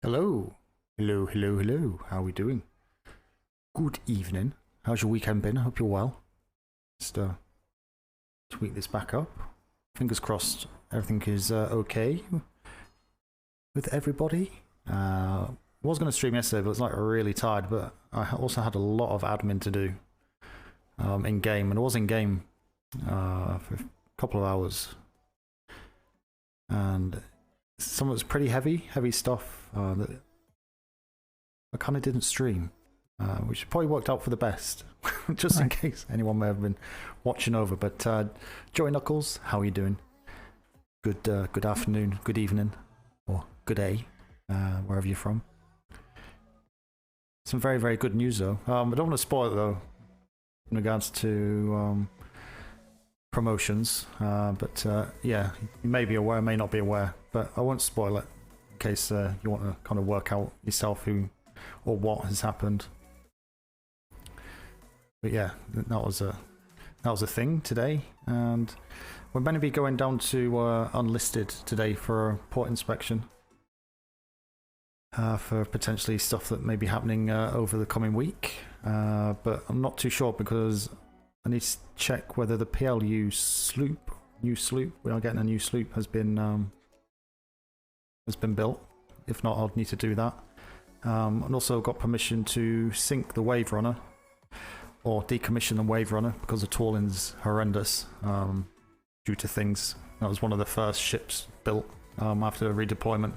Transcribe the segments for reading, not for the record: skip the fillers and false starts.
Hello. Hello, hello, hello. How are we doing? Good evening. How's your weekend been? I hope you're well. Just tweak this back up. Fingers crossed everything is okay with everybody. I was going to stream yesterday, but I was like really tired, but I also had a lot of admin to do in game, and I was in game for a couple of hours. And some of it was pretty heavy stuff that I kind of didn't stream, which probably worked out for the best, just in case anyone may have been watching over. But Joey Knuckles, how are you doing? Good afternoon, good evening, or good day, wherever you're from. Some very, very good news though. I don't want to spoil it though, in regards to promotions, but yeah, you may be aware, may not be aware, but I won't spoil it in case you want to kind of work out yourself who or what has happened. But yeah, that was a thing today, and we're going to be going down to unlisted today for a port inspection for potentially stuff that may be happening over the coming week, but I'm not too sure because I need to check whether the P.L.U new sloop, we are getting a new sloop, has been built. If not, I'll need to do that. And also got permission to sink the Wave Runner or decommission the Wave Runner because the tooling's horrendous due to things. That was one of the first ships built after redeployment,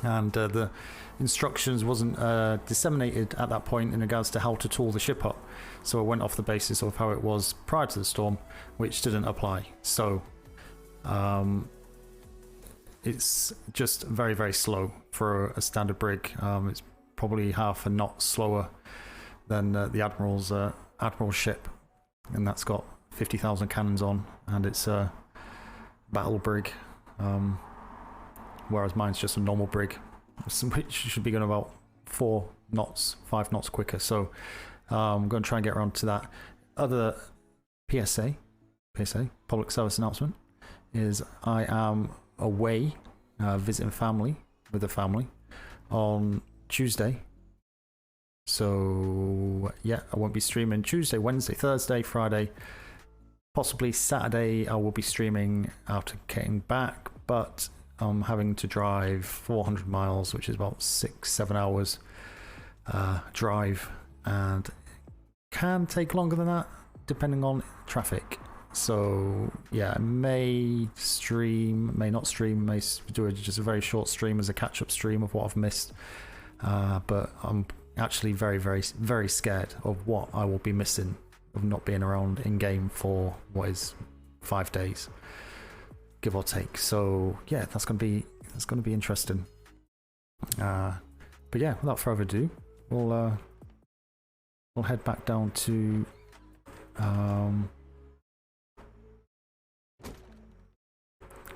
and the instructions wasn't disseminated at that point in regards to how to tool the ship up, so I went off the basis of how it was prior to the storm, which didn't apply. So it's just very, very slow for a standard brig. It's probably half a knot slower than the Admiral's ship, and that's got 50,000 cannons on, and it's a battle brig, whereas mine's just a normal brig, which should be going about 4 knots, 5 knots quicker. So I'm going to try and get around to that. Other PSA, public service announcement, is I am away visiting family with a family on Tuesday. So yeah, I won't be streaming Tuesday, Wednesday, Thursday, Friday, possibly Saturday. I will be streaming after getting back, but I'm having to drive 400 miles, which is about 6-7 hours drive, and can take longer than that depending on traffic. So yeah, I may stream, may not stream, may do just a very short stream as a catch-up stream of what I've missed. But I'm actually very, very, very scared of what I will be missing of not being around in game for what is 5 days, give or take. So yeah, that's gonna be interesting. But yeah, without further ado, we'll head back down to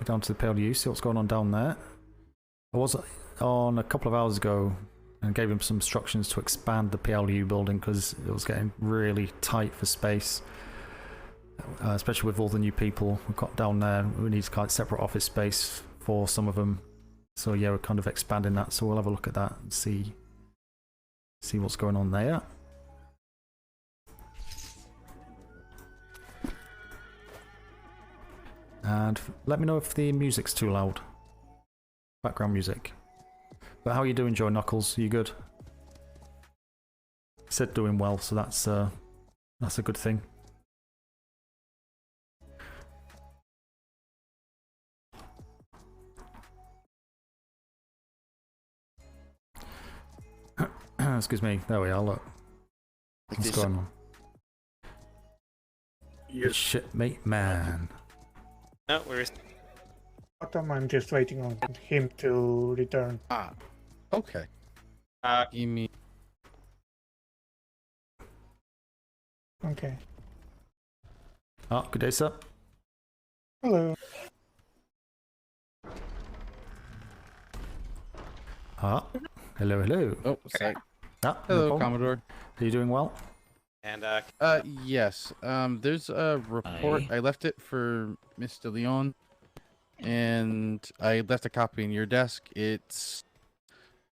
the P.L.U, see what's going on down there. I was on a couple of hours ago and gave him some instructions to expand the P.L.U building because it was getting really tight for space, especially with all the new people we've got down there. We need kind of separate office space for some of them. So yeah, we're kind of expanding that. So we'll have a look at that and see what's going on there. And let me know if the music's too loud. Background music. But how are you doing, Joe Knuckles? Are you good? He said doing well, so that's a good thing. Excuse me. There we are. Look. What's going on? Yes. Shipmate man. No, where is? I'm just waiting on him to return. Ah, okay. You mean? Okay. Oh, good day, sir. Hello. Ah, hello, hello. Oh, sorry. Ah, Hello, no Commodore. Are you doing well? And Yes. There's a report. I left it for Mr. Leon, and I left a copy in your desk. It's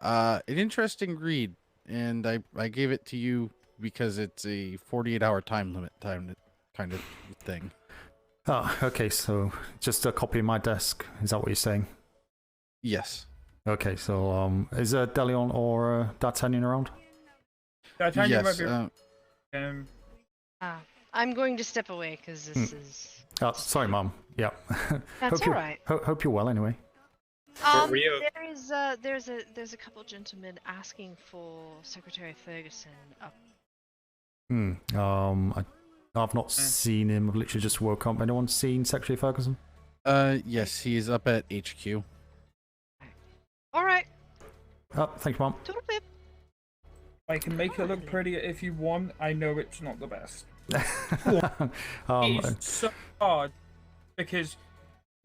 An interesting read, and I gave it to you because it's a 48-hour time limit kind of thing. Oh, okay, so just a copy of my desk. Is that what you're saying? Yes. Okay, so is Delion or D'Artagnan around? D'Artagnan Yes. might be, I'm going to step away because this is. Oh, sorry, Mum. Yeah. That's all right. Hope you're well anyway. Were you- There's a couple gentlemen asking for Secretary Ferguson up. I've not seen him. I've literally just woke up. Anyone seen Secretary Ferguson? Yes, he's up at HQ. All right. Oh, thank you, Mum. Toodle pip. I can make it look prettier if you want. I know it's not the best. It's so hard because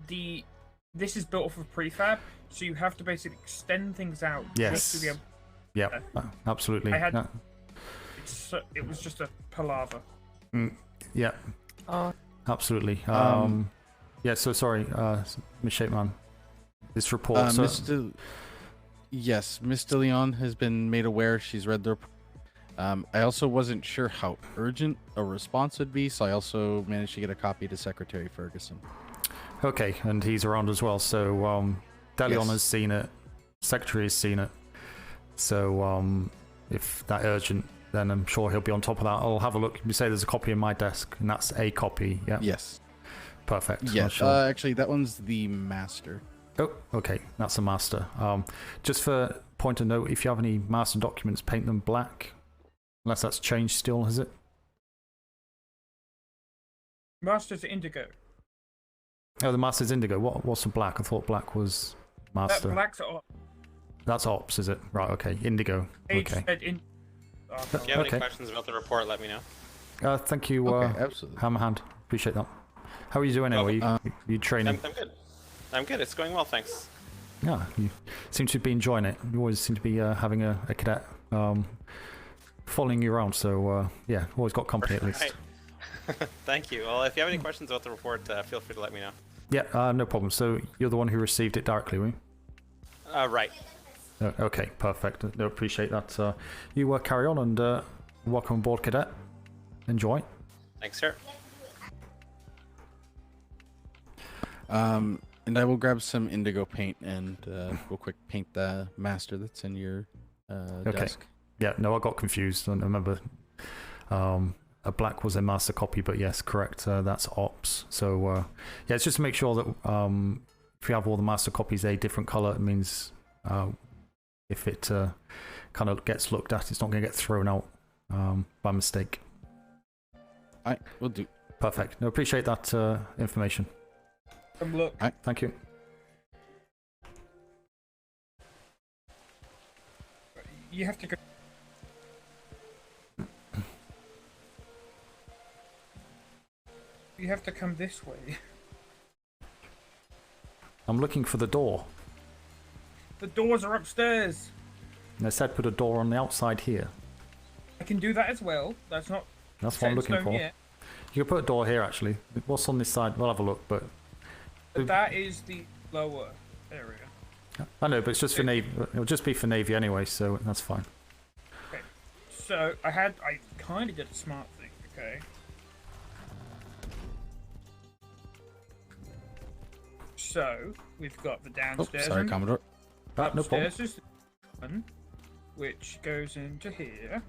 this is built off of prefab, so you have to basically extend things out just to be able. Yeah, absolutely. It was just a palaver. Yeah. Absolutely. Yeah. So sorry, Miss Shapeman. This report. Yes, Miss DeLeon has been made aware. She's read the report. I also wasn't sure how urgent a response would be, so I also managed to get a copy to Secretary Ferguson. Okay, and he's around as well. So Delion Yes. has seen it. Secretary has seen it. So if that urgent, then I'm sure he'll be on top of that. I'll have a look. You say there's a copy in my desk, and that's a copy. Yeah. Yes. Perfect. Yes. Sure. Actually, that one's the master. Oh, okay. That's a master. Just for point of note, if you have any master documents, paint them black. Unless that's changed still, has it? Master's indigo. Oh, the master's indigo. What's the black? I thought black was master. Black's off. That's ops, is it? Right, okay. Indigo. Page Okay. said in. If you have any questions about the report, let me know. Thank you, Okay, absolutely. Hammerhand. Appreciate that. How are you doing anyway? You training? I'm good. I'm good. It's going well, thanks. Yeah, you seem to be enjoying it. You always seem to be having a cadet following you around, so yeah, always got company at least. Right. Thank you. Well, if you have any questions about the report, feel free to let me know. Yeah, no problem. So you're the one who received it directly, were you? Right. Okay, perfect. No, appreciate that. You carry on and welcome aboard, cadet. Enjoy. Thanks, sir. And I will grab some indigo paint and real quick paint the master that's in your desk. Yeah, no, I got confused. I remember a black was a master copy, but yes, correct. That's ops. So yeah, it's just to make sure that if you have all the master copies a different color, it means if it kind of gets looked at, it's not going to get thrown out by mistake. I will do. Perfect. No, appreciate that information. Look. Thank you. You have to go. You have to come this way. I'm looking for the door. The doors are upstairs. And they said put a door on the outside here. I can do that as well. That's not. That's set what I'm in looking stone for. yet. You can put a door here, actually. What's on this side? We'll have a look, but... But that is the lower area. I know, but it's just for Navy. It'll just be for Navy anyway, so that's fine. Okay. So I kind of did a smart thing. Okay. So we've got the downstairs. Sorry, Commodore. No problem. Upstairs is the one, which goes into here,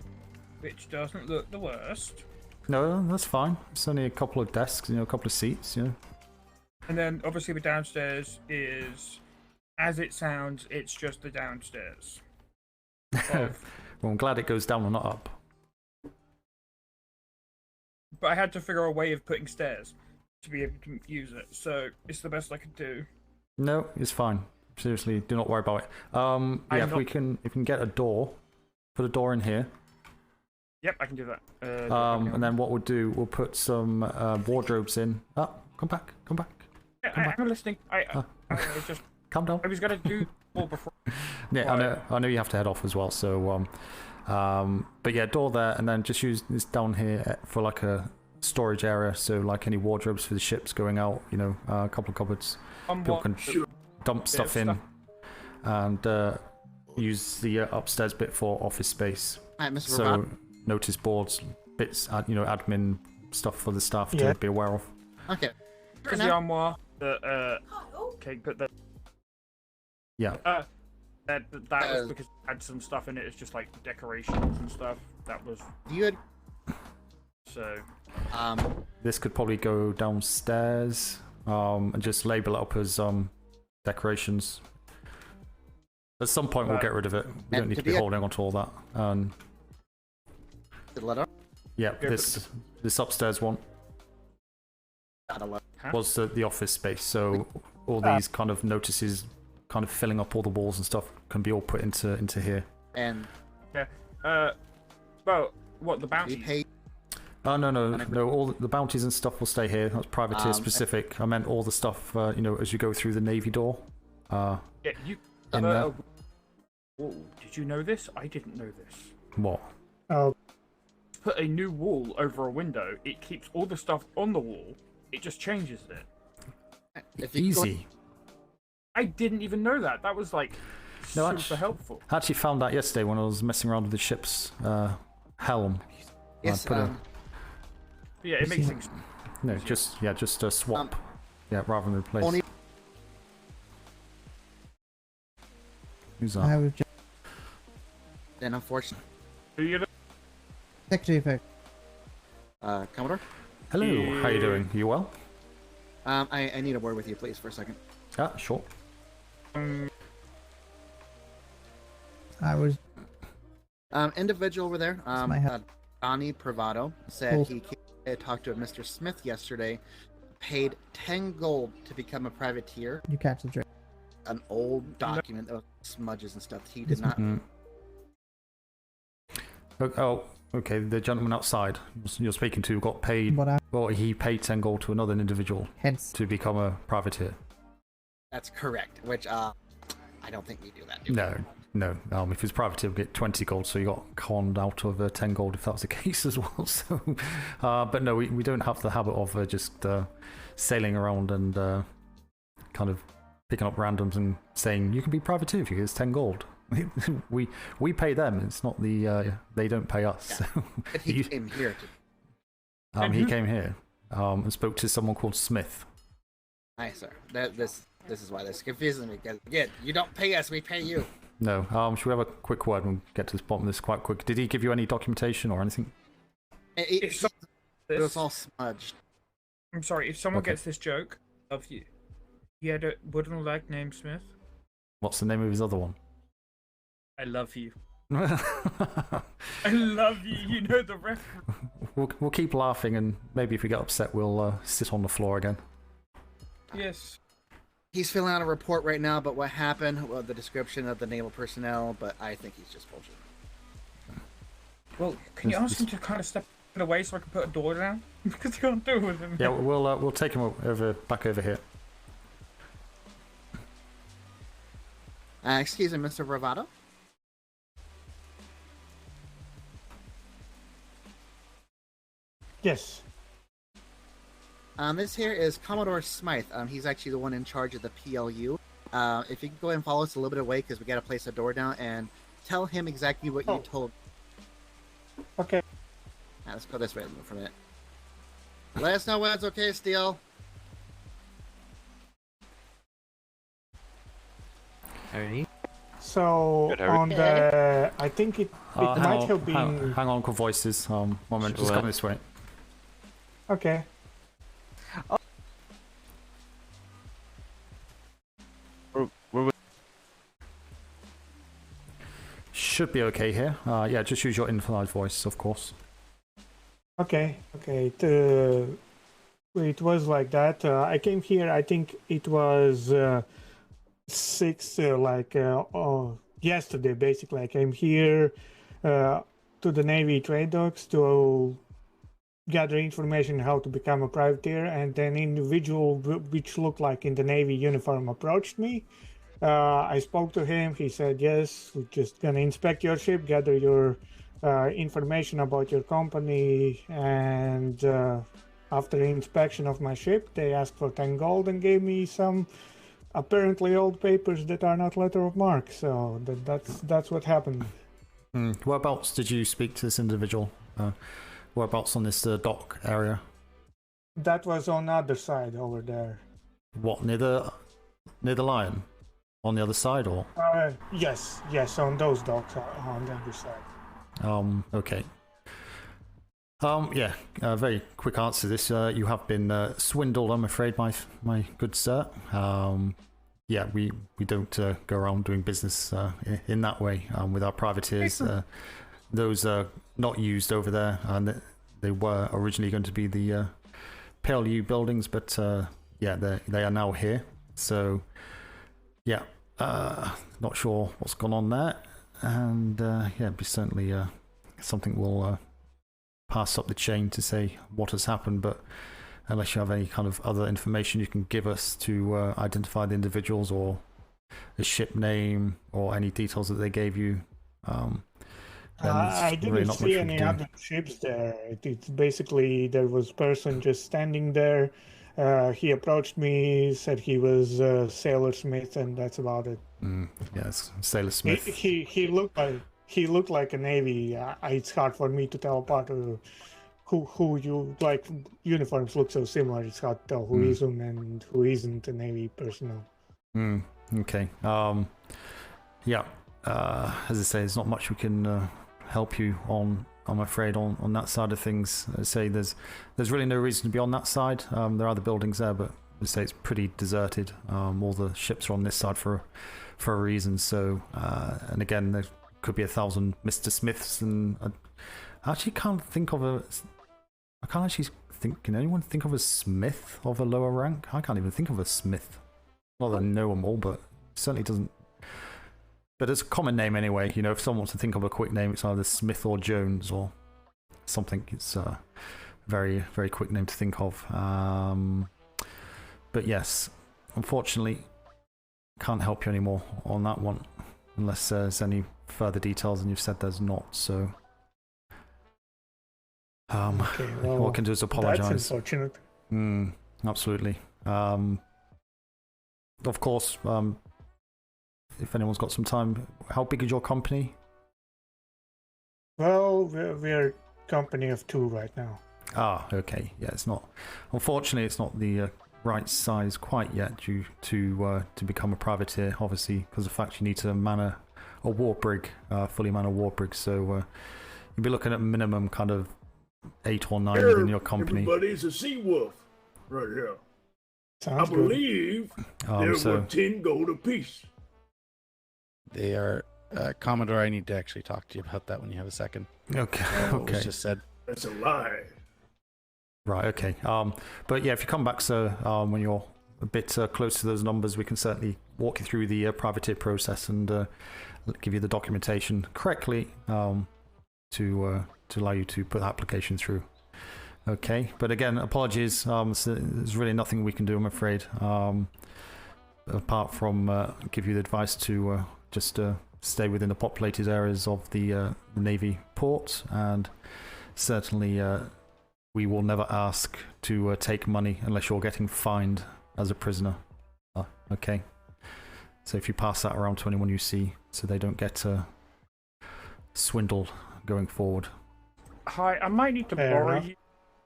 which doesn't look the worst. No, that's fine. It's only a couple of desks, a couple of seats, And then obviously the downstairs is, as it sounds, it's just the downstairs. Well, I'm glad it goes down and not up. But I had to figure out a way of putting stairs to be able to use it, so it's the best I could do. No, it's fine. Seriously, do not worry about it. Yeah, if we can get a door, put a door in here. Yep, I can do that. And then what we'll do, we'll put some wardrobes in. Oh, come back. Yeah, I'm listening. I was just. Calm down. I was gonna do more before. Yeah, I know you have to head off as well. So, but yeah, door there, and then just use this down here for like a storage area. So, like any wardrobes for the ships going out, a couple of cupboards. People can dump stuff in, and use the upstairs bit for office space. All right, Mr. So Robot. notice boards, bits, admin stuff for the staff Yeah. to be aware of. Okay. There's the armoire. Okay, put that. Yeah. That was because it had some stuff in it. It's just like decorations and stuff. That was Do you so. This could probably go downstairs and just label it up as decorations. At some point, we'll get rid of it. We don't need to be holding on to all that. the letter? Yeah, this upstairs one Got a letter. was the office space. So all these kind of notices, kind of filling up all the walls and stuff, can be all put into here. And Well, what the we bounty? pay. Oh no! All the bounties and stuff will stay here. That's privateer specific. I meant all the stuff, as you go through the navy door. Yeah, you. In there. Whoa, did you know this? I didn't know this. What? Put a new wall over a window. It keeps all the stuff on the wall. It just changes it. If you go- Easy. I didn't even know that. That was like No, super helpful. I actually found that yesterday when I was messing around with the ship's helm. Yes, put a- Yeah, it makes things. No, just a swap. Rather than replace. only Who's that? I was just then unfortunately, Do you know? Secretary. Commodore. Hello, how you doing? You well? I need a word with you, please, for a second. Yeah, sure. I was Individual over there, my head. Donnie Pravado, said Cool. he talked to Mr. Smith yesterday, paid 10 gold to become a privateer. You catch the drift. An old document with smudges and stuff. He did not. Oh, okay. The gentleman outside you're speaking to got paid. What I Well, he paid 10 gold to another individual hence to become a privateer. That's correct. Which I don't think we do that. Do we? No. If it's privateer, we get 20 gold, so you got conned out of 10 gold if that was the case as well. So, but no, we don't have the habit of just sailing around and kind of picking up randoms and saying you can be privateer if you get us 10 gold. we pay them. It's not they don't pay us. Yeah. So But he came here to. he came here and spoke to someone called Smythe. Hi, sir. This is why this confusing me. Because again, you don't pay us, we pay you. No. Should we have a quick word and get to the bottom of this quite quick? Did he give you any documentation or anything? It was all smudged. I'm sorry, if someone Okay. gets this joke, love you. He had a wooden leg named Smith. What's the name of his other one? I love you. I love you. You know the reference. We'll keep laughing, and maybe if we get upset, we'll sit on the floor again. Yes. He's filling out a report right now about what happened, the description of the naval personnel, but I think he's just bullshit. Well, can you ask him to kind of step away so I can put a door down? Because I can't do it with him. Yeah, we'll take him back over here. Excuse me, Mr. Bravado? Yes. This here is Commodore Smythe. He's actually the one in charge of the P.L.U. If you can go and follow us a little bit away, because we got to place a door down, and tell him exactly what you told. Okay. Let's go this way for a minute. Let us know when it's okay, Steele. So Good, how are on the, I think it might have been. Hang on, call voices. One minute, just come this way. Okay. Should be okay here. Yeah, just use your inside voice, of course. Okay. It was like that. I came here. I think it was yesterday. Basically, I came here to the Navy trade docks to gather information how to become a privateer, and an individual which looked like in the Navy uniform approached me. I spoke to him. He said, yes, we're just gonna inspect your ship, gather your information about your company, and after inspection of my ship, they asked for 10 gold and gave me some apparently old papers that are not letter of marque. So that's what happened. Whereabouts did you speak to this individual? Whereabouts on this dock area? That was on the other side over there. What, near the lion? On the other side, or? Yes, on those docks on the other side. Okay. Yeah, very quick answer to this. You have been swindled, I'm afraid, my good sir. Yeah, we don't go around doing business in that way with our privateers. Those are not used over there, and they were originally going to be the P.L.U buildings, but yeah, they are now here. So, yeah, not sure what's gone on there, and yeah, be certainly something we'll pass up the chain to say what has happened, but unless you have any kind of other information you can give us to identify the individuals or a ship name or any details that they gave you, I didn't really not see much we any can do. other ships there. It's basically there was person just standing there. He approached me, said he was Sailor Smith, and that's about it. Yes, Sailor Smith. He looked like a Navy. It's hard for me to tell apart who you like. Uniforms look so similar. It's hard to tell who is them and who isn't a Navy personnel. Okay. Yeah. As I say, there's not much we can help you on. I'm afraid on that side of things. I say there's really no reason to be on that side. There are the buildings there, but I say it's pretty deserted. All the ships are on this side for a reason. So, and again, there could be 1,000 Mr. Smiths, and I actually can't think of a. I can't actually think. Can anyone think of a Smith of a lower rank? I can't even think of a Smith. Not that I know them all, but it certainly doesn't. But it's a common name anyway. You know, if someone wants to think of a quick name, it's either Smith or Jones or something. It's a very, very quick name to think of. But yes, unfortunately, can't help you anymore on that one, unless there's any further details, and you've said there's not. So, Okay, well, what I can do is apologise. That's unfortunate. Absolutely. Of course. If anyone's got some time, how big is your company? Well, we're a company of 2 right now. Ah, okay. Yeah, it's not. Unfortunately, it's not the right size quite yet, due to become a privateer. Obviously, because of the fact you need to man a war brig, fully man a war brig. So you'd be looking at minimum kind of 8 or 9 within your company. Everybody's a sea wolf right here. Sounds I believe there so- were 10 gold apiece. They are Commodore. I need to actually talk to you about that when you have a second. Okay. What Okay. was just said. That's a lie. Right. Okay. But yeah, if you come back, sir, when you're a bit close to those numbers, we can certainly walk you through the privateer process and give you the documentation correctly to allow you to put the application through. Okay. But again, apologies. There's really nothing we can do, I'm afraid, apart from give you the advice to just stay within the populated areas of the Navy port, and certainly we will never ask to take money unless you're getting fined as a prisoner. Okay, so if you pass that around to anyone you see, so they don't get swindled going forward. Hi, I might need to Fair borrow enough. you.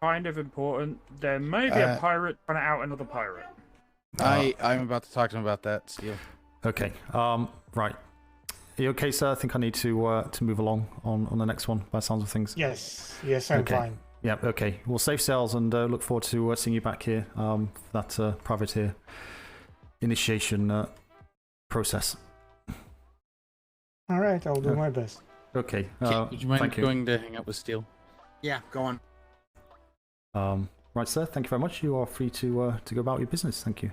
Kind of important. There may be a pirate trying to out another pirate. I'm about to talk to him about that, Steel. Okay. Right. Are you okay, sir? I think I need to move along on the next one, by the sounds of things. Yes, I'm Okay. fine. Yeah, okay. Well, safe sails, and look forward to seeing you back here for that privateer initiation process. All right, I'll do my best. Okay. Would you mind thank you. going to hang out with Steel? Yeah, go on. Right, sir. Thank you very much. You are free to go about your business. Thank you.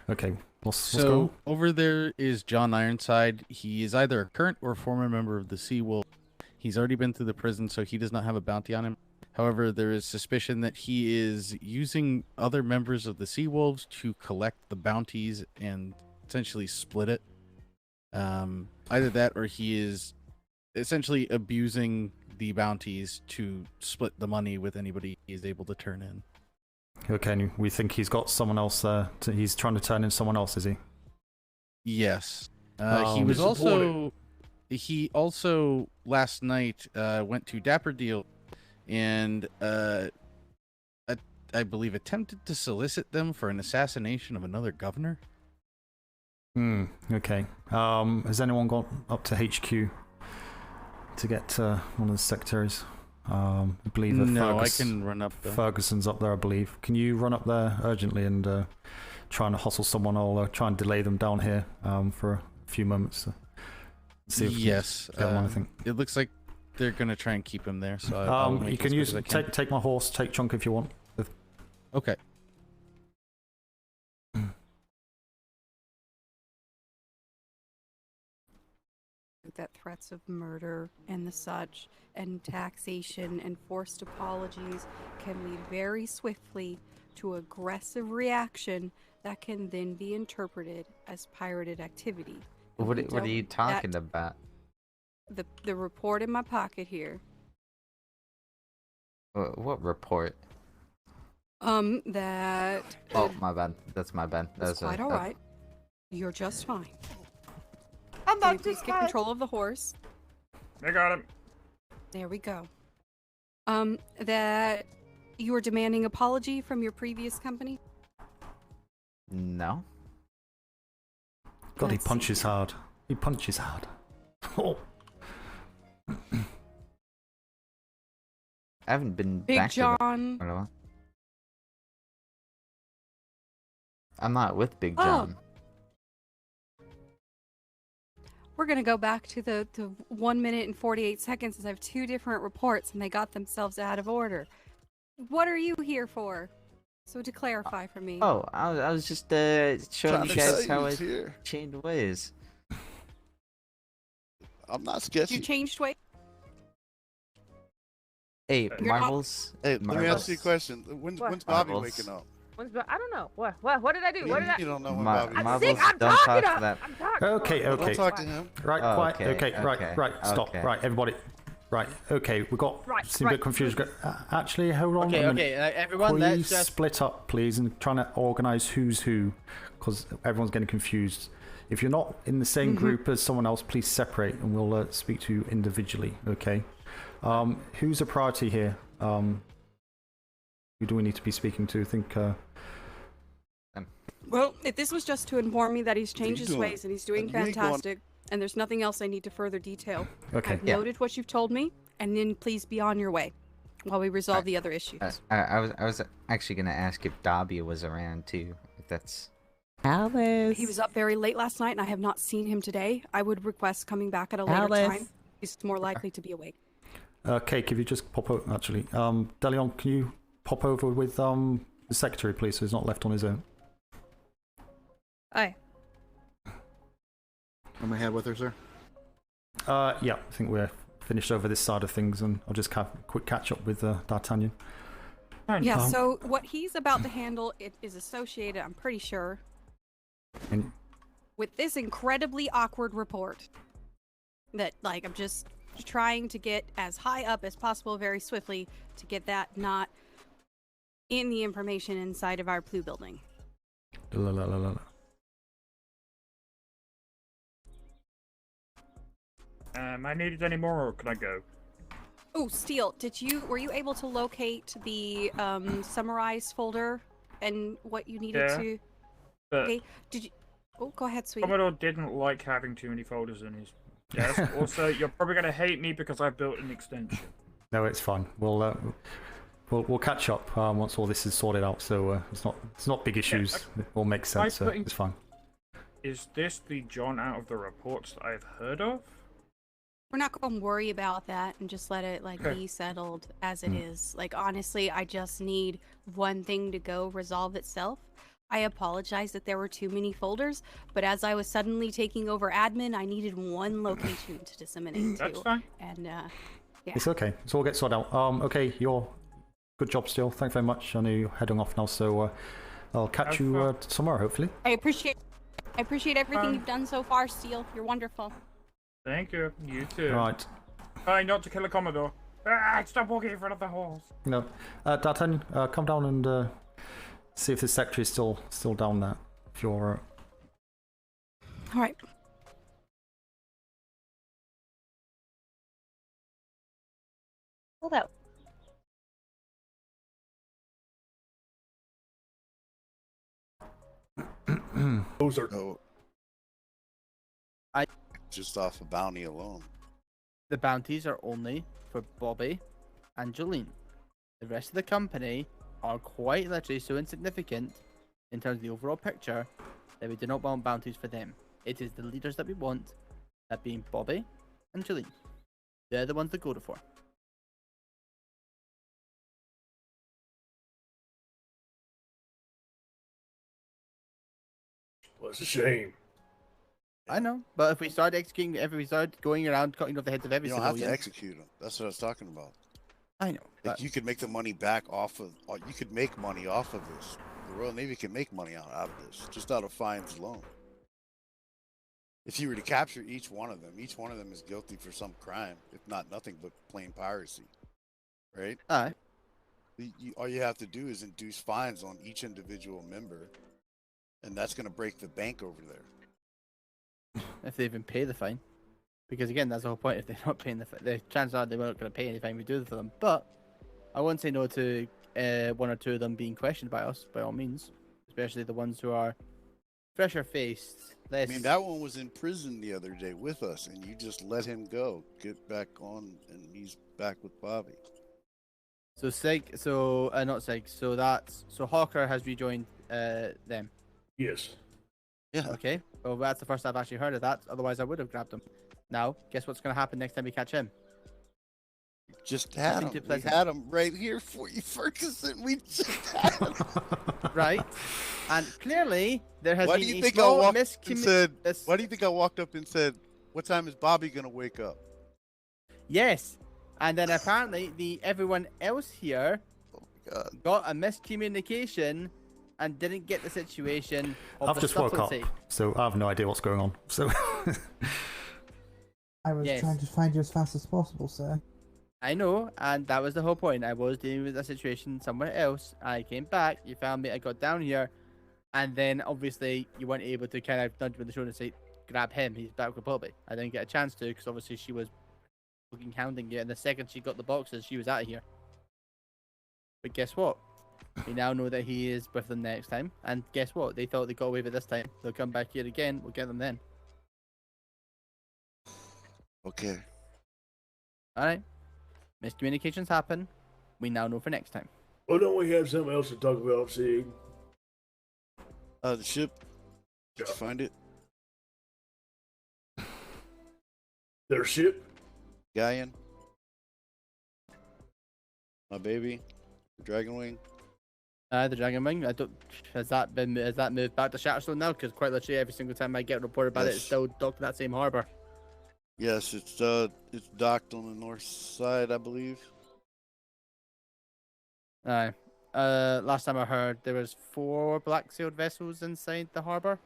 Okay. What's going So on? over there is John Ironside. He is either a current or former member of the Sea Wolf. He's already been through the prison, so he does not have a bounty on him. However, there is suspicion that he is using other members of the Sea Wolves to collect the bounties and essentially split it. Either that, or he is essentially abusing the bounties to split the money with anybody he is able to turn in. Okay, and we think he's got someone else there. He's trying to turn in someone else, is he? Yes. He also last night went to Dapper Deal and I believe attempted to solicit them for an assassination of another governor. Okay. Has anyone gone up to HQ to get one of the secretaries? I believe I can run up there. Ferguson's up there, I believe. Can you run up there urgently and try and hustle someone? I'll try and delay them down here for a few moments. See if we can get one, I think. It looks like they're gonna try and keep him there. So you can use take my horse, take Chunk if you want. Okay. That threats of murder and the such and taxation and forced apologies can lead very swiftly to aggressive reaction that can then be interpreted as pirated activity. What are you talking about? The report in my pocket here. What report? That... Oh, my bad. That's my bad. That's quite alright. You're just fine. I'm not just get control of the horse. I got him. There we go. That you were demanding apology from your previous company? No. God, he punches hard. He punches hard. Oh. I haven't been Big back John. to the... I'm not with Big John. We're gonna go back to the 1 minute and 48 seconds as I have two different reports and they got themselves out of order. What are you here for? So to clarify for me. Oh, I was just showing you guys how I changed ways. I'm not sketchy. You changed ways? Hey, Marbles. Hey, let me ask you a question. When's Bobby waking up? I don't know. What did I do? What did I? You don't know when Bobby. I'm sick. I'm talking to him. I'm talking. Okay. Don't talk to him. Right, quiet. Okay, right. Stop. Okay. Right, everybody. Right. Okay, we got seem a bit confused. Actually, hold on. Everyone, please split up, please, and trying to organise who's who, because everyone's getting confused. If you're not in the same group as someone else, please separate, and we'll speak to you individually. Okay. Who's a priority here? Who do we need to be speaking to? I think. Well, if this was just to inform me that he's changed his ways and he's doing fantastic, and there's nothing else I need to further detail. Okay. I've noted what you've told me, and then please be on your way while we resolve the other issues. I was actually gonna ask if Dobby was around too. If that's. Alice. He was up very late last night, and I have not seen him today. I would request coming back at a later time. He's more likely to be awake. Cake, if you just pop over, actually. Delion, can you pop over with the secretary, please, so he's not left on his own? Aye. Am I ahead with her, sir? Yeah, I think we're finished over this side of things, and I'll just have a quick catch up with D'Artagnan. Yeah, so what he's about to handle is associated, I'm pretty sure, with this incredibly awkward report. That, like, I'm just trying to get as high up as possible very swiftly to get that not in the information inside of our P.L.U building. I needed any more, or can I go? Oh, Steele, were you able to locate the summarize folder and what you needed to? Okay. Did you? Oh, go ahead, sweetie. Commodore didn't like having too many folders in his desk. Also, you're probably gonna hate me because I built an extension. No, it's fine. We'll catch up once all this is sorted out. So it's not big issues. It all makes sense. So it's fine. Is this the John out of the reports that I've heard of? We're not going to worry about that and just let it be settled as it is. Like, honestly, I just need one thing to go resolve itself. I apologize that there were too many folders, but as I was suddenly taking over admin, I needed one location to disseminate to. That's fine. And yeah. It's okay. It's all get sorted out. Okay, good job, Steele. Thanks very much. I know you're heading off now, so I'll catch you tomorrow, hopefully. I appreciate everything you've done so far, Steele. You're wonderful. Thank you. You too. Right. Try not to kill a Commodore. Stop walking in front of the horse. No. D'Artagnan, come down and see if the secretary is still down there. If you're. All right. Hold out. Those are No. I- Just off a bounty alone. The bounties are only for Bobby and Jolene. The rest of the company are quite literally so insignificant in terms of the overall picture that we do not want bounties for them. It is the leaders that we want, that being Bobby and Jolene. They're the ones that go to for. Well, it's a shame. I know, but if we start executing, if we start going around cutting off the heads of every You don't have to civilian, execute them. That's what I was talking about. I know. Like you could make the money back off of. You could make money off of this. The Royal Navy can make money out of this, just out of fines alone. If you were to capture each one of them is guilty for some crime, if not nothing but plain piracy, right? Aye. All you have to do is induce fines on each individual member, and that's going to break the bank over there. if they even pay the fine. Because again, that's the whole point. If they're not paying the chances are they weren't going to pay any fine we do for them. But I wouldn't say no to one or two of them being questioned by us, by all means. Especially the ones who are fresher faced. I mean, that one was in prison the other day with us, and you just let him go, get back on, and he's back with Bobby. So not Sig. So Hawker has rejoined them. Yes. Yeah. Okay. Well, that's the first I've actually heard of that. Otherwise, I would have grabbed him. Now, guess what's going to happen next time we catch him? Just had him. We had him right here for you, Ferguson. We just had him. Right. And clearly, there has Why been do you a think I small walked up and said? Why do you think I walked up and said, "What time is Bobby gonna wake up?" Yes. And then apparently, everyone else here got a miscommunication and didn't get the situation of I've the just woke up, subtlety. so I have no idea what's going on. So. I was trying to find you as fast as possible, sir. I know, and that was the whole point. I was dealing with a situation somewhere else. I came back, you found me, I got down here, and then obviously you weren't able to kind of nudge me with the shoulder and say, grab him, he's back with Bobby. I didn't get a chance to, because obviously she was fucking hounding you, and the second she got the boxes, she was out of here. But guess what? We now know that he is with them next time, and guess what? They thought they got away with it this time. They'll come back here again, we'll get them then. Okay. Alright. Miscommunications happen. We now know for next time. Well, don't we have something else to talk about, Sig? The ship. Did you find it? Their ship? Galleon. My baby. The Dragonwing. The Dragonwing. Has that moved back to Shatterstone now? Because quite literally every single time I get reported about it, it's still docked in that same harbour. Yes, it's docked on the north side, I believe. Aye. Last time I heard, there was 4 black-sailed vessels inside the harbour.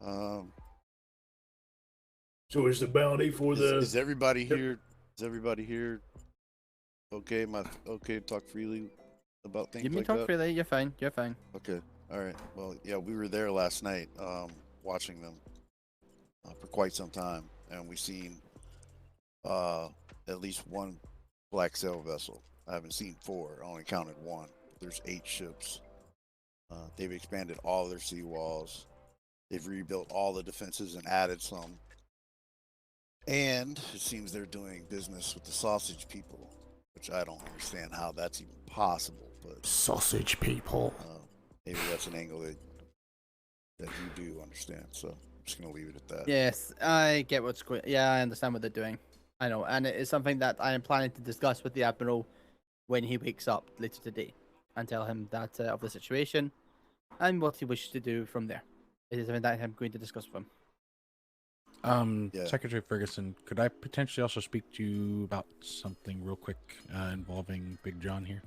So is the bounty for Is everybody here? Is everybody here? Okay, to talk freely about things You may like talk that? freely. You're fine. You're fine. Okay. All right. Well, yeah, we were there last night, watching them for quite some time, and we seen at least 1 black sail vessel. I haven't seen 4. I only counted 1. There's 8 ships. They've expanded all their seawalls. They've rebuilt all the defenses and added some. And it seems they're doing business with the sausage people, which I don't understand how that's even possible. But sausage people. Maybe that's an angle that you do understand. So I'm just gonna leave it at that. Yes, I get what's going. Yeah, I understand what they're doing. I know, and it is something that I am planning to discuss with the Admiral when he wakes up later today, and tell him that of the situation and what he wishes to do from there. It is something that I'm going to discuss with him. Secretary Ferguson, could I potentially also speak to you about something real quick involving Big John here?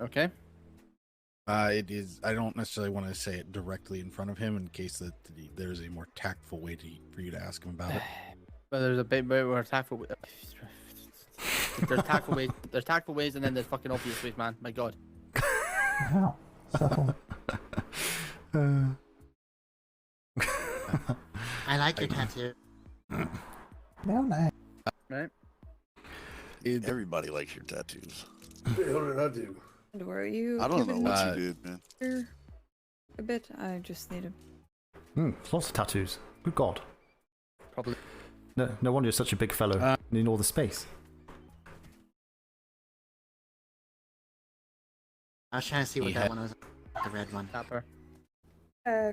Okay. It is. I don't necessarily want to say it directly in front of him in case that there's a more tactful way for you to ask him about it. But there's a bit more tactful. There's tactful ways. There's tactful ways, and then there's fucking obvious ways, man. My God. Wow. So, I like your tattoo. no, no. Right. Everybody likes your tattoos. What the hell did I do? And were you? I don't know giving what me you did, man. here a bit. I just need a. Lots of tattoos. Good God. Probably. No wonder you're such a big fellow. Need all the space. I was trying to see what that one was. The red one. Tapper.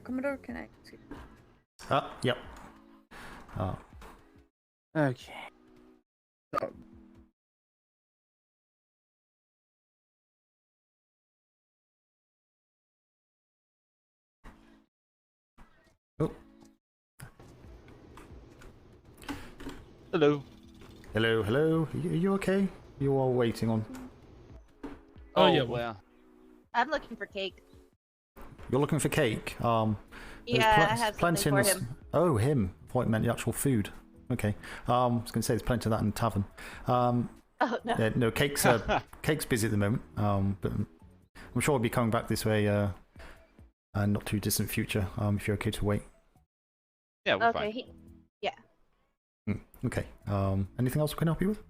Commodore, can I? Yep. Okay. Oh. Hello. Hello. Are you okay? You are waiting on. Oh yeah. Well. I'm looking for cake. You're looking for cake. There's Yeah, I have plenty something in for the him. Oh, him. I thought it meant the actual food. Okay. I was going to say there's plenty of that in the tavern. Oh no. Yeah, no, cake's busy at the moment. But I'm sure I'll be coming back this way. And not too distant future. If you're okay to wait. Yeah, we're Okay. fine. Yeah. Okay. Anything else we can help you with?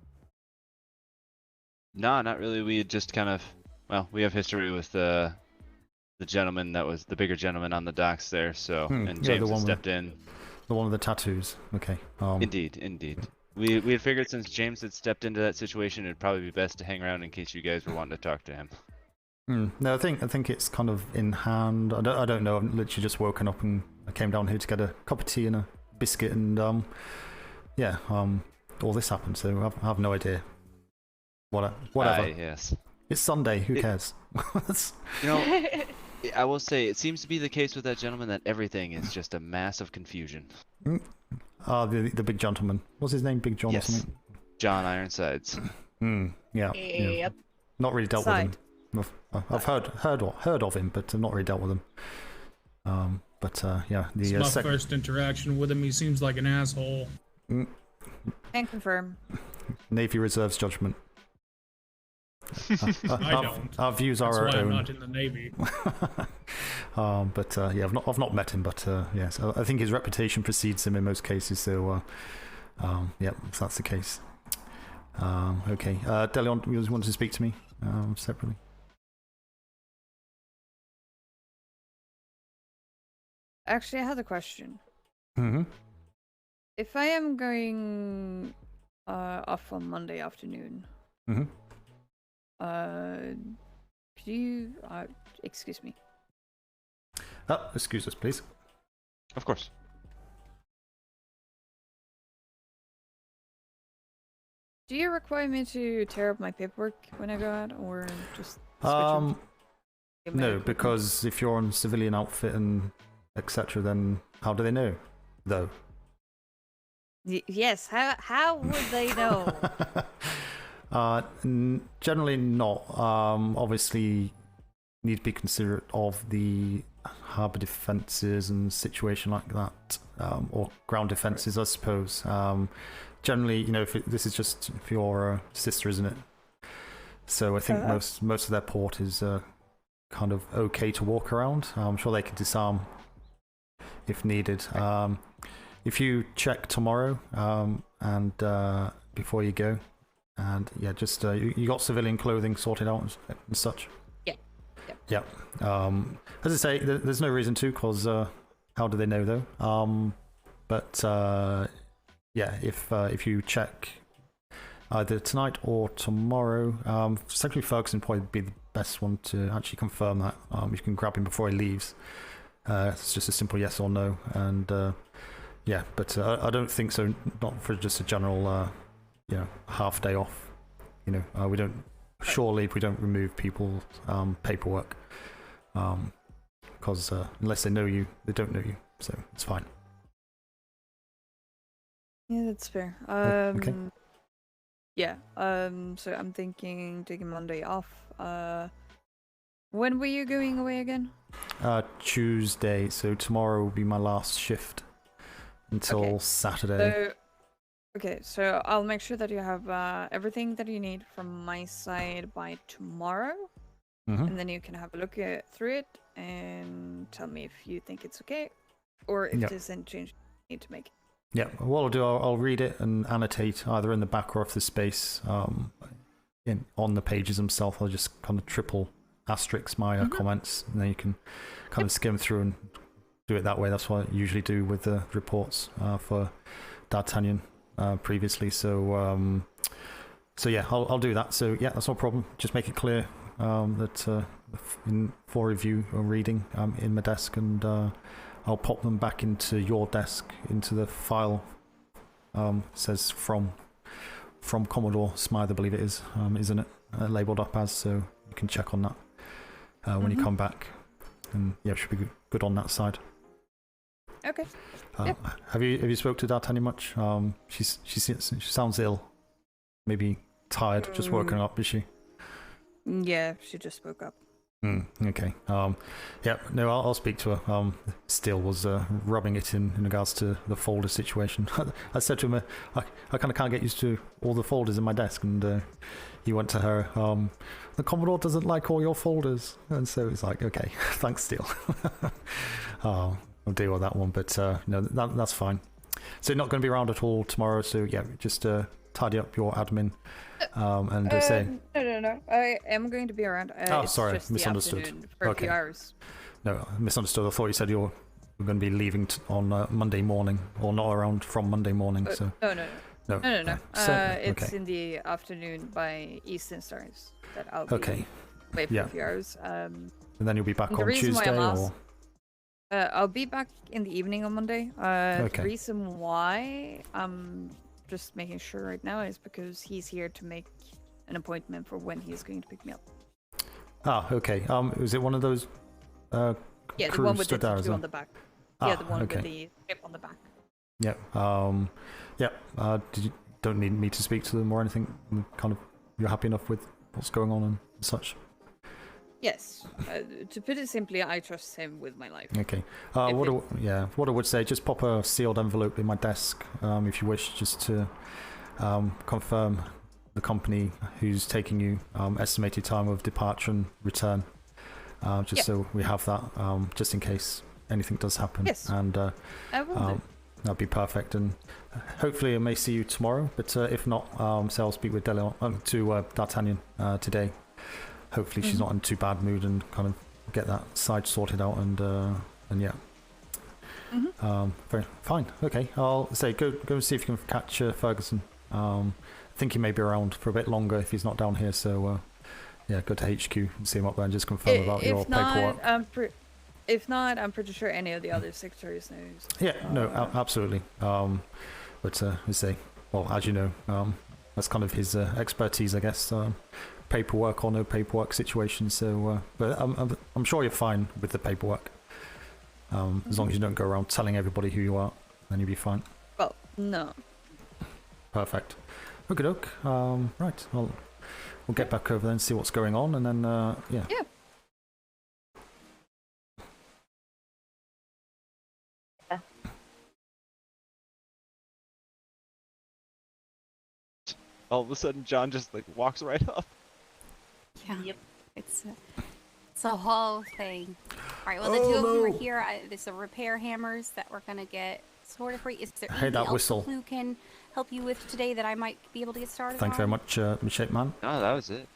No, not really. We just kind of, we have history with the gentleman that was the bigger gentleman on the docks there. So, and James had stepped in. The one with the tattoos. Okay. Indeed. We had figured since James had stepped into that situation, it'd probably be best to hang around in case you guys were wanting to talk to him. No, I think it's kind of in hand. I don't know. I've literally just woken up and I came down here to get a cup of tea and a biscuit, and all this happened. So I have no idea. Whatever. Yes. It's Sunday. Who cares? I will say it seems to be the case with that gentleman that everything is just a mass of confusion. The big gentleman. What's his name? Big John or something? John Ironsides. Yeah. Yep. Not really dealt with him. I've heard of him, but I've not really dealt with him. It's my first interaction with him. He seems like an asshole. Can confirm. Navy Reserve's judgment. I don't. Our views That's are our why own. I'm not in the Navy. I've not met him, but yes, I think his reputation precedes him in most cases. So, if that's the case. Okay, Delion, you wanted to speak to me separately. Actually, I had a question. Mm-hmm. If I am going off on Monday afternoon, Mm-hmm. could you excuse me? Excuse us, please. Of course. Do you require me to tear up my paperwork when I go out, or just No, because if you're on civilian outfit and etc., then how do they know, though? Yes. How would they know? Generally not. Obviously, need to be considerate of the harbour defences and situation like that, or ground defences, I suppose. Generally, this is just for your sister, isn't it? So I think most of their port is kind of okay to walk around. I'm sure they can disarm if needed. If you check tomorrow and before you go, and just you got civilian clothing sorted out and such. Yeah. As I say, there's no reason to, because how do they know though? If you check either tonight or tomorrow, Secretary Ferguson probably be the best one to actually confirm that. You can grab him before he leaves. It's just a simple yes or no, and I don't think so. Not for just a general, half day off. We don't. Surely, if we don't remove people's paperwork, because unless they know you, they don't know you, so it's fine. Yeah, that's fair. Okay. Yeah. So I'm thinking taking Monday off. When were you going away again? Tuesday. So tomorrow will be my last shift until Saturday. So Okay, so I'll make sure that you have everything that you need from my side by tomorrow. And then you can have a look through it and tell me if you think it's okay or if there's any change you need to make. Yeah, what I'll do, I'll read it and annotate either in the back or off the space on the pages themselves. I'll just kind of triple asterisk my comments, and then you can kind of skim through and do it that way. That's what I usually do with the reports for D'Artagnan previously. So yeah, I'll do that. So yeah, that's no problem. Just make it clear that for review or reading in my desk, and I'll pop them back into your desk, into the file. Says from Commodore Smythe, I believe it is, isn't it? Labeled up as, so you can check on that when you come back, and yeah, it should be good on that side. Okay. Have you spoke to D'Artagnan much? She sounds ill, maybe tired, just woken up, is she? Yeah, she just woke up. Okay. Yeah. No, I'll speak to her. Still was rubbing it in regards to the folder situation. I said to him, I kind of can't get used to all the folders in my desk, and he went to her. The Commodore doesn't like all your folders, and so it's like, okay, thanks, Steele. I'll deal with that one, but no, that's fine. So not going to be around at all tomorrow. So yeah, just tidy up your admin. And say No. I am going to be around. It's sorry, just misunderstood. The afternoon for a few hours. No, misunderstood. I thought you said you're going to be leaving on Monday morning, or not around from Monday morning. So No. It's okay. in the afternoon by Eastern Stars that I'll be away for a few hours. And then you'll be back the on reason Tuesday, why or I'll be back in the evening on Monday. The reason why I'm just making sure right now is because he's here to make an appointment for when he's going to pick me up. Okay. Is it one of those? Yeah, the one with the tattoo on the back. Yeah, the one okay. with the chip on the back. Yeah. Don't need me to speak to them or anything. Kind of, you're happy enough with what's going on and such. Yes. To put it simply, I trust him with my life. Okay. What I would say, just pop a sealed envelope in my desk, if you wish, just to confirm the company who's taking you, estimated time of departure and return, so we have that, just in case anything does happen. Yes. And I will do. that'd be perfect. And hopefully I may see you tomorrow, but if not, so I'll speak with D'Artagnan today. Hopefully she's not in too bad mood, and kind of get that side sorted out, and yeah. Very fine. Okay, I'll say go and see if you can catch Ferguson. I think he may be around for a bit longer if he's not down here. So yeah, go to HQ and see him up there and just confirm about your paperwork. If not, I'm pretty sure any of the other secretaries knows. Yeah, no, absolutely. But I say, well, as you know, that's kind of his expertise, I guess. Paperwork or no paperwork situation. So, but I'm sure you're fine with the paperwork. As long as you don't go around telling everybody who you are, then you'll be fine. Well, no. Perfect. Okie doke. Right. We'll get back over there and see what's going on, and then yeah. Yeah. All of a sudden, John just like walks right up. Yeah. Yep. It's a whole thing. All right. Well, the two of them are here. There's the repair hammers that we're gonna get sorted for you. Is there anything else who can help you with today that I might be able to get started? Thank you very much, Shape Man. No, that was it.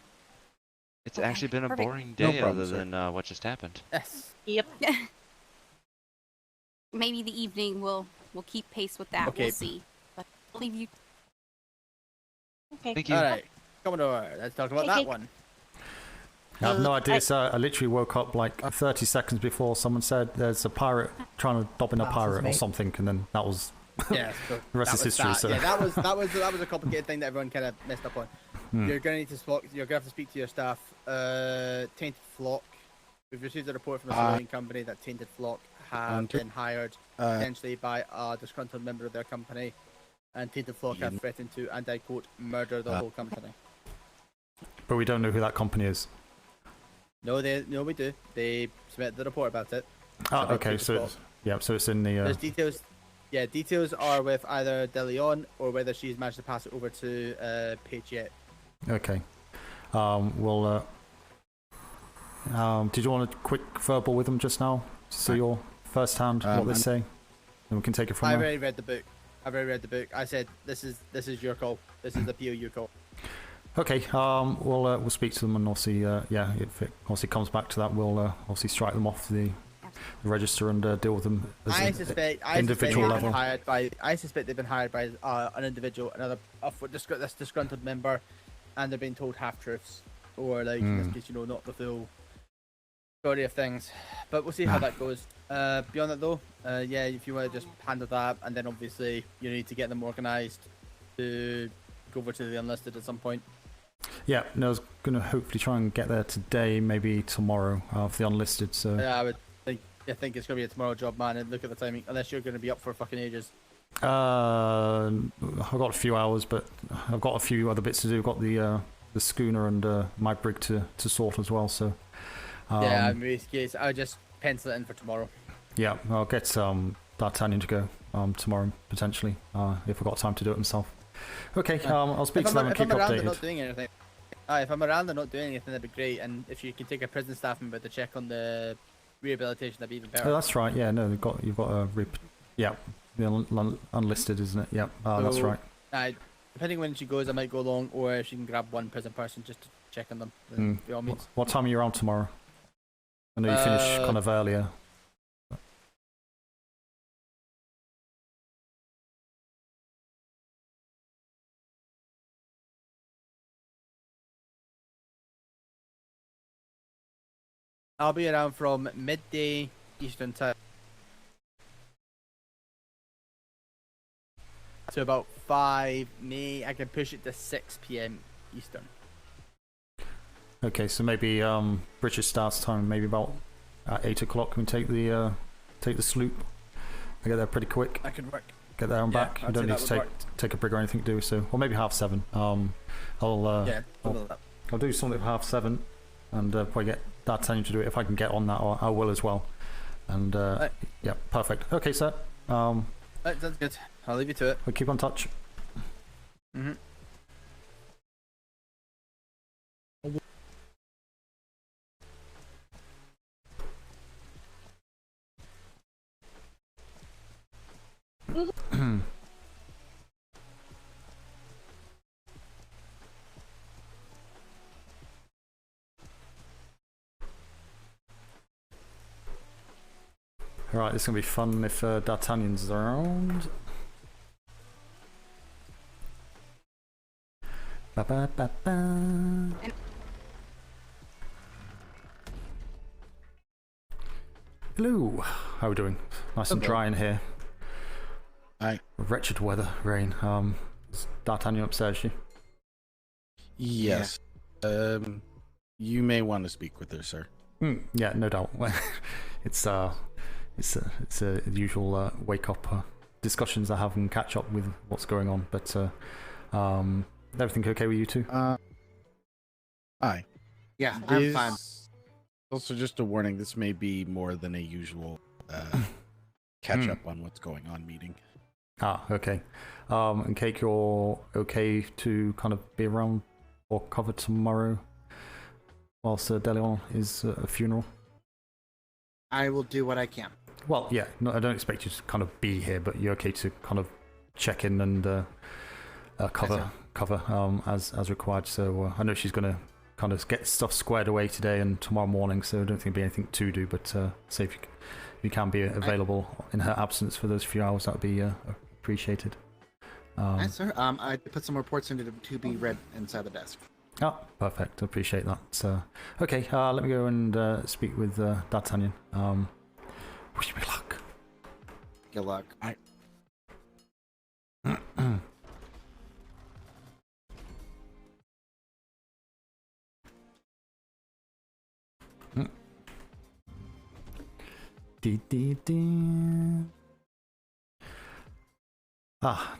It's actually been a boring day, other than what just happened. Yes. Yep. Maybe the evening will keep pace with that. Okay. We'll see. But I'll leave you. Okay. Thank you. All right, Commodore, let's talk about that one. I have no idea, sir. I literally woke up like 30 seconds before someone said there's a pirate trying to dob in a pirate or something, and then that was Yeah, so the rest is history. That. So Yeah, that was a complicated thing that everyone kind of messed up on. You're gonna need to have to speak to your staff. Tainted Flock. We've received a report from a civilian company that Tainted Flock have been hired potentially by a disgruntled member of their company, and Tainted Flock have threatened to, and I quote, murder the whole company. But we don't know who that company is. No, we do. They submitted the report about it. Oh, okay. So it's in the. There's details. Yeah, details are with either De Leon or whether she's managed to pass it over to Paige yet. Okay. We'll. Did you want a quick verbal with them just now? So your first hand what they say, and we can take it from I've there. already read the book. I said this is your call. This is the P.L.U. call. Okay. We'll speak to them, and obviously, yeah, if it obviously comes back to that, we'll obviously strike them off the register and deal with them as I an suspect individual level. I suspect they've been hired by an individual, this disgruntled member, and they're being told half truths, or like in this case, not the full story of things. But we'll see how that goes. Beyond that though, yeah, if you want to just handle that, and then obviously you need to get them organised to go over to the unlisted at some point. Yeah, no, I was going to hopefully try and get there today, maybe tomorrow for the unlisted. So Yeah, I think it's going to be a tomorrow job, man, and look at the timing, unless you're going to be up for fucking ages. I've got a few hours, but I've got a few other bits to do. I've got the schooner and my brig to sort as well. So yeah, in this case, I'll just pencil it in for tomorrow. Yeah, I'll get D'Artagnan to go tomorrow potentially if I've got time to do it myself. Okay, I'll speak to them and keep updated. Not doing anything. If I'm around and not doing anything, that'd be great. And if you can take a prison staff member to check on the rehabilitation, that'd be even better. Oh, that's right. Yeah, no, you've got a the unlisted, isn't it? Yeah, that's right. Depending when she goes, I might go along, or if she can grab one prison person just to check on them. Then by all means. What time are you around tomorrow? I know you finish kind of earlier. I'll be around from midday Eastern time to about 5. I can push it to 6 p.m. Eastern. Okay, so maybe British starts time, maybe about at 8 o'clock. We take the sloop. I get there pretty quick. I could work. Get there and back. You don't need to take a brig or anything to do so. Or maybe 7:30. I'll do something at 7:30, and probably get D'Artagnan to do it if I can get on that, or I will as well. And yeah, perfect. Okay, sir. That's good. I'll leave you to it. We'll keep on touch. Mm-hmm. Alright, this is going to be fun if D'Artagnan's around. Ba-ba-ba-ba. Hello, how are we doing? Nice and dry in here. Hi. Wretched weather, rain. Is D'Artagnan upstairs, is she? Yes. You may want to speak with her, sir. Yeah, no doubt. It's a usual wake up discussions I have and catch up with what's going on. But everything okay with you two? Hi. Yeah, I'm fine. Also, just a warning: this may be more than a usual catch up on what's going on meeting. Okay. And Cake, you're okay to kind of be around or cover tomorrow whilst De Leon is at a funeral? I will do what I can. Well, yeah, no, I don't expect you to kind of be here, but you're okay to kind of check in and cover as required. So I know she's going to kind of get stuff squared away today and tomorrow morning, so I don't think there'll be anything to do, but say if you can be available in her absence for those few hours, that would be appreciated. Yes, sir. I put some reports into to be read inside the desk. Oh, perfect. I appreciate that. Okay, let me go and speak with D'Artagnan. Wish me luck. Good luck.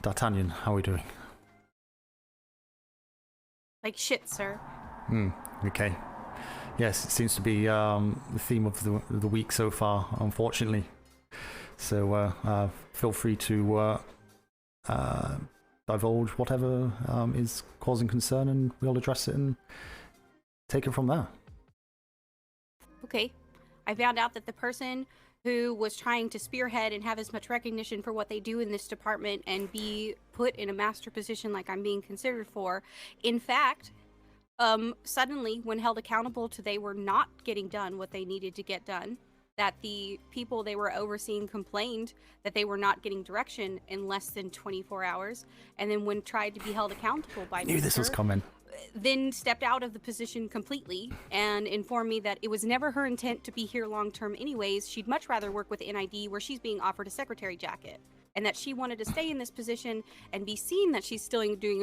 D'Artagnan, how are we doing? Like shit, sir. Okay. Yes, it seems to be the theme of the week so far, unfortunately. So feel free to divulge whatever is causing concern, and we'll address it and take it from there. Okay. I found out that the person who was trying to spearhead and have as much recognition for what they do in this department and be put in a master position like I'm being considered for, in fact, suddenly, when held accountable to they were not getting done what they needed to get done, that the people they were overseeing complained that they were not getting direction in less than 24 hours, and then when tried to be held accountable by Knew this was coming. Then stepped out of the position completely and informed me that it was never her intent to be here long term anyways. She'd much rather work with NID, where she's being offered a secretary jacket, and that she wanted to stay in this position and be seen that she's still doing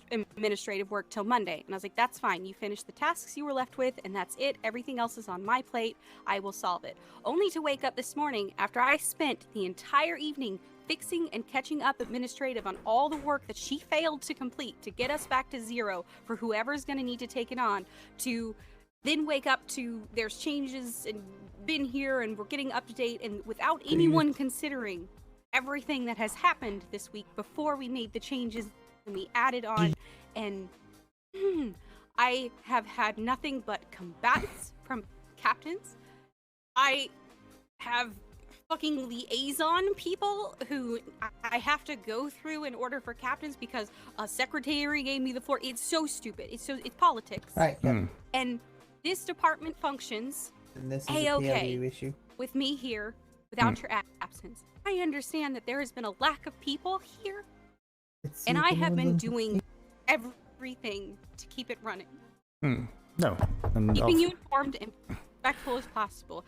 administrative work till Monday. And I was like, that's fine. You finish the tasks you were left with, and that's it. Everything else is on my plate. I will solve it. Only to wake up this morning after I spent the entire evening fixing and catching up administrative on all the work that she failed to complete to get us back to zero for whoever's going to need to take it on, to then wake up to there's changes and been here and we're getting up to date, and without anyone considering everything that has happened this week before we made the changes and we added on. And I have had nothing but combatants from captains. I have fucking liaison people who I have to go through in order for captains because a secretary gave me the floor. It's so stupid. It's politics. Right. Yeah. And this department functions And this is A-okay a P.L.U. issue. with me here without your absence. I understand that there has been a lack of people here, and I have been doing everything to keep it running. No. And Keeping you informed and respectful as possible.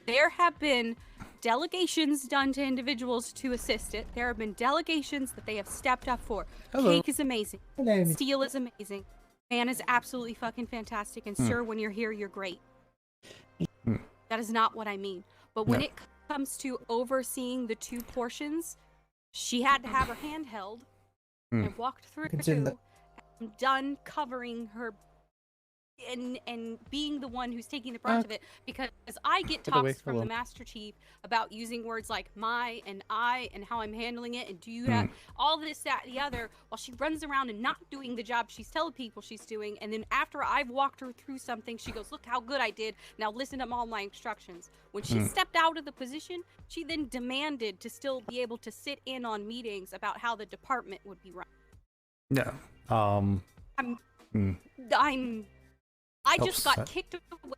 There have been delegations done to individuals to assist it. There have been delegations that they have stepped up for. Hello. Cake is amazing. Hello. Steel is amazing. Man is absolutely fucking fantastic. And sir, when you're here, you're great. That is not what I mean. But when it comes to overseeing the two portions, she had to have her hand held and walked through and done covering her and being the one who's taking the brunt of it, because I get talks from the Master Chief about using words like my and I and how I'm handling it and do you have all this, that, the other, while she runs around and not doing the job she's telling people she's doing, and then after I've walked her through something, she goes, look how good I did, now listen to all my instructions. When she stepped out of the position, she then demanded to still be able to sit in on meetings about how the department would be run. No. I just got kicked away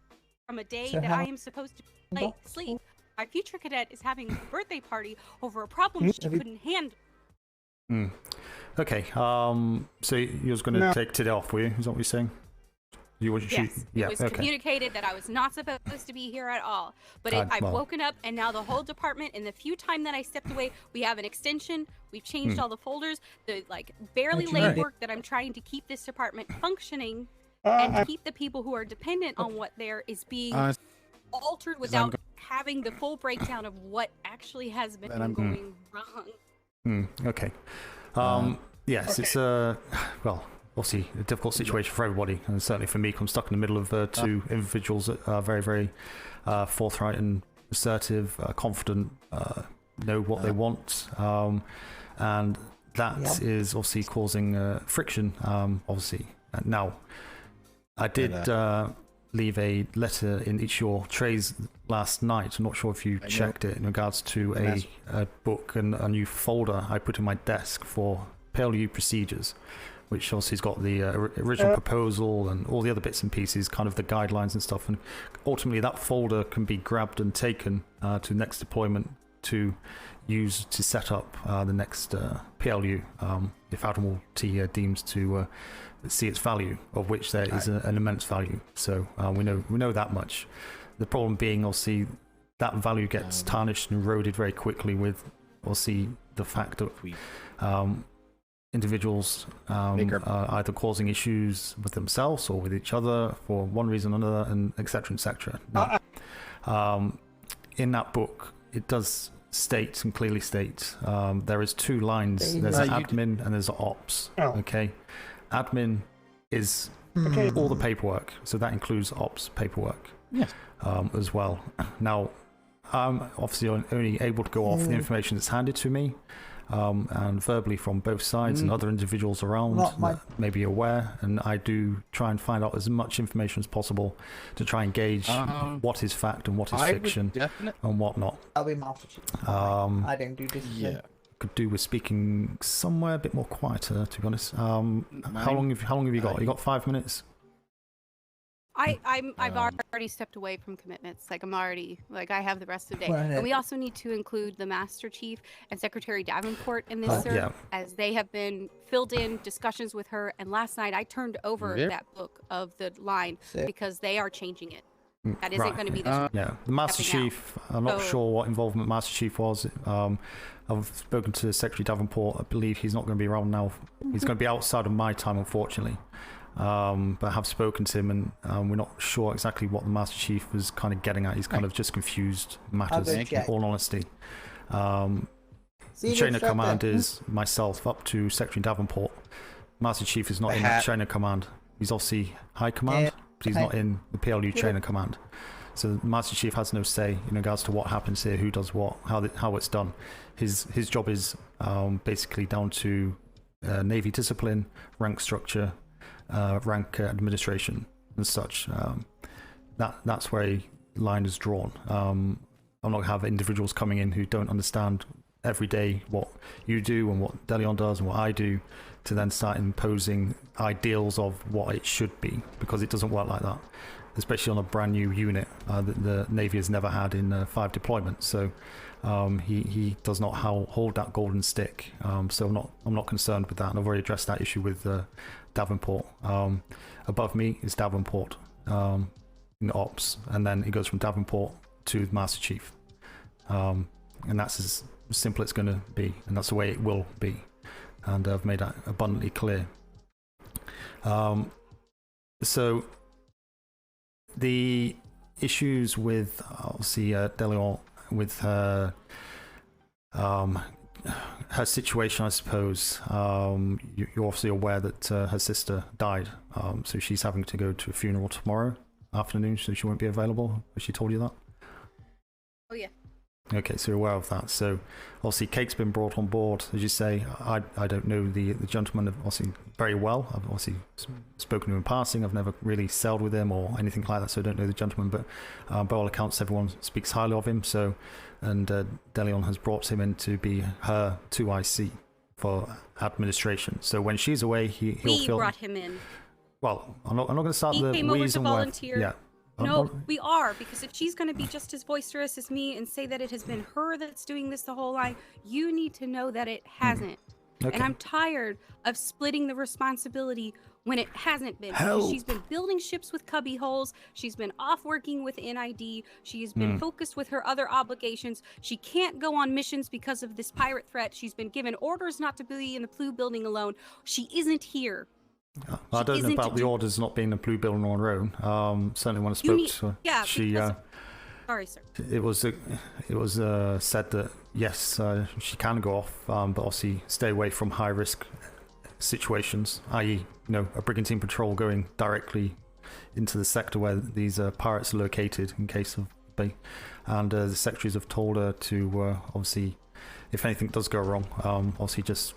from a day that I am supposed to sleep. My future cadet is having a birthday party over a problem she couldn't handle. Okay. So you was going to take today off, were you? Is that what you're saying? Yes. It was communicated that I was not supposed to be here at all. But I've woken up, and now the whole department, and the few time that I stepped away, we have an extension. We've changed all the folders. The barely laid work that I'm trying to keep this department functioning and keep the people who are dependent on what there is being altered without having the full breakdown of what actually has been going wrong. Okay. Yes, it's obviously a difficult situation for everybody, and certainly for me, 'cause I'm stuck in the middle of two individuals that are very, very forthright and assertive, confident, know what they want, and that is obviously causing friction. Obviously, now I did leave a letter in each of your trays last night. I'm not sure if you checked it in regards to a book and a new folder I put in my desk for P.L.U. procedures, which obviously has got the original proposal and all the other bits and pieces, kind of the guidelines and stuff. And ultimately, that folder can be grabbed and taken to next deployment to use to set up the next P.L.U. If Admiralty deems to see its value, of which there is an immense value. So we know that much. The problem being, obviously, that value gets tarnished and eroded very quickly with, obviously, the fact that individuals are either causing issues with themselves or with each other for one reason or another, and etc. etc. Now, in that book, it does state and clearly state there is two lines. There's an admin and there's an ops. Okay, admin is all the paperwork, so that includes ops paperwork as well. Now, I'm obviously only able to go off the information that's handed to me, and verbally from both sides and other individuals around that may be aware, and I do try and find out as much information as possible to try and gauge what is fact and what is fiction and what not. I'll be Master Chief. I don't do this. Yeah. Could do with speaking somewhere a bit more quieter, to be honest. How long have you got? You got 5 minutes? I've already stepped away from commitments. Like, I'm already, like, I have the rest of the day. And we also need to include the Master Chief and Secretary Davenport in this, sir, as they have been filled in discussions with her. And last night I turned over that book of the line because they are changing it. That isn't going to be this. The Master Chief, I'm not sure what involvement Master Chief was. I've spoken to Secretary Davenport. I believe he's not going to be around now. He's going to be outside of my time, unfortunately. But I have spoken to him, and we're not sure exactly what the Master Chief was kind of getting at. He's kind of just confused matters, in all honesty. The chain of command is myself up to Secretary Davenport. Master Chief is not in that chain of command. He's obviously high command, but he's not in the P.L.U. chain of command. So the Master Chief has no say in regards to what happens here, who does what, how it's done. His job is basically down to Navy discipline, rank structure, rank administration and such. That's where a line is drawn. I'm not going to have individuals coming in who don't understand every day what you do and what DeLeon does and what I do to then start imposing ideals of what it should be, because it doesn't work like that, especially on a brand new unit that the Navy has never had in 5 deployments. So he does not hold that golden stick. So I'm not concerned with that, and I've already addressed that issue with Davenport. Above me is Davenport in ops, and then it goes from Davenport to the Master Chief, and that's as simple as it's going to be, and that's the way it will be, and I've made that abundantly clear. So the issues with obviously DeLeon with her situation, I suppose. You're obviously aware that her sister died, so she's having to go to a funeral tomorrow afternoon, so she won't be available. Has she told you that? Oh yeah. Okay, so you're aware of that. So obviously Kate's been brought on board, as you say. I don't know the gentleman obviously very well. I've obviously spoken to him in passing. I've never really sailed with him or anything like that, so I don't know the gentleman, but by all accounts everyone speaks highly of him. So, and DeLeon has brought him in to be her 2IC for administration. So when she's away, he'll feel... We brought him in. Well, I'm not going to start he the came over to volunteer. Yeah. No, we are, because if she's going to be just as boisterous as me and say that it has been her that's doing this the whole line, you need to know that it hasn't. Okay. And I'm tired of splitting the responsibility when it hasn't been. Because she's been building ships with cubby holes. She's been off working with NID. She's been focused with her other obligations. She can't go on missions because of this pirate threat. She's been given orders not to be in the P.L.U. building alone. She isn't here. I don't know about the orders not being a Blue building on her own. Certainly when I spoke to her, she sorry, sir. It was said that yes, she can go off, but obviously stay away from high risk situations, i.e., a brigantine patrol going directly into the sector where these pirates are located in case of and the secretaries have told her to obviously, if anything does go wrong, obviously just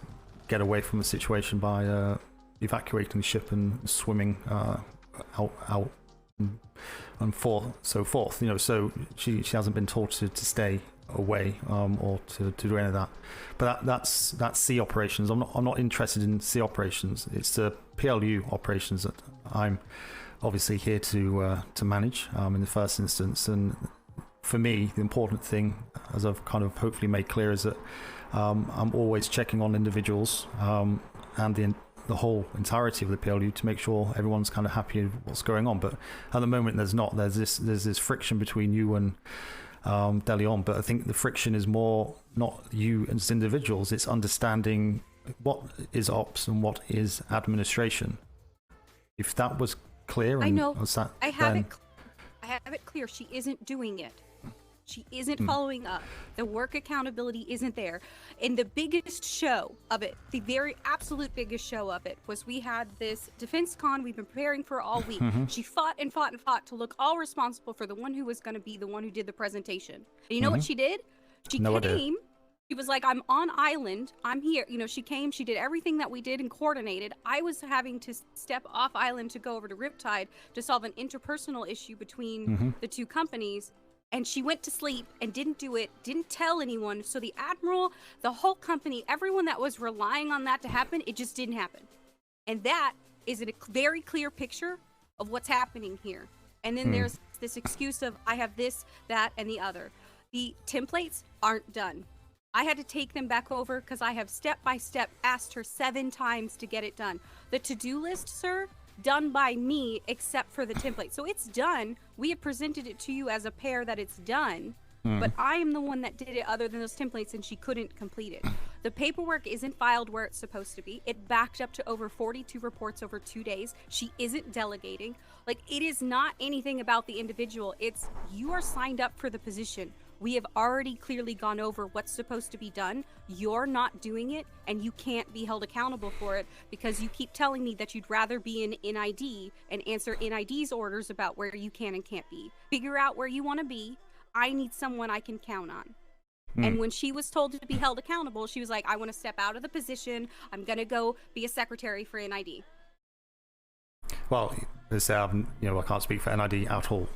get away from the situation by evacuating the ship and swimming out and so forth. So she hasn't been told to stay away or to do any of that. But that's sea operations. I'm not interested in sea operations. It's the P.L.U. operations that I'm obviously here to manage in the first instance. And for me, the important thing, as I've kind of hopefully made clear, is that I'm always checking on individuals and the whole entirety of the P.L.U. to make sure everyone's kind of happy with what's going on. But at the moment there's not. There's this friction between you and DeLeon, but I think the friction is more not you as individuals, it's understanding what is ops and what is administration. If that was clear, and I know. was that, I have it clear. She isn't doing it. She isn't following up. The work accountability isn't there. And the biggest show of it, the very absolute biggest show of it, was we had this defense con we've been preparing for all week. She fought and fought and fought to look all responsible for the one who was going to be the one who did the presentation. And you know what she did? She came. She was like, I'm on island. I'm here. You know, she came. She did everything that we did and coordinated. I was having to step off island to go over to Riptide to solve an interpersonal issue between the two companies. And she went to sleep and didn't do it, didn't tell anyone. So the Admiral, the whole company, everyone that was relying on that to happen, it just didn't happen. And that is a very clear picture of what's happening here. And then there's this excuse of, I have this, that, and the other. The templates aren't done. I had to take them back over because I have step by step asked her 7 times to get it done. The to-do list, sir, done by me except for the template. So it's done. We have presented it to you as a pair that it's done, but I am the one that did it other than those templates, and she couldn't complete it. The paperwork isn't filed where it's supposed to be. It backed up to over 42 reports over 2 days. She isn't delegating. Like, it is not anything about the individual. It's, you are signed up for the position. We have already clearly gone over what's supposed to be done. You're not doing it, and you can't be held accountable for it because you keep telling me that you'd rather be in NID and answer NID's orders about where you can and can't be. Figure out where you want to be. I need someone I can count on. And when she was told to be held accountable, she was like, I want to step out of the position. I'm going to go be a secretary for NID. Well, as I say, I can't speak for NID at all.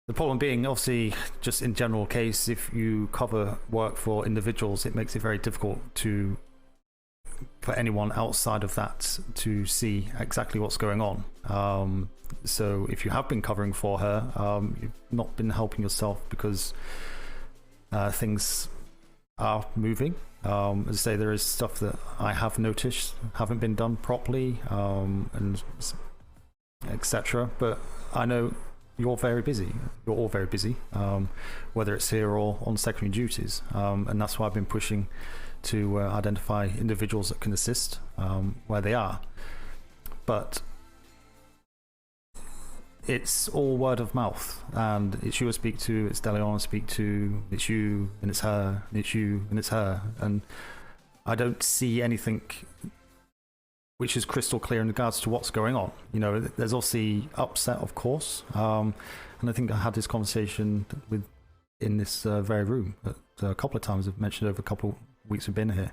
The problem being, obviously, just in general case, if you cover work for individuals, it makes it very difficult for anyone outside of that to see exactly what's going on. So if you have been covering for her, you've not been helping yourself because things are moving. As I say, there is stuff that I have noticed haven't been done properly, and etc. But I know you're very busy. You're all very busy, whether it's here or on secondary duties, and that's why I've been pushing to identify individuals that can assist where they are. But it's all word of mouth, and it's you I speak to, it's Delion I speak to, it's you and it's her, and it's you and it's her, and I don't see anything which is crystal clear in regards to what's going on. You know, there's obviously upset, of course, and I think I had this conversation in this very room a couple of times. I've mentioned over a couple of weeks we've been here,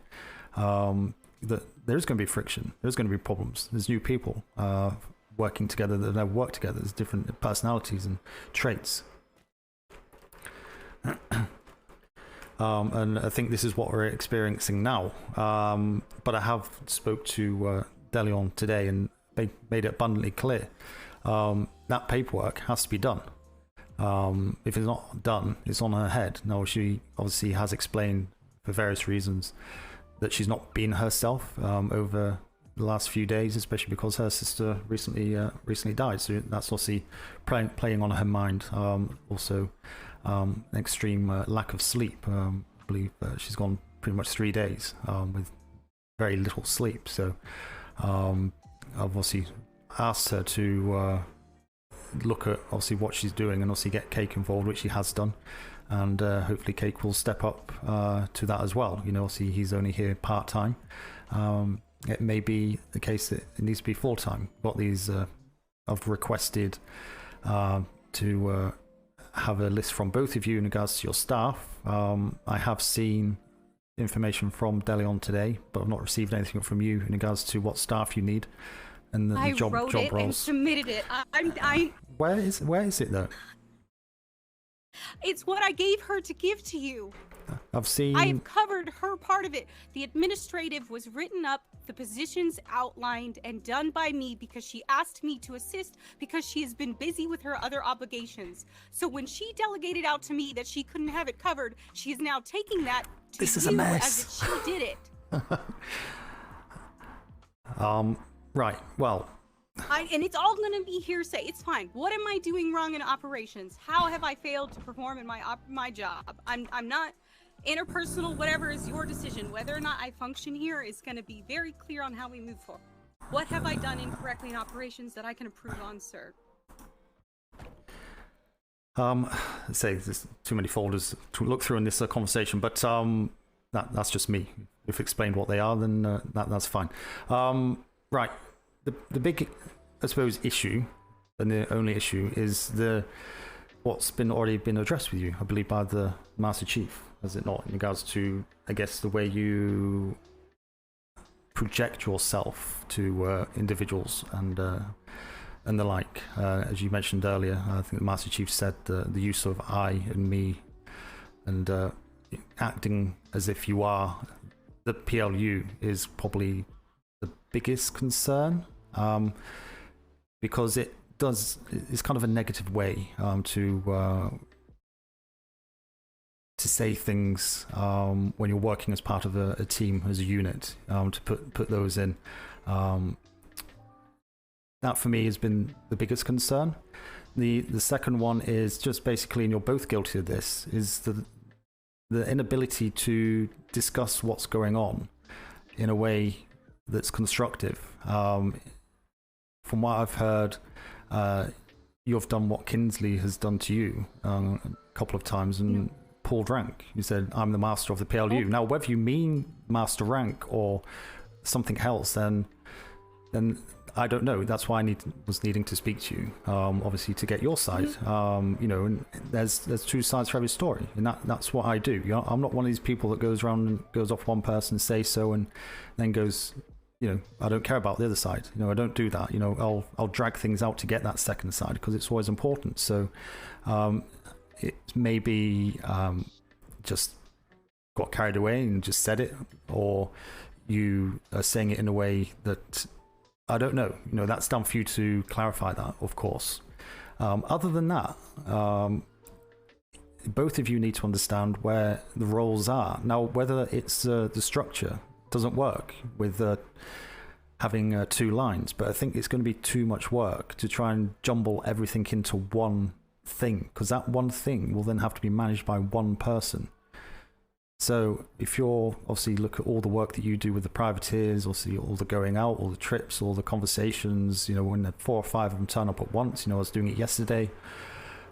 that there's going to be friction, there's going to be problems, there's new people working together that never worked together, there's different personalities and traits. And I think this is what we're experiencing now. But I have spoke to Delion today and made it abundantly clear that paperwork has to be done. If it's not done, it's on her head. Now, she obviously has explained for various reasons that she's not been herself over the last few days, especially because her sister recently died. So that's obviously playing on her mind. Also, an extreme lack of sleep. I believe she's gone pretty much 3 days with very little sleep. So I've obviously asked her to look at obviously what she's doing and obviously get Cake involved, which she has done, and hopefully Cake will step up to that as well. You know, obviously he's only here part-time. It may be the case that it needs to be full-time. Got these I've requested to have a list from both of you in regards to your staff. I have seen information from Delion today, but I've not received anything from you in regards to what staff you need and the job roles. I wrote it and submitted it. Where is it though? It's what I gave her to give to you. I've covered her part of it. The administrative was written up, the positions outlined and done by me because she asked me to assist because she has been busy with her other obligations. So when she delegated out to me that she couldn't have it covered, she is now taking that to this is you a mess. As if she did it. Right. Well. And it's all gonna be hearsay. It's fine. What am I doing wrong in operations? How have I failed to perform in my job? I'm not. Interpersonal, whatever is your decision. Whether or not I function here is going to be very clear on how we move forward. What have I done incorrectly in operations that I can improve on, sir? Say there's too mmany folders to look through in this conversation, but that's just me. If explained what they are, then that's fine. Right, the big, I suppose, issue, and the only issue is what's already been addressed with you, I believe, by the Master Chief, has it not, in regards to, I guess, the way you project yourself to individuals and the like. As you mentioned earlier, I think the Master Chief said the use of I and me and acting as if you are the P.L.U. is probably the biggest concern, because it's kind of a negative way to say things when you're working as part of a team, as a unit, to put those in. That for me has been the biggest concern. The second one is just basically, and you're both guilty of this, is the inability to discuss what's going on in a way that's constructive. From what I've heard, you've done what Kinsley has done to you a couple of times and pulled rank. You said, I'm the master of the P.L.U. Now, whether you mean master rank or something else, then I don't know. That's why I was needing to speak to you, obviously, to get your side. And there's two sides for every story, and that's what I do. I'm not one of these people that goes around and goes off one person, say so, and then goes, I don't care about the other side. I don't do that. I'll drag things out to get that second side because it's always important. So it maybe just got carried away and just said it, or you are saying it in a way that I don't know. That's down for you to clarify that, of course. Other than that, both of you need to understand where the roles are. Now, whether it's the structure doesn't work with having two lines, but I think it's going to be too much work to try and jumble everything into one thing, because that one thing will then have to be managed by one person. So if you're obviously look at all the work that you do with the privateers, obviously all the going out, all the trips, all the conversations, when the 4 or 5 of them turn up at once, I was doing it yesterday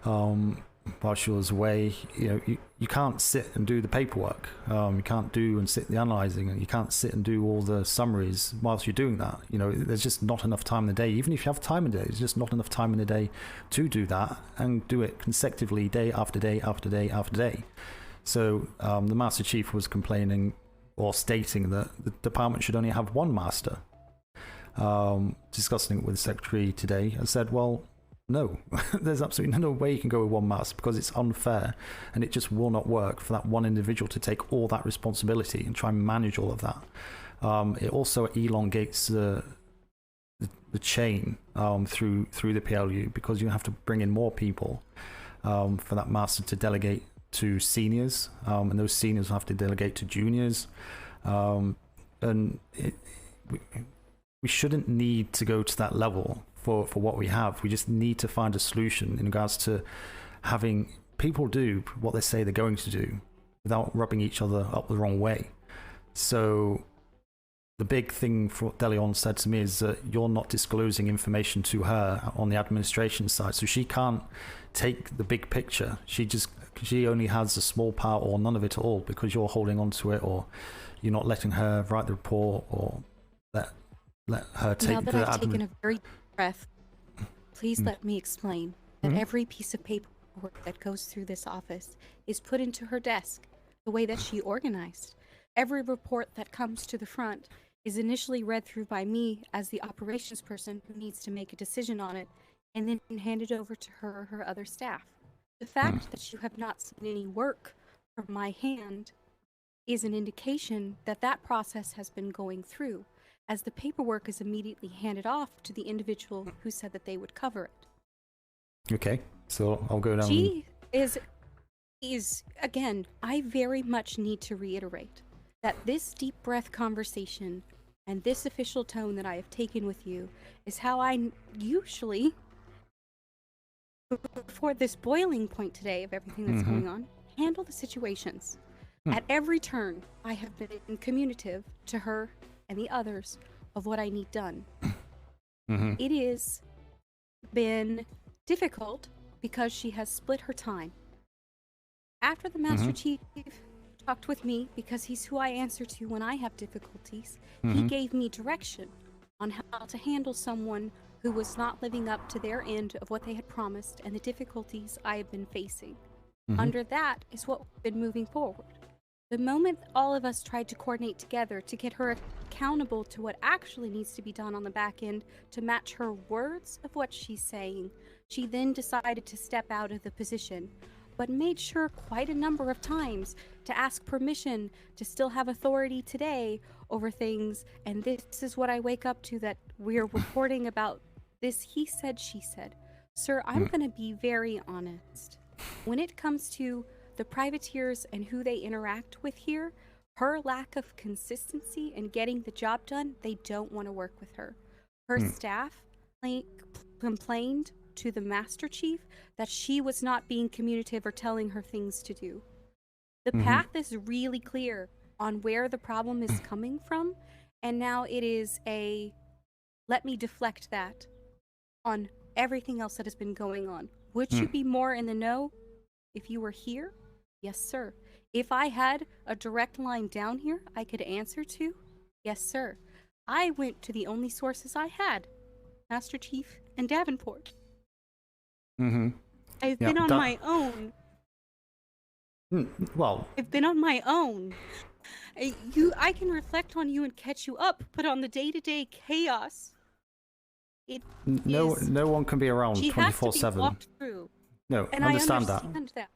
while she was away. You can't sit and do the paperwork. You can't do and sit the analyzing, and you can't sit and do all the summaries whilst you're doing that. There's just not enough time in the day. Even if you have time in the day, there's just not enough time in the day to do that and do it consecutively day after day after day after day. So the Master Chief was complaining or stating that the department should only have one master. Discussing it with the Secretary today, I said, well, no, there's absolutely no way you can go with one master, because it's unfair and it just will not work for that one individual to take all that responsibility and try and manage all of that. It also elongates the chain through the P.L.U. because you have to bring in more people for that master to delegate to seniors, and those seniors will have to delegate to juniors, and we shouldn't need to go to that level for what we have. We just need to find a solution in regards to having people do what they say they're going to do without rubbing each other up the wrong way. So the big thing for what Deleon said to me is that you're not disclosing information to her on the administration side, so she can't take the big picture. She only has a small part or none of it at all, because you're holding on to it, or you're not letting her write the report, or let her take now that I've taken a very deep breath, please let me explain that every piece of paperwork that goes through this office is put into her desk the way that she organized. Every report that comes to the front is initially read through by me as the operations person who needs to make a decision on it, and then handed over to her or her other staff. The fact that you have not seen any work from my hand is an indication that that process has been going through, as the paperwork is immediately handed off to the individual who said that they would cover it. Okay, so I'll go down. She is again, I very much need to reiterate that this deep breath conversation and this official tone that I have taken with you is how I usually, before this boiling point today of everything that's going on, handle the situations. At every turn, I have been communicative to her and the others of what I need done. It has been difficult because she has split her time. After the Master Chief talked with me, because he's who I answer to when I have difficulties, he gave me direction on how to handle someone who was not living up to their end of what they had promised and the difficulties I have been facing. Under that is what we've been moving forward. The moment all of us tried to coordinate together to get her accountable to what actually needs to be done on the back end to match her words of what she's saying, she then decided to step out of the position, but made sure quite a number of times to ask permission to still have authority today over things, and this is what I wake up to, that we're reporting about this he said, she said. Sir, I'm going to be very honest. When it comes to the privateers and who they interact with here, her lack of consistency in getting the job done, they don't want to work with her. Her staff complained to the Master Chief that she was not being communicative or telling her things to do. The path is really clear on where the problem is coming from, and now it is a let me deflect that on everything else that has been going on. Would you be more in the know if you were here? Yes, sir. If I had a direct line down here I could answer to? Yes, sir. I went to the only sources I had, Master Chief and Davenport. I've been on my own. Well, I've been on my own. I can reflect on you and catch you up, but on the day-to-day chaos, no one can be around 24/7. She has to be walked through. No, and I understand that.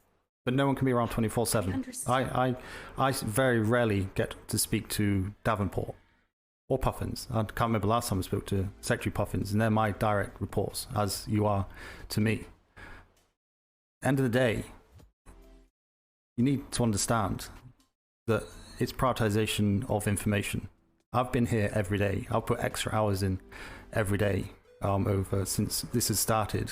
But no one can be around 24/7. I very rarely get to speak to Davenport or Puffins. I can't remember last time I spoke to Secretary Puffins, and they're my direct reports, as you are to me. End of the day, you need to understand that it's prioritization of information. I've been here every day. I'll put extra hours in every day over since this has started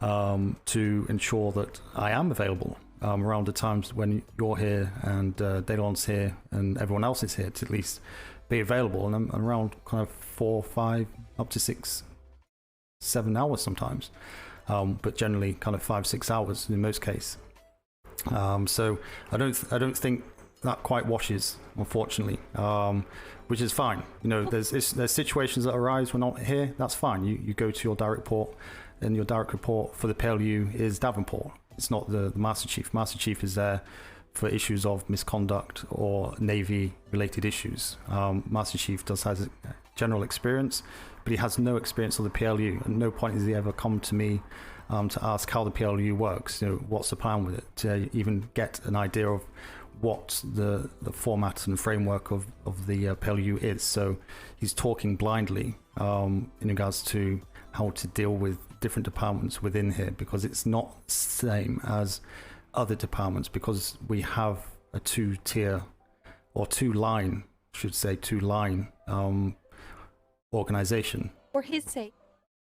to ensure that I am available around the times when you're here and Daylon's here and everyone else is here, to at least be available. And I'm around kind of 4, 5, up to 6, 7 hours sometimes, but generally kind of 5, 6 hours in most cases. So I don't think that quite washes, unfortunately, which is fine. You know, there's situations that arise when not here. That's fine. You go to your direct report, and your direct report for the P.L.U. is Davenport. It's not the Master Chief. Master Chief is there for issues of misconduct or Navy-related issues. Master Chief does have general experience, but he has no experience of the P.L.U. At no point has he ever come to me to ask how the P.L.U. works. You know, what's the plan with it, to even get an idea of what the format and framework of the P.L.U. is. So he's talking blindly in regards to how to deal with different departments within here, because it's not the same as other departments, because we have a two-tier or two-line organization. For his sake,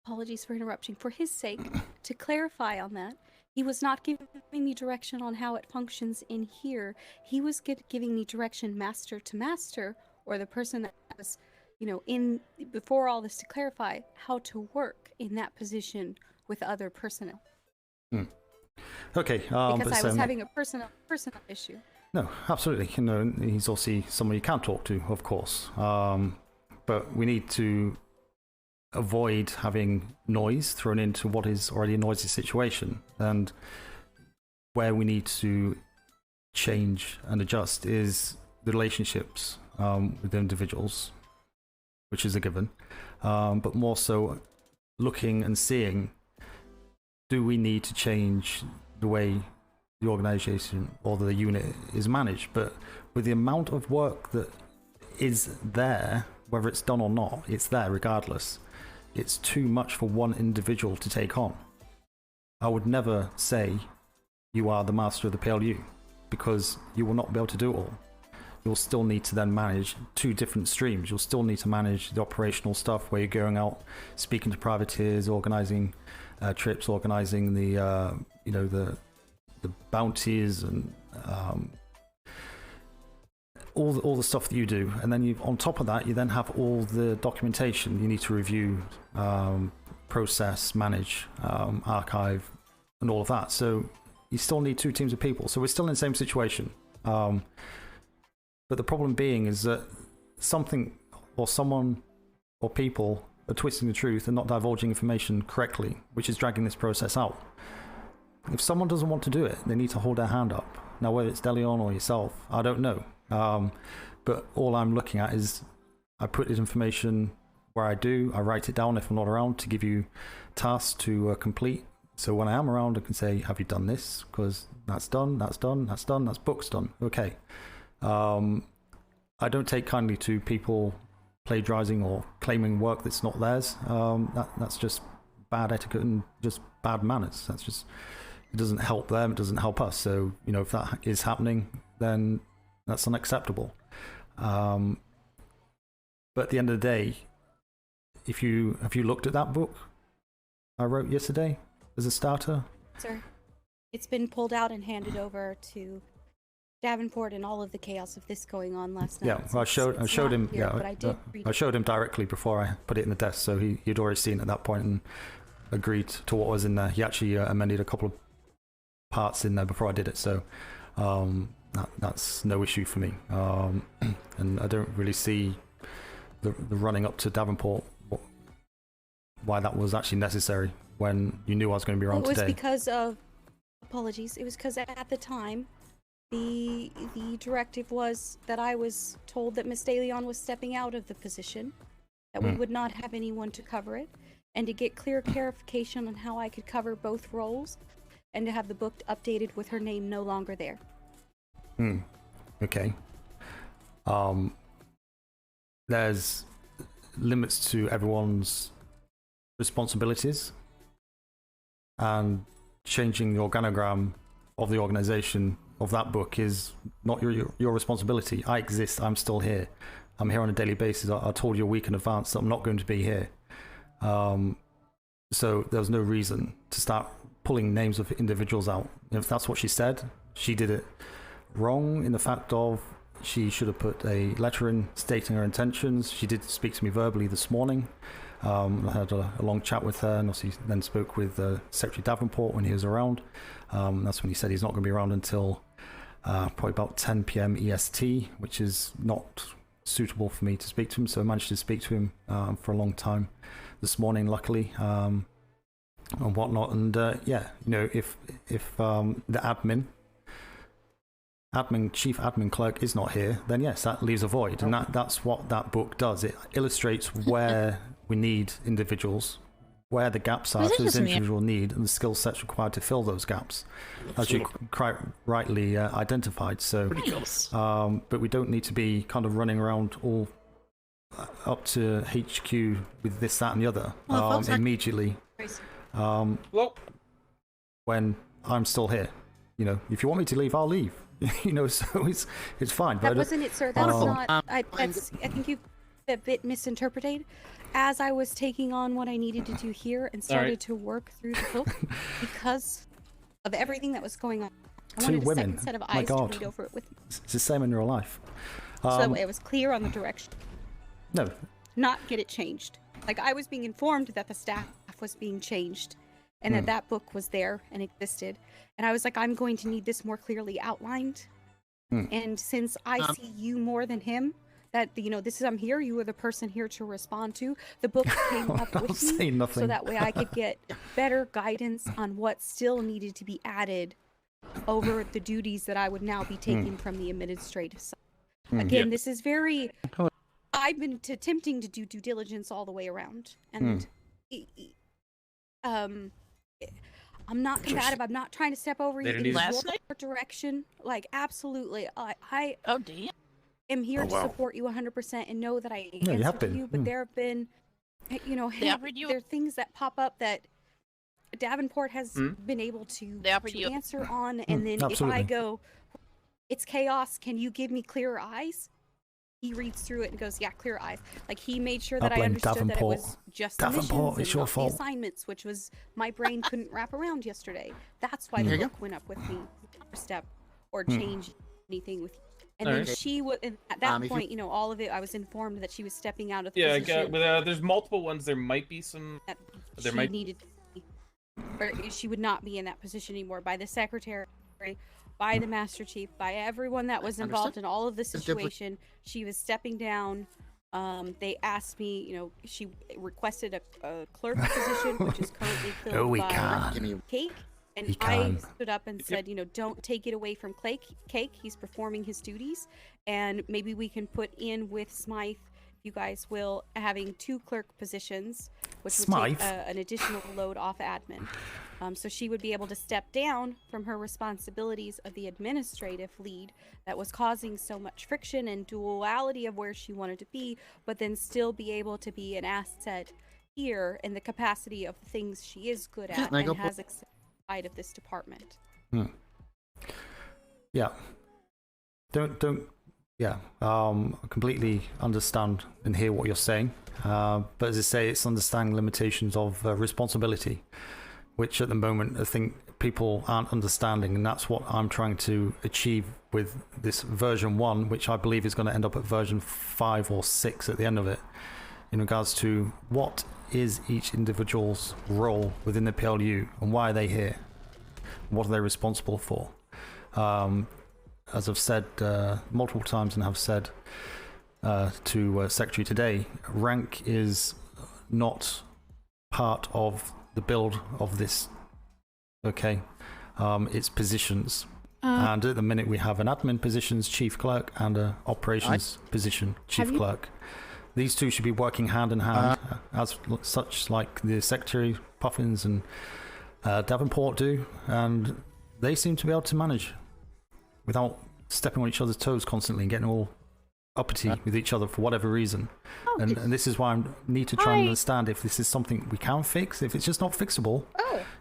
apologies for interrupting, for his sake, to clarify on that, he was not giving me direction on how it functions in here. He was giving me direction master to master, or the person that was, you know, in before all this, to clarify how to work in that position with other personnel. Okay. Because I was having a personal issue. No, absolutely. You know, he's also someone you can talk to, of course. But we need to avoid having noise thrown into what is already a noisy situation. And where we need to change and adjust is the relationships with the individuals, which is a given. But more so looking and seeing, do we need to change the way the organization or the unit is managed? But with the amount of work that is there, whether it's done or not, it's there regardless. It's too much for one individual to take on. I would never say you are the master of the P.L.U. because you will not be able to do it all. You'll still need to then manage 2 different streams. You'll still need to manage the operational stuff where you're going out, speaking to privateers, organizing trips, organizing the bounties and all the stuff that you do. And then on top of that, you then have all the documentation you need to review, process, manage, archive, and all of that. So you still need 2 teams of people. So we're still in the same situation. But the problem being is that something or someone or people are twisting the truth and not divulging information correctly, which is dragging this process out. If someone doesn't want to do it, they need to hold their hand up. Now, whether it's DeLeon or yourself, I don't know. But all I'm looking at is I put this information where I do. I write it down if I'm not around to give you tasks to complete. So when I am around, I can say, have you done this? Because that's done, that's done, that's done, that's book's done. Okay. I don't take kindly to people plagiarizing or claiming work that's not theirs. That's just bad etiquette and just bad manners. That's just, it doesn't help them, it doesn't help us. So, you know, if that is happening, then that's unacceptable. But at the end of the day, have you looked at that book I wrote yesterday as a starter? Sir, it's been pulled out and handed over to Davenport and all of the chaos of this going on last night. Yeah, well, I showed him. Here, Yeah, but I did read I showed him directly before I put it in the desk, so he'd already seen it at that point and agreed to what was in there. He actually amended a couple of parts in there before I did it, so that's no issue for me. And I don't really see the running up to Davenport, why that was actually necessary when you knew I was going to be around today. It was because of, apologies, it was because at the time, the directive was that I was told that Miss DeLeon was stepping out of the position, that we would not have anyone to cover it, and to get clear clarification on how I could cover both roles, and to have the book updated with her name no longer there. Okay. There's limits to everyone's responsibilities, and changing the organogram of the organization of that book is not your responsibility. I exist. I'm still here. I'm here on a daily basis. I told you a week in advance that I'm not going to be here. So there's no reason to start pulling names of individuals out. If that's what she said, she did it wrong in the fact of she should have put a letter in stating her intentions. She did speak to me verbally this morning. I had a long chat with her, and obviously then spoke with Secretary Davenport when he was around. That's when he said he's not going to be around until probably about 10 p.m. EST, which is not suitable for me to speak to him. So I managed to speak to him for a long time this morning, luckily, and whatnot. And yeah, you know, if the chief admin clerk is not here, then yes, that leaves a void, and that's what that book does. It illustrates where we need individuals, where the gaps are, so those individual need, and the skill sets required to fill those gaps, as you quite rightly identified. So, but we don't need to be kind of running around all up to HQ with this, that, and the other immediately. When I'm still here, you know, if you want me to leave, I'll leave. You know, so it's fine. That but wasn't it, sir. That's not. I think you've a bit misinterpreted. As I was taking on what I needed to do here and started to work through the book, because of everything that was going on, I wanted a second set of eyes to read over it with me. It's the same in real life. So that way I was clear on the direction. No. Not get it changed. Like, I was being informed that the staff was being changed, and that book was there and existed. And I was like, I'm going to need this more clearly outlined. And since I see you more than him, that, you know, I'm here, you were the person here to respond to. The book came up with me, so that way I could get better guidance on what still needed to be added over the duties that I would now be taking from the administrative side. Again, this is very... I've been attempting to do due diligence all the way around, and I'm not combative. I'm not trying to step over you in your direction. Like, absolutely, I am here to support you 100% and know that I answer to you. But there have been, you know, there are things that pop up that Davenport has been able to answer on, and then if I go, it's chaos, can you give me clearer eyes? He reads through it and goes, yeah, clear eyes. Like, he made sure that I understood that it was just the missions and not the assignments, which was my brain couldn't wrap around yesterday. That's why the book went up with me step or change anything with you. And then she was, at that point, you know, all of it, I was informed that she was stepping out of the position. Yeah, there's multiple ones. There might be some... Needed to see. or she would not be in that position anymore, by the secretary, by the Master Chief, by everyone that was involved in all of the situation. She was stepping down. They asked me, she requested a clerk position, which is currently filled by Cake. And I stood up and said, don't take it away from Cake. He's performing his duties. And maybe we can put in with Smythe, if you guys will, having 2 clerk positions, which would take an additional load off admin. So she would be able to step down from her responsibilities of the administrative lead that was causing so much friction and duality of where she wanted to be, but then still be able to be an asset here in the capacity of the things she is good at and has side of this department. Yeah. I completely understand and hear what you're saying. But as I say, it's understanding limitations of responsibility, which at the moment I think people aren't understanding, and that's what I'm trying to achieve with this version 1, which I believe is going to end up at version 5 or 6 at the end of it, in regards to what is each individual's role within the P.L.U. and why are they here? What are they responsible for? As I've said multiple times and have said to Secretary today, rank is not part of the build of this, okay? It's positions. And at the minute we have an admin positions chief clerk and an operations position chief clerk. These two should be working hand in hand, as such, like the Secretary, Puffins, and Davenport do, and they seem to be able to manage without stepping on each other's toes constantly and getting all uppity with each other for whatever reason. And this is why I need to try and understand if this is something we can fix. If it's just not fixable,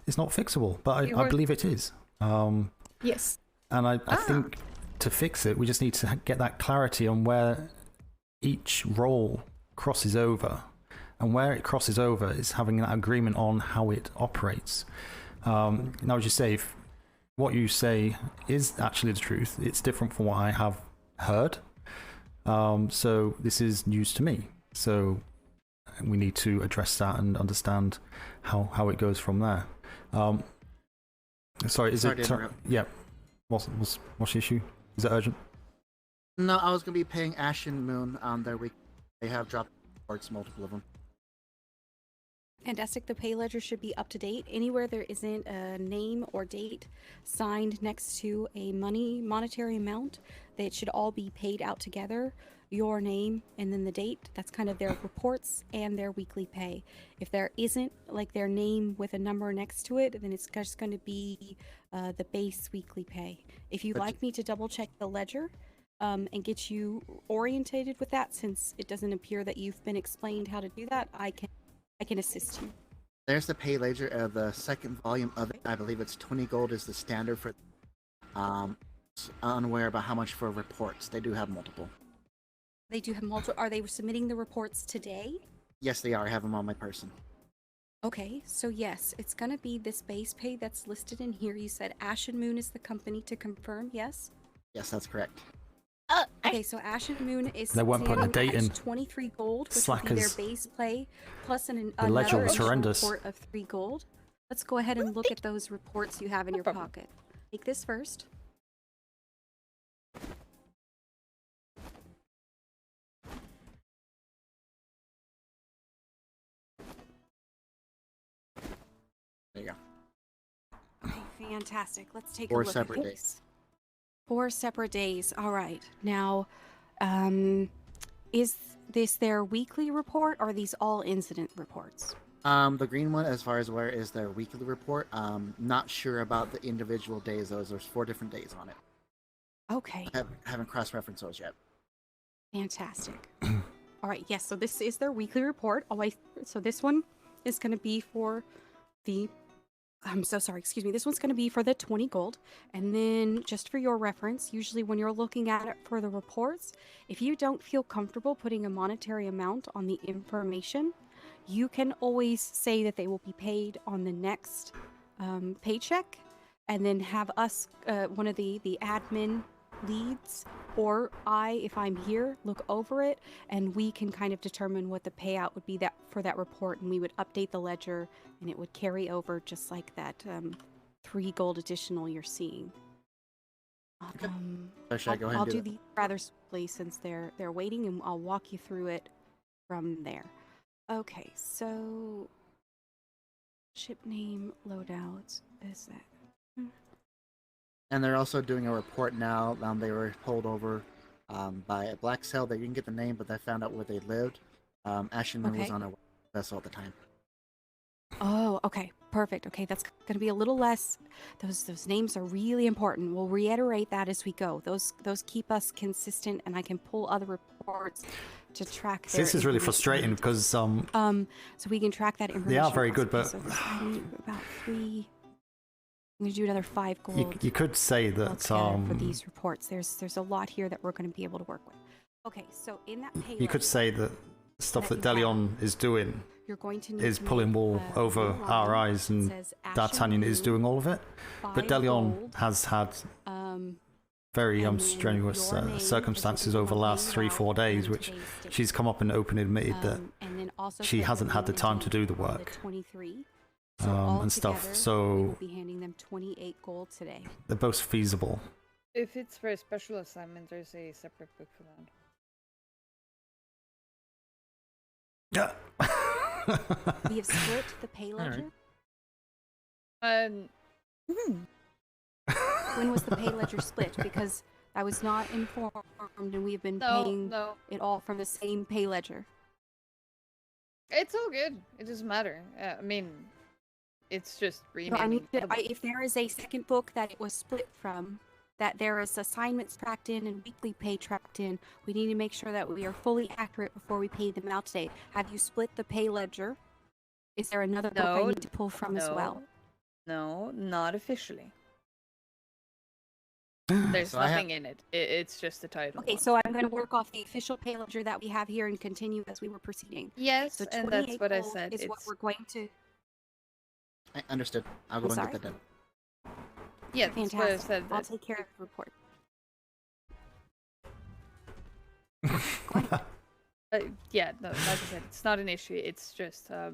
it's not fixable. But I believe it is. Yes. And I think to fix it, we just need to get that clarity on where each role crosses over, and where it crosses over is having that agreement on how it operates. Now, as you say, if what you say is actually the truth, it's different from what I have heard. So this is news to me. So we need to address that and understand how it goes from there. Sorry, is it? Yeah. What's the issue? Is it urgent? No, I was going to be paying Ash and Moon on their week. They have dropped reports, multiple of them. Fantastic. The pay ledger should be up to date. Anywhere there isn't a name or date signed next to a monetary amount, they should all be paid out together. Your name and then the date. That's kind of their reports and their weekly pay. If there isn't like their name with a number next to it, then it's just going to be the base weekly pay. If you'd like me to double check the ledger and get you orientated with that, since it doesn't appear that you've been explained how to do that, I can assist you. There's the pay ledger of the second volume of it. I believe it's 20 gold is the standard for. Unaware about how much for reports. They do have multiple. They do have multiple. Are they submitting the reports today? Yes, they are. I have them on my person. Okay, so yes, it's gonna be this base pay that's listed in here. You said Ash and Moon is the company, to confirm, yes? Yes, that's correct. Okay, so Ash and Moon is they weren't putting a date in. 23 gold, which Slackers. would be their base pay, plus the ledger was horrendous. Report of 3 gold. Let's go ahead and look at those reports you have in your pocket. Take this first. There you go. Okay, fantastic. Let's take 4 a look separate at days. these. 4 separate days. All right. Now, is this their weekly report, or are these all incident reports? The green one, as far as where is their weekly report. Not sure about the individual days. There's 4 different days on it. Okay. Haven't cross-referenced those yet. Fantastic. All right. Yes. So this is their weekly report. So this one is going to be for the. I'm so sorry. Excuse me. This one's going to be for the 20 gold. And then just for your reference, usually when you're looking at it for the reports, if you don't feel comfortable putting a monetary amount on the information, you can always say that they will be paid on the next paycheck, and then have us, one of the admin leads, or if I'm here, look over it, and we can kind of determine what the payout would be for that report, and we would update the ledger, and it would carry over just like that 3 gold additional you're seeing. I'll do the rather swiftly since they're waiting, and I'll walk you through it from there. Okay, so ship name loadouts is that. And they're also doing a report now. They were pulled over by a black sail. They didn't get the name, but they found out where they lived. Ashenman was on a vessel at the time. Oh, okay, perfect. Okay, that's going to be a little less. Those names are really important. We'll reiterate that as we go. Those keep us consistent, and I can pull other reports to track. This is really frustrating because so we can track that information. They are very good, but so I need about 3. I'm going to do another 5 gold. You could say that for these reports, there's a lot here that we're going to be able to work with. Okay, so in that pay you could say that stuff that Delion is doing you're going to is pulling wool over our eyes, and D'Artagnan is doing all of it. But Delion has had very strenuous circumstances over the last 3-4 days, which she's come up and openly admitted that she hasn't had the time to do the work. And stuff, so we'll be handing them 28 gold today. They're both feasible. If it's for a special assignment, there's a separate book for that. Yeah. We have split the pay ledger. When was the pay ledger split? Because I was not informed, and we have been paying it all from the same pay ledger. It's all good. It doesn't matter. I mean, it's just renaming. If there is a second book that it was split from, that there is assignments tracked in and weekly pay tracked in, we need to make sure that we are fully accurate before we pay them out today. Have you split the pay ledger? Is there another book I need to pull from as well? No, not officially. There's nothing in it. It's just the title. Okay, so I'm going to work off the official pay ledger that we have here and continue as we were proceeding. Yes, so and that's what I said. Is what we're going to. I understood. I'll go and get that done. Yeah, that's what I said. I'll take care of the report. Yeah, no, like I said, it's not an issue. It's just, I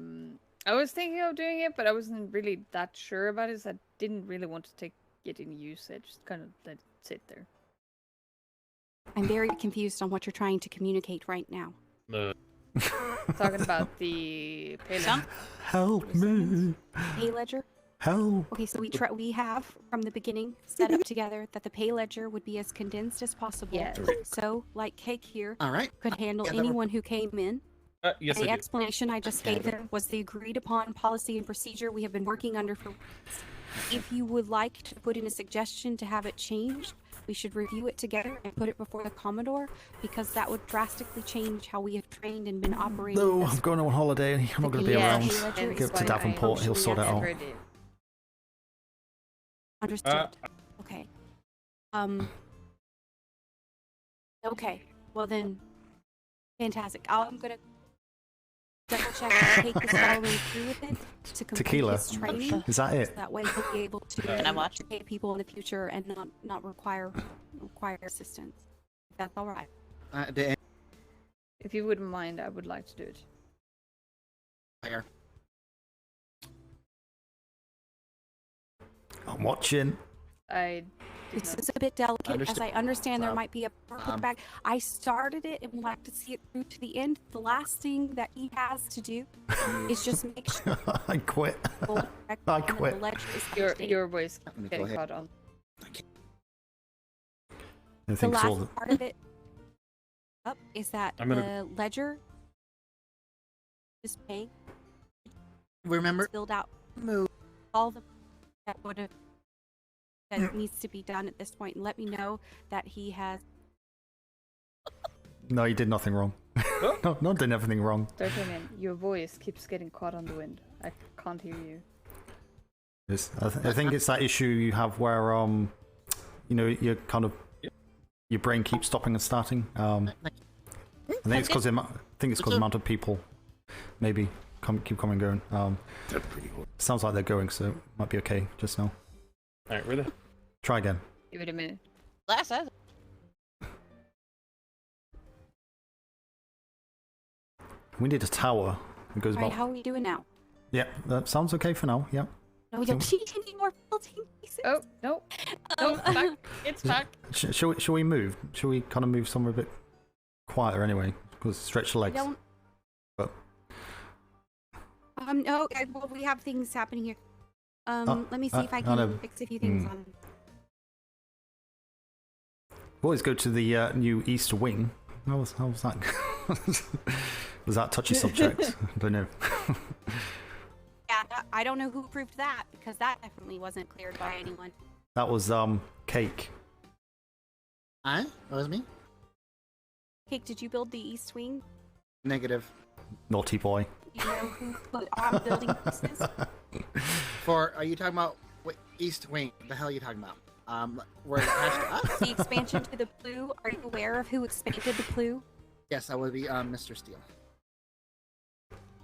was thinking of doing it, but I wasn't really that sure about it. So I didn't really want to take it in use. I just kind of let it sit there. I'm very confused on what you're trying to communicate right now. Talking about the pay ledger. Help me. Pay ledger? Help. Okay, so we have from the beginning set up together that the pay ledger would be as condensed as possible. Yes. So, like Cake here, could handle anyone who came in. Yes, the explanation I just gave there was the agreed upon policy and procedure we have been working under for weeks. If you would like to put in a suggestion to have it changed, we should review it together and put it before the Commodore, because that would drastically change how we have trained and been operating. No, I'm going on holiday. I'm not going to be around. Go to Davenport. He'll sort it out. Understood. Okay. Okay. Well then, fantastic. I'm gonna double check and take this following through with it to complete Tequila. his training. Is that it? So that way he'll be able to pay people in the future and not require assistance. If that's all right. If you wouldn't mind, I would like to do it. Fire. I'm watching. This is a bit delicate, as I understand there might be a purple back. I started it and would like to see it through to the end. The last thing that he has to do is just make sure. I quit. I quit. Your voice getting caught on. The last part of it up is that the ledger is paying. Remember, filled out all the that needs to be done at this point, and let me know that he has. No, you did nothing wrong. No, did everything wrong. D'Artagnan, your voice keeps getting caught on the wind. I can't hear you. I think it's that issue you have where you're kind of your brain keeps stopping and starting. I think it's because the amount of people maybe keep coming and going. Sounds like they're going, so it might be okay just now. Alright, we're there. Try again. Give it a minute. We need a tower. It goes All right, about. how are we doing now? Yeah, that sounds okay for now. Yeah. No, we don't need any more building pieces. Oh, no. No, back. It's back. Shall we move? Shall we kind of move somewhere a bit quieter anyway? Because stretch the legs. I don't. But... No, okay, well, we have things happening here. Let me see if I can fix a few things on. Always go to the new East Wing. How was that? Was that touchy subject? I don't know. Yeah, I don't know who approved that because that definitely wasn't cleared by anyone. That was Cake. That was me. Cake, did you build the East Wing? Negative. Naughty boy. Do you know who put on building pieces? Are you talking about East Wing? What the hell are you talking about? Where attached to us? The expansion to the P.L.U. Are you aware of who expanded the P.L.U.? Yes, that would be Mr. Steele.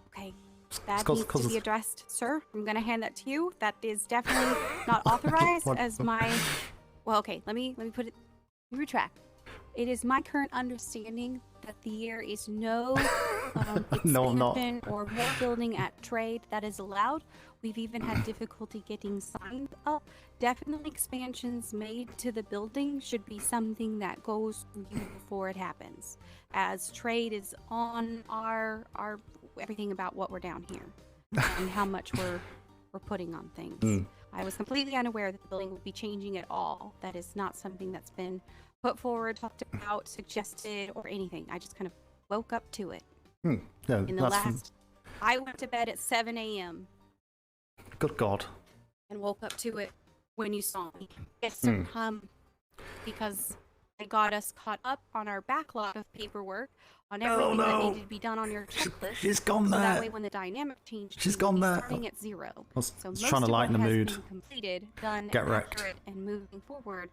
Okay, that needs to be addressed, sir. I'm gonna hand that to you. That is definitely not authorized as my. Well, okay. Let me put it. Let me retract. It is my current understanding that there is no expansion or more building at trade that is allowed. We've even had difficulty getting signed up. Definitely expansions made to the building should be something that goes through you before it happens, as trade is on our everything about what we're down here and how much we're putting on things. I was completely unaware that the building would be changing at all. That is not something that's been put forward, talked about, suggested, or anything. I just kind of woke up to it. Yeah, I went to bed at 7 a.m. Good God. And woke up to it when you saw me. Yes, sir. Because it got us caught up on our backlog of paperwork, on everything that needed to be done on your checklist. She's gone there. So that way, when the dynamic changed, she's gone there. Starting at 0. I was so most trying to lighten the mood. Been completed, done, Get and wrecked. accurate, and moving forward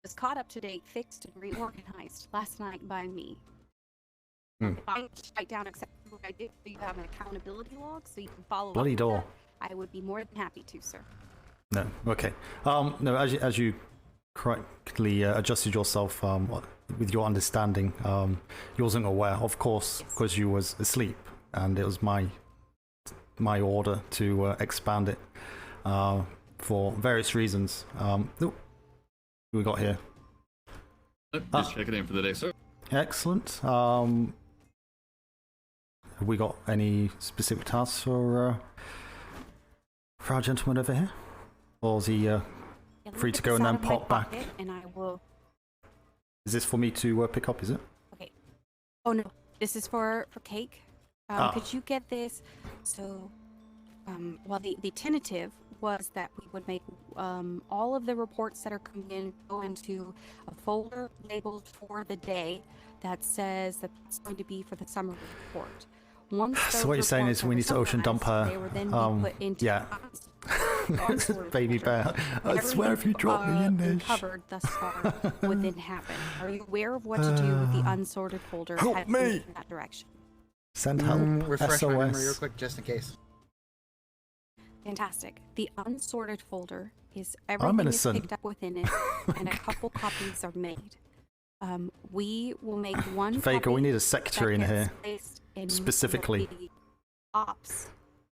was caught up to date, fixed, and reorganized last night by me. If I write down exactly what I did, so you have an accountability log, so you can follow Bloody up. door. I would be more than happy to, sir. No. Okay. No. As you correctly adjusted yourself with your understanding, you wasn't aware, of course, because you was asleep, and it was my order to expand it for various reasons. Who we got here? Just checking in for the day, sir. Excellent. Have we got any specific tasks for our gentleman over here? Or is he free to go and then pop back? And I will. Is this for me to pick up, is it? Okay. Oh no, this is for Cake. Could you get this? So, well, the tentative was that we would make all of the reports that are coming in go into a folder labeled for the day that says that it's going to be for the summary report. Once so what you're saying is we need to ocean dump her. They were then put into baby bear. I swear if you drop me in there. Covered thus far would then happen. Are you aware of what to do with the unsorted folder? Help me! In that direction. Send help. Refresh my memory real SOS. quick, just in case. Fantastic. The unsorted folder is everything is picked up within it, and a couple copies are made. We will make one. Vega, we need a secretary in here. In Specifically. the ops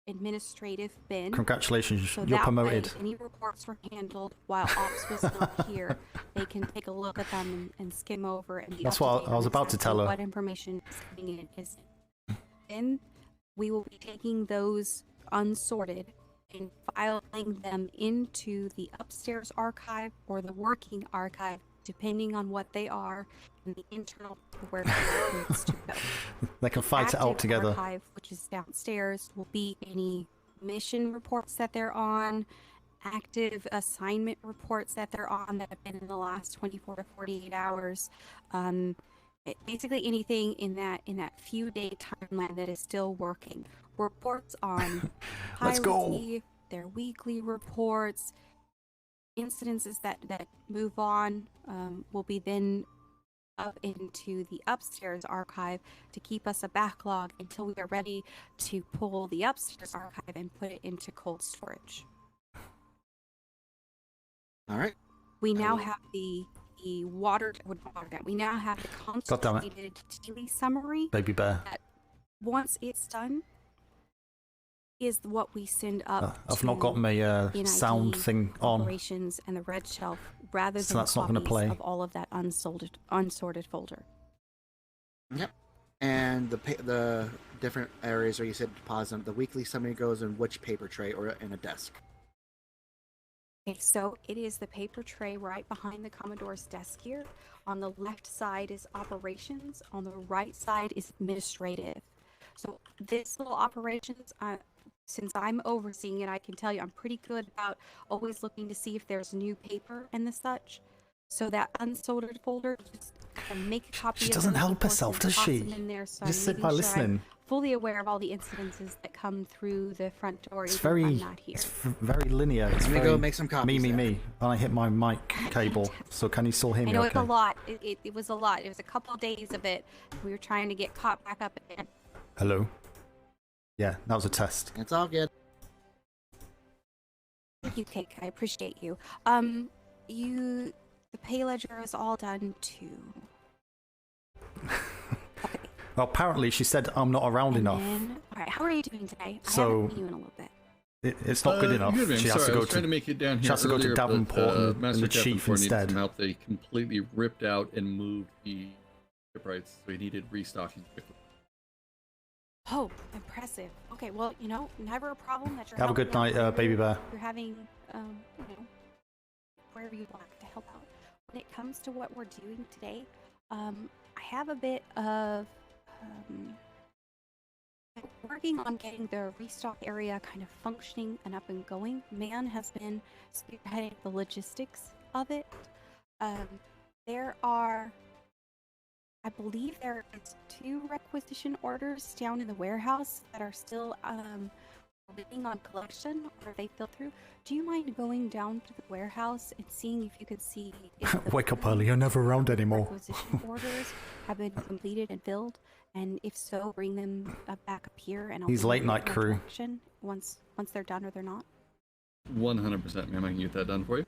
administrative bin. Congratulations, so you're that promoted. Way, any reports were handled while ops was not here. They can take a look at them and skim over and be That's up to what date I was on about to exactly tell her. What information is coming in is. Then we will be taking those unsorted and filing them into the upstairs archive or the working archive, depending on what they are, and the internal where it needs to go. They can fight it out together. Archive, which is downstairs, will be any mission reports that they're on, active assignment reports that they're on that have been in the last 24 to 48 hours. Basically anything in that few day timeline that is still working. Reports on Let's go. piracy, their weekly reports, incidences that move on will be then up into the upstairs archive to keep us a backlog until we are ready to pull the upstairs archive and put it into cold storage. All right. We now have the we now have the consolidated daily summary Baby bear. that once it's done, is what we send up. I've not got my sound thing on. Operations and the red shelf, rather So than that's not gonna copies play. of all of that unsorted folder. Yep. And the different areas where you said deposit them, the weekly summary goes in which paper tray or in a desk? Okay, so it is the paper tray right behind the Commodore's desk here. On the left side is operations. On the right side is administrative. So this little operations, since I'm overseeing it, I can tell you I'm pretty good about always looking to see if there's new paper and the such. So that unsorted folder, just make a copy. She of doesn't those help reports herself, and does toss she? them in there, so Just I'm sit by making sure I'm listening. fully aware of all the incidences that come through the front door. It's even if very, I'm not here. it's very linear. It's Let me very go make some copies me. then. And I hit my mic cable. So can you still hear I me? know Okay. it's a lot. It was a lot. It was a couple of days of it. We were trying to get caught back up again. Hello. Yeah, that was a test. It's all good. Thank you, Cake. I appreciate you. The pay ledger is all done too. Well, apparently she said I'm not around enough. All right, how are you doing today? I So- haven't seen you in a little bit. It's not good enough. Good, man. She has Sorry, to I go was trying to make it down she here has to go to earlier, Davenport but, and Master the Captain chief Ford needed instead. some help. They completely ripped out and moved the shipwrights, so he needed restocking quickly. Oh, impressive. Okay, well, never a problem that you're Have a good helping out night, Baby wherever Bear. You're having, wherever you'd like to help out. When it comes to what we're doing today, I have a bit of working on getting the restock area kind of functioning and up and going. Man has been spearheading the logistics of it. There are, I believe there is 2 requisition orders down in the warehouse that are still waiting on collection, or they filled through. Do you mind going down to the warehouse and seeing if you could see if the Wake up early. You're never around anymore. requisition orders have been completed and filled? And if so, bring them back up here, and I'll He's do late a night crew. collection once they're done or they're not. 100%, ma'am. I can get that done for you.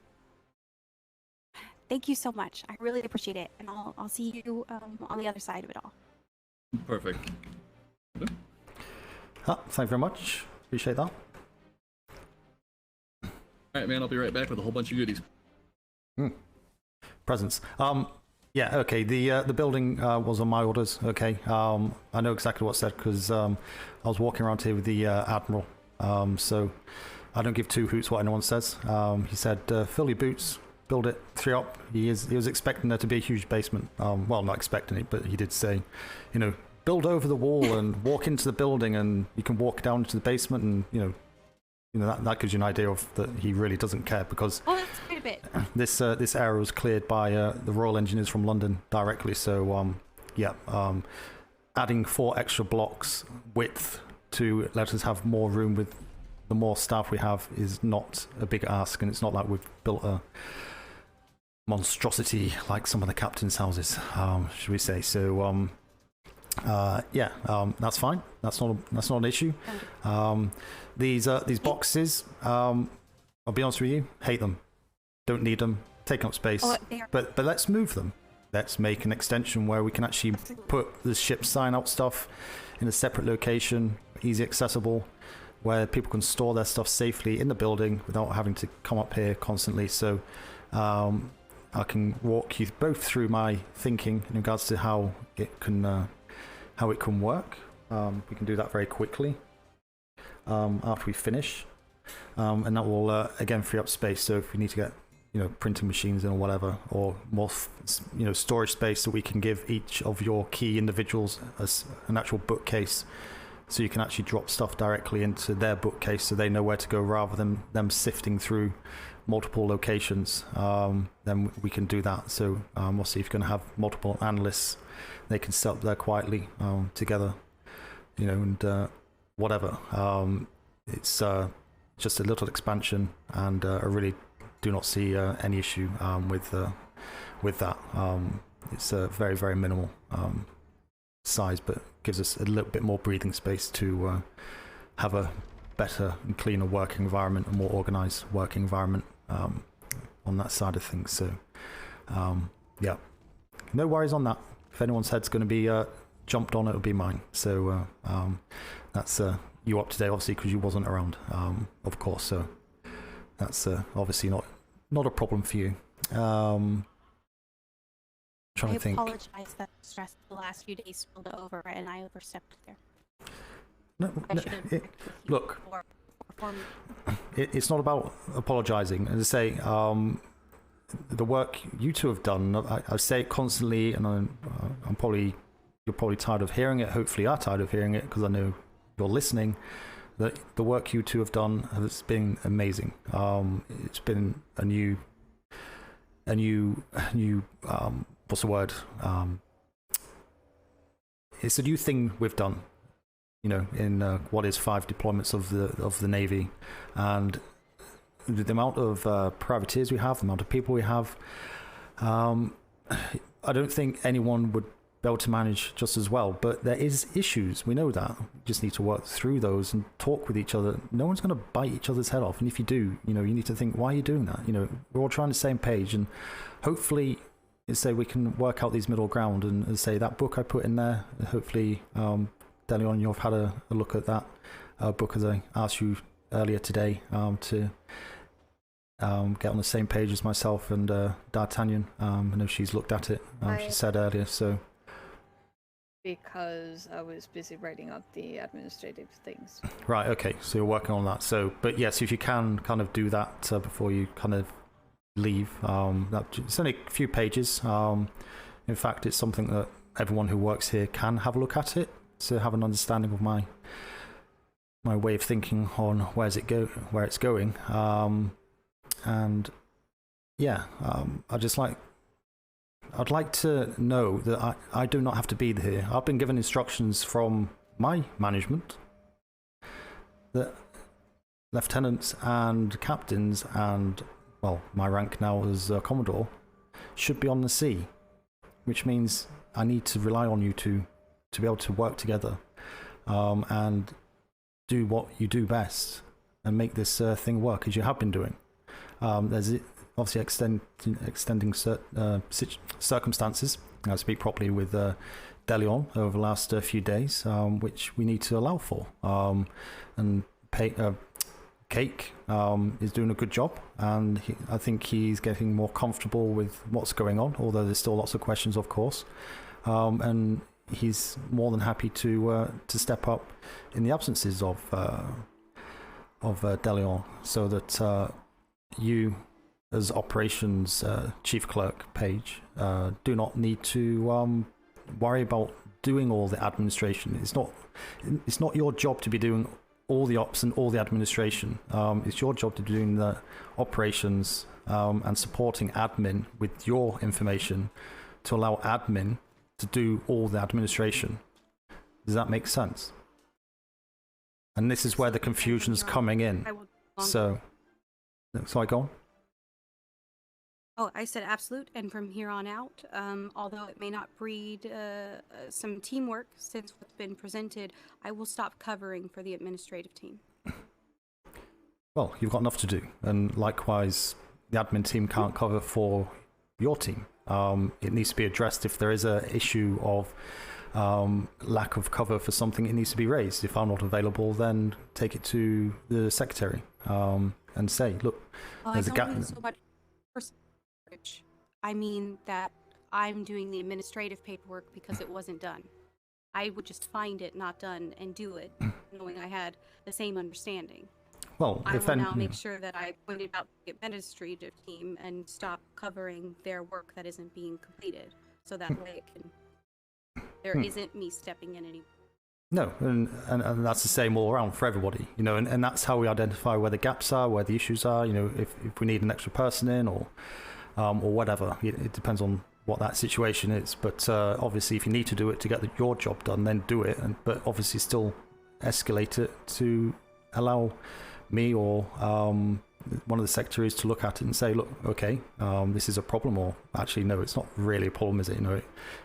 Thank you so much. I really appreciate it, and I'll see you on the other side of it all. Perfect. Thank you very much. Appreciate that. All right, man. I'll be right back with a whole bunch of goodies. Presents. Yeah, okay. The building was on my orders. Okay. I know exactly what's said because I was walking around here with the admiral. So I don't give 2 hoots what anyone says. He said, "Fill your boots, build it 3 up." He was expecting there to be a huge basement. Well, not expecting it, but he did say, build over the wall and walk into the building, and you can walk down into the basement, and that gives you an idea of that he really doesn't care, because Oh, that's quite a bit. this area was cleared by the Royal Engineers from London directly. So adding 4 extra blocks width to let us have more room with the more staff we have is not a big ask, and it's not like we've built a monstrosity like some of the captains' houses, should we say. So that's fine. That's not an issue. These boxes, I'll be honest with you, hate them. Don't need them. Take up space. But let's move them. Let's make an extension where we can actually put the ship sign out stuff in a separate location, easy accessible, where people can store their stuff safely in the building without having to come up here constantly. So I can walk you both through my thinking in regards to how it can work. We can do that very quickly after we finish, and that will again free up space. So if we need to get printing machines in or whatever, or more storage space, so we can give each of your key individuals an actual bookcase, so you can actually drop stuff directly into their bookcase so they know where to go, rather than them sifting through multiple locations. Then we can do that. So we'll see if you're going to have multiple analysts, they can sit up there quietly together, and whatever. It's just a little expansion, and I really do not see any issue with that. It's a very, very minimal size, but gives us a little bit more breathing space to have a better and cleaner working environment, a more organized working environment on that side of things. So yeah, no worries on that. If anyone's head's going to be jumped on, it would be mine. So that's you up to date, obviously, because you wasn't around, of course. So that's obviously not a problem for you. Trying to think. I apologize that stress the last few days spilled over and I overstepped there. No, look, it's not about apologizing. As I say, the work you two have done, I say it constantly, and you're probably tired of hearing it. Hopefully, you are tired of hearing it because I know you're listening. That the work you two have done has been amazing. It's been a new what's the word? It's a new thing we've done. In what is 5 deployments of the Navy, and the amount of privateers we have, the amount of people we have, I don't think anyone would be able to manage just as well. But there is issues. We know that. We just need to work through those and talk with each other. No one's going to bite each other's head off. And if you do, you need to think, why are you doing that? We're all trying the same page, and hopefully, say we can work out these middle ground. And say that book I put in there, hopefully. Delion, you've had a look at that book, as I asked you earlier today, to get on the same page as myself and D'Artagnan. I know she's looked at it, she said earlier, so... Because I was busy writing up the administrative things. Right, okay, so you're working on that. So, but yes, if you can kind of do that before you kind of leave. It's only a few pages. In fact, it's something that everyone who works here can have a look at it, to have an understanding of my way of thinking on where it's going, and yeah, I'd like to know that I do not have to be here. I've been given instructions from my management that lieutenants and captains and, well, my rank now as Commodore should be on the sea, which means I need to rely on you to be able to work together and do what you do best and make this thing work as you have been doing. There's obviously extending circumstances. I speak properly with Delion over the last few days, which we need to allow for. And Cake is doing a good job, and I think he's getting more comfortable with what's going on, although there's still lots of questions, of course. And he's more than happy to step up in the absences of Delion, so that you, as operations chief clerk Page, do not need to worry about doing all the administration. It's not your job to be doing all the ops and all the administration. It's your job to be doing the operations and supporting admin with your information to allow admin to do all the administration. Does that make sense? And this is where the confusion is coming in. So I go on. Oh, I said absolute, and from here on out, although it may not breed some teamwork since what's been presented, I will stop covering for the administrative team. Well, you've got enough to do, and likewise, the admin team can't cover for your team. It needs to be addressed if there is an issue of lack of cover for something. It needs to be raised. If I'm not available, then take it to the secretary and say, look, there's a gap. So much I mean that I'm doing the administrative paperwork because it wasn't done. I would just find it not done and do it, knowing I had the same understanding. Well, I will now make sure that I pointed out the administrative team and stop covering their work that isn't being completed, so that way there isn't me stepping in anymore. No, and that's the same all around for everybody, and that's how we identify where the gaps are, where the issues are, if we need an extra person in or whatever. It depends on what that situation is. But obviously, if you need to do it to get your job done, then do it. But obviously, still escalate it to allow me or one of the secretaries to look at it and say, look, okay, this is a problem, or actually, no, it's not really a problem, is it?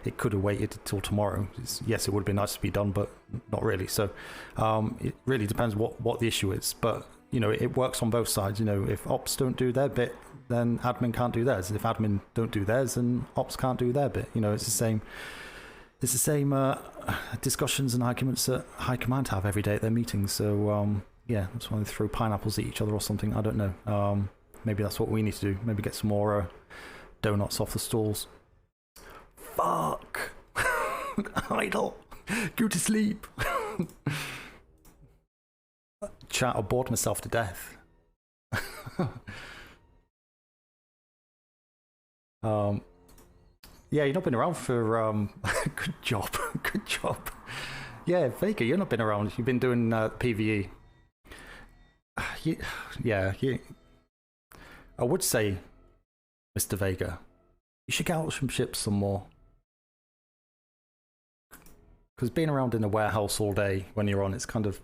It could have waited till tomorrow. Yes, it would have been nice to be done, but not really. So it really depends what the issue is. But it works on both sides. If ops don't do their bit, then admin can't do theirs. If admin don't do theirs, then ops can't do their bit. It's the same. it's the same discussions and arguments that High Command have every day at their meetings. So yeah, that's why they throw pineapples at each other or something. I don't know. Maybe that's what we need to do. Maybe get some more donuts off the stalls. Fuck! Idle! Go to sleep! Chat, I bored myself to death. Yeah, you've not been around for good job. Good job. Yeah, Vega, you've not been around. You've been doing PvE. Yeah, I would say, Mr. Vega, you should get out some ships some more. Because being around in a warehouse all day when you're on, it's kind of,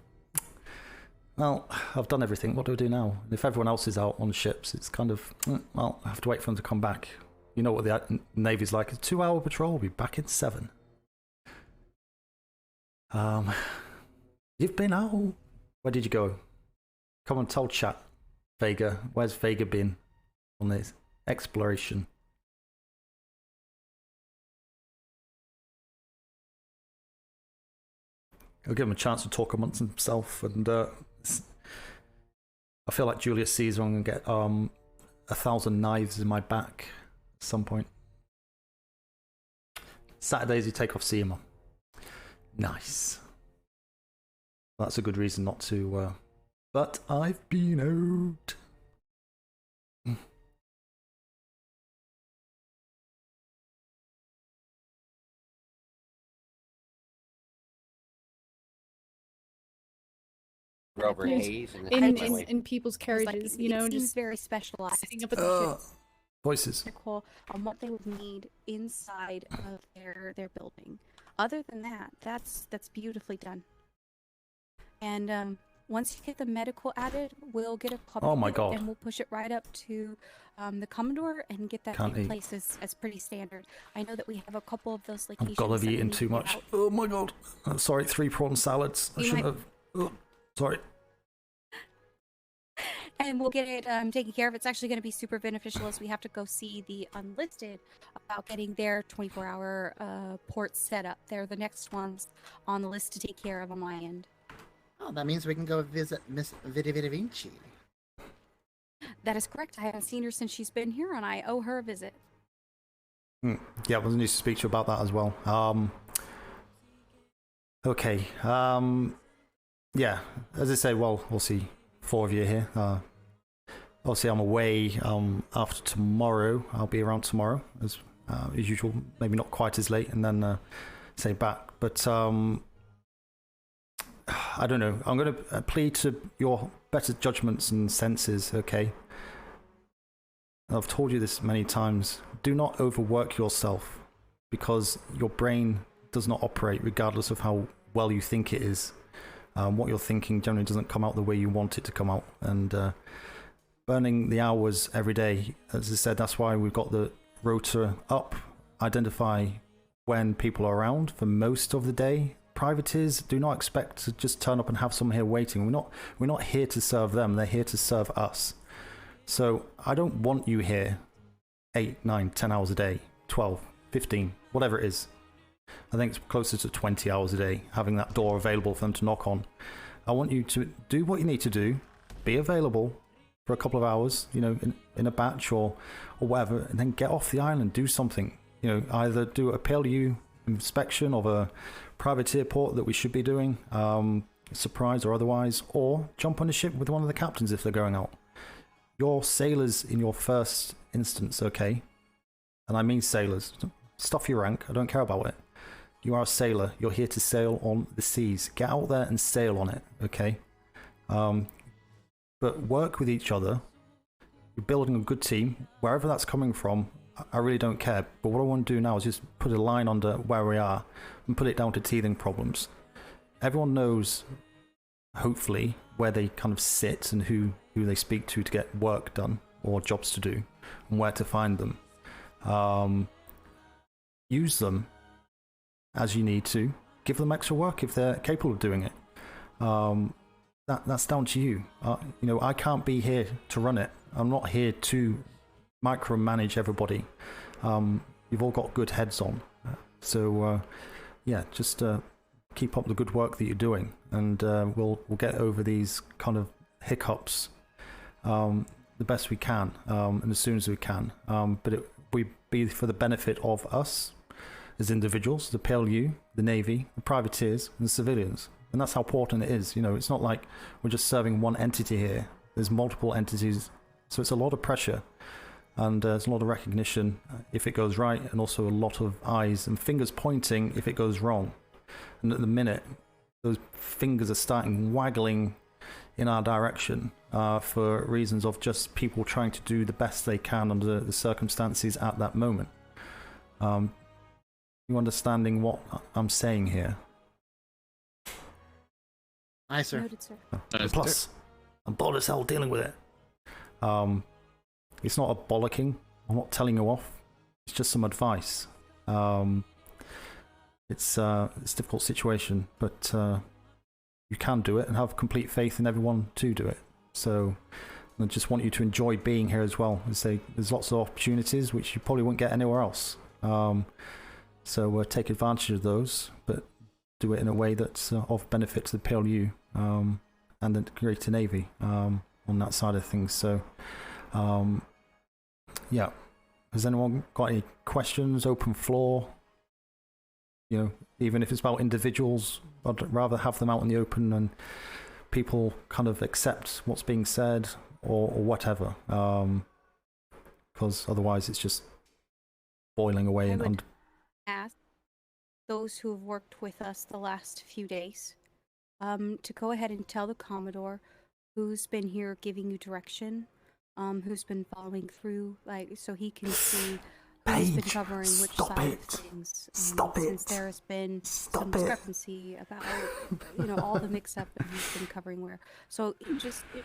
well, I've done everything. What do I do now? And if everyone else is out on ships, it's kind of, well, I have to wait for them to come back. You know what the Navy's like. A 2-hour patrol. We'll be back in 7. You've been out. Where did you go? Come on, tell chat. Vega. Where's Vega been on this exploration? I'll give him a chance to talk amongst himself, and I feel like Julius Caesar. I'm gonna get 1,000 knives in my back at some point. Saturdays you take off SEMA. Nice. That's a good reason not to. But I've been out. Robert Hayes in people's carriages, like, you know, it seems just very specialized. sitting up at the ship. Voices. On what they would need inside of their building. Other than that, that's beautifully done. And once you get the medical added, we'll get a copy. Oh my God. And we'll push it right up to the Commodore and get that in place as pretty standard. I know that we have a couple of those locations. I've got to have eaten too much. Out. Oh my God. Sorry, 3 prawn salads. I shouldn't have. Oh, sorry. And we'll get it taken care of. It's actually going to be super beneficial as we have to go see the unlisted about getting their 24-hour ports set up. They're the next ones on the list to take care of on my end. Oh, that means we can go visit Miss Vidi Vidi Vinci. That is correct. I haven't seen her since she's been here, and I owe her a visit. Yeah, I was need to speak to you about that as well. Okay. Yeah, as I say, well, we'll see 4 of you here. Obviously, I'm away after tomorrow. I'll be around tomorrow as usual. Maybe not quite as late, and then say back. But I don't know. I'm going to plead to your better judgments and senses. Okay. I've told you this many times. Do not overwork yourself, because your brain does not operate regardless of how well you think it is. What you're thinking generally doesn't come out the way you want it to come out, and burning the hours every day, as I said, that's why we've got the rotor up. Identify when people are around for most of the day. Privateers do not expect to just turn up and have someone here waiting. We're not here to serve them. They're here to serve us. So I don't want you here 8, 9, 10 hours a day, 12, 15, whatever it is. I think it's closer to 20 hours a day, having that door available for them to knock on. I want you to do what you need to do, be available for a couple of hours, you know, in a batch or whatever, and then get off the island, do something. You know, either do a P.L.U. inspection of a privateer port that we should be doing, surprise or otherwise, or jump on a ship with one of the captains if they're going out. You're sailors in your first instance, okay? And I mean sailors. Stuff your rank, I don't care about it. You are a sailor. You're here to sail on the seas. Get out there and sail on it, okay? But work with each other. You're building a good team. Wherever that's coming from, I really don't care. But what I want to do now is just put a line under where we are and put it down to teething problems. Everyone knows, hopefully, where they kind of sit and who they speak to get work done or jobs to do and where to find them. Use them as you need to. Give them extra work if they're capable of doing it. That's down to you. You know, I can't be here to run it. I'm not here to micromanage everybody. You've all got good heads on. So yeah, just keep up the good work that you're doing, and we'll get over these kind of hiccups the best we can, and as soon as we can. But it will be for the benefit of us as individuals, the P.L.U, the Navy, the privateers, and the civilians. And that's how important it is. You know, it's not like we're just serving one entity here. There's multiple entities, so it's a lot of pressure, and there's a lot of recognition if it goes right, and also a lot of eyes and fingers pointing if it goes wrong. And at the minute, those fingers are starting waggling in our direction for reasons of just people trying to do the best they can under the circumstances at that moment. You understanding what I'm saying here? Aye, sir. Noted, sir. Plus, I'm bored as hell dealing with it. It's not a bollocking. I'm not telling you off. It's just some advice. It's a difficult situation, but you can do it and have complete faith in everyone to do it. So I just want you to enjoy being here as well. There's lots of opportunities which you probably won't get anywhere else. So take advantage of those, but do it in a way that's of benefit to the P.L.U. And the Greater Navy on that side of things. So, yeah. Has anyone got any questions? Open floor. You know, even if it's about individuals, I'd rather have them out in the open and people kind of accept what's being said or whatever. Because otherwise it's just boiling away. And ask those who have worked with us the last few days to go ahead and tell the Commodore who's been here giving you direction, who's been following through, like, so he can see who's been covering which side of things. Since there has been some discrepancy about, you know, all the mix-up and who's been covering where. So just the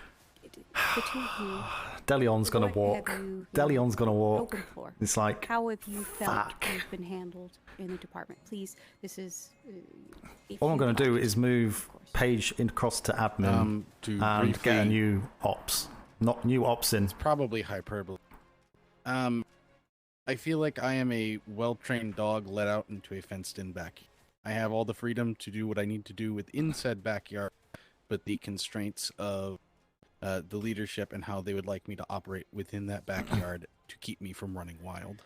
two of you. Delion's gonna walk. Delion's gonna walk. Open floor. It's like, how have you felt you've been handled in the department? Please, this is. All I'm going to do is move Paige across to admin and get a new ops. Not new ops in. It's probably hyperbole. I feel like I am a well-trained dog let out into a fenced-in backyard. I have all the freedom to do what I need to do within said backyard, but the constraints of the leadership and how they would like me to operate within that backyard to keep me from running wild.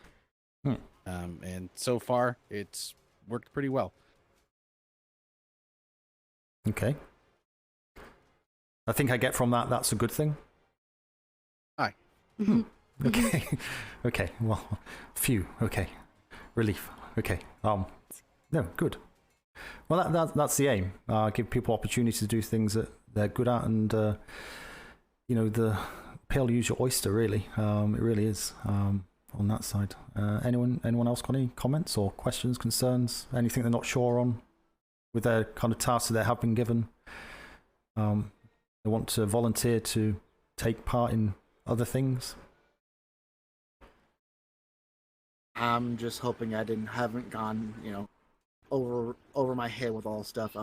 And so far, it's worked pretty well. Okay. I think I get from that, that's a good thing. Aye. Okay. Okay. Well, phew. Okay. Relief. Okay. No, good. Well, that's the aim. Give people opportunity to do things that they're good at, and you know, the P.L.U's your oyster, really. It really is. On that side. Anyone else got any comments or questions, concerns? Anything they're not sure on with their kind of tasks that they have been given? They want to volunteer to take part in other things? I'm just hoping I haven't gone, you know, over my head with all stuff.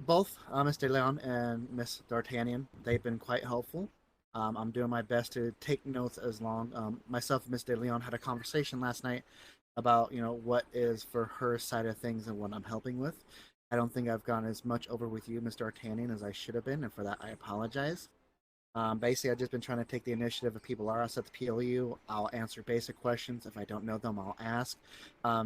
Both Mr. Leon and Miss D'Artagnan, they've been quite helpful. I'm doing my best to take notes as long. Myself and Mr. Leon had a conversation last night about, you know, what is for her side of things and what I'm helping with. I don't think I've gone as much over with you, Mr. D'Artagnan, as I should have been, and for that I apologize. Basically, I've just been trying to take the initiative. If people are us at the P.L.U, I'll answer basic questions. If I don't know them, I'll ask.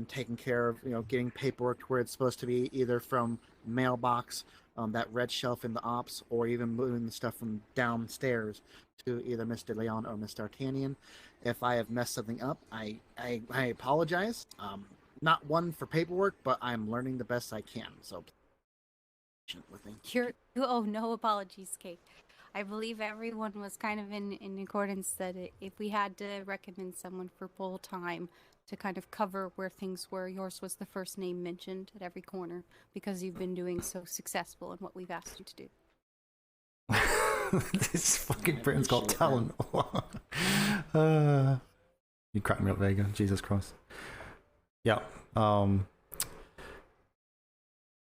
Taking care of, you know, getting paperwork to where it's supposed to be, either from mailbox, that red shelf in the ops, or even moving the stuff from downstairs to either Mr. Leon or Mr. D'Artagnan. If I have messed something up, I apologize. Not one for paperwork, but I'm learning the best I can. So, with me. No apologies, Kate. I believe everyone was kind of in accordance that if we had to recommend someone for full time to kind of cover where things were, yours was the first name mentioned at every corner because you've been doing so successful in what we've asked you to do. This fucking Britain's Got Talent. You cracked me up, Vega. Jesus Christ. Yeah.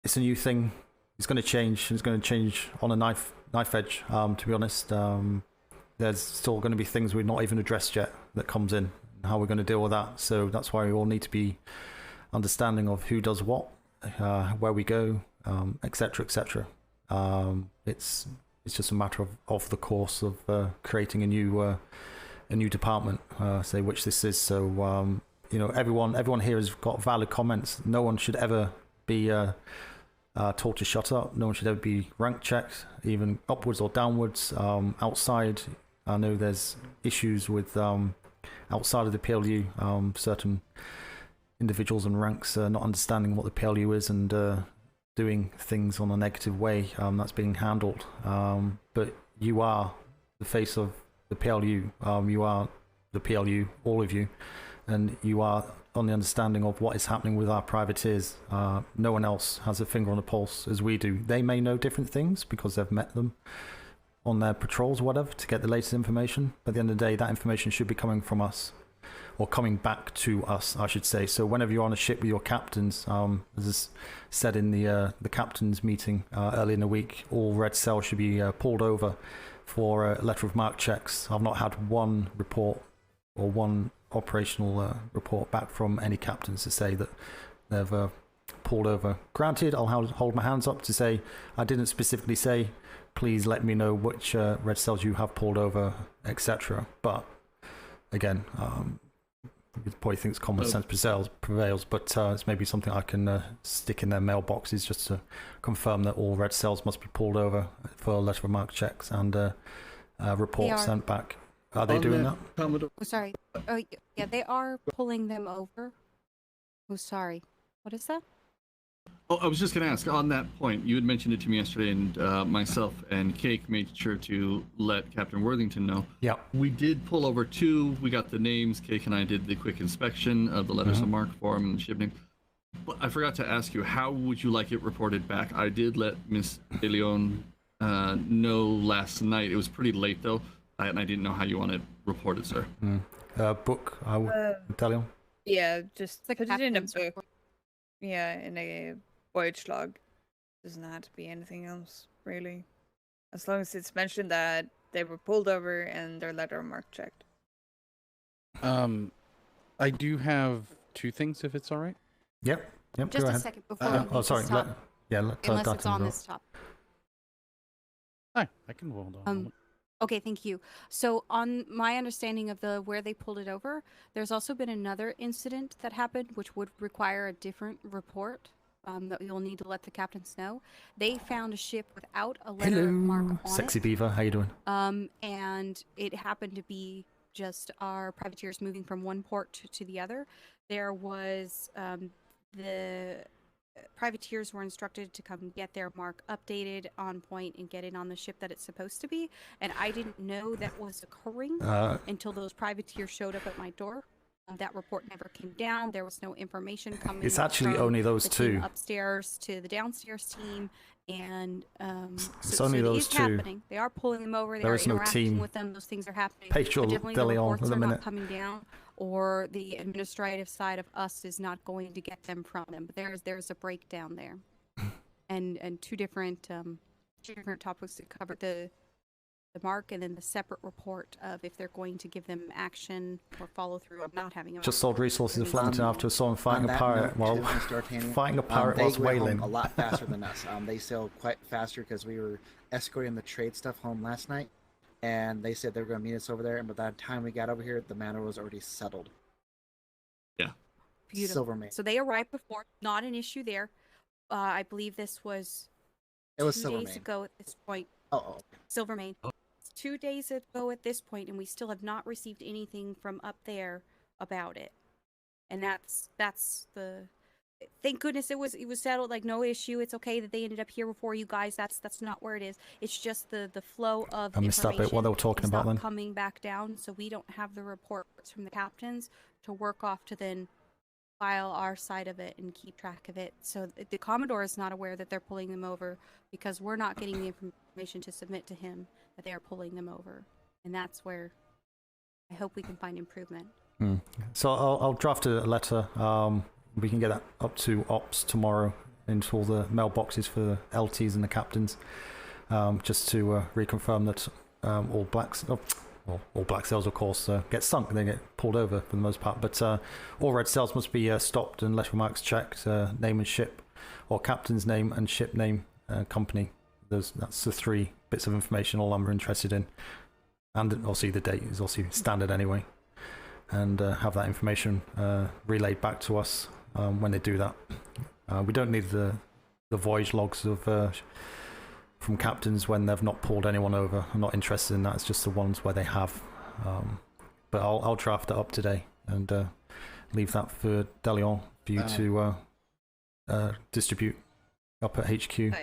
It's a new thing. It's going to change. It's going to change on a knife edge, to be honest. There's still going to be things we've not even addressed yet that comes in, and how we're going to deal with that. So that's why we all need to be understanding of who does what, where we go, etc., etc. It's just a matter of the course of creating a new department, say which this is. So everyone here has got valid comments. No one should ever be told to shut up. No one should ever be rank checked, even upwards or downwards. Outside, I know there's issues with outside of the P.L.U. Certain individuals and ranks not understanding what the P.L.U. is and doing things on a negative way. That's being handled. But you are the face of the P.L.U. You are the P.L.U., all of you, and you are on the understanding of what is happening with our privateers. No one else has a finger on the pulse as we do. They may know different things because they've met them on their patrols or whatever to get the latest information. But at the end of the day, that information should be coming from us, or coming back to us, I should say. So whenever you're on a ship with your captains, as is said in the captains meeting early in the week, all red cells should be pulled over for letter of marque checks. I've not had one report or one operational report back from any captains to say that they've pulled over. Granted, I'll hold my hands up to say I didn't specifically say, please let me know which red cells you have pulled over, etc. But again, you probably thinks common sense prevails, but it's maybe something I can stick in their mailboxes just to confirm that all red cells must be pulled over for letter of marque checks and reports sent back. Are they doing that? Oh, sorry. Oh, yeah, they are pulling them over. Oh, sorry. What is that? Oh, I was just going to ask, on that point, you had mentioned it to me yesterday, and myself and Cake made sure to let Captain Worthington know. Yeah. We did pull over 2. We got the names. Cake and I did the quick inspection of the letters of marque for them and the ship name. But I forgot to ask you, how would you like it reported back? I did let Miss De Leon know last night. It was pretty late, though, and I didn't know how you want it reported, sir. Book, I would tell you. Yeah, just put it in a book. Yeah, in a voyage log. Doesn't have to be anything else, really. As long as it's mentioned that they were pulled over and their letter of marque checked. I do have 2 things, if it's all right. Yep. Just go a ahead. second before we sorry. stop. Unless it's on go. this top. Hi, I can hold on. Okay, thank you. So on my understanding of where they pulled it over, there's also been another incident that happened which would require a different report that you'll need to let the captains know. They found a ship without a letter mark on Sexy it. Beaver, how you doing? And it happened to be just our privateers moving from one port to the other. There was the privateers were instructed to come get their mark updated on point and get it on the ship that it's supposed to be, and I didn't know that was occurring until those privateers showed up at my door. That report never came down. There was no information coming. It's actually only those 2 upstairs to the downstairs team, and it's only those 2. Happening. They are pulling them over. They are interacting with them. Those things are happening. Pedro Definitely the reports are not coming down, or the administrative side of us is not going to get them from them. But there's a breakdown there, and 2 different topics that cover the mark, and then the separate report of if they're going to give them action or follow through on not having them. Just sold resources in Flemington after someone fighting a pirate fighting a pirate whilst whaling. A lot faster than us. They sailed quite faster because we were escorting the trade stuff home last night, and they said they were going to meet us over there. And by the time we got over here, the matter was already settled. Yeah. Beautiful. Silvermane. So they arrived before. Not an issue there. I believe this was. It was 2 days Silvermane. ago at this point. Oh. Silvermane. 2 days ago at this point, and we still have not received anything from up there about it. And that's the. Thank goodness it was settled. Like, no issue. It's okay that they ended up here before you guys. That's not where it is. It's just the flow of I missed that bit. What they were talking about then. Coming back down, so we don't have the reports from the captains to work off to then file our side of it and keep track of it. So the Commodore is not aware that they're pulling them over because we're not getting the information to submit to him that they are pulling them over, and that's where I hope we can find improvement. So I'll draft a letter. We can get that up to Ops tomorrow into all the mailboxes for the LTs and the captains, just to reconfirm that all blacks, well, all black sails, of course, get sunk and they get pulled over for the most part. But all red sails must be stopped and letter marks checked, name and ship, or captain's name and ship name, company. That's the 3 bits of information all I'm interested in. And obviously the date is also standard anyway. And have that information relayed back to us when they do that. We don't need the voyage logs of from captains when they've not pulled anyone over. I'm not interested in that. It's just the ones where they have. But I'll draft it up today and leave that for Delion for you to distribute up at HQ.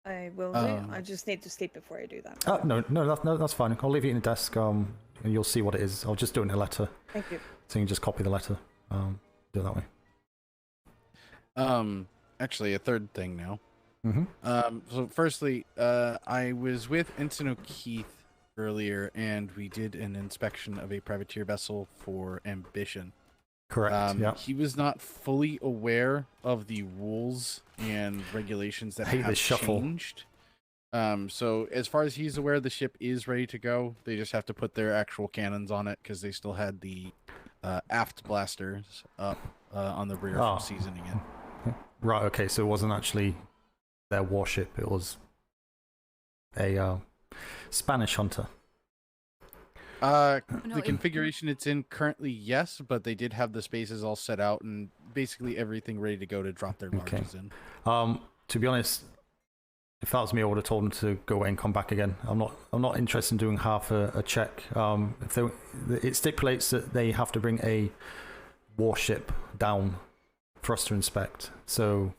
I will do. I just need to sleep before I do that. Oh, no, that's fine. I'll leave it in the desk, and you'll see what it is. I'll just do it in a letter. Thank you. So you can just copy the letter. Do it that way. Actually, a third thing now. Mm-hmm. So firstly, I was with Ensign O'Keefe earlier, and we did an inspection of a privateer vessel for Ambition. Correct. Yeah. He was not fully aware of the rules and regulations that have changed. So as far as he's aware, the ship is ready to go. They just have to put their actual cannons on it because they still had the aft blasters up on the rear from seasoning it. Right. Okay. So it wasn't actually their warship. It was a Spanish hunter. The configuration it's in currently, yes, but they did have the spaces all set out and basically everything ready to go to drop their barges in. To be honest, if that was me, I would have told them to go away and come back again. I'm not interested in doing half a check. It stipulates that they have to bring a warship down for us to inspect. So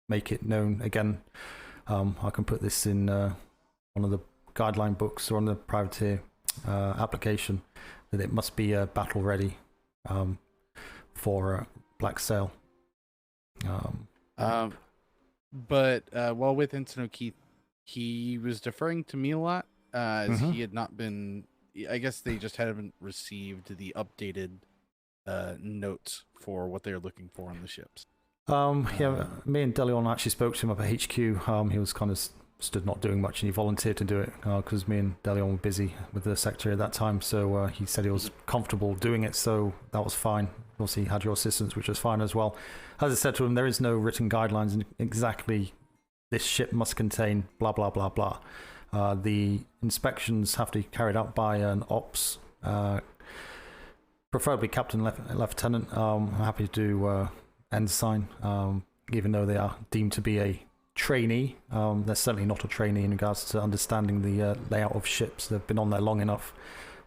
make it known again. I can put this in one of the guideline books or on the privateer application that it must be battle ready for black sail. But while with Ensign O'Keefe, he was deferring to me a lot as he had not been. I guess they just haven't received the updated notes for what they're looking for on the ships. Yeah, me and Delion actually spoke to him up at HQ. He was kind of stood not doing much and he volunteered to do it because me and Delion were busy with the secretary at that time, so he said he was comfortable doing it, so that was fine. Obviously he had your assistance, which was fine as well. As I said to him, there is no written guidelines in exactly this ship must contain blah blah blah blah. The inspections have to be carried out by an ops, preferably captain, lieutenant. I'm happy to do ensign, even though they are deemed to be a trainee. They're certainly not a trainee in regards to understanding the layout of ships. They've been on there long enough.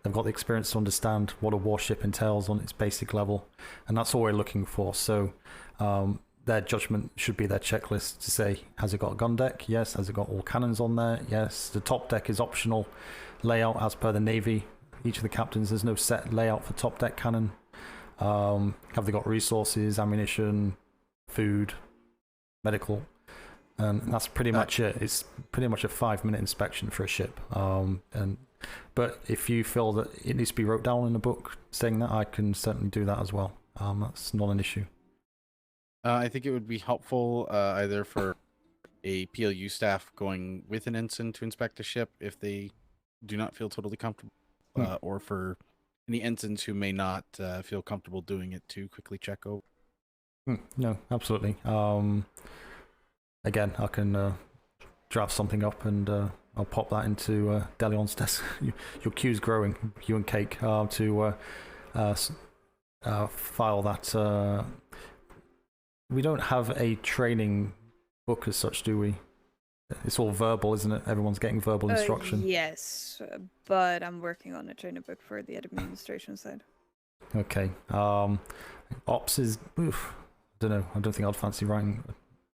They've got the experience to understand what a warship entails on its basic level, and that's all we're looking for. So their judgment should be their checklist to say, has it got a gun deck? Yes. Has it got all cannons on there? Yes. The top deck is optional layout as per the Navy. Each of the captains, there's no set layout for top deck cannon. Have they got resources, ammunition, food, medical? And that's pretty much it. It's pretty much a 5-minute inspection for a ship. But if you feel that it needs to be wrote down in a book saying that, I can certainly do that as well. That's not an issue. I think it would be helpful either for a P.L.U. staff going with an ensign to inspect a ship if they do not feel totally comfortable, or for any ensigns who may not feel comfortable doing it to quickly check over. No, absolutely. Again, I can draft something up and I'll pop that into Delion's desk. Your queue's growing, you and Cake, to file that. We don't have a training book as such, do we? It's all verbal, isn't it? Everyone's getting verbal instruction. Yes, but I'm working on a training book for the administration side. Okay. Ops is... Oof, I don't know. I don't think I'd fancy writing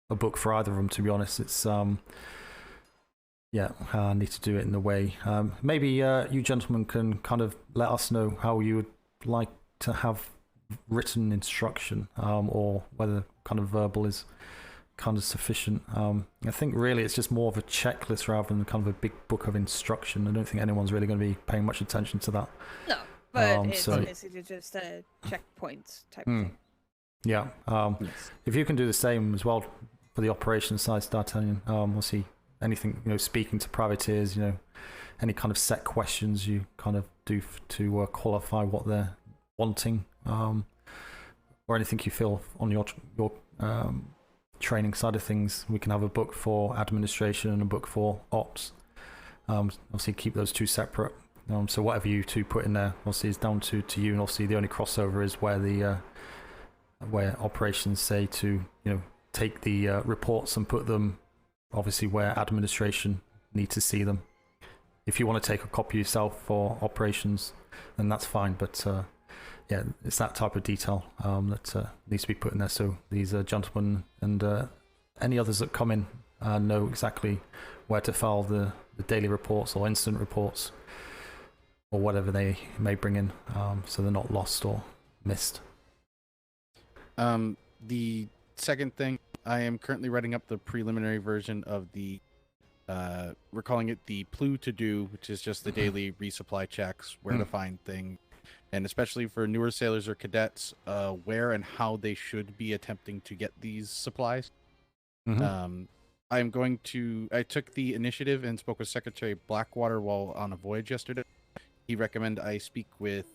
a book for either of them, to be honest. It's... yeah, I need to do it in the way. Maybe you gentlemen can kind of let us know how you would like to have written instruction, or whether kind of verbal is kind of sufficient. I think really it's just more of a checklist rather than kind of a big book of instruction. I don't think anyone's really going to be paying much attention to that. No, but it's basically just a checkpoints type thing. Yeah. If you can do the same as well for the operations side, D'Artagnan, we'll see anything, speaking to privateers, any kind of set questions you kind of do to qualify what they're wanting, or anything you feel on your training side of things. We can have a book for administration and a book for ops. Obviously keep those two separate. So whatever you two put in there, obviously, is down to you. And obviously, the only crossover is where operations say to take the reports and put them, obviously, where administration need to see them. If you want to take a copy yourself for operations, then that's fine. But yeah, it's that type of detail that needs to be put in there. So these gentlemen and any others that come in know exactly where to file the daily reports or incident reports or whatever they may bring in, so they're not lost or missed. The second thing, I am currently writing up the preliminary version of the we're calling it the P.L.U to do, which is just the daily resupply checks, where to find things, and especially for newer sailors or cadets, where and how they should be attempting to get these supplies. I took the initiative and spoke with Secretary Blackwater while on a voyage yesterday. He recommended I speak with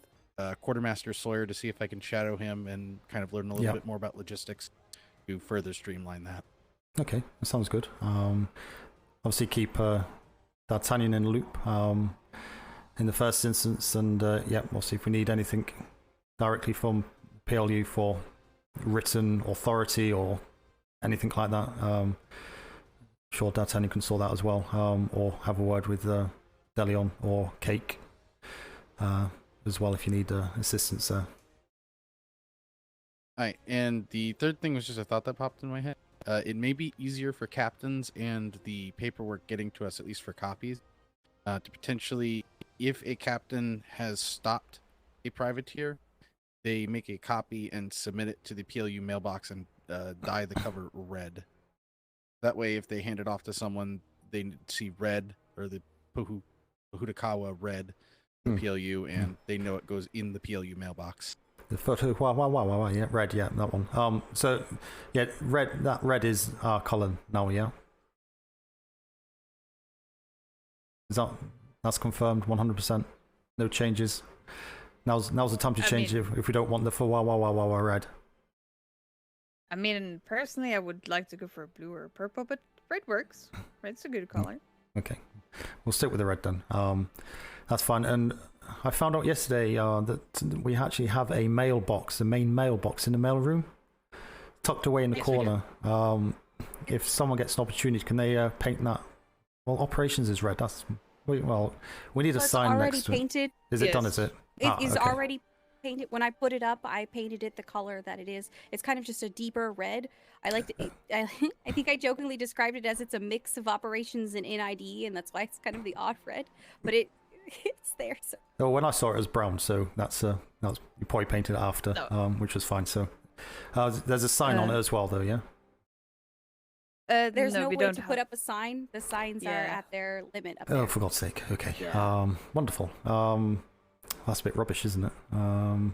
Quartermaster Sawyer to see if I can shadow him and kind of learn a little bit more about logistics to further streamline that. Okay, that sounds good. Obviously keep D'Artagnan in the loop in the first instance, and we'll see if we need anything directly from P.L.U for written authority or anything like that. Sure, D'Artagnan can sort that as well, or have a word with Delion or Cake as well if you need assistance there. Alright, and the third thing was just a thought that popped in my head. It may be easier for captains and the paperwork getting to us, at least for copies, to potentially, if a captain has stopped a privateer, they make a copy and submit it to the P.L.U mailbox and dye the cover red. That way, if they hand it off to someone, they see red, or the Pahutakawa red, the P.L.U, and they know it goes in the P.L.U mailbox. The photo, yeah, red, yeah, that one. So, yeah, that red is our color now, yeah? That's confirmed, 100%? No changes? Now's the time to change it if we don't want the for red. I mean, personally, I would like to go for a blue or a purple, but red works. Red's a good color. Okay, we'll stick with the red then. That's fine. And I found out yesterday that we actually have a mailbox, the main mailbox in the mailroom, tucked away in the corner. If someone gets an opportunity, can they paint that? Well, operations is red. We need a sign next to painted. it. Is it done? Is it? It is already painted. When I put it up, I painted it the color that it is. It's kind of just a deeper red. I think I jokingly described it as it's a mix of operations and NID, and that's why it's kind of the odd red. But it's there. So. Oh, when I saw it as brown, so that's you probably painted it after, which was fine. So there's a sign on it as well, though, yeah. There's no way to put up a sign. The signs are at their limit up there. Oh, for God's sake. Okay. Yeah. Wonderful. That's a bit rubbish, isn't it? A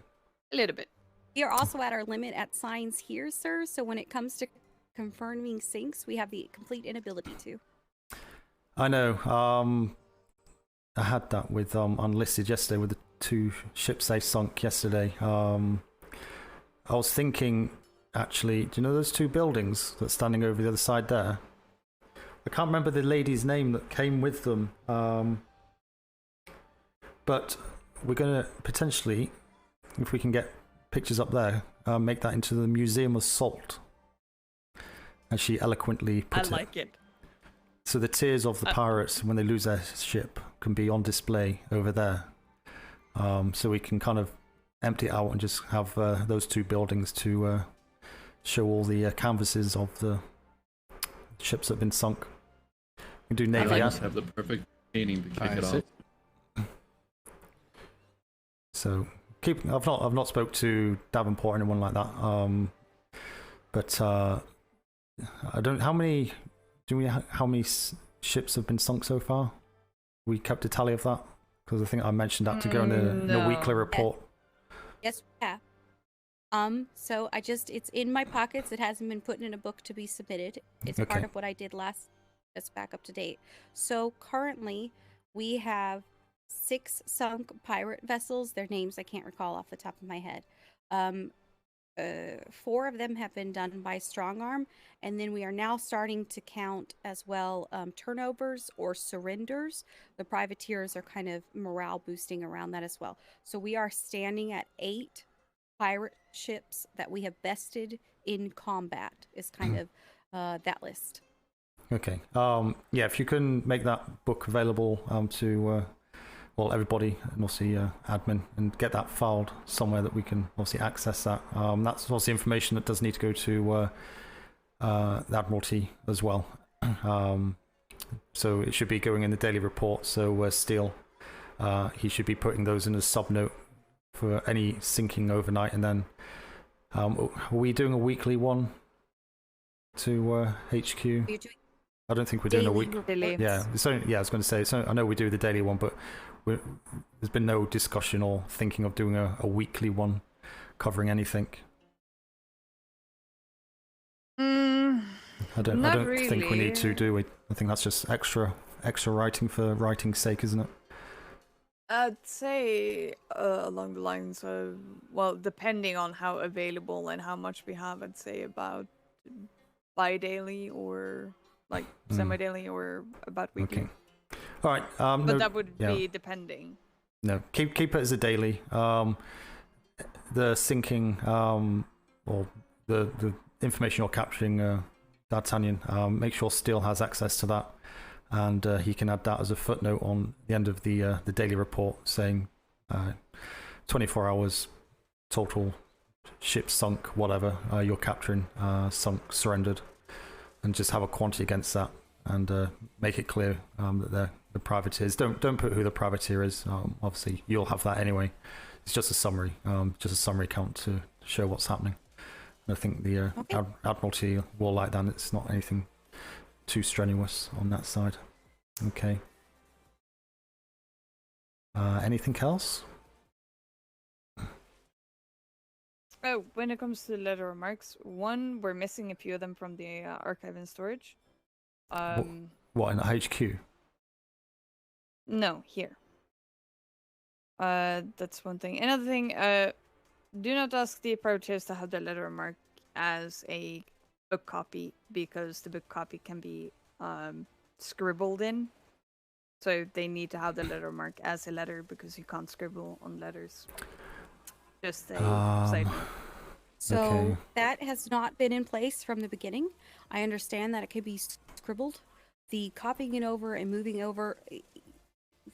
little bit. We are also at our limit at signs here, sir. So when it comes to confirming sinks, we have the complete inability to. I know. I had that with Unlisted yesterday with the 2 ships they sunk yesterday. I was thinking, actually, do you know those 2 buildings that's standing over the other side there? I can't remember the lady's name that came with them. But we're going to potentially, if we can get pictures up there, make that into the Museum of Salt. As she eloquently put it. I like it. So the tears of the pirates when they lose their ship can be on display over there. So we can kind of empty it out and just have those 2 buildings to show all the canvases of the ships that have been sunk. We can do Navy. I have the perfect painting to kick it off. So I've not spoke to Davenport or anyone like that. But I don't. How many ships have been sunk so far? We kept a tally of that because I think I mentioned that to go in the weekly report. Yes, we have. So it's in my pockets. It hasn't been put in a book to be submitted. It's part of what I did last. That's back up to date. So currently, we have 6 sunk pirate vessels. Their names I can't recall off the top of my head. 4 of them have been done by strong arm, and then we are now starting to count as well turnovers or surrenders. The privateers are kind of morale boosting around that as well. So we are standing at 8 pirate ships that we have bested in combat is kind of that list. Okay. Yeah, if you can make that book available to everybody, and obviously admin, and get that filed somewhere that we can obviously access that. That's obviously information that does need to go to the Admiralty as well. So it should be going in the daily report. So Steele, he should be putting those in a sub-note for any sinking overnight, and then are we doing a weekly one to HQ? I don't think we're doing a week. Yeah, I was going to say. So I know we do the daily one, but there's been no discussion or thinking of doing a weekly one covering anything. I don't really. think we need to, do we? I think that's just extra writing for writing's sake, isn't it? I'd say along the lines of, well, depending on how available and how much we have, I'd say about bi-daily or like semi-daily or about weekly. Okay. All right. But that would be depending. No, keep it as a daily. The sinking or the information you're capturing, D'Artagnan, make sure Steele has access to that, and he can add that as a footnote on the end of the daily report, saying 24 hours total ships sunk, whatever you're capturing, sunk, surrendered, and just have a quantity against that, and make it clear that they're the privateers. Don't put who the privateer is. Obviously, you'll have that anyway. It's just a summary, count to show what's happening. And I think the Admiralty will like that. It's not anything too strenuous on that side. Okay. Anything else? Oh, when it comes to the letter remarks, one, we're missing a few of them from the archive and storage. What in the HQ? No, here. That's one thing. Another thing, do not ask the privateers to have the letter remark as a book copy, because the book copy can be scribbled in. So they need to have the letter remark as a letter, because you can't scribble on letters. Just a side note. So that has not been in place from the beginning. I understand that it could be scribbled. The copying it over and moving over,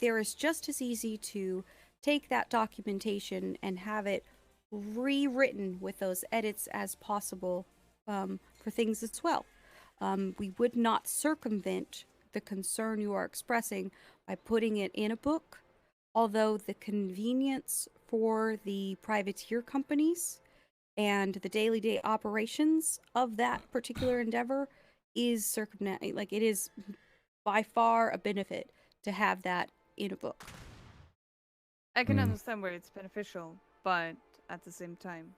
there is just as easy to take that documentation and have it rewritten with those edits as possible for things as well. We would not circumvent the concern you are expressing by putting it in a book, although the convenience for the privateer companies and the day operations of that particular endeavor is it is by far a benefit to have that in a book. I can understand where it's beneficial, but at the same time,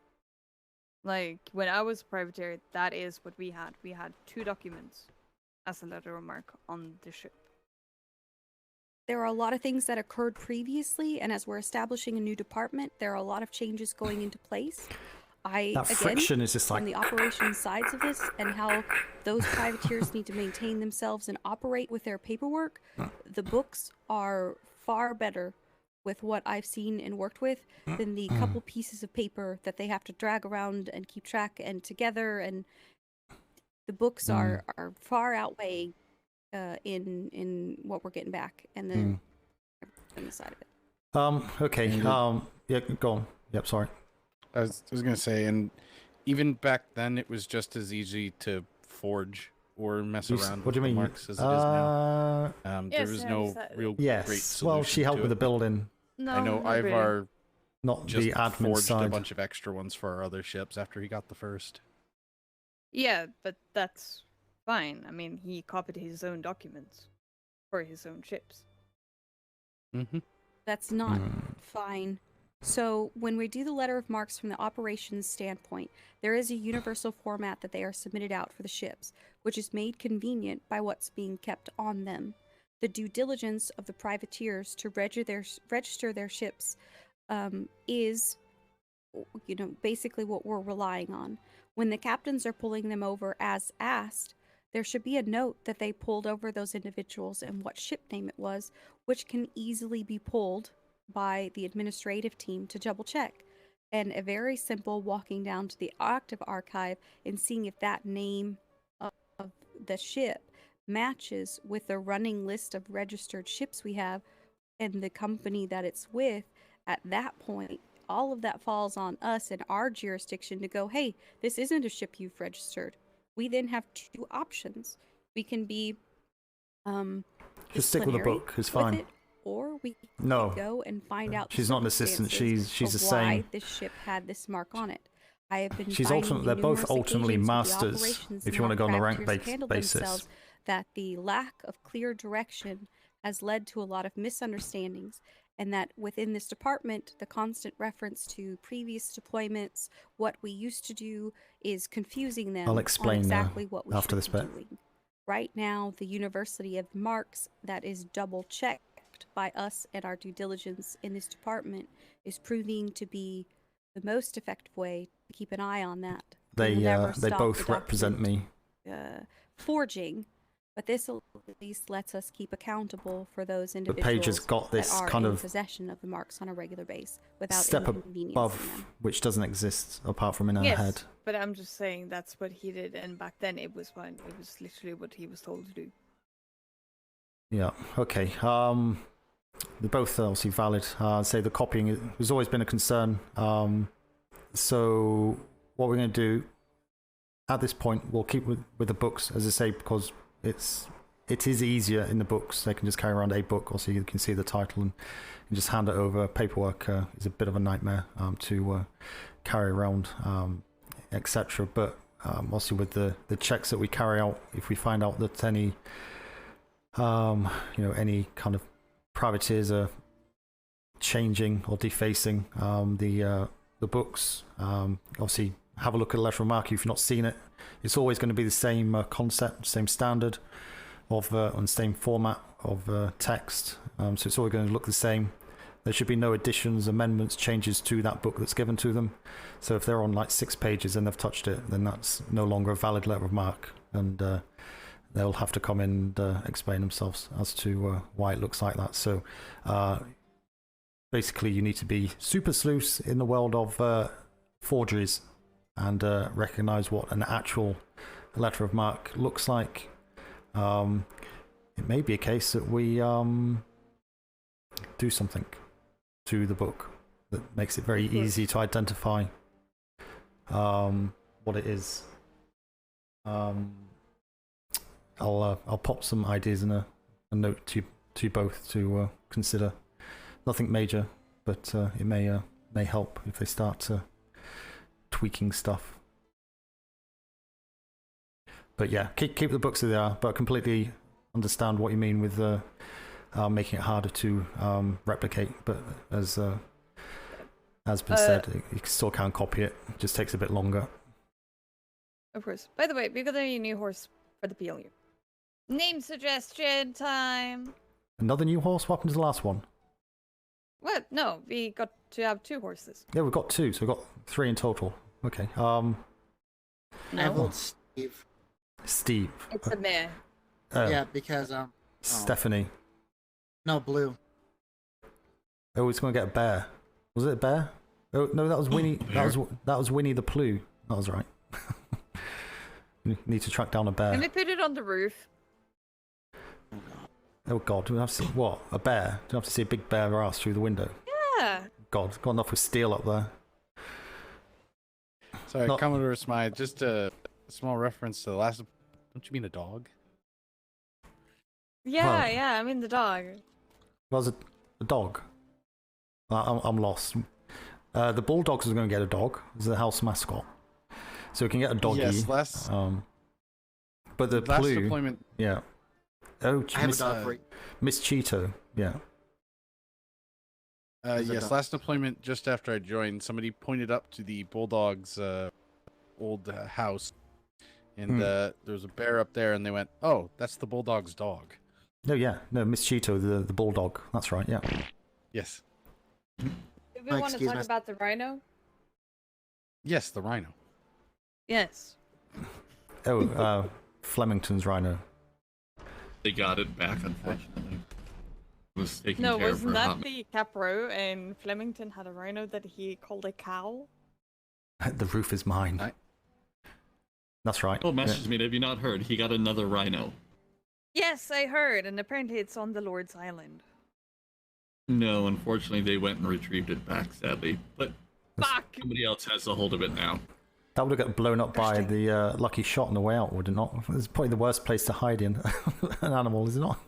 like when I was a privateer, that is what we had. We had 2 documents as a letter remark on the ship. There are a lot of things that occurred previously, and as we're establishing a new department, there are a lot of changes going into place. Friction is just like on the operations sides of this, and how those privateers need to maintain themselves and operate with their paperwork. The books are far better with what I've seen and worked with than the couple pieces of paper that they have to drag around and keep track and together. And the books are far outweighing in what we're getting back and the side of it. Okay. Yeah, go on. Yep, sorry. I was going to say, and even back then, it was just as easy to forge or mess around with the marks as it is now. There was no real great solution. Well, she helped with the building. No, I know Ivar not just the admin forged side. a bunch of extra ones for our other ships after he got the first. Yeah, but that's fine. I mean, he copied his own documents for his own ships. That's not fine. So when we do the letter of marks from the operations standpoint, there is a universal format that they are submitted out for the ships, which is made convenient by what's being kept on them. the due diligence of the privateers to register their ships is, basically what we're relying on. When the captains are pulling them over as asked, there should be a note that they pulled over those individuals and what ship name it was, which can easily be pulled by the administrative team to double check. And a very simple walking down to the active archive and seeing if that name of the ship matches with the running list of registered ships we have and the company that it's with. At that point, all of that falls on us and our jurisdiction to go, hey, this isn't a ship you've registered. We then have two options. We can be just stick with the book. It's fine. It, or we no. can go and find out. She's not an assistant. She's the why same. This ship had this mark on it. I have been. She's ultimately. They're both ultimately masters. If you want to go on the rank basis. That the lack of clear direction has led to a lot of misunderstandings, and that within this department, the constant reference to previous deployments, what we used to do, is confusing them. I'll explain on exactly what we after this should be bit. doing. Right now, the University of Marks, that is double checked by us and our due diligence in this department, is proving to be the most effective way to keep an eye on that. They both represent me. Forging. But this at least lets us keep accountable for those individuals the page has got this that are kind in of possession of the marks on a regular basis without step inconveniencing above, them. which doesn't exist apart from in her Yes, head. but I'm just saying that's what he did, and back then it was fine. It was literally what he was told to do. Yeah. Okay. They're both obviously valid. Say the copying has always been a concern. So what we're going to do at this point, we'll keep with the books, as I say, because it is easier in the books. They can just carry around a book, also you can see the title and just hand it over. Paperwork is a bit of a nightmare to carry around, etc. But also with the checks that we carry out, if we find out that any any kind of privateers are changing or defacing the books, obviously have a look at the letter of marque if you've not seen it. It's always going to be the same concept, same standard of and same format of text, so it's always going to look the same. There should be no additions, amendments, changes to that book that's given to them. So if they're on like 6 pages and they've touched it, then that's no longer a valid letter of marque, and they'll have to come in and explain themselves as to why it looks like that. So basically you need to be super sleuths in the world of forgeries and recognize what an actual letter of marque looks like. It may be a case that we do something to the book that makes it very easy to identify what it is. I'll pop some ideas in a note to you both to consider. Nothing major, but it may help if they start tweaking stuff. But yeah, keep the books as they are, but completely understand what you mean with making it harder to replicate. But as been said, you still can't copy it. It just takes a bit longer. Of course. By the way, we got a new horse for the P.L.U. Name suggestion time. Another new horse? What happened to the last one? What? No, we got to have 2 horses. Yeah, we've got 2, so we've got 3 in total. Okay. I vote Steve. Steve. It's a mare. Yeah, because Stephanie. No, Blue. Oh, it's going to get a bear. Was it a bear? Oh no, that was Winnie. That was Winnie the Pooh. That was right. You need to track down a bear. Can we put it on the roof? Oh God, do we have to see what? A bear? Do we have to see a big bear ass through the window? Yeah. God, got enough with steel up there. Sorry, Commodore Smythe, just a small reference to the last. Don't you mean a dog? Yeah, yeah, I mean the dog. Was it a dog? I'm lost. The Bulldogs are going to get a dog. It's the house mascot, so we can get a doggy. Yes, last. But the last P.L.U. deployment. Yeah. Oh, I have a dog for you. Miss Cheeto. Yeah. Yes, last deployment, just after I joined, somebody pointed up to the Bulldogs' old house, and there was a bear up there, and they went, "Oh, that's the Bulldogs' dog." No, yeah, no, Miss Cheeto, the bulldog. That's right. Yeah. Yes. Do we want to talk about the rhino? Yes, the rhino. Yes. Oh, Flemington's rhino. They got it back, unfortunately. It was taken No, care of wasn't for a that hot the Capro and Flemington had a rhino that he called a cow? The roof is mine. That's right. Oh, message me. Have you not heard? He got another rhino. Yes, I heard, and apparently it's on the Lord's Island. No, unfortunately, they went and retrieved it back, sadly. But fuck! Somebody else has a hold of it now. That would have got blown up by the lucky shot on the way out, would it not? It's probably the worst place to hide in an animal, is it not?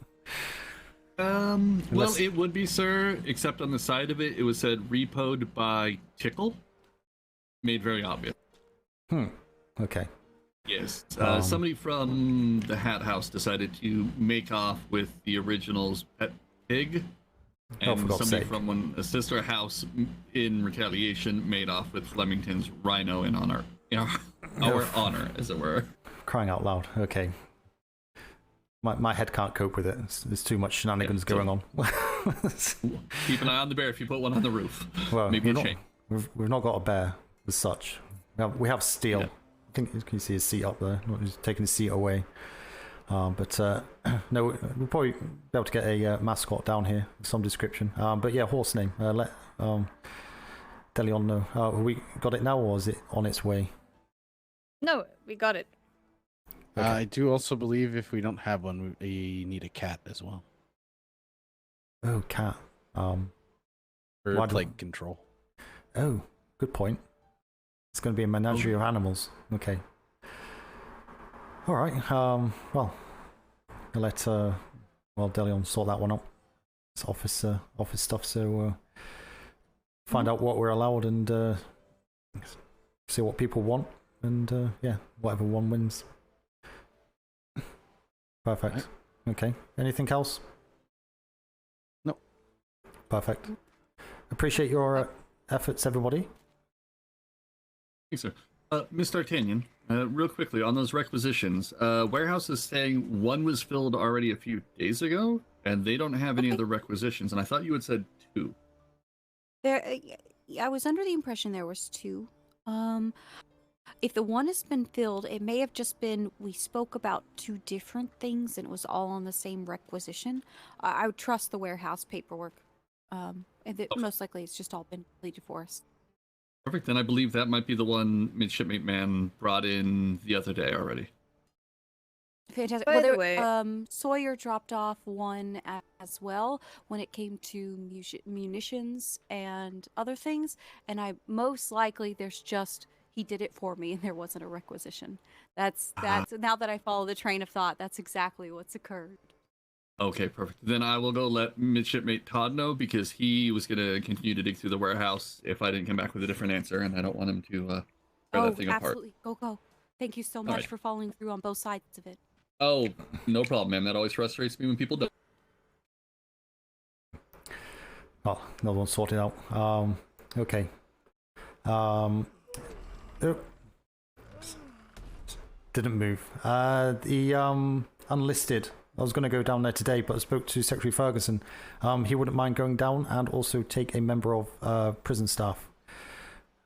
Well, it would be, sir, except on the side of it, it was said repoed by Tickle. Made very obvious. Okay. Yes. Somebody from the Hat House decided to make off with the original's pet pig. And for God's somebody sake. from a sister house in retaliation made off with Flemington's rhino in our honor, as it were. Crying out loud. Okay. My head can't cope with it. There's too much shenanigans going on. Keep an eye on the bear if you put one on the roof. Well, maybe a we've chain. We've not got a bear as such. We have steel. Yeah. I think you can see his seat up there. He's taking his seat away. But no, we'll probably be able to get a mascot down here of some description. But yeah, horse name. Let Delion know. Have we got it now, or is it on its way? No, we got it. Okay. I do also believe if we don't have one, we need a cat as well. Oh, cat. For plague control. Oh, good point. It's going to be a menagerie of animals. Okay. All right. Well, I'll let Delion sort that one out. It's office stuff. So find out what we're allowed and see what people want, and yeah, whatever one wins. Perfect. Right. Okay. Anything else? No. Perfect. Appreciate your efforts, everybody. Thanks, sir. Miss D'Artagnan, real quickly on those requisitions, Warehouse is saying one was filled already a few days ago, and they don't have any other requisitions. And I thought you had said 2. I was under the impression there was 2. If the one has been filled, it may have just been we spoke about 2 different things and it was all on the same requisition. I would trust the warehouse paperwork. And most likely it's just all been completed for us. Perfect. Then I believe that might be the one Midshipmate Man brought in the other day already. Fantastic. By the way, Sawyer dropped off one as well when it came to munitions and other things, and most likely there's just he did it for me and there wasn't a requisition. That's now that I follow the train of thought, that's exactly what's occurred. Okay, perfect. Then I will go let Midshipmate Todd know, because he was going to continue to dig through the warehouse if I didn't come back with a different answer, and I don't want him to tear that thing apart. Absolutely. Go. Thank you so much for following through on both sides of it. Oh, no problem, ma'am. That always frustrates me when people don't. Well, another one sorted out. Okay. Oh. Didn't move. The unlisted. I was going to go down there today, but I spoke to Secretary Ferguson. He wouldn't mind going down and also take a member of prison staff.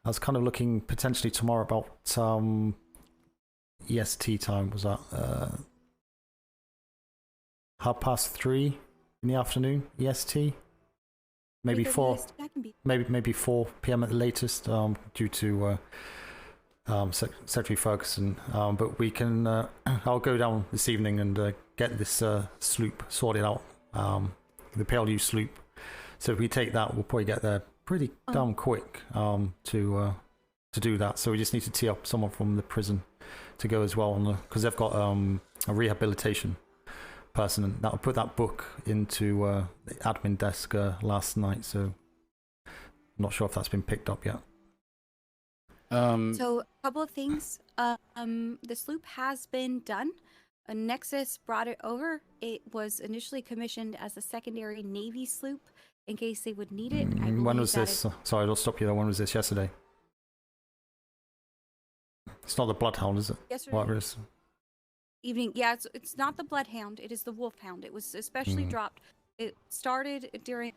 I was kind of looking potentially tomorrow about EST time. Was that 3:30 in the afternoon EST? Maybe 4. Maybe 4 p.m. at the latest. Due to Secretary Ferguson. But we can. I'll go down this evening and get this sloop sorted out. The P.L.U. sloop. So if we take that, we'll probably get there pretty damn quick to do that. So we just need to tee up someone from the prison to go as well, because they've got a rehabilitation person, and that will put that book into the admin desk last night. So I'm not sure if that's been picked up yet. So a couple of things. The sloop has been done. Nexus brought it over. It was initially commissioned as a secondary Navy sloop in case they would need it. When was this? Sorry, I'll stop you there. When was this? Yesterday? It's not the Bloodhound, is it? Yesterday. Whatever it is. evening. Yeah, it's not the Bloodhound. It is the Wolfhound. It was especially dropped. It started during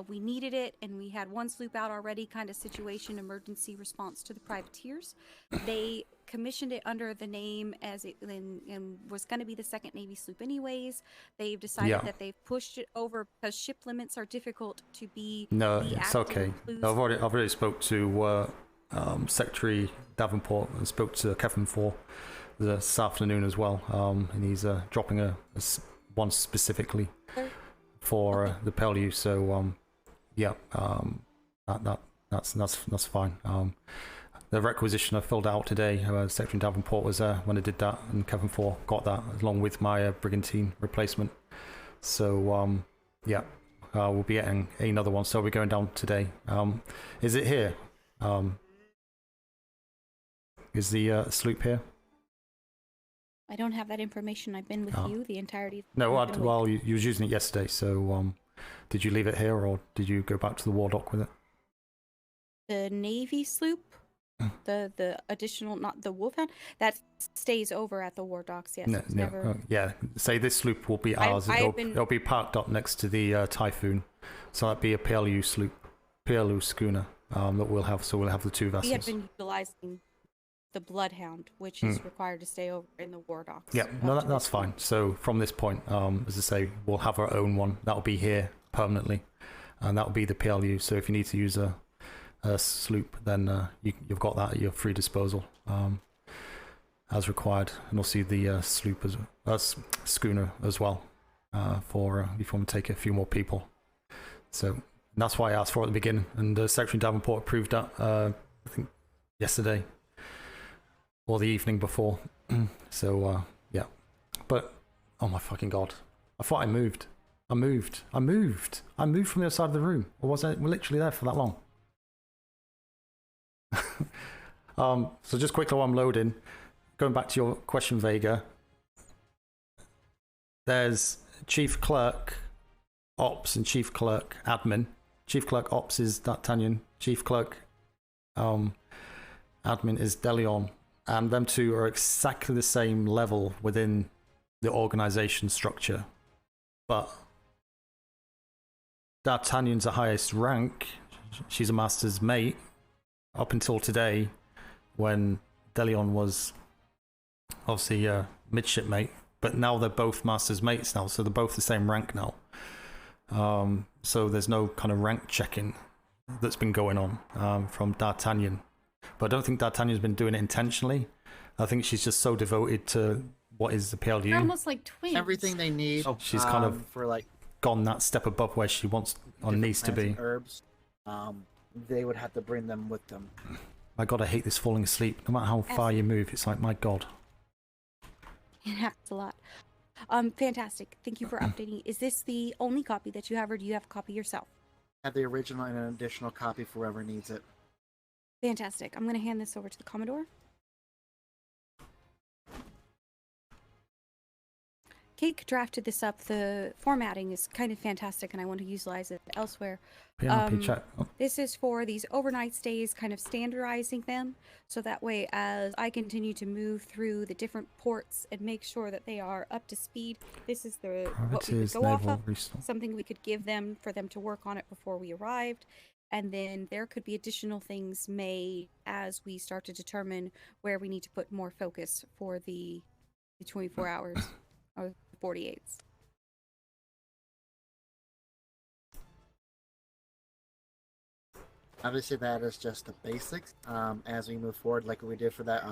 we needed it, and we had one sloop out already, kind of situation, emergency response to the privateers. They commissioned it under the name as it and was going to be the second Navy sloop anyways. They've decided that they've pushed it over because ship limits are difficult to be. No, it's okay. I've already spoke to Secretary Davenport and spoke to Kevin for this afternoon as well, and he's dropping one specifically for the P.L.U. So that's fine. The requisition I filled out today, Secretary Davenport was there when I did that, and Kevin 4 got that along with my brigantine replacement. So we'll be getting another one. So we're going down today. Is it here? Is the sloop here? I don't have that information. I've been with you the entirety. No, well, you was using it yesterday. So did you leave it here, or did you go back to the war dock with it? The Navy sloop, the additional, not the Wolfhound, that stays over at the war docks. Yes. Yeah. Say this sloop will be ours. It'll be parked up next to the Typhoon, so that'd be a P.L.U. sloop, P.L.U. schooner that we'll have. So we'll have the two vessels. We had been utilizing the Bloodhound, which is required to stay over in the war docks. Yeah, no, that's fine. So from this point, as I say, we'll have our own one that'll be here permanently, and that'll be the P.L.U. So if you need to use a sloop, then you've got that at your free disposal as required, and also the sloop as schooner as well for before we take a few more people. So that's why I asked for it at the beginning, and Secretary Davenport approved that I think yesterday or the evening before. So but oh my fucking god, I thought I moved from the other side of the room, or was I literally there for that long? So just quickly while I'm loading, going back to your question, Vega, there's Chief Clerk Ops and Chief Clerk Admin. Chief Clerk Ops is D'Artagnan, Chief Clerk Admin is DeLeon, and them two are exactly the same level within the organization structure, but D'Artagnan's the highest rank. She's a master's mate up until today, when DeLeon was obviously a midship mate, but now they're both master's mates now, so they're both the same rank now. So there's no kind of rank checking that's been going on from D'Artagnan. But I don't think D'Artagnan's been doing it intentionally. I think she's just so devoted to what is the P.L.U. They're almost like twins. Everything they need. She's kind of for like gone that step above where she wants or needs to be. Herbs, they would have to bring them with them. My god, I hate this falling asleep. No matter how far you move, it's like, my god. It happens a lot. Fantastic. Thank you for updating. Is this the only copy that you have, or do you have a copy yourself? I have the original and an additional copy for whoever needs it. Fantastic. I'm going to hand this over to the Commodore. Cake drafted this up. The formatting is kind of fantastic, and I want to utilize it elsewhere. This is for these overnight stays, kind of standardizing them, so that way as I continue to move through the different ports and make sure that they are up to speed, this is the what we could go off of, something we could give them for them to work on it before we arrived. And then there could be additional things made as we start to determine where we need to put more focus for the 24 hours or 48s. Obviously, that is just the basics. As we move forward, like we did for that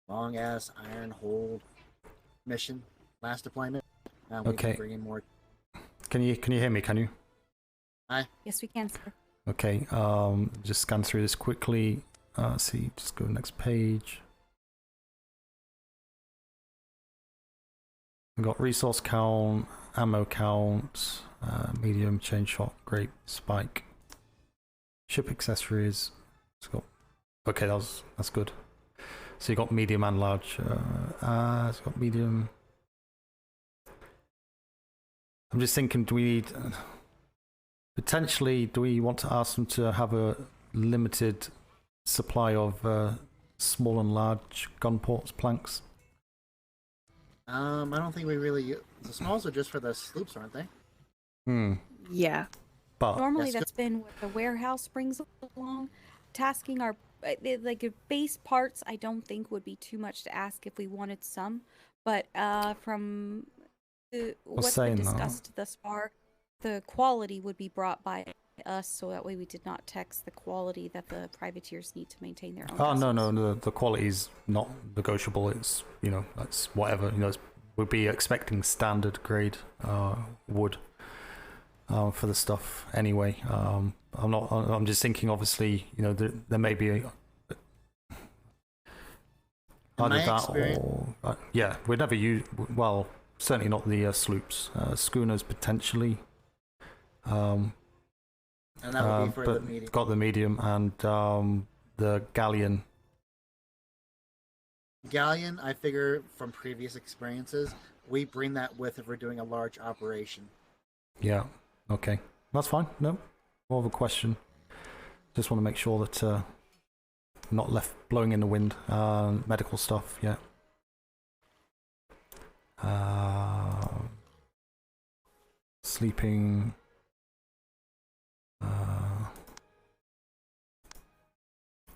long ass iron hold mission last deployment, we can bring in more. Can you hear me? Can you? Hi. Yes, we can, sir. Okay. Just scan through this quickly. See, just go to the next page. We've got resource count, ammo count, medium, chain shot, grape, spike, ship accessories. It's got okay, that's good. So you got medium and large. It's got medium. I'm just thinking, do we want to ask them to have a limited supply of small and large gun ports planks? I don't think we really. The smalls are just for the sloops, aren't they? Yeah. But normally that's been what the warehouse brings along. Tasking our like base parts, I don't think would be too much to ask if we wanted some. But from what's been discussed thus far, the quality would be brought by us, so that way we did not tax the quality that the privateers need to maintain their own. Oh no, the quality is not negotiable. It's that's whatever we'll be expecting standard grade wood for the stuff anyway. I'm just thinking, obviously, there may be either that or we'd never use. Well, certainly not the sloops, schooners potentially. And that would be for the medium. Got the medium and the galleon. Galleon, I figure from previous experiences, we bring that with if we're doing a large operation. Yeah. Okay. That's fine. No, more of a question. Just want to make sure that not left blowing in the wind. Medical stuff. Yeah. Sleeping.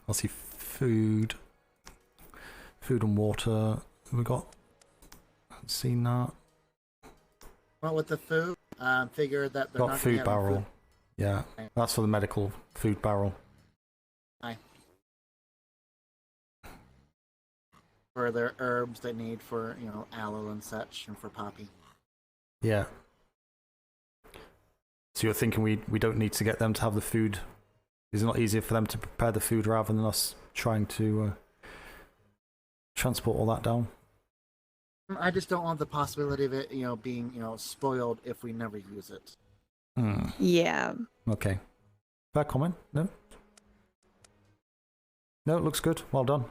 I'll see food and water. We got. Haven't seen that. Well, with the food, figure that they're got not food barrel. Food. Yeah, that's for the medical food barrel. Aye. For their herbs they need for aloe and such, and for poppy. Yeah. So you're thinking we don't need to get them to have the food? Is it not easier for them to prepare the food rather than us trying to transport all that down? I just don't want the possibility of it, being, spoiled if we never use it. Yeah. Okay. Fair comment. No, it looks good. Well done.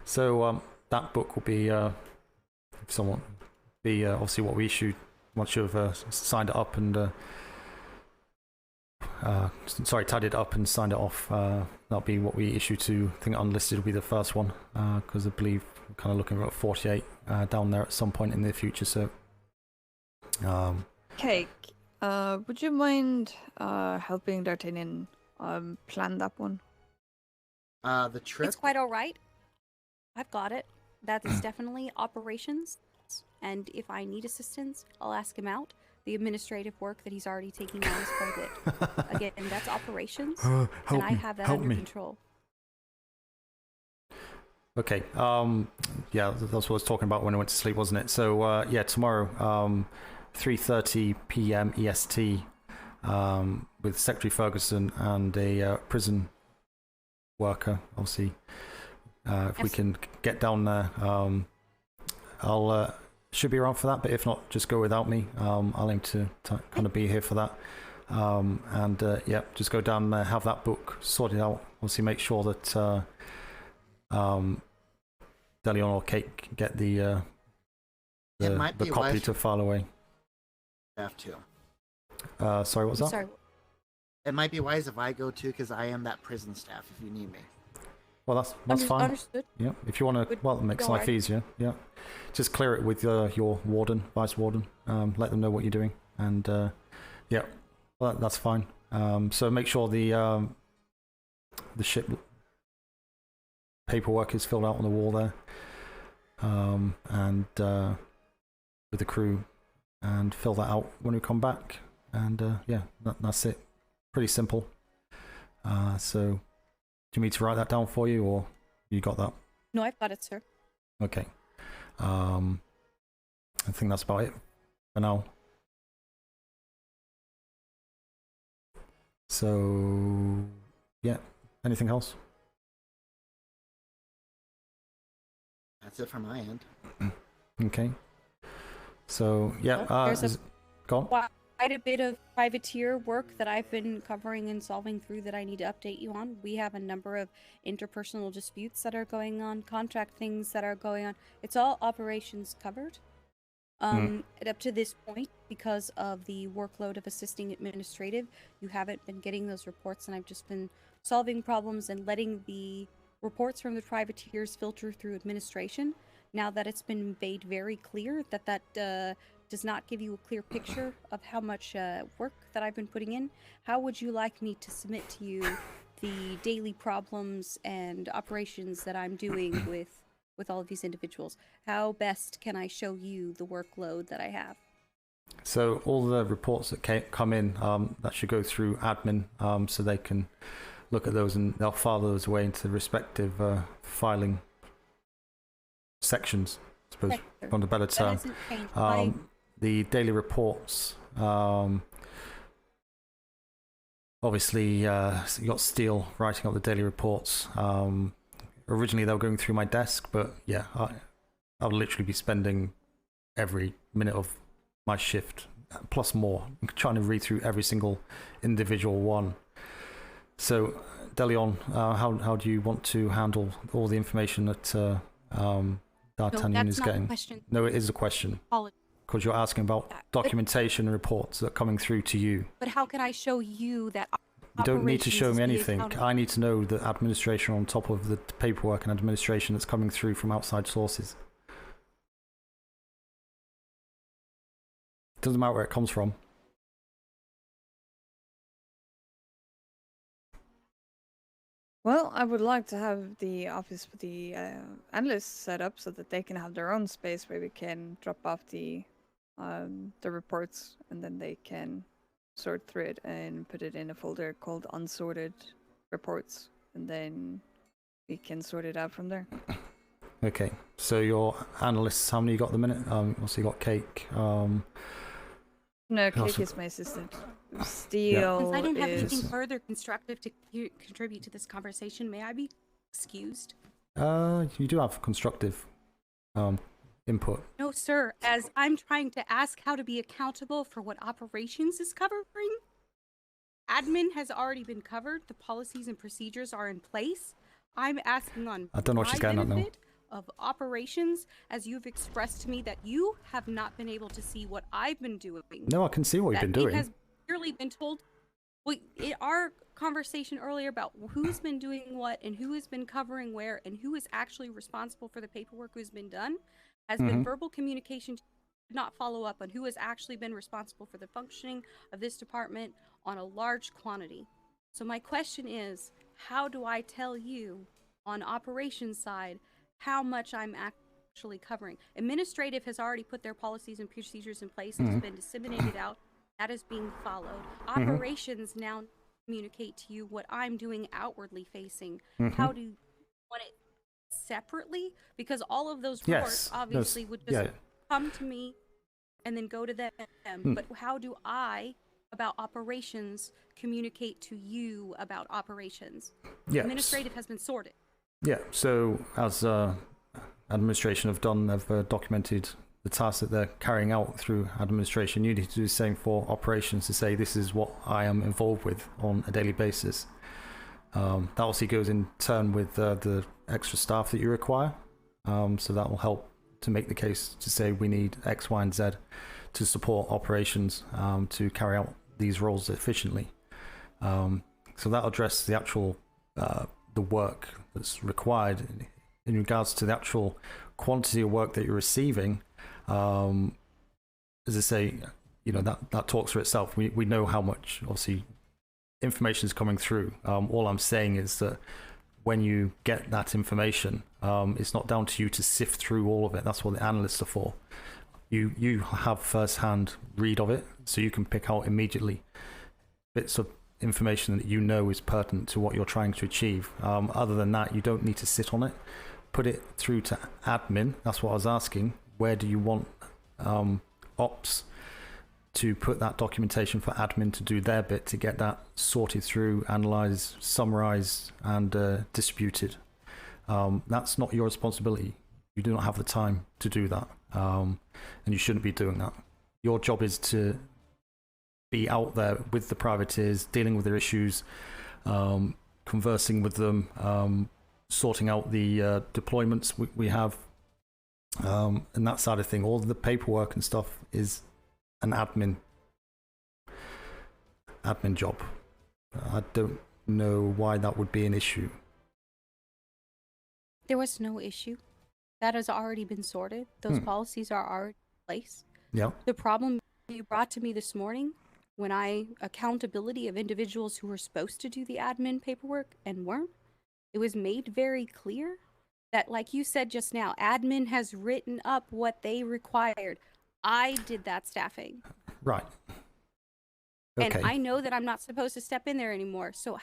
So that book will be, if someone be obviously what we issued once you've signed it up and tidied it up and signed it off. That'll be what we issue to. I think unlisted will be the first one because I believe we're kind of looking at 48 down there at some point in the future. So, Cake, would you mind helping D'Artagnan plan that one? The trip. It's quite all right. I've got it. That is definitely operations, and if I need assistance, I'll ask him out. The administrative work that he's already taking on is quite a bit. Again, that's operations, and I have that under control. Okay. Yeah, that's what I was talking about when I went to sleep, wasn't it? So yeah, tomorrow, 3:30 p.m. EST, with Secretary Ferguson and a prison worker. Obviously, if we can get down there, I'll should be around for that. But if not, just go without me. I'll aim to kind of be here for that. And yeah, just go down there, have that book sorted out. Obviously, make sure that Deleon or Cake get the copy to file away. Have to. Sorry, what was that? Sorry. It might be wise if I go too, because I am that prison staff. If you need me. Well, that's fine. Understood. Yeah, if you want to, well, it makes life easier. Yeah, just clear it with your warden, vice warden. Let them know what you're doing, and yeah, well, that's fine. So make sure the ship paperwork is filled out on the wall there, and with the crew, and fill that out when we come back. And yeah, that's it. Pretty simple. So. Do you need me to write that down for you, or you got that? No, I've got it, sir. Okay. I think that's about it for now. So, yeah. Anything else? That's it from my end. Okay. So, yeah. Go on. Quite a bit of privateer work that I've been covering and solving through that I need to update you on. We have a number of interpersonal disputes that are going on, contract things that are going on. It's all operations covered. And up to this point, because of the workload of assisting administrative, you haven't been getting those reports, and I've just been solving problems and letting the reports from the privateers filter through administration. Now that it's been made very clear that does not give you a clear picture of how much work that I've been putting in, how would you like me to submit to you the daily problems and operations that I'm doing with all of these individuals? How best can I show you the workload that I have? So all the reports that come in, that should go through admin, so they can look at those and they'll file those away into the respective filing sections, I suppose, on the better term. The daily reports, obviously, you got Steele writing up the daily reports. Originally, they were going through my desk, but yeah, I'll literally be spending every minute of my shift, plus more, trying to read through every single individual one. So, DeLeon, how do you want to handle all the information that D'Artagnan is getting? No, it is a question. Because you're asking about documentation and reports that are coming through to you. But how can I show you that? You don't need to show me anything. I need to know the administration on top of the paperwork and administration that's coming through from outside sources. It doesn't matter where it comes from. Well, I would like to have the office for the analysts set up so that they can have their own space where we can drop off the reports, and then they can sort through it and put it in a folder called unsorted reports, and then we can sort it out from there. Okay, so your analysts, how many you got at the minute? Also you got Cake. No, Cake is my assistant. Steele Since I don't have anything further constructive to contribute to this conversation, may I be excused? You do have constructive input. No, sir. As I'm trying to ask how to be accountable for what operations is covering, admin has already been covered. The policies and procedures are in place. I'm asking on I don't know what she's getting at now. Of operations, as you've expressed to me that you have not been able to see what I've been doing. No, I can see what you've been doing. It has clearly been told. Well, our conversation earlier about who's been doing what and who has been covering where and who is actually responsible for the paperwork who's been done has been verbal communication. Did not follow up on who has actually been responsible for the functioning of this department on a large quantity. So my question is, how do I tell you on operations side how much I'm actually covering? Administrative has already put their policies and procedures in place. It's been disseminated out. That is being followed. Operations now communicate to you what I'm doing outwardly facing. How do you want it separately? Because all of those reports obviously would just come to me and then go to them. But how do I, about operations, communicate to you about operations? Administrative has been sorted. Yeah, so as administration have done, they've documented the tasks that they're carrying out through administration. You need to do the same for operations to say this is what I am involved with on a daily basis. That obviously goes in turn with the extra staff that you require. So that will help to make the case to say we need X, Y, and Z to support operations to carry out these roles efficiently. So that'll address the actual the work that's required in regards to the actual quantity of work that you're receiving. As I say, you know, that talks for itself. We know how much obviously information is coming through. All I'm saying is that when you get that information, it's not down to you to sift through all of it. That's what the analysts are for. You have first-hand read of it, so you can pick out immediately bits of information that you know is pertinent to what you're trying to achieve. Other than that, you don't need to sit on it. Put it through to admin. That's what I was asking. Where do you want ops to put that documentation for admin to do their bit to get that sorted through, analysed, summarised, and distributed? That's not your responsibility. You do not have the time to do that, and you shouldn't be doing that. Your job is to be out there with the privateers, dealing with their issues, conversing with them, sorting out the deployments we have, And that side of thing, all the paperwork and stuff is an admin job. I don't know why that would be an issue. There was no issue. That has already been sorted. Those policies are already in place. Yeah. The problem you brought to me this morning, when accountability of individuals who were supposed to do the admin paperwork and weren't, it was made very clear that, like you said just now, admin has written up what they required. I did that staffing. Right. Okay. And I know that I'm not supposed to step in there anymore. So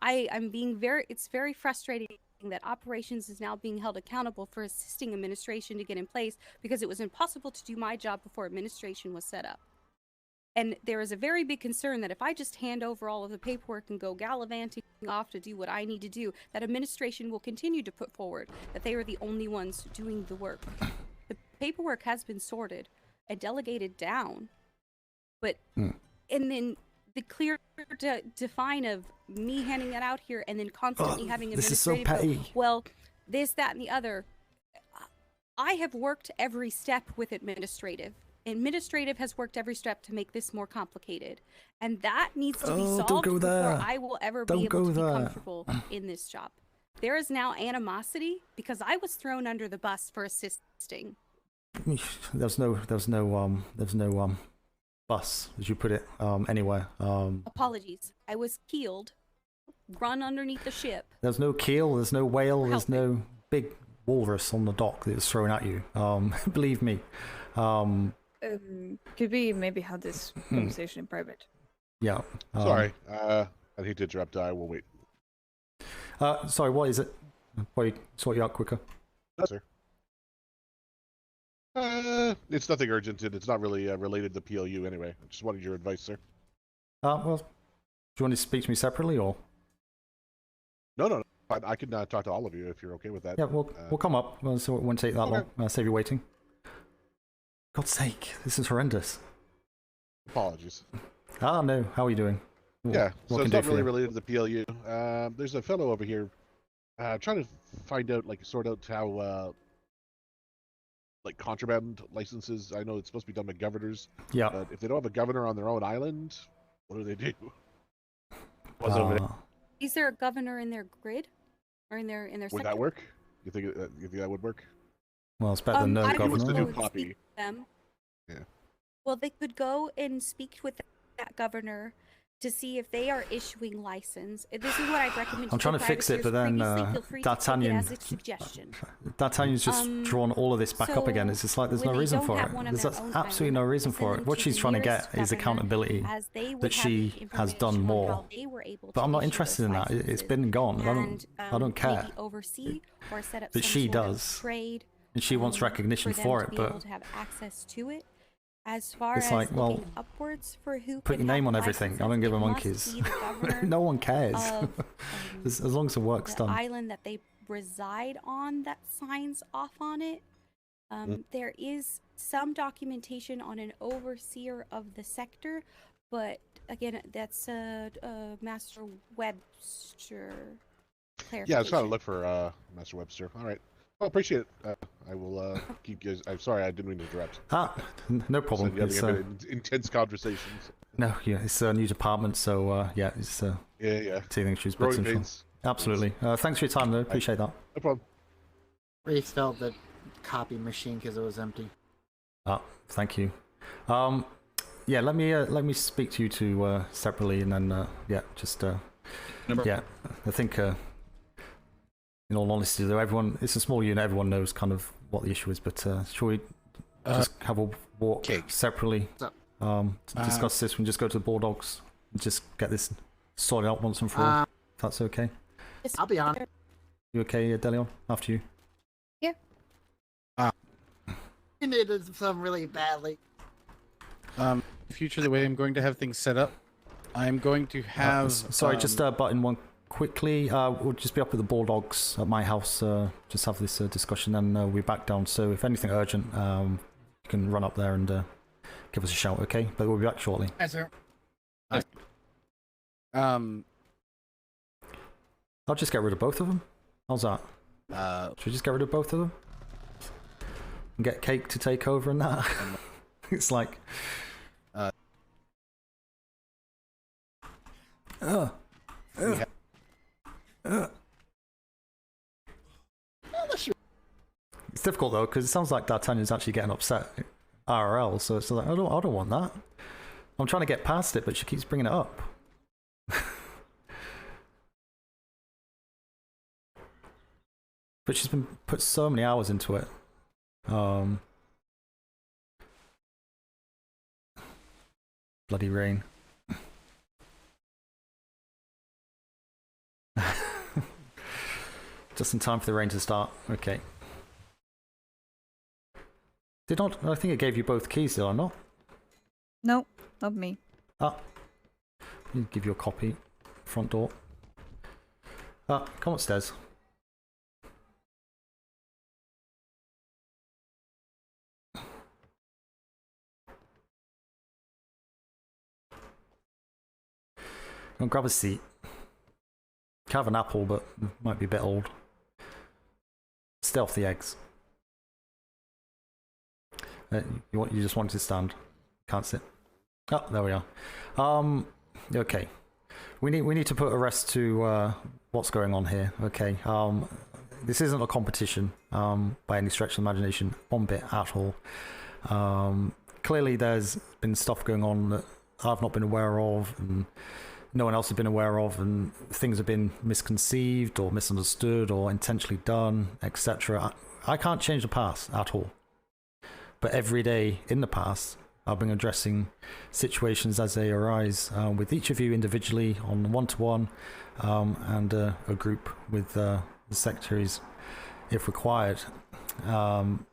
it's very frustrating that operations is now being held accountable for assisting administration to get in place because it was impossible to do my job before administration was set up. And there is a very big concern that if I just hand over all of the paperwork and go gallivanting off to do what I need to do, that administration will continue to put forward that they are the only ones doing the work. The paperwork has been sorted and delegated down, but and then the clear define of me handing that out here and then constantly having administrative this is so petty. well, this, that, and the other. I have worked every step with administrative. Administrative has worked every step to make this more complicated, and that needs to be solved before I will ever be able to be comfortable in this job. There is now animosity because I was thrown under the bus for assisting. There's no bus, as you put it, anywhere. Apologies. I was keeled, run underneath the ship. There's no keel, there's no whale, there's no big walrus on the dock that was thrown at you. Believe me. Could we maybe have this conversation in private? Yeah. Sorry, I hate to interrupt. I will wait. Sorry, what is it? Wait, sort you out quicker. No, sir. It's nothing urgent, and it's not really related to P.L.U. anyway. I just wanted your advice, sir. Well, do you want to speak to me separately, or? No. I can talk to all of you if you're okay with that. Yeah, we'll come up. So it won't take that long. I'll save you waiting. God's sake, this is horrendous. Apologies. No, how are you doing? Yeah, so it's not really related to the P.L.U. There's a fellow over here trying to find out, sort out how, contraband licenses. I know it's supposed to be done by governors. Yeah. But if they don't have a governor on their own island, what do? Over there. Is there a governor in their grid, or in their Would sector? that work? You think that would work? Well, it's better than no I governor. Wants to do Poppy. Them. Yeah. Well, they could go and speak with that governor to see if they are issuing license. This is what I'd recommend. I'm trying to fix it, but then D'Artagnan's just drawn all of this back up again. It's just like there's no reason for it. There's absolutely no reason for it. What she's trying to get is accountability, that she has done more. But I'm not interested in that. It's been and gone. I don't care. But she does, and she wants recognition for it. But as far it's as like, well, upwards for who put your name on everything. I don't give a monkey's. No one cares. As long as the work's done. The island that they reside on that signs off on it. There is some documentation on an overseer of the sector, but again, that's a Master Webster clarification. Yeah, I was trying to look for Master Webster. All right. Well, appreciate it. I will keep you guys. I'm sorry, I didn't mean to interrupt. No problem. It's intense conversations. No, yeah, it's a new department, so yeah, it's teething issues. But absolutely. Thanks for your time, though. Appreciate that. No problem. Restart the copy machine because it was empty. Thank you. Yeah, let me speak to you two separately, and then just yeah, I think. In all honesty, though, it's a small unit, everyone knows kind of what the issue is, but shall we just have a walk separately to discuss this and just go to the Bulldogs and just get this sorted out once and for all, if that's okay? I'll be on. You okay, Delion? After you. Yeah. You needed some really badly. In the future, the way I'm going to have things set up, I'm going to have... sorry, just button one quickly. We'll just be up at the Bulldogs at my house, just have this discussion, then we'll be back down. So if anything urgent, you can run up there and give us a shout, okay? But we'll be back shortly. Yes, sir. I'll just get rid of both of them. How's that? Should we just get rid of both of them? and get Cake to take over and that. It's like... It's difficult though, because it sounds like D'Artagnan's actually getting upset IRL, so it's like, I don't want that. I'm trying to get past it, but she keeps bringing it up. But she's been put so many hours into it. Bloody rain. Just in time for the rain to start. Okay. I think it gave you both keys, did I not? No, not me. Ah. Let me give you a copy. Front door. Ah, come upstairs. Go and grab a seat. Can have an apple, but might be a bit old. Stay off the eggs. You just want to stand. Can't sit. Oh, there we are. Okay. We need to put a rest to what's going on here. Okay. This isn't a competition by any stretch of the imagination, one bit at all. Clearly, there's been stuff going on that I've not been aware of, and no one else has been aware of, and things have been misconceived or misunderstood or intentionally done, etc. I can't change the past at all. But every day in the past, I've been addressing situations as they arise with each of you individually on one-to-one and a group with the secretaries if required.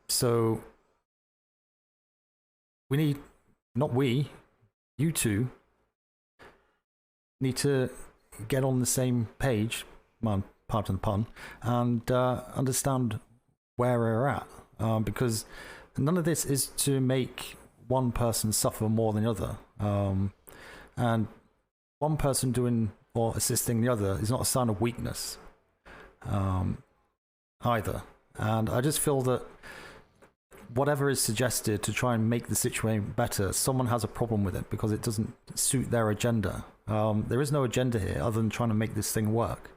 So we need, you two, need to get on the same page, pardon the pun, and understand where we're at. Because none of this is to make one person suffer more than the other. And one person doing or assisting the other is not a sign of weakness either. And I just feel that whatever is suggested to try and make the situation better, someone has a problem with it because it doesn't suit their agenda. There is no agenda here other than trying to make this thing work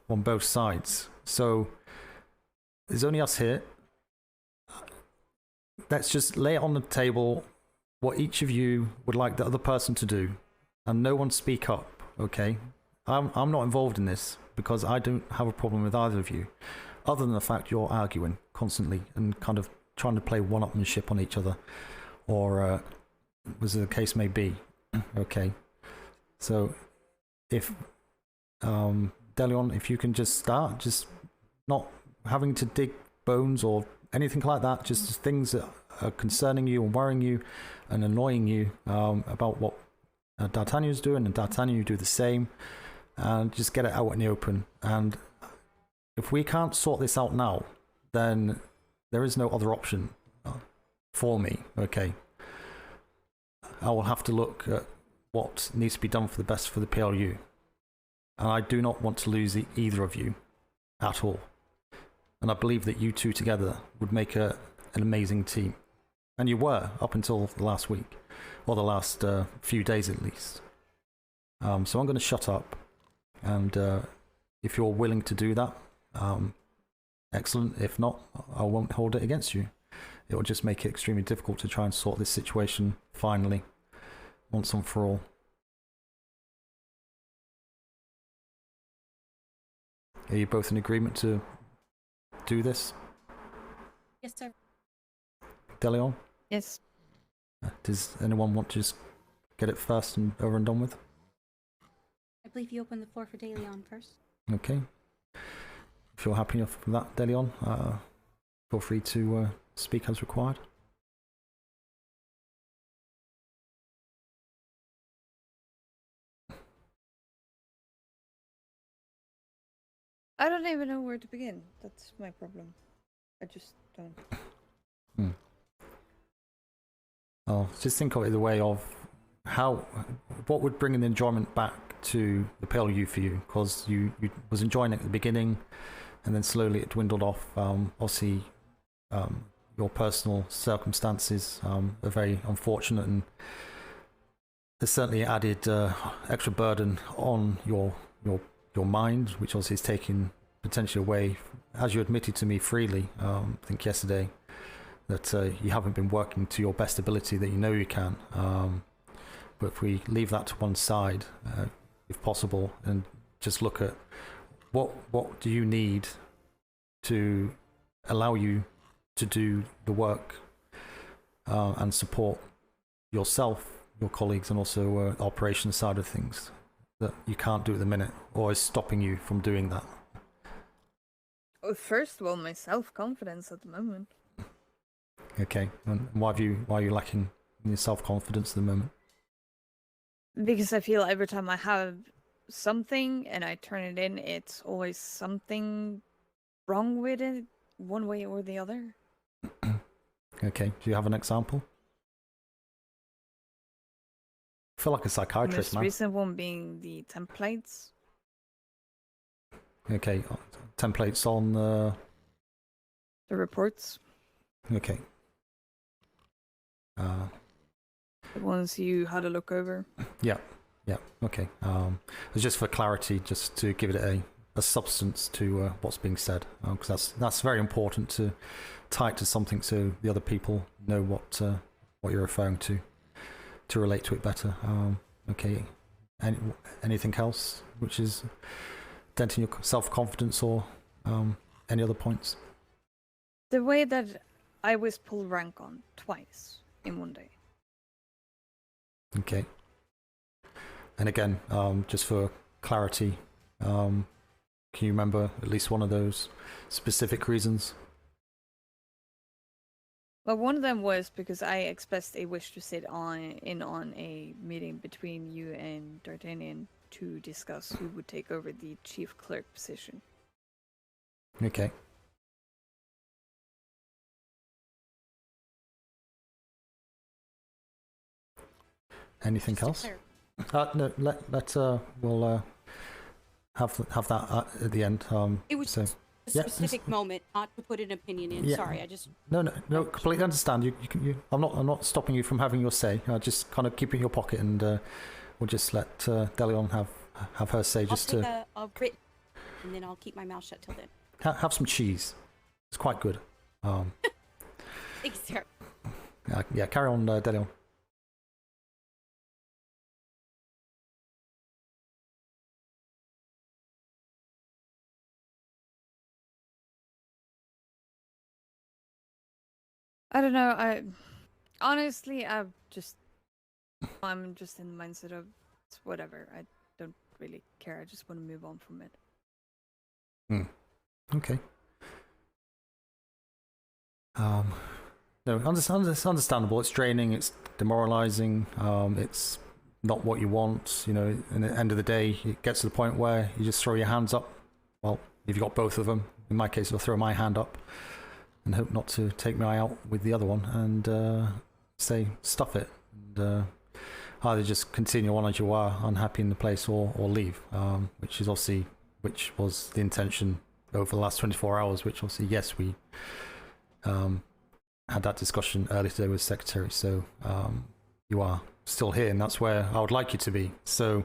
on both sides. So there's only us here. Let's just lay it on the table what each of you would like the other person to do, and no one speak up, okay? I'm not involved in this because I don't have a problem with either of you, other than the fact you're arguing constantly and kind of trying to play one-upmanship on each other, or as the case may be, okay? So if Delion, if you can just start, just not having to dig bones or anything like that, just things that are concerning you and worrying you and annoying you about what D'Artagnan's doing, and D'Artagnan, you do the same, and just get it out in the open. And if we can't sort this out now, then there is no other option for me, okay? I will have to look at what needs to be done for the best for the P.L.U. And I do not want to lose either of you at all. And I believe that you two together would make an amazing team. And you were, up until the last week, or the last few days at least. So I'm going to shut up. And if you're willing to do that, excellent. If not, I won't hold it against you. It will just make it extremely difficult to try and sort this situation finally, once and for all. Are you both in agreement to do this? Yes, sir. Delion? Yes. Does anyone want to just get it first and over and done with? I believe you opened the floor for Delion first. Okay. If you're happy enough with that, Delion, feel free to speak as required. I don't even know where to begin. That's my problem. I just don't. Oh, just think of it the way of what would bring an enjoyment back to the P.L.U. for you, because you was enjoying it at the beginning, and then slowly it dwindled off. Obviously, your personal circumstances are very unfortunate, and there's certainly added extra burden on your mind, which also is taking potentially away, as you admitted to me freely, I think yesterday, that you haven't been working to your best ability that you know you can. But if we leave that to one side, if possible, and just look at what do you need to allow you to do the work and support yourself, your colleagues, and also operations side of things that you can't do at the minute, or is stopping you from doing that? Well, first of all, my self-confidence at the moment. Okay, and why are you lacking in your self-confidence at the moment? Because I feel every time I have something and I turn it in, it's always something wrong with it, one way or the other. Okay, do you have an example? I feel like a psychiatrist, The most recent one being the templates. Okay, templates on the reports. Okay. The ones you had a look over. Yeah, okay. It's just for clarity, just to give it a substance to what's being said, because that's very important to tie it to something so the other people know what you're referring to relate to it better. Okay. Anything else which is denting your self-confidence, or any other points? The way that I was pulled rank on twice in one day. Okay. And again, just for clarity, can you remember at least one of those specific reasons? Well, one of them was because I expressed a wish to sit in on a meeting between you and D'Artagnan to discuss who would take over the chief clerk position. Okay. Anything else? No. We'll have that at the end. It was a specific moment, not to put an opinion in. Yeah. Sorry, I just. No. Completely understand. I'm not stopping you from having your say. Just kind of keep it in your pocket, and we'll just let Delion have her say. Just I'll take a written, and then I'll keep my mouth shut till then. Have some cheese. It's quite good. Thanks, sir. Yeah. Carry on, Delion. I don't know. I'm just in the mindset of it's whatever. I don't really care. I just want to move on from it. Okay. No, understandable. It's draining. It's demoralizing. It's not what you want. And at the end of the day, it gets to the point where you just throw your hands up. Well, if you've got both of them, in my case, I'll throw my hand up and hope not to take my eye out with the other one, and say stuff it, and either just continue on as you are, unhappy in the place, or leave, which was the intention over the last 24 hours, which obviously, yes, we had that discussion earlier today with the secretary, so you are still here, and that's where I would like you to be. So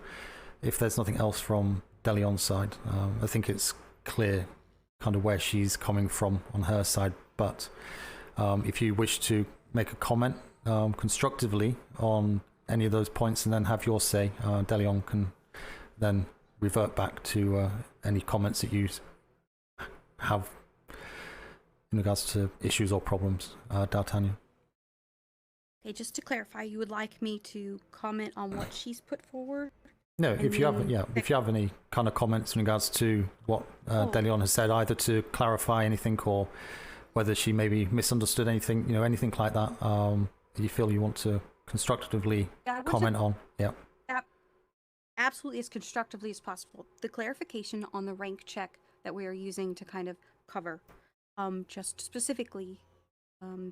if there's nothing else from Delion's side, I think it's clear kind of where she's coming from on her side, but if you wish to make a comment constructively on any of those points and then have your say, Delion can then revert back to any comments that you have in regards to issues or problems, D'Artagnan. Okay, just to clarify, you would like me to comment on what she's put forward? No, if you have any kind of comments in regards to what Delion has said, either to clarify anything or whether she maybe misunderstood anything, anything like that, you feel you want to constructively comment on. Yeah. Absolutely, as constructively as possible. The clarification on the rank check that we are using to kind of cover, just specifically,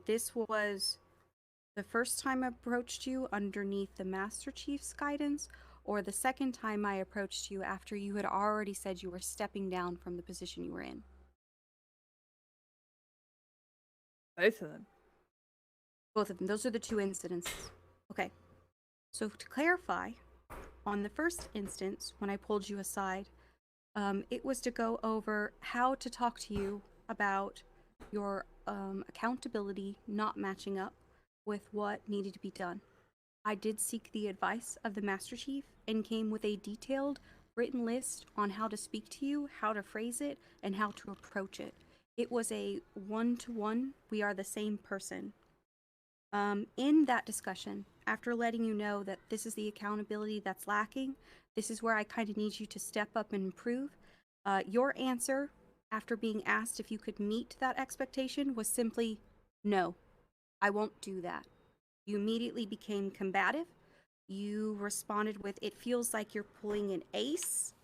this was the first time I approached you underneath the Master Chief's guidance, or the second time I approached you after you had already said you were stepping down from the position you were in? Both of them. Both of them. Those are the two incidences. Okay. So to clarify, on the first instance, when I pulled you aside, it was to go over how to talk to you about your accountability not matching up with what needed to be done. I did seek the advice of the Master Chief and came with a detailed written list on how to speak to you, how to phrase it, and how to approach it. It was a one-to-one, we are the same person. In that discussion, after letting you know that this is the accountability that's lacking, this is where I kind of need you to step up and improve, your answer, after being asked if you could meet that expectation, was simply, no, I won't do that. You immediately became combative. You responded with, it feels like you're pulling an ace,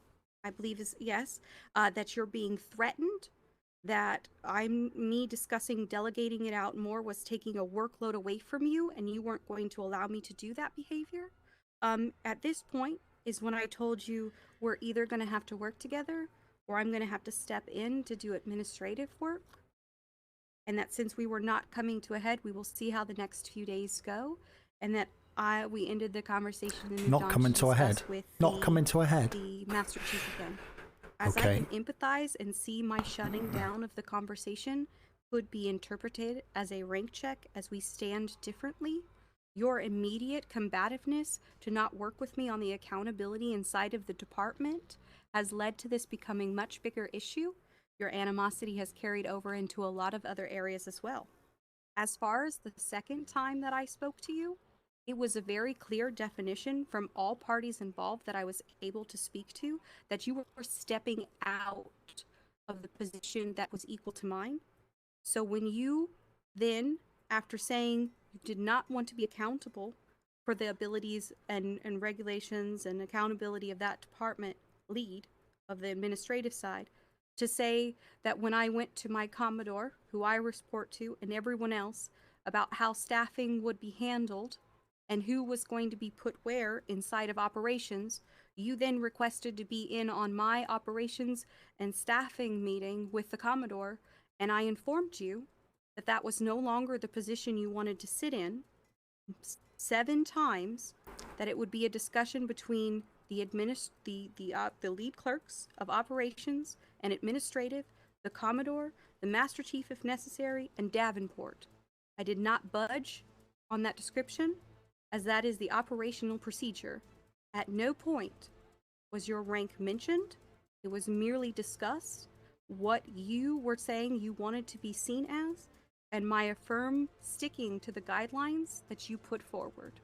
I believe is, yes, that you're being threatened, that me discussing delegating it out more was taking a workload away from you and you weren't going to allow me to do that behavior. At this point is when I told you we're either going to have to work together or I'm going to have to step in to do administrative work. And that since we were not coming to a head, we will see how the next few days go. And that we ended the conversation and moved Not on coming to a head. with Not coming to a head. the Master Chief again. As Okay. I can empathize and see my shutting down of the conversation could be interpreted as a rank check as we stand differently, your immediate combativeness to not work with me on the accountability inside of the department has led to this becoming a much bigger issue. Your animosity has carried over into a lot of other areas as well. As far as the second time that I spoke to you, it was a very clear definition from all parties involved that I was able to speak to that you were stepping out of the position that was equal to mine. So when you then, after saying you did not want to be accountable for the abilities and regulations and accountability of that department lead of the administrative side, to say that when I went to my Commodore, who I report to, and everyone else about how staffing would be handled and who was going to be put where inside of operations, you then requested to be in on my operations and staffing meeting with the Commodore, and I informed you that that was no longer the position you wanted to sit in 7 times, that it would be a discussion between the lead clerks of operations and administrative, the Commodore, the Master Chief if necessary, and Davenport. I did not budge on that description, as that is the operational procedure. At no point was your rank mentioned. It was merely discussed what you were saying you wanted to be seen as, and my affirm sticking to the guidelines that you put forward.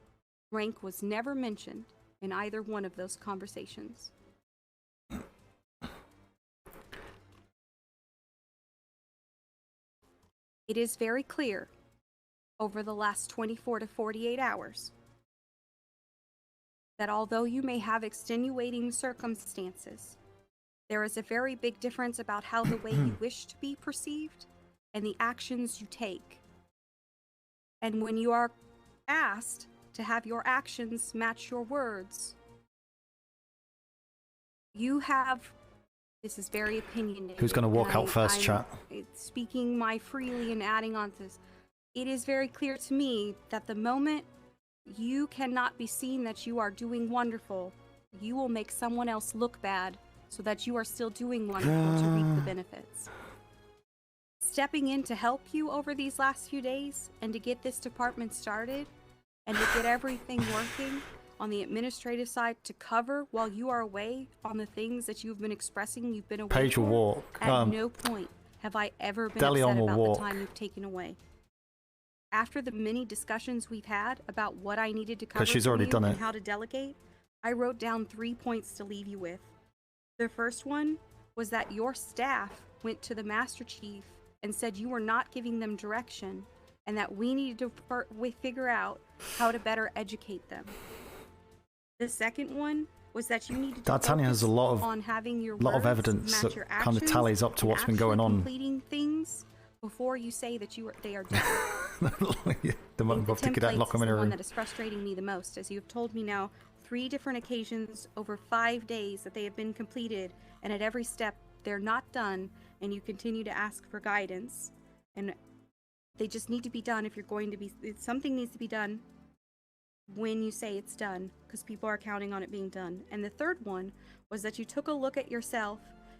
Rank was never mentioned in either one of those conversations. It is very clear over the last 24 to 48 hours that although you may have extenuating circumstances, there is a very big difference about how the way you wish to be perceived and the actions you take. And when you are asked to have your actions match your words, you have, this is very opinionated. Who's going to walk out first, chat? Speaking my freely and adding on to this, it is very clear to me that the moment you cannot be seen that you are doing wonderful, you will make someone else look bad so that you are still doing wonderful to reap the benefits. Stepping in to help you over these last few days and to get this department started and to get everything working on the administrative side to cover while you are away on the things that you've been expressing you've been away Paige will for. walk. At no point have I ever been Delion upset will about walk. the time you've taken away. After the many discussions we've had about what I needed to cover she's from already you done and it. how to delegate, I wrote down 3 points to leave you with. The first one was that your staff went to the Master Chief and said you were not giving them direction and that we needed to figure out how to better educate them. The second one was that you needed to D'Artagnan has a focus lot of on having your lot of words evidence match that your kind of actions tallies up to and what's been going actually on. completing things before you say that they are done. The moment The of ticket out, templates lock them is in the a one room. that is frustrating me the most, as you have told me now 3 different occasions over 5 days that they have been completed, and at every step they're not done, and you continue to ask for guidance. And They just need to be done if you're going to be. Something needs to be done when you say it's done, because people are counting on it being done. And the third one was that you took a look at yourself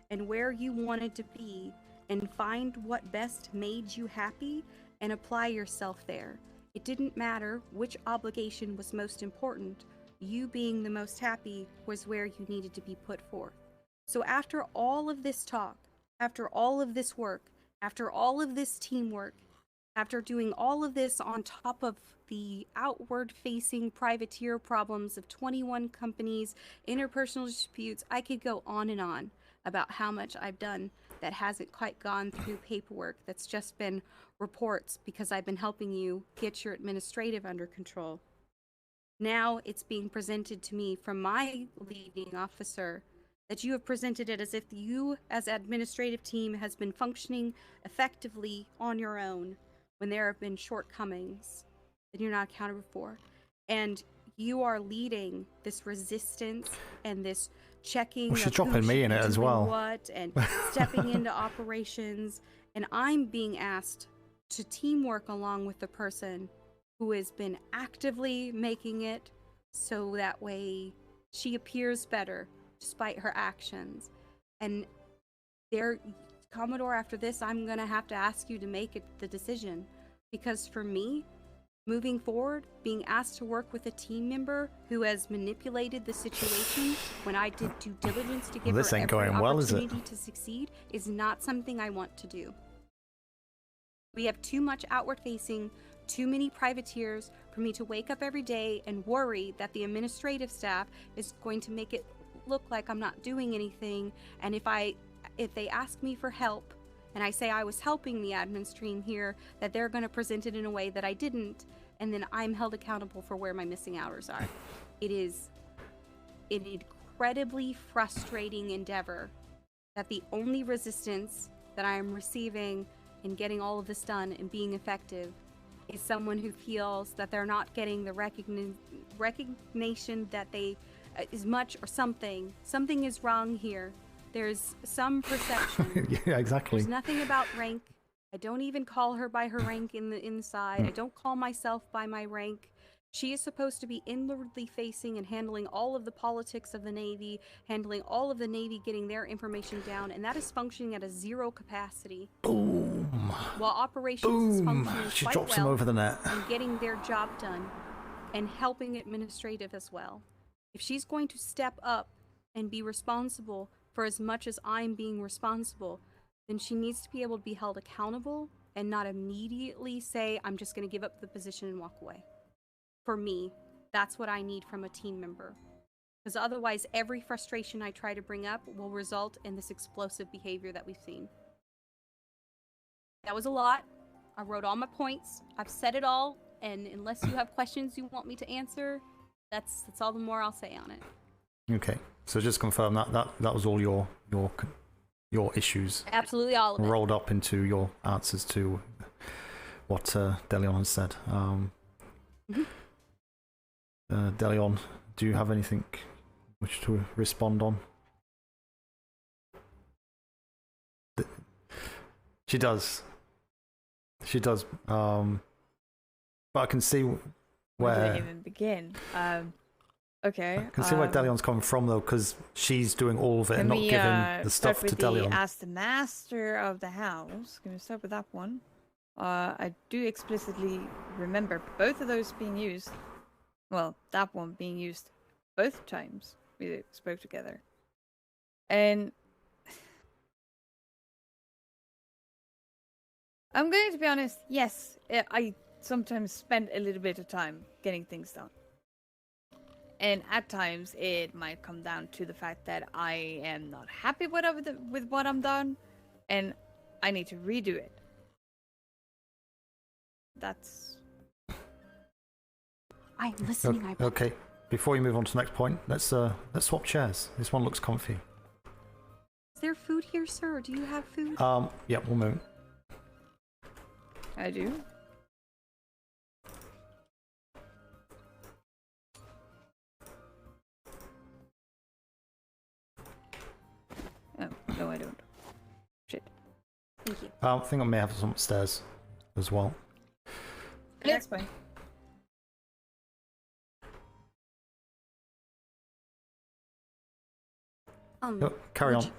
and where you wanted to be and find what best made you happy and apply yourself there. It didn't matter which obligation was most important. You being the most happy was where you needed to be put forth. So after all of this talk, after all of this work, after all of this teamwork, after doing all of this on top of the outward-facing privateer problems of 21 companies, interpersonal disputes, I could go on and on about how much I've done that hasn't quite gone through paperwork, that's just been reports because I've been helping you get your administrative under control. Now it's being presented to me from my leading officer that you have presented it as if you, as administrative team, has been functioning effectively on your own when there have been shortcomings that you're not accountable for. And you are leading this resistance and this checking Well, she's of dropping who me should in be it as doing well. what and stepping into operations. And I'm being asked to teamwork along with the person who has been actively making it so that way she appears better despite her actions. And there, Commodore, after this, I'm gonna have to ask you to make it the decision, because for me, moving forward, being asked to work with a team member who has manipulated the situation when I did due diligence to give This her ain't every going well, is it? opportunity to succeed is not something I want to do. We have too much outward facing, too many privateers for me to wake up every day and worry that the administrative staff is going to make it look like I'm not doing anything. And if they ask me for help and I say I was helping the admin stream here, that they're going to present it in a way that I didn't, and then I'm held accountable for where my missing hours are. It is an incredibly frustrating endeavor that the only resistance that I am receiving in getting all of this done and being effective is someone who feels that they're not getting the recognition that they is much, or something is wrong here. There's some perception. Yeah, exactly. There's nothing about rank. I don't even call her by her rank in the inside. I don't call myself by my rank. She is supposed to be inwardly facing and handling all of the politics of the Navy, handling all of the Navy getting their information down, and that is functioning at a 0 capacity. Boom. While operations is Boom. functioning She quite drops well him over the net. and getting their job done and helping administrative as well. If she's going to step up and be responsible for as much as I'm being responsible, then she needs to be able to be held accountable and not immediately say, I'm just going to give up the position and walk away. For me, that's what I need from a team member. Because otherwise, every frustration I try to bring up will result in this explosive behavior that we've seen. That was a lot. I wrote all my points. I've said it all. And unless you have questions you want me to answer, that's all the more I'll say on it. Okay, so just confirm that was all your issues. Absolutely all of it. Rolled up into your answers to what Delion has said. Delion, do you have anything which to respond on? She does. But I can see where did I even begin? Okay. I can see where Delion's coming from though, because she's doing all of it and not giving the stuff to Delion. As the master of the house, can we start with that one? I do explicitly remember both of those being used. Well, that one being used both times we spoke together. And I'm going to be honest, yes, I sometimes spend a little bit of time getting things done. And at times it might come down to the fact that I am not happy with what I'm done, and I need to redo it. That's... I'm listening. Okay, before you move on to the next point, let's swap chairs. This one looks comfy. Is there food here, sir? Do you have food? Yeah, 1 moment. I do. Oh, no, I don't. Shit. Thank you. I think I may have some upstairs. as well. Next point. Carry on.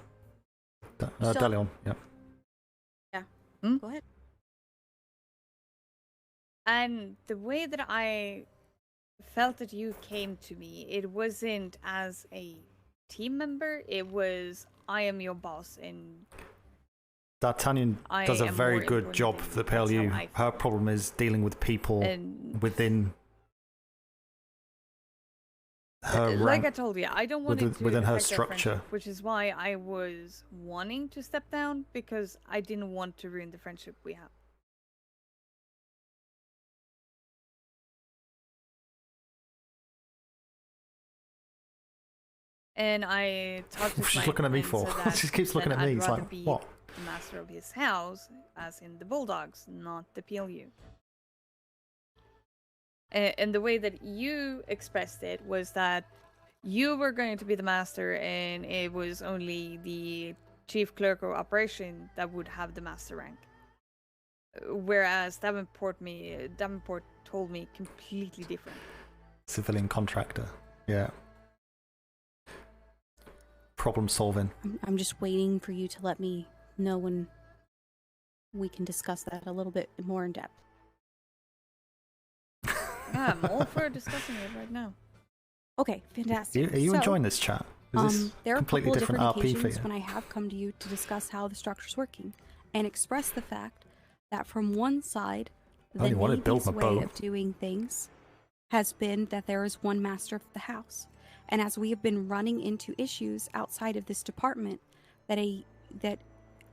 Delion, yeah. Yeah. Go ahead. And the way that I felt that you came to me, it wasn't as a team member, it was I am your boss and D'Artagnan does a very good job for the P.L.U. Her problem is dealing with people within her rank. Like I told you, I don't want it to within her affect our structure. friendship, which is why I was wanting to step down, because I didn't want to ruin the friendship we have. And I talked to She's looking at me for. She keeps looking at me. It's like, what? The master of his house, as in the Bulldogs, not the P.L.U. And the way that you expressed it was that you were going to be the master, and it was only the chief clerk of operation that would have the master rank. Whereas Davenport told me completely different. Civilian contractor, yeah. Problem solving. I'm just waiting for you to let me know when we can discuss that a little bit more in depth. Yeah, I'm all for discussing it right now. Okay, fantastic. Are you enjoying this chat? Is this there are a completely couple of different RP for occasions you? when I have come to you to discuss how the structure's working and express the fact that from one side, the Navy's way of doing things has been that there is one master of the house. And as we have been running into issues outside of this department, that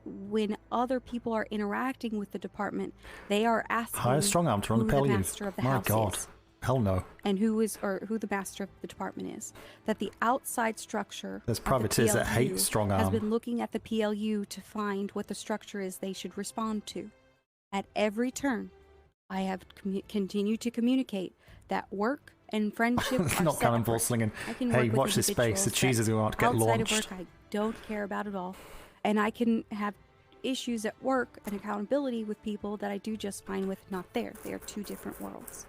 when other people are interacting with the department, they are asking Hire strong arm to run who the the P.L.U. master of the My house God. is. Hell no. And who the master of the department is. That the outside structure There's of the privateers that hate PLU strong has arm. been looking at the PLU to find what the structure is they should respond to. At every turn, I have continued to communicate that work and friendship are Not cannonball separate. slinging. I can Hey, work with watch this space. The individuals cheese is that about to get outside launched. of work I don't care about at all. And I can have issues at work and accountability with people that I do just fine with not there. They are two different worlds.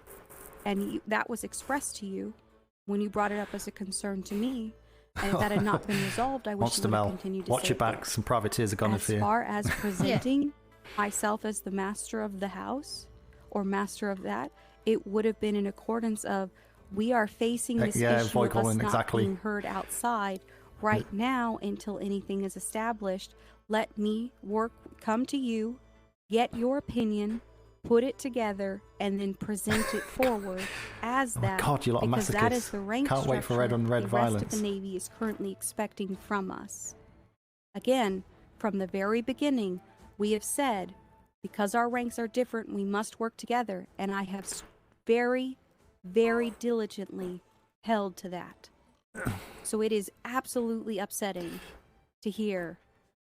And that was expressed to you when you brought it up as a concern to me. And if that had not been resolved, I wish Monster you would have Mel, continued to watch say your it back. there. Some privateers are gonna As fear. far as presenting myself as the master of the house or master of that, it would have been in accordance of we are facing this issue of us not being heard outside right now until anything is established. Let me come to you, get your opinion, put it together, and then present it forward as that. God, you lot are because that masochists. is the rank Can't wait for red on red the violence. rest of the Navy is currently expecting from us. Again, from the very beginning, we have said, because our ranks are different, we must work together, and I have very, very diligently held to that. So it is absolutely upsetting to hear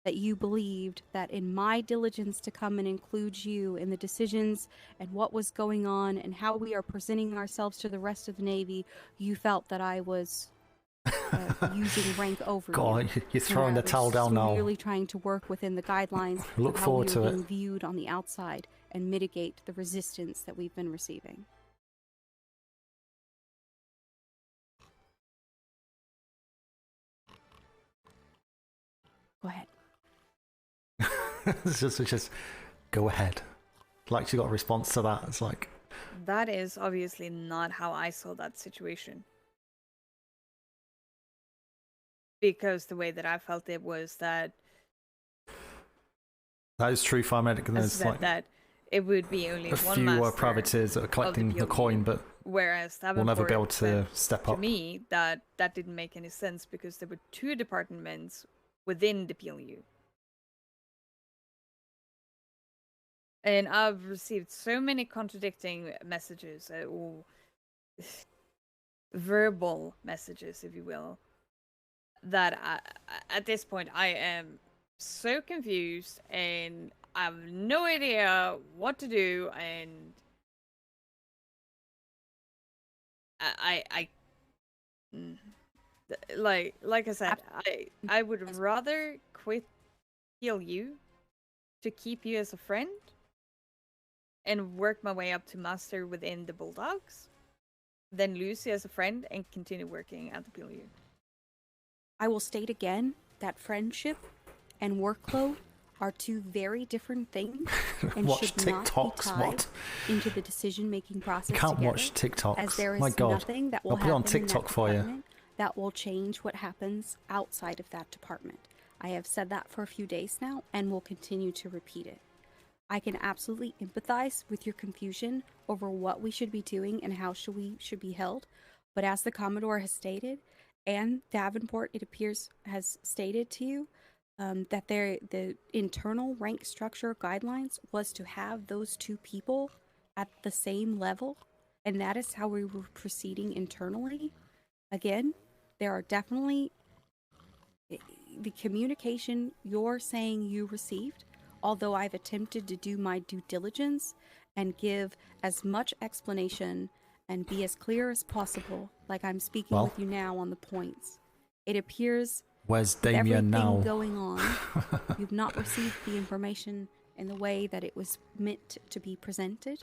that you believed that in my diligence to come and include you in the decisions and what was going on and how we are presenting ourselves to the rest of the Navy, you felt that I was using rank over God, you. you're throwing the towel down now. Really trying to work within the guidelines Look of how forward we to were it. being viewed on the outside and mitigate the resistance that we've been receiving. Go ahead. it's just go ahead. Like she got a response to that. It's like That is obviously not how I saw that situation. Because the way that I felt it was that that is true, Fire Medic, and there's like that it would be only a one few master privateers that are collecting the coin, but whereas we'll never be able to step up. To me, that didn't make any sense because there were two departments within the P.L.U. And I've received so many contradicting messages, or verbal messages, if you will, that at this point I am so confused and I have no idea what to do, and like I said, I would rather quit P.L.U. to keep you as a friend and work my way up to master within the Bulldogs, then lose you as a friend and continue working at the P.L.U. I will state again that friendship and workload are two very different things and Watch should not be TikToks, tied what? into the decision-making process You can't together, watch TikToks. as there is My God. nothing that will I'll put it on happen in TikTok that for you. department that will change what happens outside of that department. I have said that for a few days now and will continue to repeat it. I can absolutely empathize with your confusion over what we should be doing and how we should be held, but as the Commodore has stated, and Davenport, it appears, has stated to you, that the internal rank structure guidelines was to have those two people at the same level, and that is how we were proceeding internally. Again, there are definitely the communication you're saying you received, although I've attempted to do my due diligence and give as much explanation and be as clear as possible, like I'm speaking with you now on the points. It appears where's with Damien everything now? going on, you've not received the information in the way that it was meant to be presented.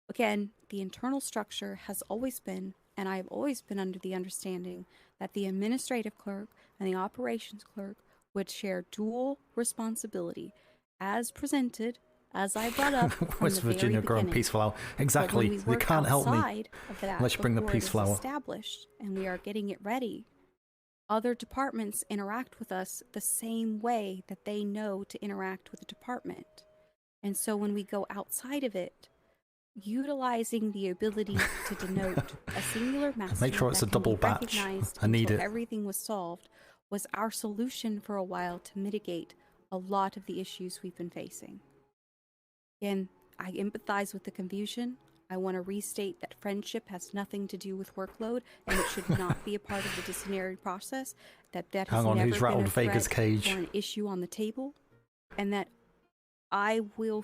Again, the internal structure has always been, and I've always been under the understanding that the administrative clerk and the operations clerk would share dual responsibility, as presented, as I brought up from West the very Virginia growing beginning. peace flower. Exactly. But when we You work can't help me outside of that unless you bring the before it peace is flower. established and we are getting it ready, other departments interact with us the same way that they know to interact with a department. And so when we go outside of it, utilizing the ability to denote a singular master Make sure it's that a can double be batch. recognized I need until it. everything was solved was our solution for a while to mitigate a lot of the issues we've been facing. Again, I empathize with the confusion. I want to restate that friendship has nothing to do with workload, and it should not be a part of the disciplinary process. That has Hang on, never who's been rattled a Vega's threat cage? or an issue on the table, and that I will,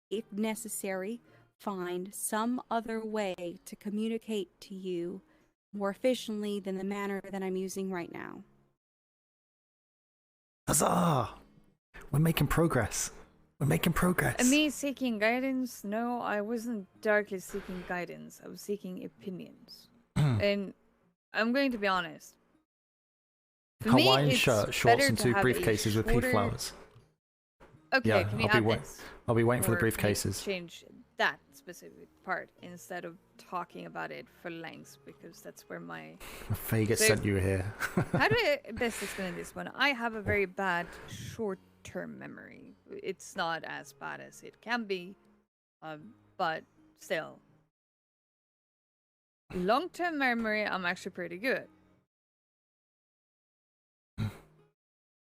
if necessary, find some other way to communicate to you more efficiently than the manner that I'm using right now. Huzzah! We're making progress. We're making progress. And me seeking guidance? No, I wasn't darkly seeking guidance. I was seeking opinions. And I'm going to be honest. For me, Hawaiian it's shirt, shorts, better and to two have a briefcases with pea shorter- flowers. Okay, Yeah, can we I'll be add wait- this? I'll be waiting for the Or can we briefcases. change that specific part instead of talking about it for length, because that's where my... Vegas So- sent you here. How do I best explain this one? I have a very bad short-term memory. It's not as bad as it can be, but still. Long-term memory, I'm actually pretty good.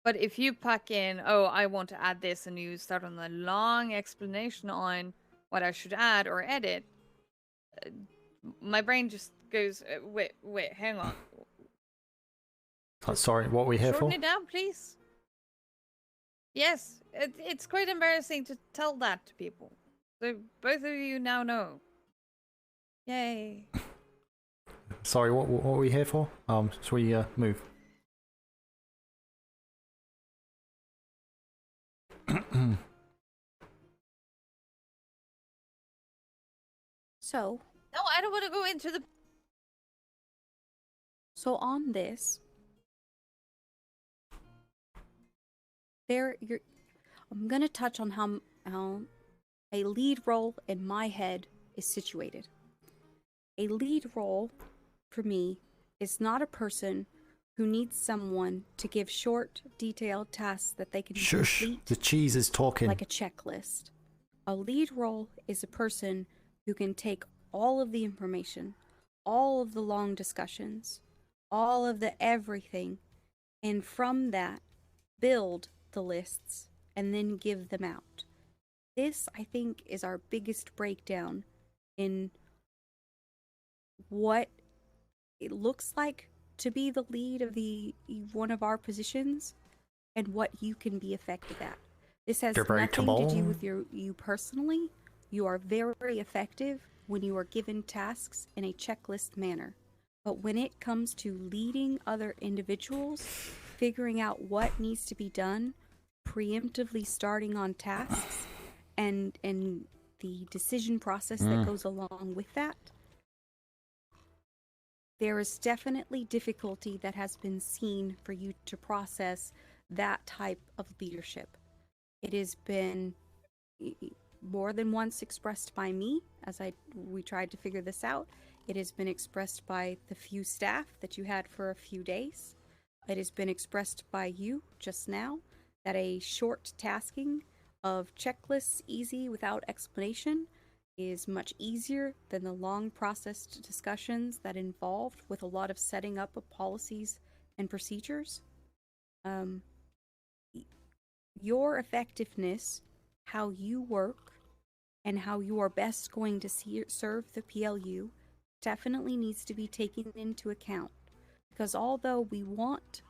But if you pack in, oh, I want to add this, and you start on a long explanation on what I should add or edit, my brain just goes, wait, hang on. Sorry, what are we here Shorten for? it down, please. Yes, it's quite embarrassing to tell that to people. So both of you now know. Yay. Sorry, what are we here for? Shall we move? So, No, I don't want to go into the... So on this, I'm going to touch on how a lead role in my head is situated. A lead role, for me, is not a person who needs someone to give short, detailed tasks that they can Shush, complete the cheese is talking. like a checklist. A lead role is a person who can take all of the information, all of the long discussions, all of the everything, and from that, build the lists and then give them out. This, I think, is our biggest breakdown in what it looks like to be the lead of one of our positions and what you can be effective at. This has nothing to do with you personally. You are very effective when you are given tasks in a checklist manner. But when it comes to leading other individuals, figuring out what needs to be done, preemptively starting on tasks, and the decision process that goes along with that, there is definitely difficulty that has been seen for you to process that type of leadership. It has been more than once expressed by me as we tried to figure this out. It has been expressed by the few staff that you had for a few days. It has been expressed by you just now that a short tasking of checklists, easy without explanation, is much easier than the long processed discussions that involved with a lot of setting up of policies and procedures. Your effectiveness, how you work, and how you are best going to serve the P.L.U. definitely needs to be taken into account. Because although we want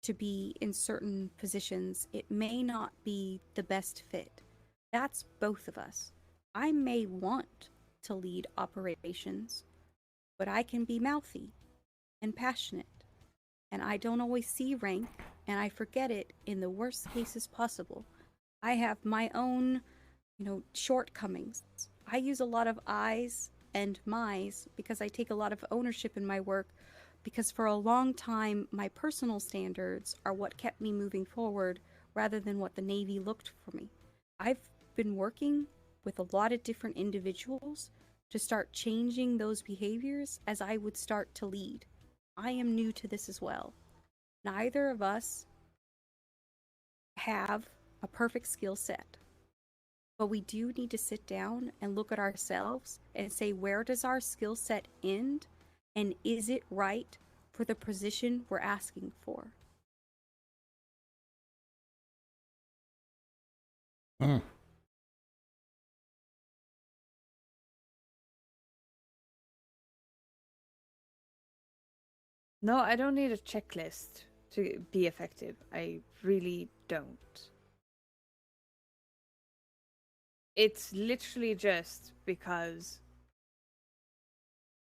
to be in certain positions, it may not be the best fit. That's both of us. I may want to lead operations, but I can be mouthy and passionate, and I don't always see rank, and I forget it in the worst cases possible. I have my own, shortcomings. I use a lot of I's and my's because I take a lot of ownership in my work, because for a long time, my personal standards are what kept me moving forward rather than what the Navy looked for me. I've been working with a lot of different individuals to start changing those behaviors as I would start to lead. I am new to this as well. Neither of us have a perfect skill set, but we do need to sit down and look at ourselves and say, where does our skill set end, and is it right for the position we're asking for? No, I don't need a checklist to be effective. I really don't. It's literally just because...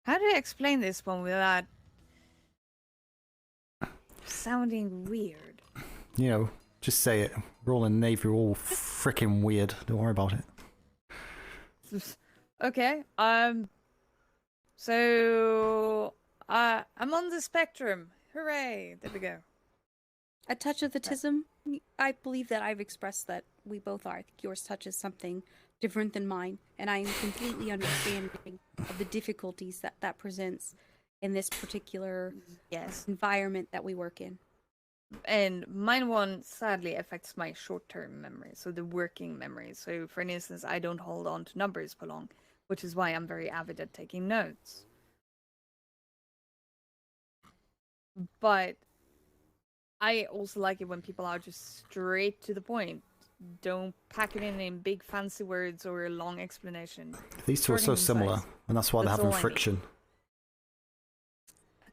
How do I explain this one without sounding weird? Just say it. We're all in the Navy, we're all freaking weird. Don't worry about it. Okay, so... I'm on the spectrum. Hooray! There we go. A touch of autism? I believe that I've expressed that we both are. I think yours touches something different than mine, and I am completely understanding of the difficulties that presents in this particular environment that we work in. And mine one sadly affects my short-term memory, so the working memory. So, for instance, I don't hold on to numbers for long, which is why I'm very avid at taking notes. But I also like it when people are just straight to the point. Don't pack it in big fancy words or a long explanation. These two are so similar, and that's why they're having friction.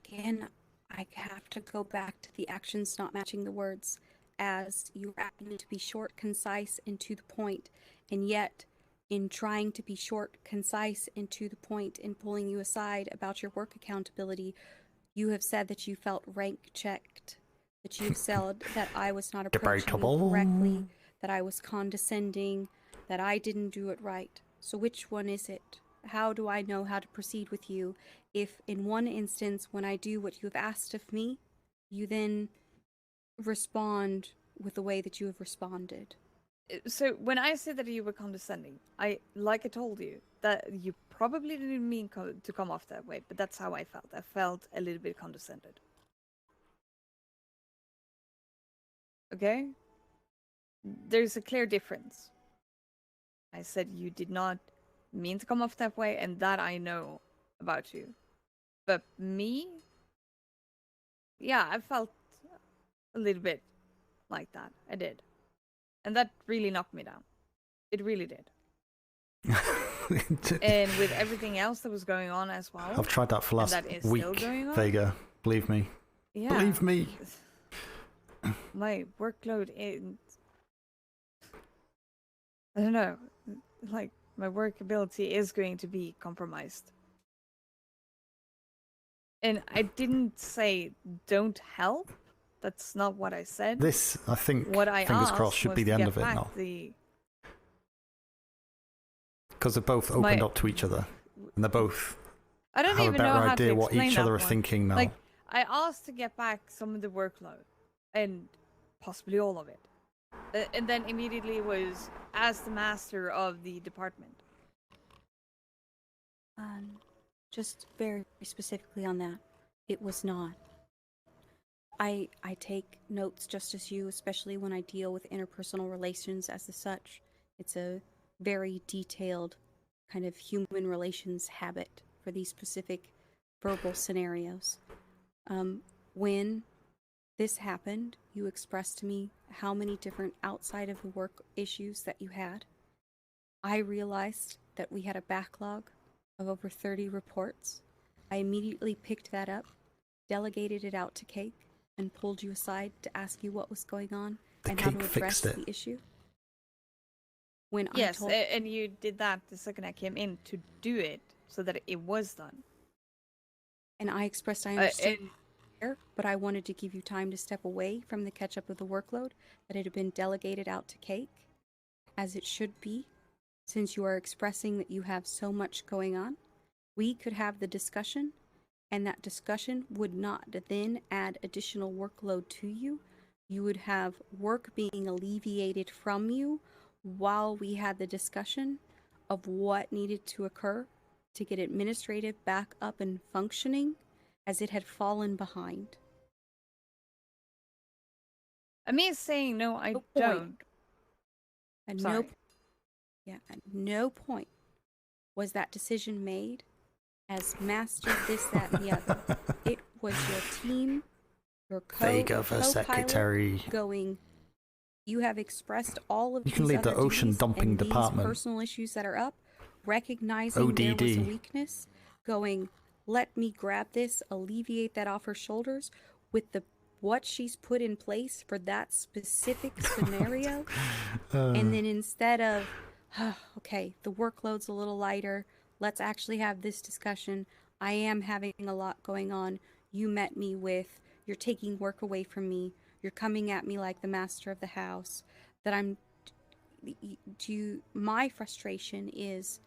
Again, I have to go back to the actions not matching the words, as you're asking to be short, concise, and to the point, and yet, in trying to be short, concise, and to the point, and pulling you aside about your work accountability, you have said that you felt rank checked, that you've said that I was not approaching you correctly, that I was condescending, that I didn't do it right. So which one is it? How do I know how to proceed with you if in one instance when I do what you have asked of me, you then respond with the way that you have responded? So when I said that you were condescending, I told you, that you probably didn't mean to come off that way, but that's how I felt. I felt a little bit condescended. Okay? There's a clear difference. I said you did not mean to come off that way, and that I know about you. But me? Yeah, I felt a little bit like that. I did. And that really knocked me down. It really did. And with everything else that was going on as well. I've tried that for last week, Vega. Believe me. Yeah. Believe me. My workload is... I don't know. Like, my workability is going to be compromised. And I didn't say don't help. That's not what I said. This, I think, what I fingers crossed, should be the end of it now. because they're both opened up to each other, and they're both I don't have even a better know how idea to what explain each that other are one. thinking now. Like, I asked to get back some of the workload, and possibly all of it. And then immediately was as the master of the department. Just very specifically on that, it was not. I take notes just as you, especially when I deal with interpersonal relations as the such. It's a very detailed kind of human relations habit for these specific verbal scenarios. When this happened, you expressed to me how many different outside of the work issues that you had. I realized that we had a backlog of over 30 reports. I immediately picked that up, delegated it out to Cake, and pulled you aside to ask you what was going on and how to address the issue. When Yes, I told and you did that the second I came in to do it, so that it was done. and I expressed I understood, but I wanted to give you time to step away from the catch-up of the workload that had been delegated out to Cake, as it should be, since you are expressing that you have so much going on. We could have the discussion, and that discussion would not then add additional workload to you. You would have work being alleviated from you while we had the discussion of what needed to occur to get administrative back up and functioning, as it had fallen behind. Me saying no, I don't. At Sorry. at no point was that decision made as master this, that, and the other. It was your team, your Vega for co-pilot secretary. going, you have expressed all of You can these leave the other ocean duties dumping and these department. personal issues that are up, recognizing there was a ODD. weakness, going, let me grab this, alleviate that off her shoulders with the what she's put in place for that specific scenario. And then instead of, okay, the workload's a little lighter, let's actually have this discussion. I am having a lot going on. You met me with, you're taking work away from me. You're coming at me like the master of the house. That my frustration is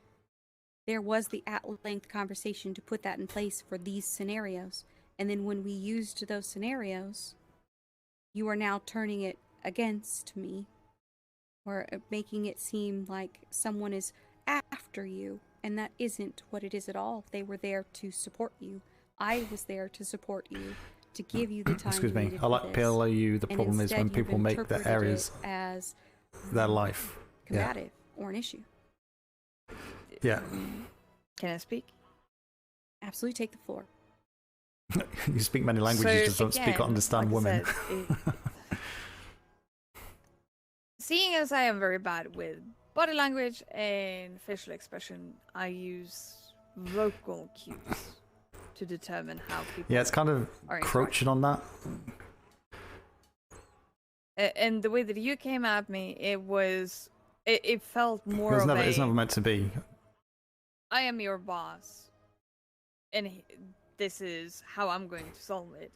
there was the at-length conversation to put that in place for these scenarios. And then when we used those scenarios, you are now turning it against me, or making it seem like someone is after you, and that isn't what it is at all. They were there to support you. I was there to support you, to give you the time. Excuse you me. needed I for like this. P.L.U. The And problem is instead when you've people make interpreted the areas it as their life. combative or an issue. Yeah. Can I speak? Absolutely, take the floor. You speak many languages, So, just don't speak again, or understand like I women. said, seeing as I am very bad with body language and facial expression, I use vocal cues to determine how people Yeah, it's kind of are crouching on that. And the way that you came at me, it felt more of It's never meant to be. I am your boss, and this is how I'm going to solve it.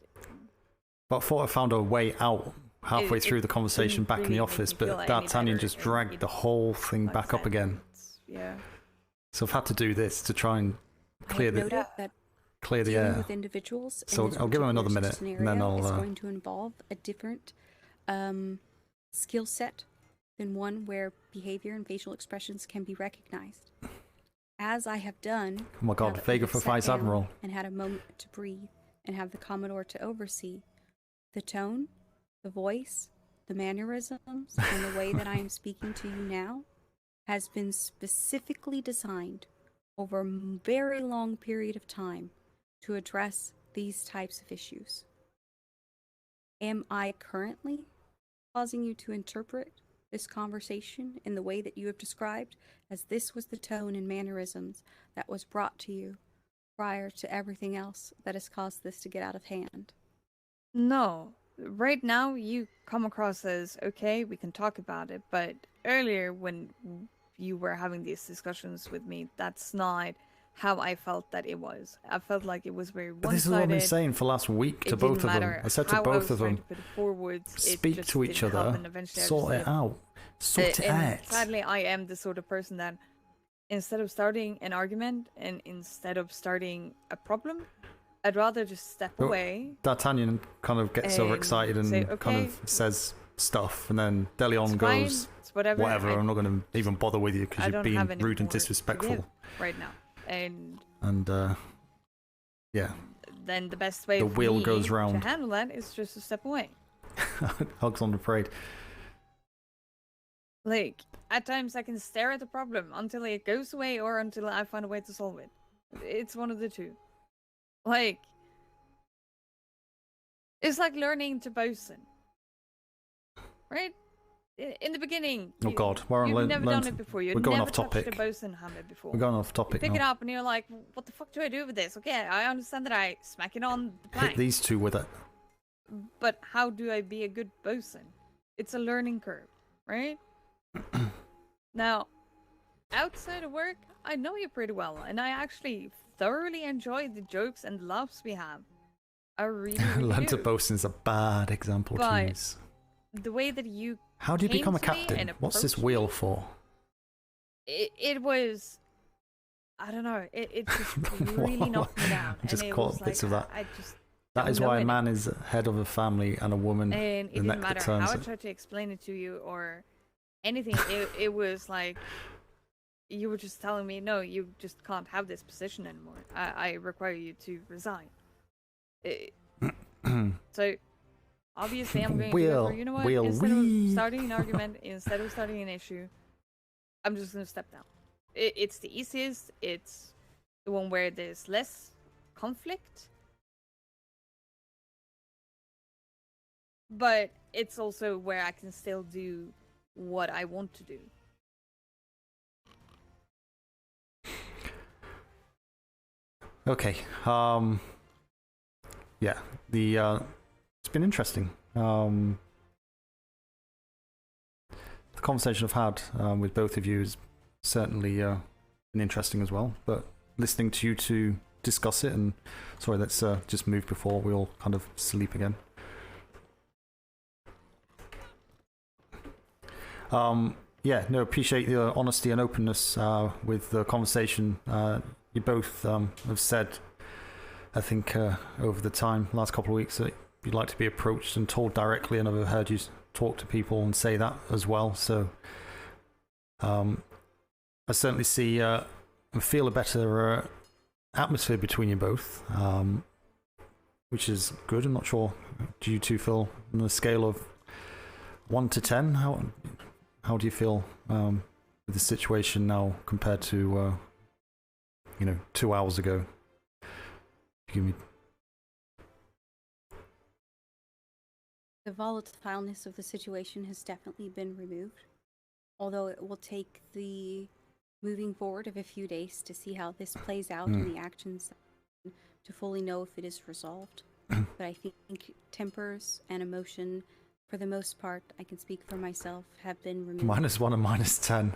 But I thought I found a way out halfway It through the conversation didn't back in really the make office, me feel but any D'Artagnan better, just and dragged the whole thing like back I up said, again. Yeah. So I've had to do this to try and clear noted that the dealing air. with individuals in So this I'll give him particular another minute, and then scenario I'll. is going to involve a different skill set than one where behavior and facial expressions can be recognized. As I have done, Oh my God, now that Vega we've for sat Vice down Admiral. and had a moment to breathe and have the Commodore to oversee, the tone, the voice, the mannerisms, and the way that I am speaking to you now has been specifically designed over a very long period of time to address these types of issues. Am I currently causing you to interpret this conversation in the way that you have described, as this was the tone and mannerisms that was brought to you prior to everything else that has caused this to get out of hand? No. Right now, you come across as, okay, we can talk about it, but earlier when you were having these discussions with me, that's not how I felt that it was. I felt like it was very one-sided. But this is what I've been saying for last week to both of them. I said to both of them, speak to each other, sort it out. Sort it and out. sadly, I am the sort of person that instead of starting an argument and instead of starting a problem, I'd rather just step away. D'Artagnan kind of gets overexcited and say, kind of says stuff, and then DeLeon goes, it's whatever. I'm not going to even bother with you because you're being rude and more to disrespectful. give right now. And yeah. Then the best way The for wheel me goes round. to handle that is just to step away. Hugs on the parade. Like, at times I can stare at the problem until it goes away or until I find a way to solve it. It's one of the two. Like, it's like learning to bosun. Right? In the beginning, Oh God, you've never done it before. You've we're going never off topic. touched a bosun hammer before. We're going off topic You pick it now. up and you're like, what the fuck do I do with this? Okay, I understand that I smack it on the plank. Hit these two with it. But how do I be a good bosun? It's a learning curve, right? Now, outside of work, I know you pretty well, and I actually thoroughly enjoy the jokes and laughs we have. I really, really Learn do. to bosun is a bad example to But use. the way that you How do you came become a to me captain? and What's this approached wheel me, for? it was, I don't know, it just really knocked me down. I just and it caught was bits like, of that. I just That don't is know why a any- man is head of a family and a woman And it the didn't neck that matter how turns I it. tried to explain it to you or anything. It was like you were just telling me, no, you just can't have this position anymore. I require you to resign. So obviously I'm going to go for, you know what? Instead of starting an argument, instead of starting an issue, I'm just going to step down. It's the easiest. It's the one where there's less conflict. But it's also where I can still do what I want to do. Okay. Yeah. It's been interesting. The conversation I've had with both of you has certainly been interesting as well. But listening to you two discuss it, and sorry, let's just move before we all kind of sleep again. Yeah, no, appreciate the honesty and openness with the conversation. You both have said, I think, over the last couple of weeks, that you'd like to be approached and told directly, and I've heard you talk to people and say that as well. So I certainly see and feel a better atmosphere between you both, which is good. I'm not sure, do you two feel on a scale of 1 to 10, how do you feel with the situation now compared to 2 hours ago? Give me. The volatileness of the situation has definitely been removed, although it will take the moving forward of a few days to see how this plays out in the actions to fully know if it is resolved. But I think tempers and emotion, for the most part, I can speak for myself, have been removed. -1 and -10.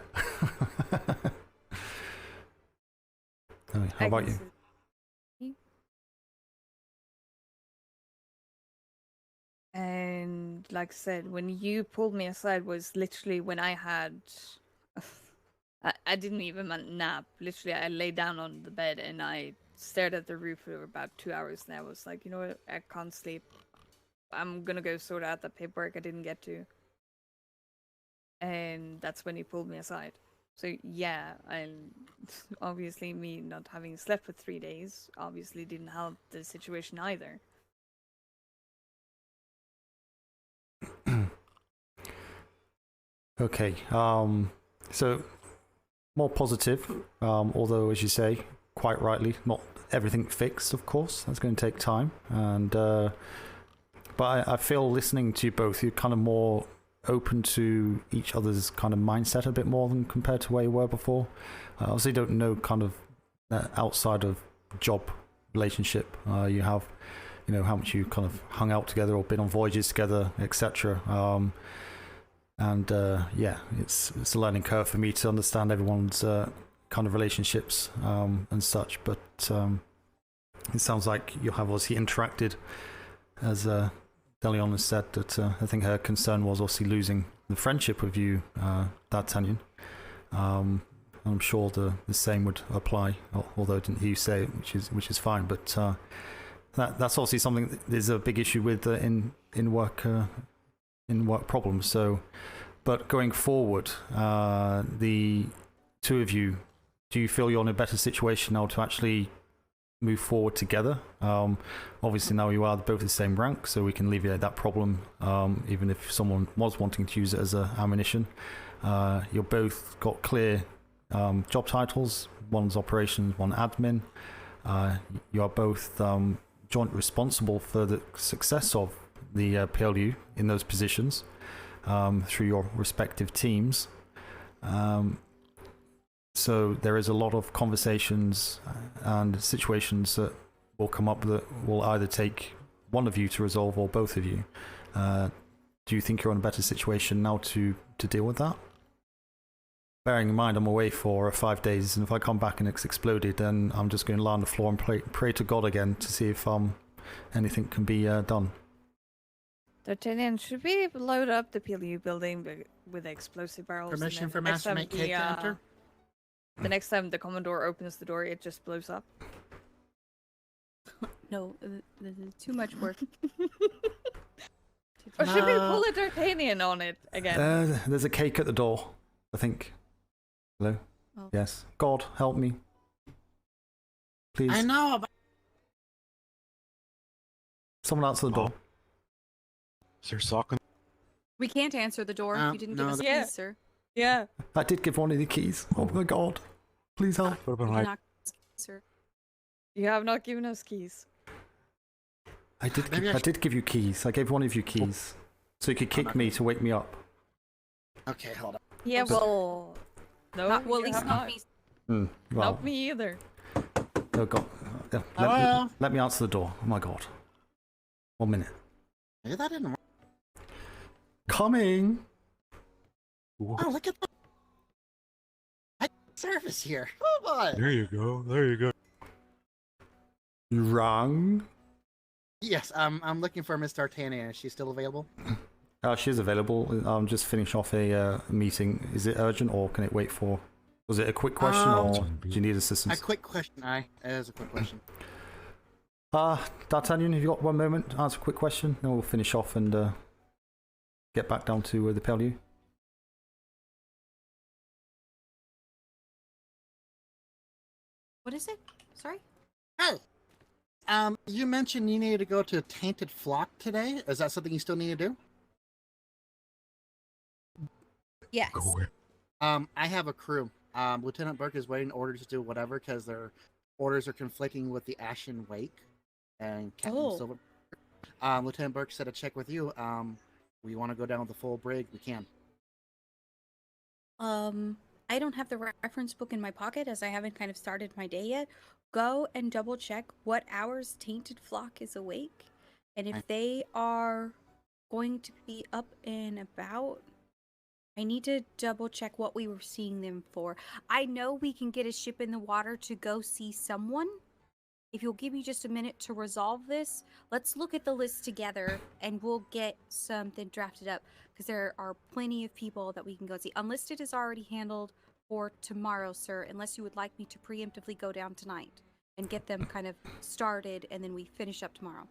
How about you? And like I said, when you pulled me aside was literally when I had... I didn't even nap. Literally, I lay down on the bed and I stared at the roof for about 2 hours, and I was like, you know what, I can't sleep. I'm gonna go sort out the paperwork I didn't get to. And that's when he pulled me aside. So yeah, obviously me not having slept for 3 days obviously didn't help the situation either. Okay, so more positive, although as you say, quite rightly, not everything fixed, of course. That's going to take time, and but I feel listening to you both, you're kind of more open to each other's kind of mindset a bit more than compared to where you were before. I obviously don't know kind of outside of job relationship you have, how much you kind of hung out together or been on voyages together, etc. And yeah, it's a learning curve for me to understand everyone's kind of relationships and such. But it sounds like you have obviously interacted, as DeLeon has said, that I think her concern was obviously losing the friendship with you, D'Artagnan. I'm sure the same would apply, although I didn't hear you say it, which is fine. But that's obviously something that there's a big issue with in work problems. So, but going forward, the two of you, do you feel you're in a better situation now to actually move forward together? Obviously now you are both the same rank, so we can alleviate that problem, even if someone was wanting to use it as ammunition. You're both got clear job titles. One's operations, one admin. You are both joint responsible for the success of the P.L.U. in those positions through your respective teams. So there is a lot of conversations and situations that will come up that will either take one of you to resolve or both of you. Do you think you're in a better situation now to deal with that? Bearing in mind I'm away for 5 days, and if I come back and it's exploded, then I'm just going to lie on the floor and pray to God again to see if anything can be done. D'Artagnan, should we load up the P.L.U. building with explosive barrels? Permission for Master Mate Cake to enter? The next time the Commodore opens the door, it just blows up. No, this is too much work. Or should we pull a D'Artagnan on it again? There's a cake at the door, I think. Hello? Oh. Yes. God, help me. Please. I know, but... Someone answer the door. Is there a sock on? We can't answer the door. You didn't give us keys, sir. Yeah. I did give one of the keys. Oh my God. Please help. Sir. You have not given us keys. I did give you keys. I gave one of you keys. So you could kick me to wake me up. Okay, hold on. Yeah, well... No, at you least have not not. me. Well, Not me either. oh God. Let me answer the door. Oh my God. 1 minute. Maybe that didn't work. Coming. Oh, look at that service here. Come on. There you go. There you go. Wrong. Yes, I'm looking for Miss D'Artagnan. Is she still available? She is available. Just finish off a meeting. Is it urgent or can it wait for? Was it a quick question or do you need assistance? A quick question. It is a quick question. D'Artagnan, have you got 1 moment to answer a quick question? Then we'll finish off and get back down to the P.L.U. What is it? Sorry? Hey! You mentioned you needed to go to Tainted Flock today. Is that something you still need to do? Yes. I have a crew. Lieutenant Burke is waiting orders to do whatever because their orders are conflicting with the Ashen Wake and Captain Silver. Lieutenant Burke said to check with you. We want to go down with the full brig. We can. I don't have the reference book in my pocket as I haven't kind of started my day yet. Go and double check what hours Tainted Flock is awake, and if they are going to be up and about. I need to double check what we were seeing them for. I know we can get a ship in the water to go see someone. If you'll give me just a minute to resolve this, let's look at the list together and we'll get something drafted up because there are plenty of people that we can go see. Unlisted is already handled for tomorrow, sir, unless you would like me to preemptively go down tonight and get them kind of started and then we finish up tomorrow.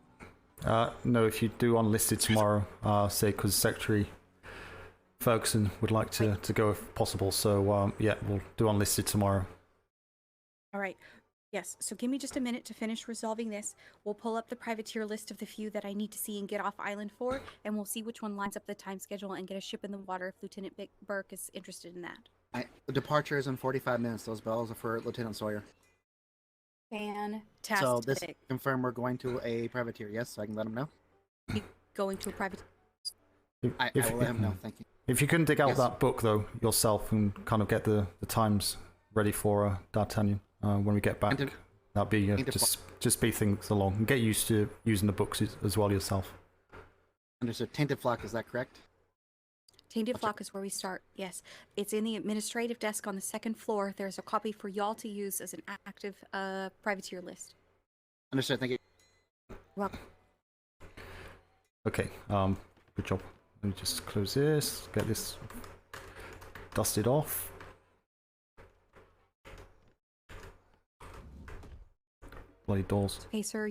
No, if you do unlisted tomorrow, say because Secretary Ferguson would like to go if possible. So yeah, we'll do unlisted tomorrow. All right. Yes. So give me just a minute to finish resolving this. We'll pull up the privateer list of the few that I need to see and get off island for, and we'll see which one lines up the time schedule and get a ship in the water if Lieutenant Burke is interested in that. The departure is in 45 minutes. Those bells are for Lieutenant Sawyer. Fantastic. So this confirm we're going to a privateer. Yes, so I can let him know. Going to a privateer. I will let him know. Thank you. If you can dig out that book though yourself and kind of get the times ready for D'Artagnan when we get back, that'd be just speed things along and get used to using the books as well yourself. Understood. Tainted Flock, is that correct? Tainted Flock is where we start. Yes, it's in the administrative desk on the second floor. There's a copy for y'all to use as an active privateer list. Understood. Thank you. Welcome. Okay. Good job. Let me just close this, get this dusted off. bloody doors. Hey, sir.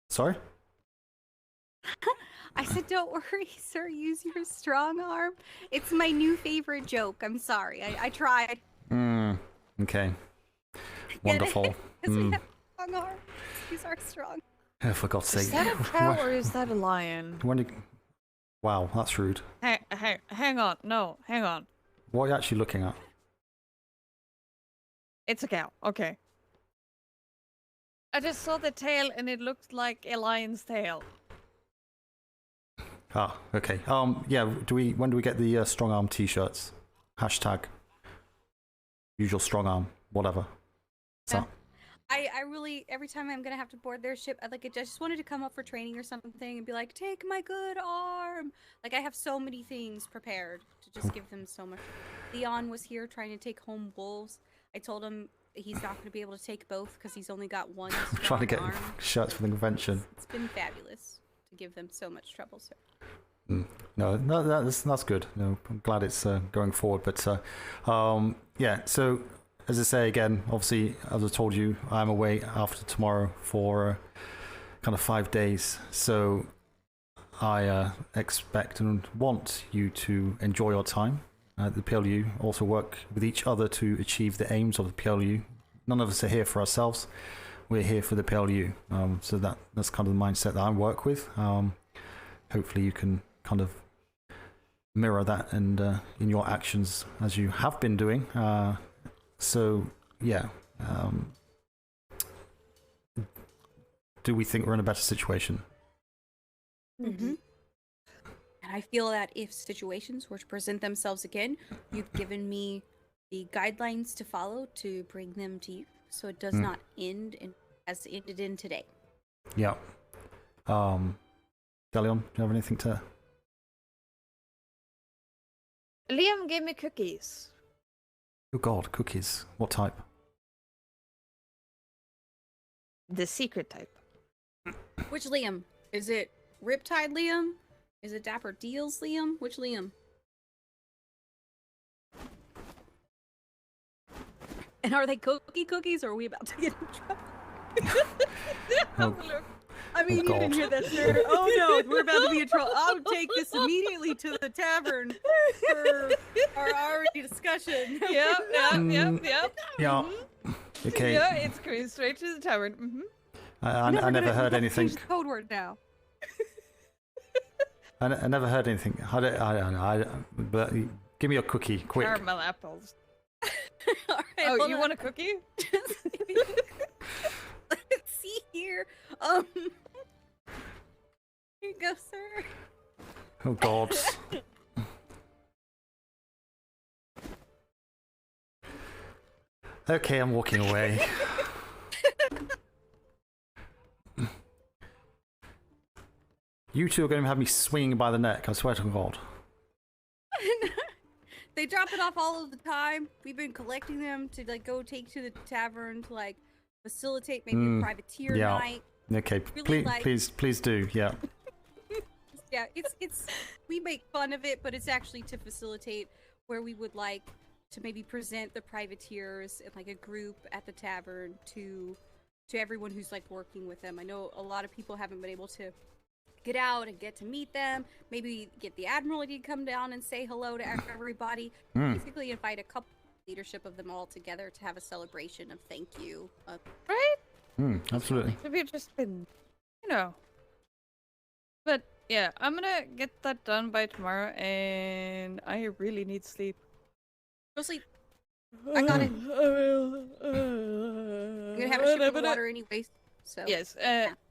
Sorry? I said, don't worry, sir. Use your strong arm. It's my new favorite joke. I'm sorry. I tried. Okay. Wonderful. Because we have strong arms. These are strong. Oh, for God's sake. Is that a cow or is that a lion? Wow, that's rude. Hang on. No, hang on. What are you actually looking at? It's a cow. Okay. I just saw the tail and it looked like a lion's tail. Ah, okay. Yeah. When do we get the strong arm T-shirts? Hashtag. Usual strong arm. Whatever. So. I really, every time I'm gonna have to board their ship, I just wanted to come up for training or something and be like, take my good arm. Like, I have so many things prepared to just give them so much. Leon was here trying to take home wolves. I told him he's not going to be able to take both because he's only got one strong Trying to get arm. shirts for the convention. It's been fabulous to give them so much trouble, sir. No, that's good. No, I'm glad it's going forward. But yeah. So as I say again, obviously, as I told you, I'm away after tomorrow for kind of 5 days. So I expect and want you to enjoy your time at the P.L.U. Also work with each other to achieve the aims of the P.L.U. None of us are here for ourselves. We're here for the P.L.U. So that's kind of the mindset that I work with. Hopefully you can kind of mirror that and in your actions as you have been doing. So yeah. Do we think we're in a better situation? Mm-hmm. And I feel that if situations were to present themselves again, you've given me the guidelines to follow to bring them to you, so it does not end as it ended in today. Yeah. Delion, do you have anything to... Liam gave me cookies. Oh God, cookies. What type? The secret type. Which Liam? Is it Riptide Liam? Is it Dapper Deals Liam? Which Liam? And are they cookies or are we about to get in trouble? I mean, you didn't hear that, sir. Oh no, we're about to be in trouble. I'll take this immediately to the tavern for our already discussion. Yep. Yeah. Okay. Yeah, it's going straight to the tavern. Mm-hmm. I never heard anything. Use code word now. I never heard anything. I don't. But give me a cookie, quick. Caramel apples. All right, oh, you want a cookie? Let's see here. Here you go, sir. Oh God. Okay, I'm walking away. You two are going to have me swinging by the neck, I swear to God. They drop it off all of the time. We've been collecting them to go take to the tavern to facilitate maybe a privateer night. Okay, Really please do, yeah. Yeah, it's we make fun of it, but it's actually to facilitate where we would like to maybe present the privateers in a group at the tavern to everyone who's working with them. I know a lot of people haven't been able to get out and get to meet them. Maybe get the Admiralty to come down and say hello to everybody. Basically invite a couple leadership of them all together to have a celebration of thank you. Right? Absolutely. We've just been, But yeah, I'm gonna get that done by tomorrow, and I really need sleep. Go sleep. I got it. I'm gonna have a sip of water anyways. So yes,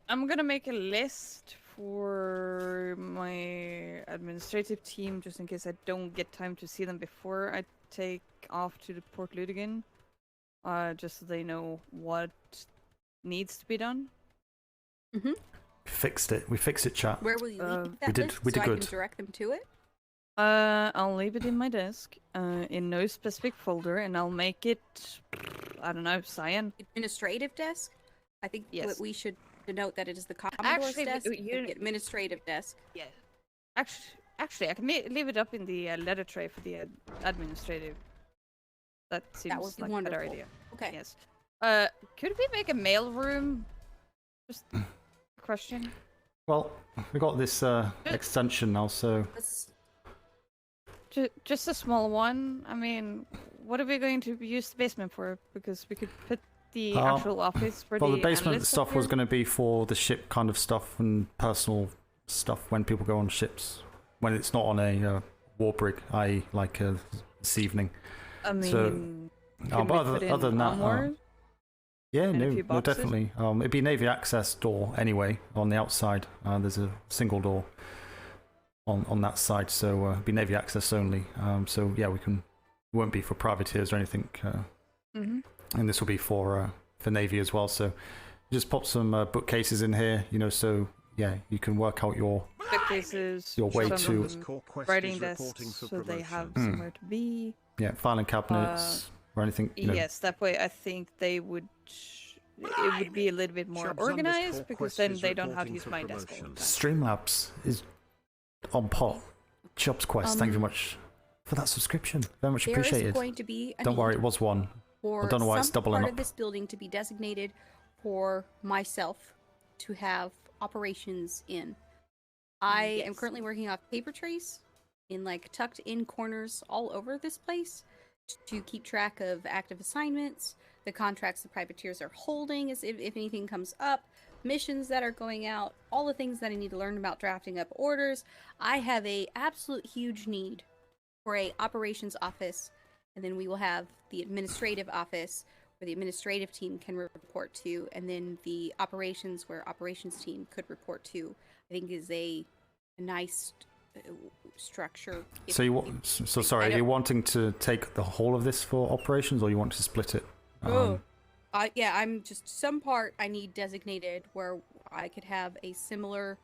I'm gonna make a list for my administrative team just in case I don't get time to see them before I take off to the Port Ludigan, just so they know what needs to be done. Mm-hmm. We fixed it, chat. Where will you leave that we did list so I good. can direct them to it? I'll leave it in my desk, in no specific folder, and I'll make it, I don't know, cyan. Administrative desk? I think yes. We should denote that it is the Commodore's desk, the administrative desk. Yeah. Actually, I can leave it up in the letter tray for the administrative. That seems would be like wonderful. a better idea. Okay. Yes. Could we make a mail room? Just a question. Well, we got this extension now, so Just a small one. I mean, what are we going to use the basement for? Because we could put the actual office for well, the the basement analysts stuff up was here. going to be for the ship kind of stuff and personal stuff when people go on ships, when it's not on a war brig, i.e. like this evening. I mean, so, but other than that, yeah, and a no, few no, boxes? definitely. It'd be Navy access door anyway on the outside. There's a single door on that side, so it'd be Navy access only. So yeah, it won't be for privateers or anything. And this will be for Navy as well. So just pop some bookcases in here, so yeah, you can work out your Bookcases, your way to writing desks, so they have somewhere to be. yeah, filing cabinets or anything. Yes, that way I think they would. It would be a little bit more organized because then they don't have to use my desk all the time. Streamlabs is on pot. Jobs Quest, thank you very much for that subscription. Very much There appreciated. is going to be a Don't worry, need it was one. for I don't know why it's some doubling part up. of this building to be designated for myself to have operations in. I am currently working off paper trays in like tucked in corners all over this place to keep track of active assignments, the contracts the privateers are holding, as if anything comes up, missions that are going out, all the things that I need to learn about drafting up orders. I have a absolute huge need for a operations office, and then we will have the administrative office where the administrative team can report to, and then the operations where operations team could report to. I think is a nice structure. Sorry, are you wanting to take the whole of this for operations, or you want to split it? Yeah, I'm just some part I need designated where I could have a similar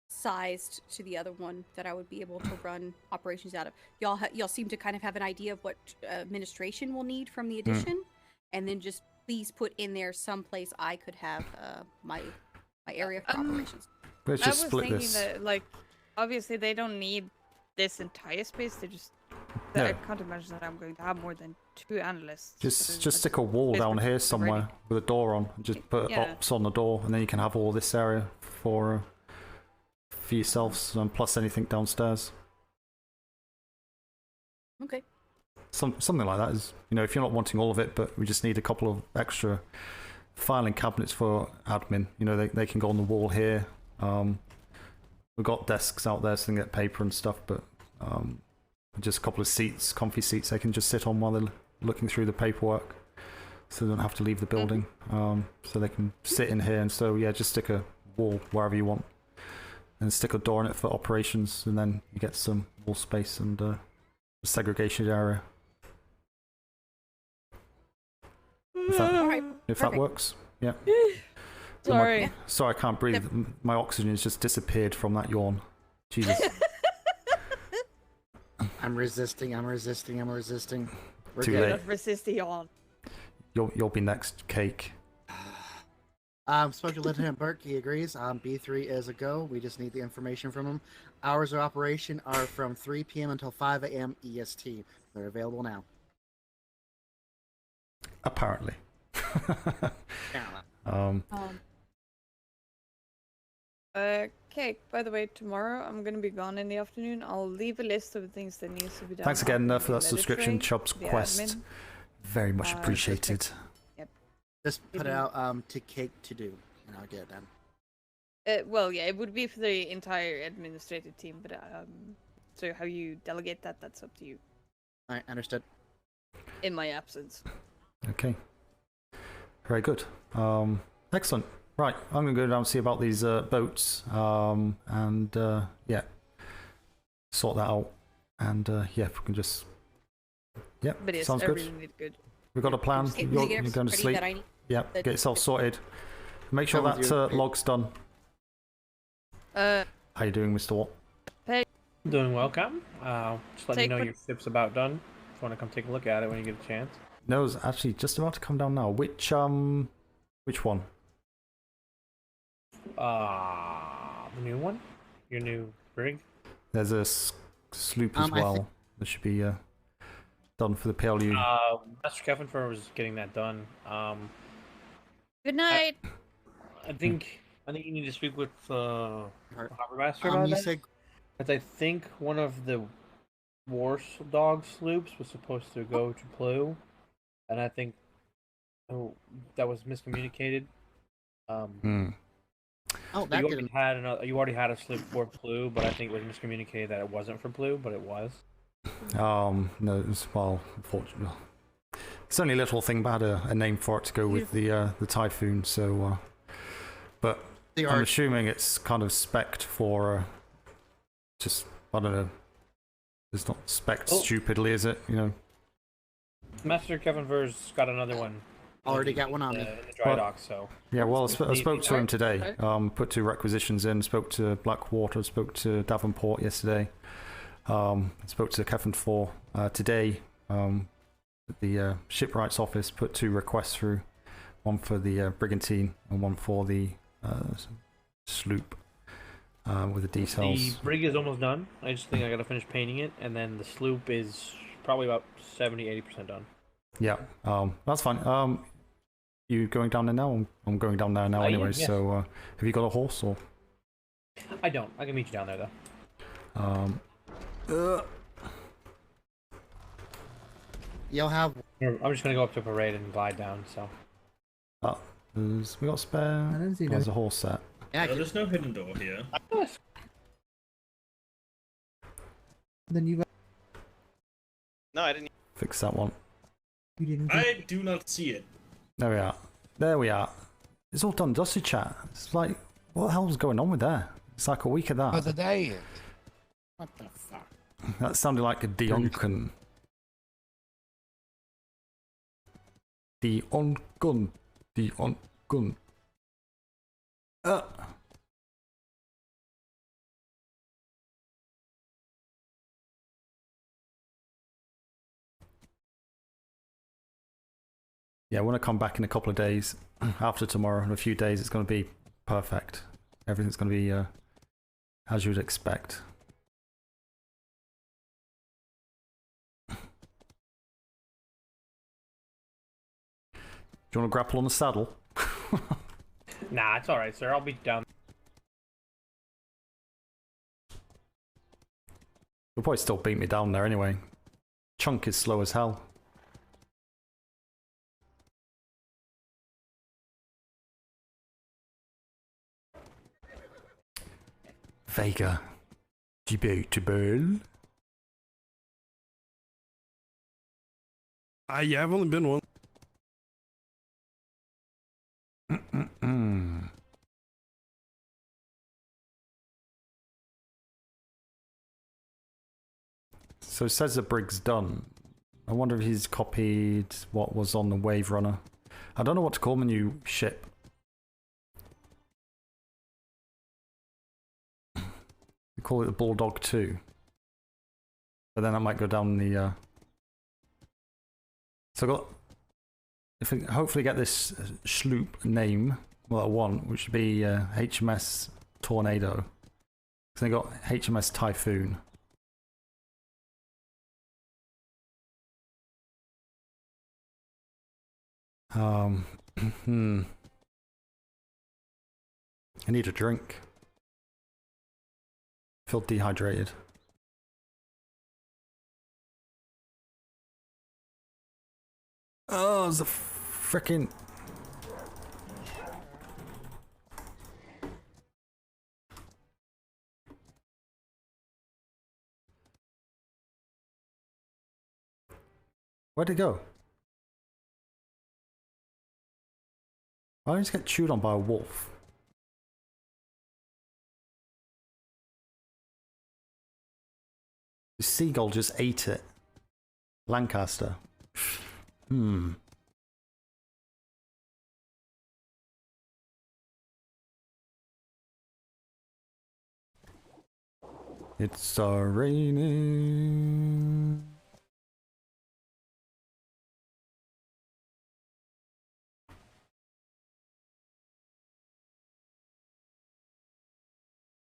sized to the other one that I would be able to run operations out of. Y'all seem to kind of have an idea of what administration will need from the addition, and then just please put in there someplace I could have my area for operations. Let's just split I was this. thinking that, like, obviously they don't need this entire space. They just. No. I can't imagine that I'm going to have more than 2 analysts. Just stick a wall down here somewhere with a door on. And just put a box on the door, and then you can have all this area for yourselves, and plus anything downstairs. Okay. Something like that is, if you're not wanting all of it, but we just need a couple of extra filing cabinets for admin. They can go on the wall here. We've got desks out there so they can get paper and stuff, but just a couple of seats, comfy seats they can just sit on while they're looking through the paperwork, so they don't have to leave the building. So they can sit in here, and so yeah, just stick a wall wherever you want, and stick a door in it for operations, and then you get some wall space and a segregated area. If that works, yeah. Sorry. Sorry, I can't breathe. My oxygen has just disappeared from that yawn. Jesus. I'm resisting. We're Too good. late. Resist yawn. You'll be next, Cake. Spoke to Lieutenant Burke. He agrees. B3 is a go. We just need the information from him. Hours of operation are from 3 p.m. until 5 a.m. EST. They're available now. Apparently. Cake, by the way, tomorrow I'm going to be gone in the afternoon. I'll leave a list of things that needs to be done. Thanks again for that the subscription, tray, Chubb's the Quest. admin. Very much appreciated. Yep. Just put it out to Cake to do, and I'll get it done. Well, yeah, it would be for the entire administrative team, but so how you delegate that's up to you. Alright, understood. In my absence. Okay. Very good. Excellent. Right, I'm going to go down and see about these boats, and yeah, sort that out. And yeah, if we can just... Yeah, But yes, sounds good. everything is good. We've got a plan. Okay, You're get going to sleep. everything that I need. Yeah, That- get yourself sorted. Make sure Come with that you. log's done. How you doing, Mr. Watt? Doing well, Captain. Just let me Take know what- your ship's about done. If you want to come take a look at it when you get a chance. No, it's actually just about to come down now. Which one? The new one? Your new brig? There's a sloop as well. That should be done for the P.L.U. Master Kevin was getting that done. Good night. I think you need to speak with Harbor Master about that. Because I think one of the war dog sloops was supposed to go to P.L.U, and I think that was miscommunicated. Oh, that you already had a sloop for P.L.U, but I think it was miscommunicated that it wasn't for P.L.U, but it was. No, unfortunately, it's only a little thing, but I had a name for it to go with the Typhoon. So, but I'm assuming it's kind of spec'd for just, I don't know. It's not spec'd stupidly, is it? You know. Master Kevin Ver's got another one. Already got one on me. In the dry dock, so. Yeah, well, I spoke to him today. Put 2 requisitions in. Spoke to Blackwater. Spoke to Davenport yesterday. Spoke to Kevin 4 today. The shipwrights office put 2 requests through. One for the brigantine and one for the sloop with the details. The brig is almost done. I just think I gotta finish painting it, and then the sloop is probably about 70-80% done. Yeah, that's fine. You going down there now? I'm going down there now anyway. Yes. So, have you got a horse or? I don't. I can meet you down there though. You'll have. I'm just gonna go up to parade and glide down. So. We got spare. There's a horse set. Yeah, there's no hidden door here. Then you. No, I didn't. Fix that one. You didn't. I do not see it. There we are. There we are. It's all done dusty, chat. It's like, what the hell's going on with there? It's like a week of that. For the day. What the fuck? That sounded like a Dionkin. Dionkin. Dionkin. Yeah, when I come back in a couple of days, after tomorrow, in a few days, it's going to be perfect. Everything's going to be as you would expect. Do you want to grapple on the saddle? Nah, it's alright, sir. I'll be down. You'll probably still beat me down there anyway. Chunk is slow as hell. Vega. Debatable. Yeah, I've only been one. So it says the brig's done. I wonder if he's copied what was on the Wave Runner. I don't know what to call the new ship. We call it the Bulldog 2. But then I might go down the... So I got... If I hopefully get this sloop name, well, I want, which would be HMS Tornado. So I got HMS Typhoon. I need a drink. I feel dehydrated. Oh, it's a frickin'... Where'd it go? Why did it get chewed on by a wolf? The seagull just ate it. Lancaster. It's raining.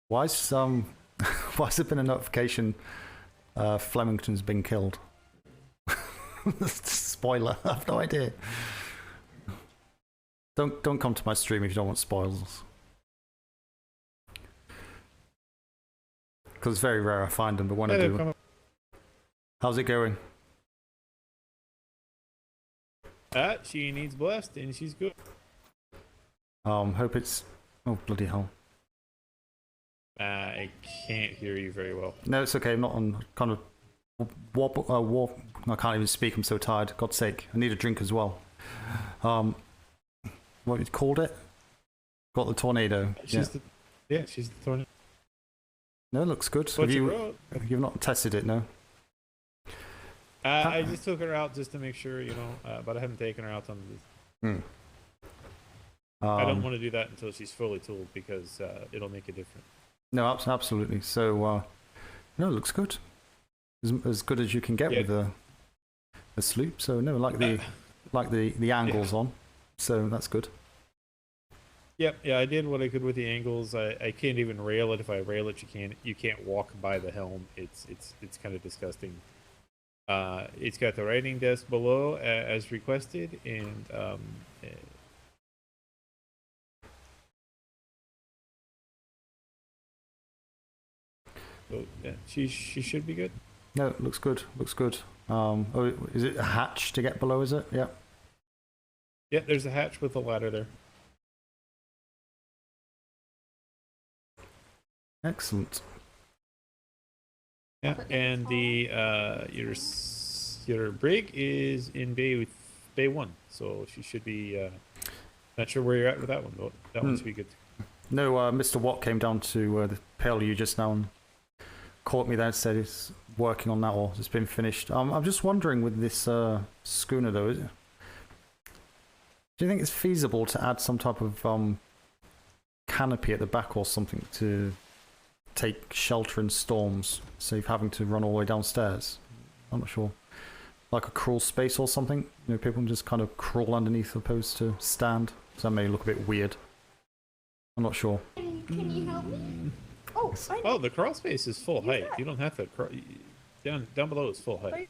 Why is why has there been a notification Flemington's been killed? Spoiler, I have no idea. Don't come to my stream if you don't want spoils. Because it's very rare I find them, but when I do. How's it going? She needs blessed, and she's good. Hope it's... Oh, bloody hell. I can't hear you very well. No, it's okay. I'm not on kind of... I can't even speak. I'm so tired. God's sake. I need a drink as well. What have you called it? Got the tornado. She's the tornado. No, it looks good. You've not tested it, no? I just took her out just to make sure, but I haven't taken her out on this. I don't want to do that until she's fully tooled because it'll make a difference. No, absolutely. So, no, it looks good. As good as you can get with a sloop. So, no, like the angles on. So that's good. Yep, yeah, I did what I could with the angles. I can't even rail it. If I rail it, you can't walk by the helm. It's kind of disgusting. It's got the writing desk below as requested, and so, yeah, she should be good. No, it looks good. Looks good. Oh, is it a hatch to get below? Is it? Yeah. Yeah, there's a hatch with a ladder there. Excellent. Yeah, and the your brig is in Bay 1, so she should be. Not sure where you're at with that one, but that one should be good. No, Mr. Watt came down to the P.L.U just now and caught me there. Said he's working on that, or it's been finished. I'm just wondering with this schooner though, do you think it's feasible to add some type of canopy at the back or something to take shelter in storms, save having to run all the way downstairs? I'm not sure. Like a crawl space or something? People can just kind of crawl underneath opposed to stand. So that may look a bit weird. I'm not sure. Can you help me? Oh, the crawl space is full height. You don't have to crawl. Down below is full height.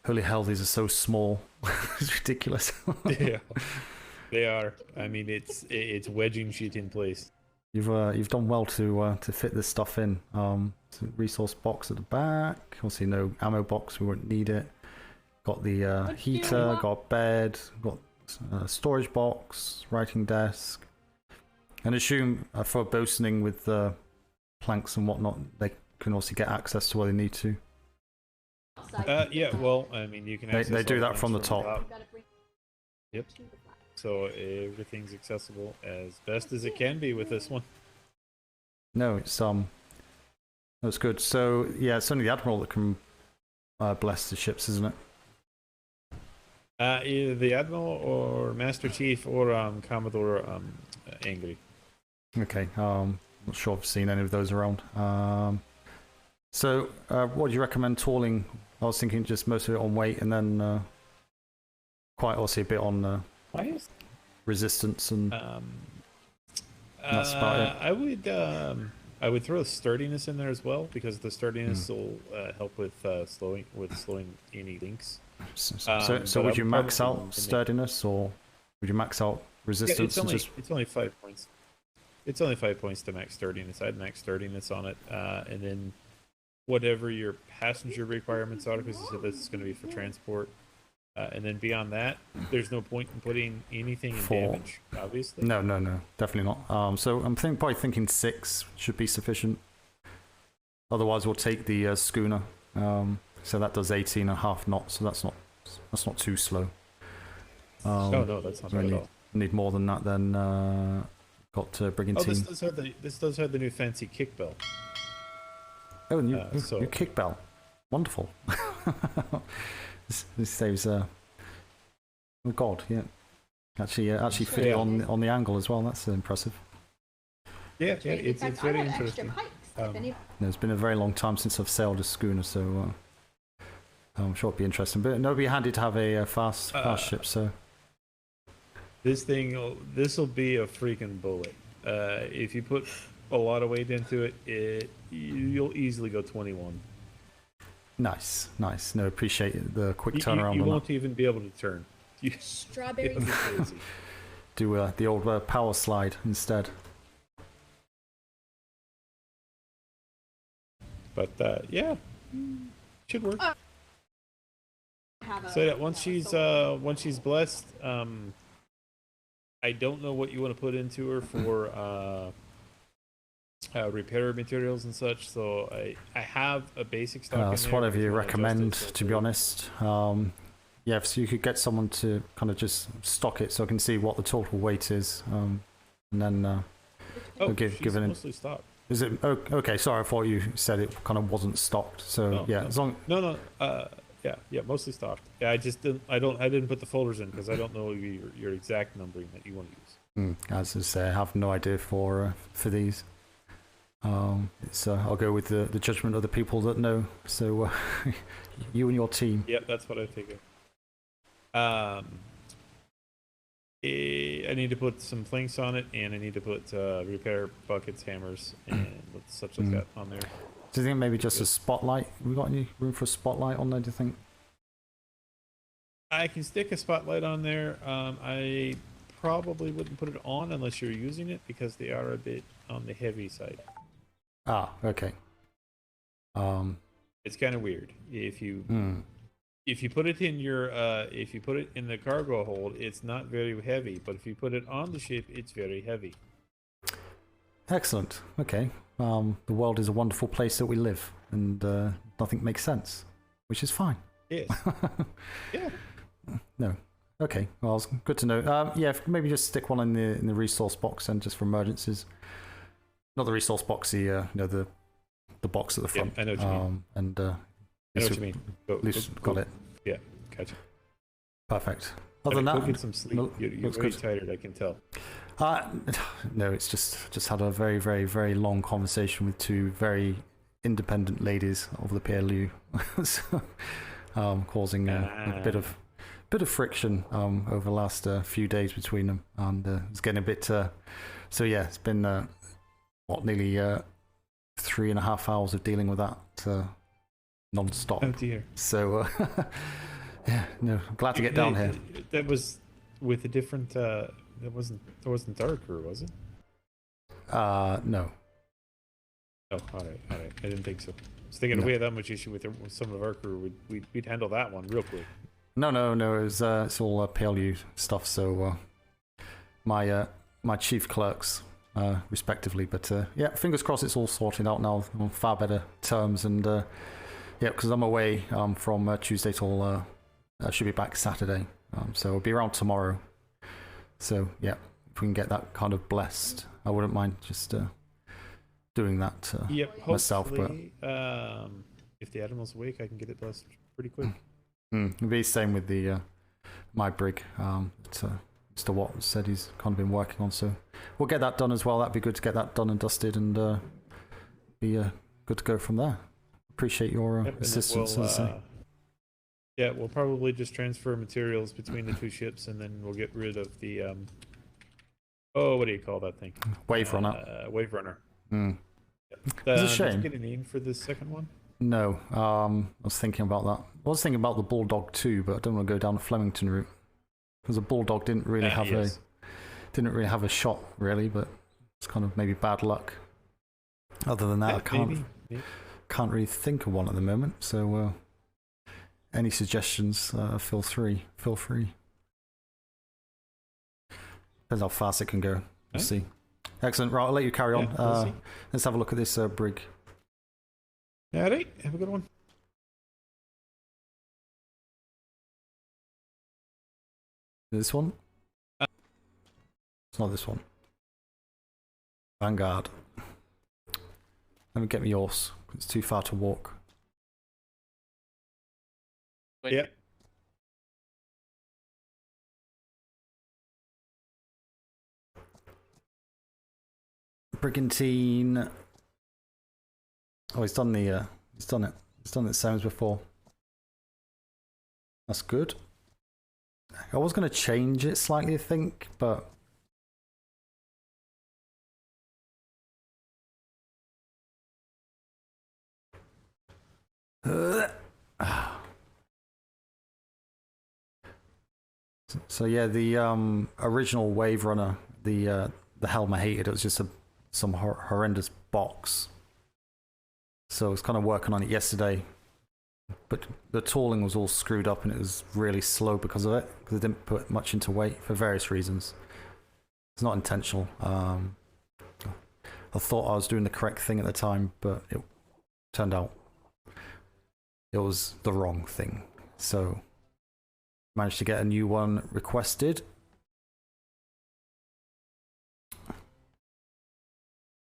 Holy hell, these are so small. It's ridiculous. Yeah, they are. I mean, it's wedging shit in place. You've done well to fit this stuff in. Resource box at the back. Obviously, no ammo box. We won't need it. Got the heater. Got bed. Got storage box. Writing desk. And assume for boating with planks and whatnot, they can also get access to where they need to. Yeah, well, I mean, you can access they do that from the top. Yep. So everything's accessible as best as it can be with this one. No, that's good. So yeah, it's only the Admiral that can bless the ships, isn't it? Either the Admiral or Master Chief or Commodore Angry. Okay. Not sure I've seen any of those around. So what do you recommend tooling? I was thinking just most of it on weight and then quite also a bit on resistance and that's about it. I would throw sturdiness in there as well because the sturdiness will help with slowing any links. So would you max out sturdiness or would you max out resistance? Yeah, it's only 5 points. It's only 5 points to max sturdiness. I'd max sturdiness on it, and then whatever your passenger requirements are, because you said this is going to be for transport. And then beyond that, there's no point in putting anything in damage, obviously. No, definitely not. So I'm probably thinking 6 should be sufficient. Otherwise, we'll take the schooner. So that does 18.5 knots. So that's not too slow. No, that's not bad at all. Need more than that. Then got brigantine. This does have the new fancy kick bell. Oh, new kick bell. Wonderful. This saves oh god, yeah. Actually fit it on the angle as well. That's impressive. Yeah, it's very interesting. It's been a very long time since I've sailed a schooner, so I'm sure it'll be interesting. But no, it'll be handy to have a fast ship. So This will be a freaking bullet. If you put a lot of weight into it, you'll easily go 21. Nice. No, appreciate the quick turnaround. You won't even be able to turn. Strawberry. Do the old power slide instead. But yeah, should work. So yeah, once she's blessed, I don't know what you want to put into her for repair materials and such. So I have a basic stock. It's whatever you recommend, to be honest. Yeah, so you could get someone to kind of just stock it, so I can see what the total weight is, and then give it mostly stocked. Is it okay? Sorry, I thought you said it kind of wasn't stocked. So yeah, as long. No. Yeah, mostly stocked. Yeah, I didn't put the folders in because I don't know your exact numbering that you want to use. As I say, I have no idea for these. I'll go with the judgment of the people that know. So you and your team. Yep, that's what I figured. I need to put some flanks on it, and I need to put repair buckets, hammers, and such like that on there. Do you think maybe just a spotlight? We got any room for a spotlight on there, do you think? I can stick a spotlight on there. I probably wouldn't put it on unless you're using it because they are a bit on the heavy side. Ah, okay. It's kind of weird. If you put it in if you put it in the cargo hold, it's not very heavy, but if you put it on the ship, it's very heavy. Excellent. Okay. The world is a wonderful place that we live, and nothing makes sense, which is fine. Yes. Yeah. No. Okay. Well, it's good to know. Yeah, maybe just stick one in the resource box and just for emergencies. Not the resource box, the box at the front. Yeah, I know what you mean. And I know what you mean. Got it. Yeah, gotcha. Perfect. Other than that, go get some sleep. You're very tired, I can tell. No, it's just had a very, very, very long conversation with two very independent ladies of the P.L.U. So, causing a bit of friction over the last few days between them, and it's getting a bit. So yeah, it's been nearly 3.5 hours of dealing with that non-stop. Oh dear. So yeah, no, I'm glad to get down here. That was with a different. That wasn't our crew, was it? No. Oh, all right. I didn't think so. I was thinking if we had that much issue with some of our crew, we'd handle that one real quick. No. It's all P.L.U. stuff. So my chief clerks, respectively. But yeah, fingers crossed it's all sorted out now on far better terms. And yeah, because I'm away from Tuesday till I should be back Saturday. So I'll be around tomorrow. So yeah, if we can get that kind of blessed, I wouldn't mind just doing that myself. But if the animal's awake, I can get it blessed pretty quick. It'll be the same with the my brig. Mr. Watt said he's kind of been working on, so we'll get that done as well. That'd be good to get that done and dusted, and be good to go from there. Appreciate your assistance. Yeah, we'll probably just transfer materials between the two ships, and then we'll get rid of the what do you call that thing? Wave runner. Wave runner. It's a shame. Did you get a name for the second one? No. I was thinking about that. I was thinking about the Bulldog too, but I don't want to go down the Flemington route because the Bulldog didn't really have a shot really, but it's kind of maybe bad luck. Other than that, I can't really think of one at the moment. So. Any suggestions, feel free. Depends how fast it can go. We'll see. Excellent. Right, I'll let you carry on. We'll let's have a look at this brig. All right, have a good one. This one? It's not this one. Vanguard. Let me get me yours. It's too far to walk. Yeah. Brigantine. Oh, he's done the. He's done it. He's done it same as before. That's good. I was going to change it slightly, I think, but so yeah, the original Wave Runner, the helm I hated. It was just some horrendous box. So I was kind of working on it yesterday, but the tooling was all screwed up and it was really slow because of it, because I didn't put much into weight for various reasons. It's not intentional. I thought I was doing the correct thing at the time, but it turned out it was the wrong thing. So managed to get a new one requested.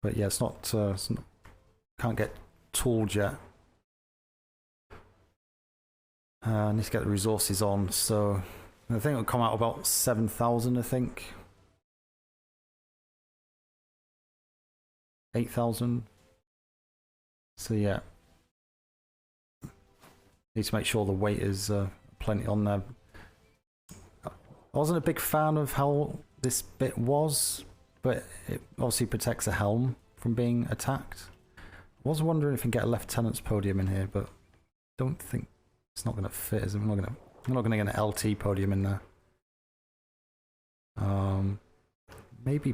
But yeah, it's not can't get tooled yet. I need to get the resources on, so I think it'll come out about 7,000, I think. 8,000. So yeah. Need to make sure the weight is plenty on there. I wasn't a big fan of how this bit was, but it obviously protects the helm from being attacked. I was wondering if we can get a lieutenant's podium in here, but don't think it's not going to fit. I'm not going to get an LT podium in there. Maybe.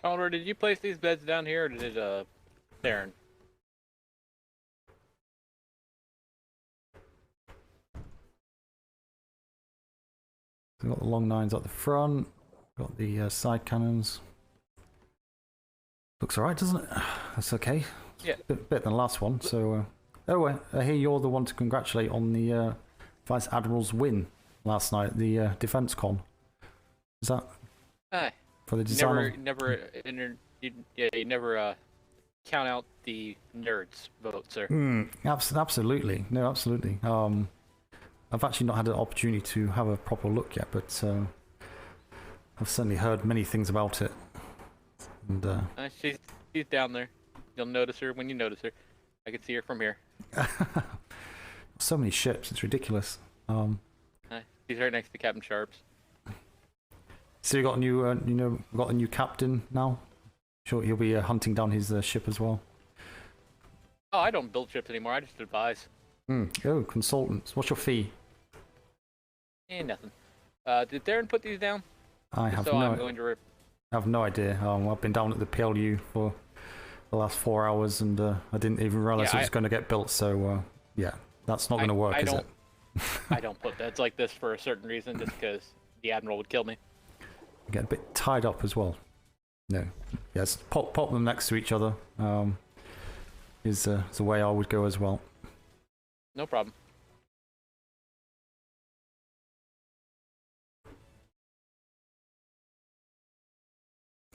Oliver, did you place these beds down here, or did Theron? We've got the long nines at the front. Got the side cannons. Looks alright, doesn't it? That's okay. Yeah. Bit than the last one. So, I hear you're the one to congratulate on the Vice Admiral's win last night at the Defense Con. Is that for the design? You never count out the nerds' vote, sir. Absolutely. No, absolutely. I've actually not had an opportunity to have a proper look yet, but I've certainly heard many things about it. And she's down there. You'll notice her when you notice her. I can see her from here. So many ships, it's ridiculous. She's right next to Captain Sharps. So you got a new, got a new captain now. Sure, he'll be hunting down his ship as well. Oh, I don't build ships anymore. I just advise. Oh, consultants. What's your fee? Nothing. Did Theron put these down? I have I have no idea. I've been down at the P.L.U for the last 4 hours, and I didn't even realize it was going to get built. So yeah, that's not going to work, is it? I don't put beds like this for a certain reason, just because the Admiral would kill me. Get a bit tied up as well. No, yes, pop them next to each other. Is the way I would go as well. No problem.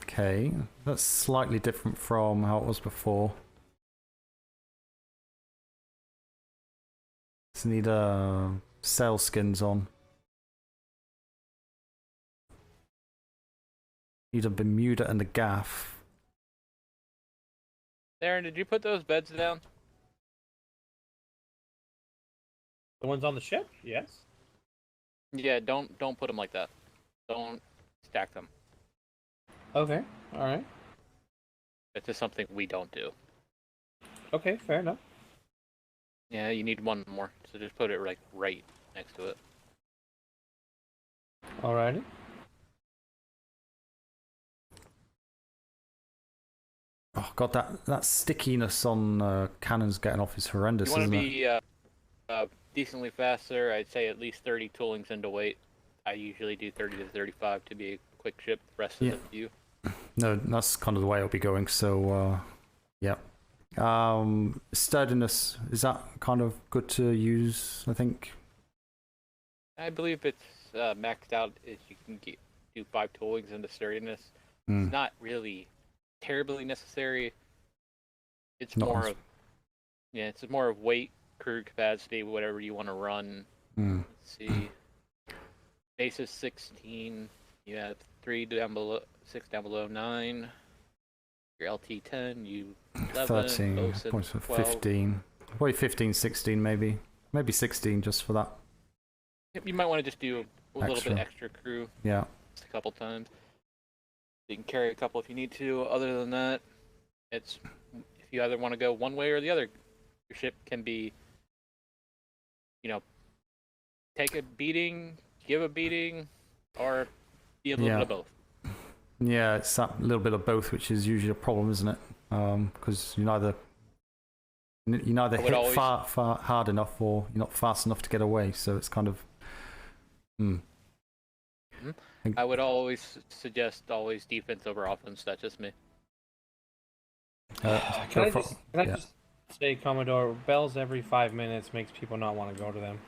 Okay, that's slightly different from how it was before. Just need sail skins on. Need a Bermuda and a gaff. Theron, did you put those beds down? The ones on the ship? Yes. Yeah, don't put them like that. Don't stack them. Okay, alright. It's just something we don't do. Okay, fair enough. Yeah, you need one more, so just put it like right next to it. Alrighty. Oh god, that stickiness on cannons getting off is horrendous, You want isn't to be decently faster, I'd say at least 30 toolings into weight. I usually do 30 to 35 to be a quick ship. The rest of it you. No, that's kind of the way I'll be going, so yeah. Sturdiness, is that kind of good to use, I think? I believe it's maxed out as you can do 5 toolings into sturdiness. It's not really terribly necessary. It's it's more of weight, crew capacity, whatever you want to run. Let's see. Base is 16. You have 3 down below, 6 down below, 9. your LT10, U11, 13, OSIN points for 12. 15. Probably 15, 16 maybe. Maybe 16 just for that. You might want to just do a little bit extra crew. Yeah. Just a couple times. You can carry a couple if you need to. Other than that, it's if you either want to go one way or the other. Your ship can be, take a beating, give a beating, or be a little bit of both. Yeah, it's that little bit of both, which is usually a problem, isn't it? Because you neither hit far hard enough, or you're not fast enough to get away. So it's kind of. I would always suggest defense over offense. That's just me. Can I just say, Commodore, bells every 5 minutes makes people not want to go to them.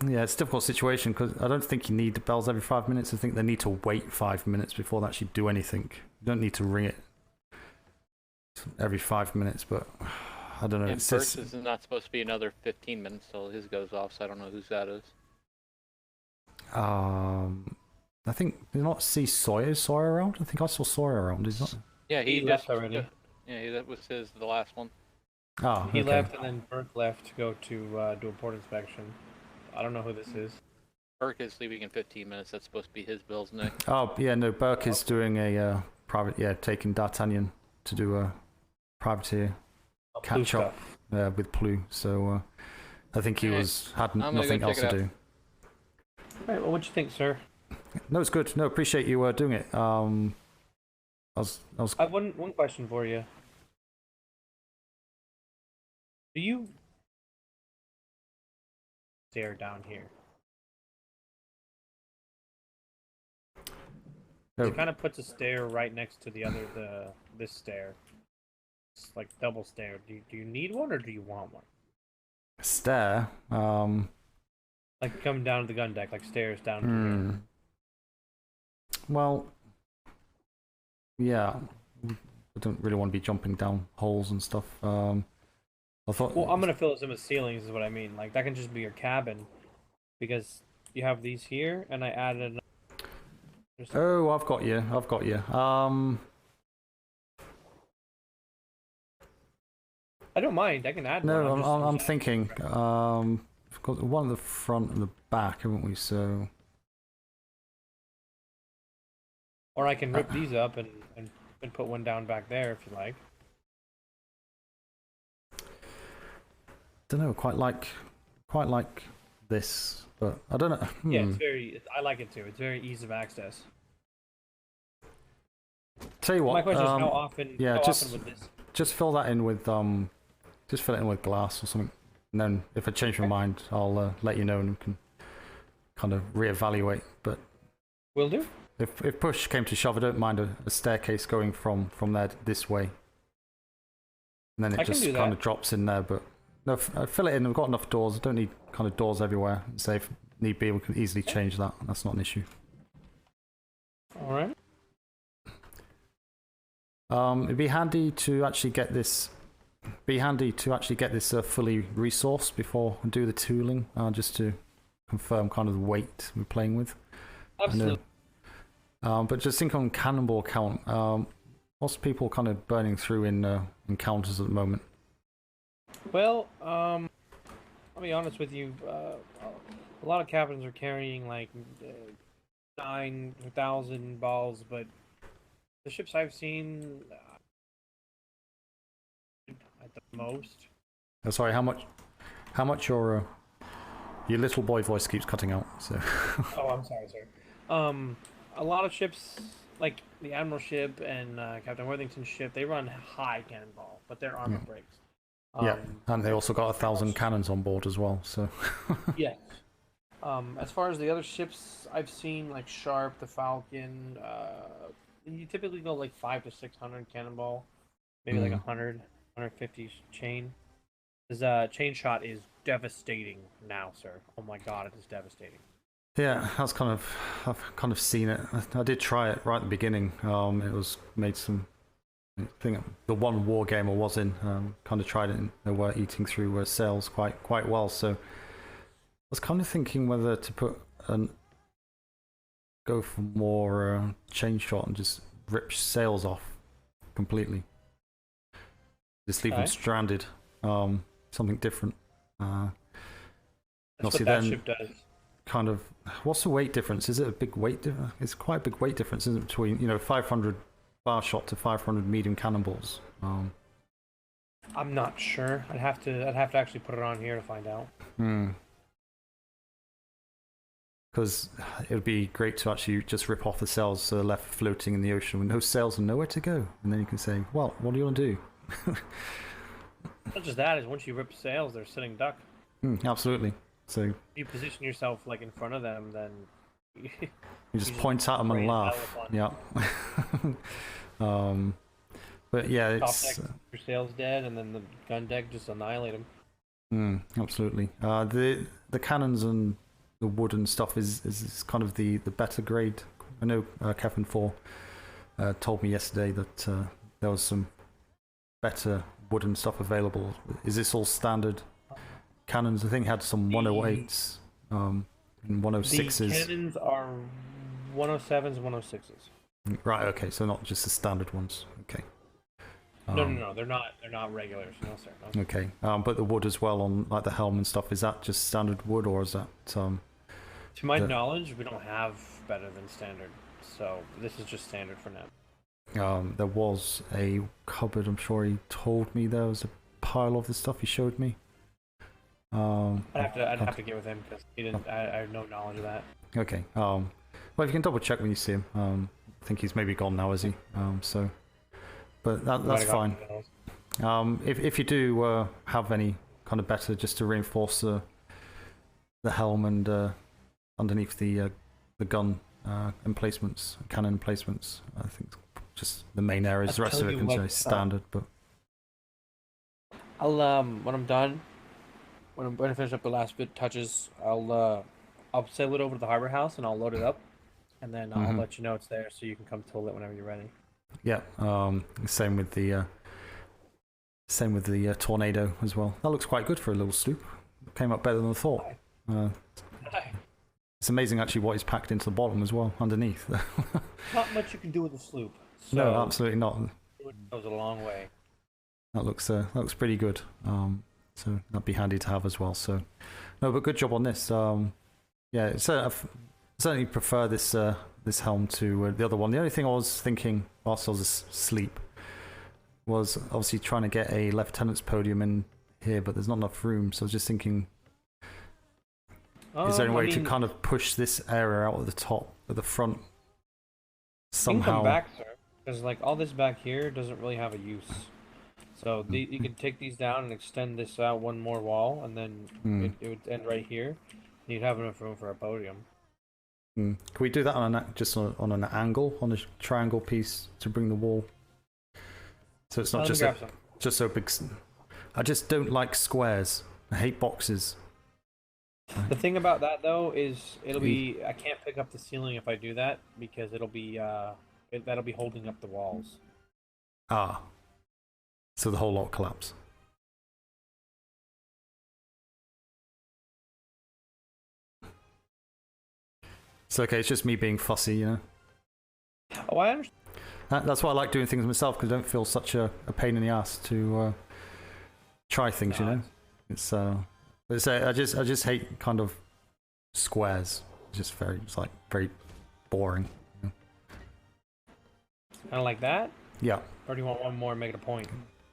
Yeah, it's a difficult situation because I don't think you need the bells every 5 minutes. I think they need to wait 5 minutes before they actually do anything. You don't need to ring it every 5 minutes, but I don't know. And first is not supposed to be another 15 minutes till his goes off, so I don't know whose that is. I think did not see Sawyer around. I think I saw Sawyer around. Is not? Yeah, he left already. Yeah, that was the last one. Oh, he left, and then Burke left to go to do a port inspection. I don't know who this is. Burke is leaving in 15 minutes. That's supposed to be his bills next. Oh yeah, no. Burke is doing a private. Yeah, taking D'Artagnan to do a privateer catch up with P.L.U. So I think he had nothing else to do. Right. Well, what do you think, sir? No, it's good. No, appreciate you doing it. I have one question for you. Do you stare down here? It kind of puts a stair right next to this stair. It's like double stair. Do you need one or do you want one? Stair? Like coming down to the gun deck, like stairs down to here. Well, yeah. I don't really want to be jumping down holes and stuff. I thought. Well, I'm gonna fill this in with ceilings, is what I mean. Like that can just be your cabin, because you have these here, and I added. Oh, I've got you. I don't mind. I can add. No, one. I'm thinking. We've got one at the front and the back, haven't we? So. Or I can rip these up and put one down back there if you like. Don't know. Quite like this, but I don't know. Yeah, I like it too. It's very ease of access. Tell you what. My question is how often? Yeah, often would this? Just fill that in with just fill it in with glass or something, and then if I change my mind, I'll let you know and we can kind of reevaluate. But will do. If push came to shove, I don't mind a staircase going from there this way, and then it just kind of drops in there. But no, fill it in. We've got enough doors. I don't need kind of doors everywhere. So if need be, we can easily change that. That's not an issue. All right. It'd be handy to actually get this. Fully resourced before I do the tooling, just to confirm kind of the weight we're playing with. Absolutely. But just think on cannonball count. What's people kind of burning through in encounters at the moment? Well, I'll be honest with you. A lot of captains are carrying like 9,000 balls, but the ships I've seen at the most. Oh, sorry, how much your little boy voice keeps cutting out. So. Oh, I'm sorry, sir. A lot of ships, like the Admiral ship and Captain Worthington's ship, they run high cannonball, but their armor breaks. Yeah, and they also got 1,000 cannons on board as well. So. Yes. As far as the other ships I've seen, like Sharp, the Falcon, you typically go like 500 to 600 cannonball, maybe like 100, 150 chain. This chain shot is devastating now, sir. Oh my god, it is devastating. Yeah, I've kind of seen it. I did try it right at the beginning. It was made some. I think the one war game I was in, kind of tried it, and they were eating through sails quite well. So I was kind of thinking whether to put go for more chain shot and just rip sails off completely. Just leave them stranded. Something different. That's what that ship does. Kind of, what's the weight difference? Is it a big weight difference? It's quite a big weight difference, isn't it, between 500 bar shot to 500 medium cannonballs. I'm not sure. I'd have to actually put it on here to find out. Because it would be great to actually just rip off the sails so they're left floating in the ocean with no sails and nowhere to go, and then you can say, well, what do you want to do? Not just that, is once you rip sails, they're sitting duck. Absolutely. So if you position yourself like in front of them, then you just point at them and laugh. Yeah. But yeah, it's your sails dead, and then the gun deck just annihilate them. Absolutely. The cannons and the wooden stuff is kind of the better grade. I know Kevin 4 told me yesterday that there was some better wooden stuff available. Is this all standard cannons? I think it had some 108s and 106s. The cannons are 107s and 106s. Right. Okay. So not just the standard ones. Okay. No, they're not regulars. No, sir. No. Okay. But the wood as well on like the helm and stuff, is that just standard wood, or is that to my knowledge, we don't have better than standard. So this is just standard for now. There was a cupboard, I'm sure he told me there was a pile of the stuff he showed me. I'd have to get with him because he didn't. I have no knowledge of that. Okay. Well, if you can double check when you see him. I think he's maybe gone now, is he? But that's fine. If you do have any kind of better, just to reinforce the helm and underneath the gun emplacements, cannon emplacements, I think just the main areas. The rest of it can say standard. But I'll when I'm done, when I finish up the last bit touches, I'll sail it over to the harbor house and I'll load it up, and then I'll let you know it's there so you can come tool it whenever you're ready. Yeah, same with the tornado as well. That looks quite good for a little sloop. It came up better than I thought. It's amazing actually what is packed into the bottom as well, underneath. Not much you can do with a sloop. So no, absolutely not. It goes a long way. That looks pretty good. So that'd be handy to have as well. So, no, but good job on this. Yeah, I certainly prefer this helm to the other one. The only thing I was thinking whilst I was asleep was obviously trying to get a lieutenant's podium in here, but there's not enough room. So I was just thinking, is there any way to kind of push this area out at the top, at the front somehow? You can come back, sir, because like all this back here doesn't really have a use. So you can take these down and extend this out one more wall, and then it would end right here. You'd have enough room for a podium. Can we do that on an angle, on a triangle piece to bring the wall? So it's not just so big. I just don't like squares. I hate boxes. The thing about that though is I can't pick up the ceiling if I do that because it'll be that'll be holding up the walls. So the whole lot collapse. It's okay, it's just me being fussy, you know? Oh, I understand. That's why I like doing things myself, because I don't feel such a pain in the ass to try things, you know? I just hate kind of squares. It's very boring. You know? Kind of like that? Yeah. Or do you want one more and make it a point?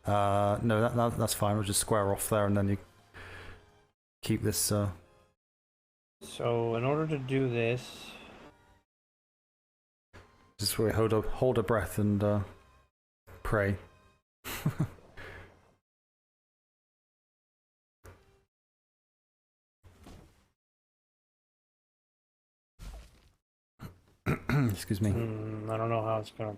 No, that's fine. We'll just square off there and then you keep this. So in order to do this, just really hold a breath and pray. Excuse me. I don't know how it's gonna.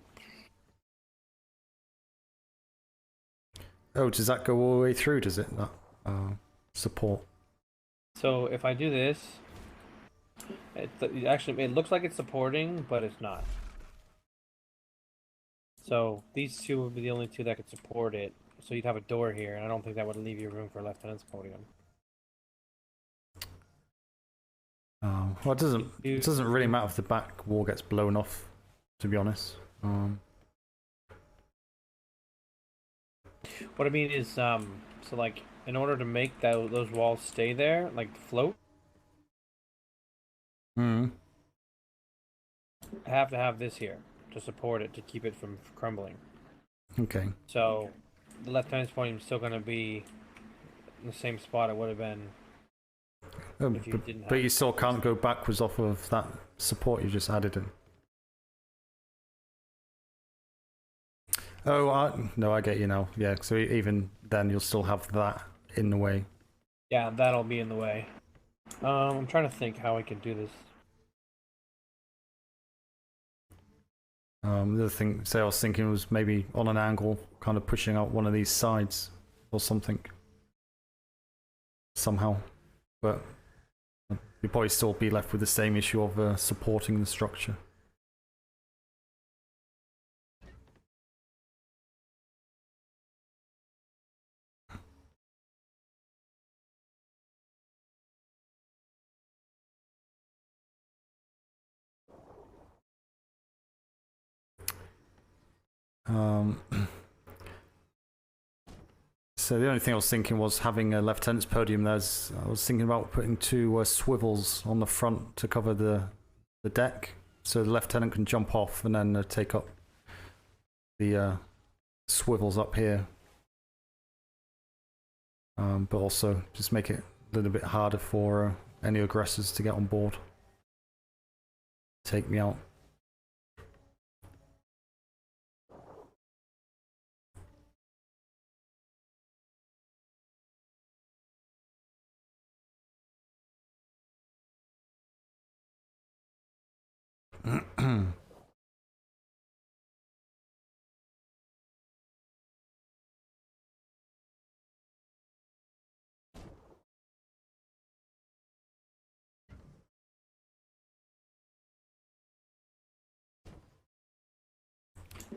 Oh, does that go all the way through? Does it? That support. So if I do this, it looks like it's supporting, but it's not. So these two would be the only two that could support it. So you'd have a door here, and I don't think that would leave you room for a lieutenant's podium. Well, it doesn't really matter if the back wall gets blown off, to be honest. What I mean is, so like, in order to make those walls stay there, like float, I have to have this here to support it, to keep it from crumbling. Okay. So the left tennis podium is still going to be in the same spot it would have been if you didn't have but you still can't go backwards off of that support you just added in. Oh, no, I get you now. Yeah, so even then you'll still have that in the way. Yeah, that'll be in the way. I'm trying to think how I can do this. The other thing, I was thinking was maybe on an angle, kind of pushing out one of these sides or something. Somehow. But you'd probably still be left with the same issue of supporting the structure. So the only thing I was thinking was having a lieutenant's podium. I was thinking about putting two swivels on the front to cover the deck, so the lieutenant can jump off and then take up the swivels up here. But also just make it a little bit harder for any aggressors to get on board. Take me out.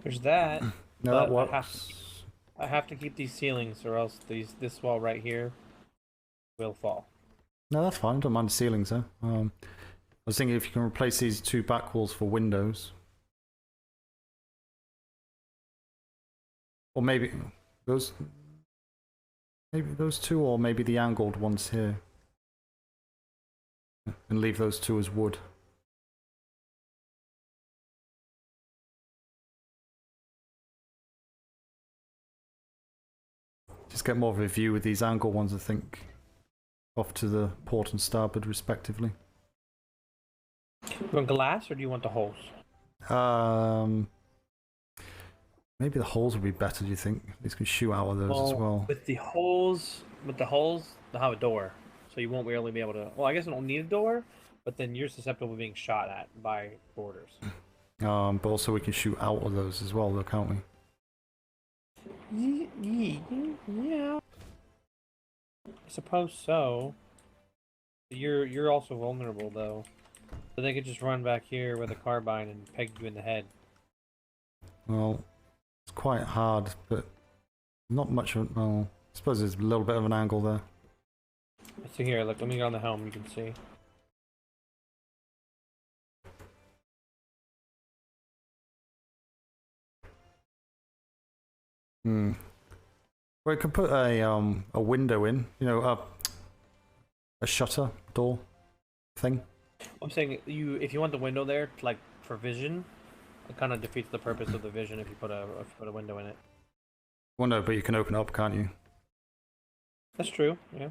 There's that. No, but that works. I have to keep these ceilings, or else this wall right here will fall. No, that's fine. I don't mind the ceilings though. I was thinking if you can replace these two back walls for windows. Or maybe those two, or maybe the angled ones here. And leave those two as wood. Just get more of a view with these angle ones, I think. Off to the port and starboard, respectively. You want glass, or do you want the holes? Maybe the holes would be better, do you think? These can shoot out of those as well. With the holes, they'll have a door. So you won't really be able to... Well, I guess it don't need a door, but then you're susceptible to being shot at by boarders. But also we can shoot out of those as well, though, can't we? Yeah. I suppose so. You're also vulnerable, though. So they could just run back here with a carbine and peg you in the head. Well, it's quite hard, but not much of... Well, I suppose there's a little bit of an angle there. So here, look, let me go on the helm, you can see. Well, you can put a window in, you know, a shutter door thing. I'm saying if you want the window there, like for vision, it kind of defeats the purpose of the vision if you put a window in it. Well, no, but you can open it up, can't you? That's true. Yeah.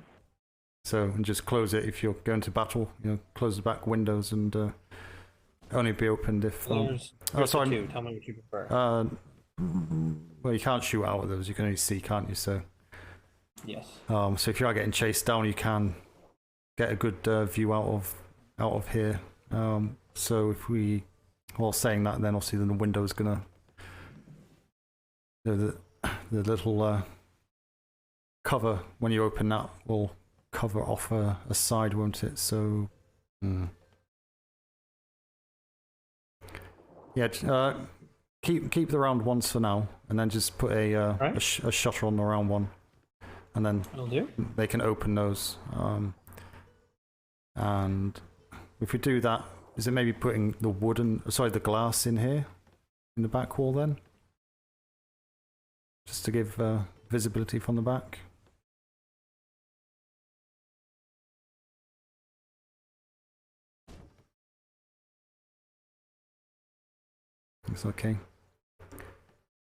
So and just close it if you're going to battle. You know, close the back windows and only be opened if. There's two. Tell me what you prefer. Well, you can't shoot out of those. You can only see, can't you? So. Yes. So if you are getting chased down, you can get a good view out of here. So if we, well, saying that, then obviously then the window is gonna, the little cover when you open that will cover off a side, won't it? So. Yeah. Keep the round ones for now, and then just put a shutter on the round one, and then Will do. they can open those. And if we do that, is it maybe putting the glass in here, in the back wall then? Just to give visibility from the back. It's okay.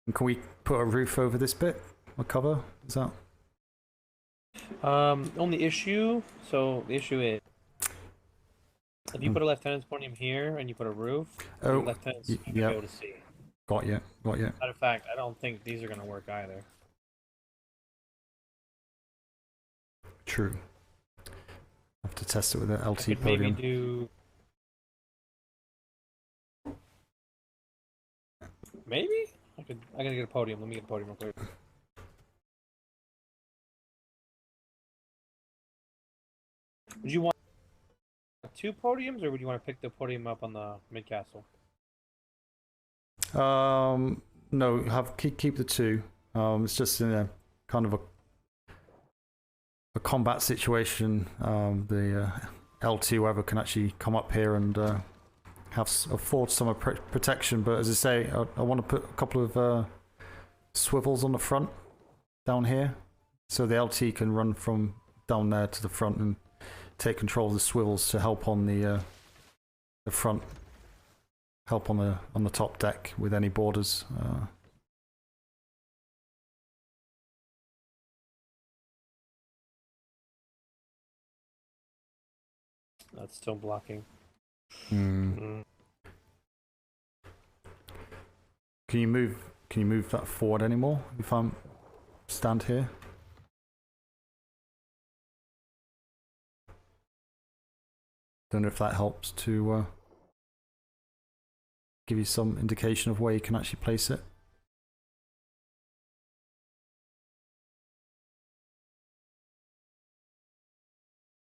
And can we put a roof over this bit? A cover? Is that? Only issue. So the issue is, if you put a lieutenant's podium here and you put a roof, the lieutenant's going to be able to see. Got you. Matter of fact, I don't think these are going to work either. True. Have to test it with an LT I could podium. maybe do. Maybe I gotta get a podium. Let me get a podium real quick. Would you want 2 podiums, or would you want to pick the podium up on the mid castle? No, keep the 2. It's just in a kind of a combat situation. The LT whoever can actually come up here and afford some protection. But as I say, I want to put a couple of swivels on the front down here, so the LT can run from down there to the front and take control of the swivels to help on the front, help on the top deck with any boarders. That's still blocking. Can you move that forward anymore if I'm stand here? Don't know if that helps to give you some indication of where you can actually place it.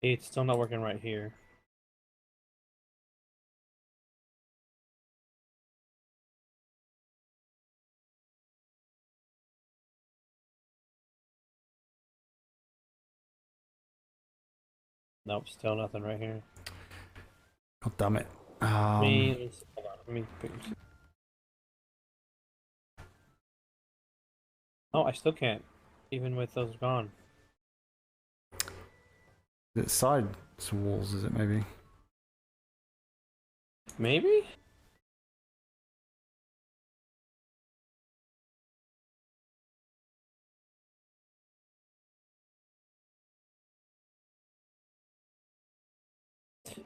It's still not working right here. Nope, still nothing right here. God damn it. Hold on, let me pick. Oh, I still can't, even with those gone. The side walls, is it maybe? Maybe?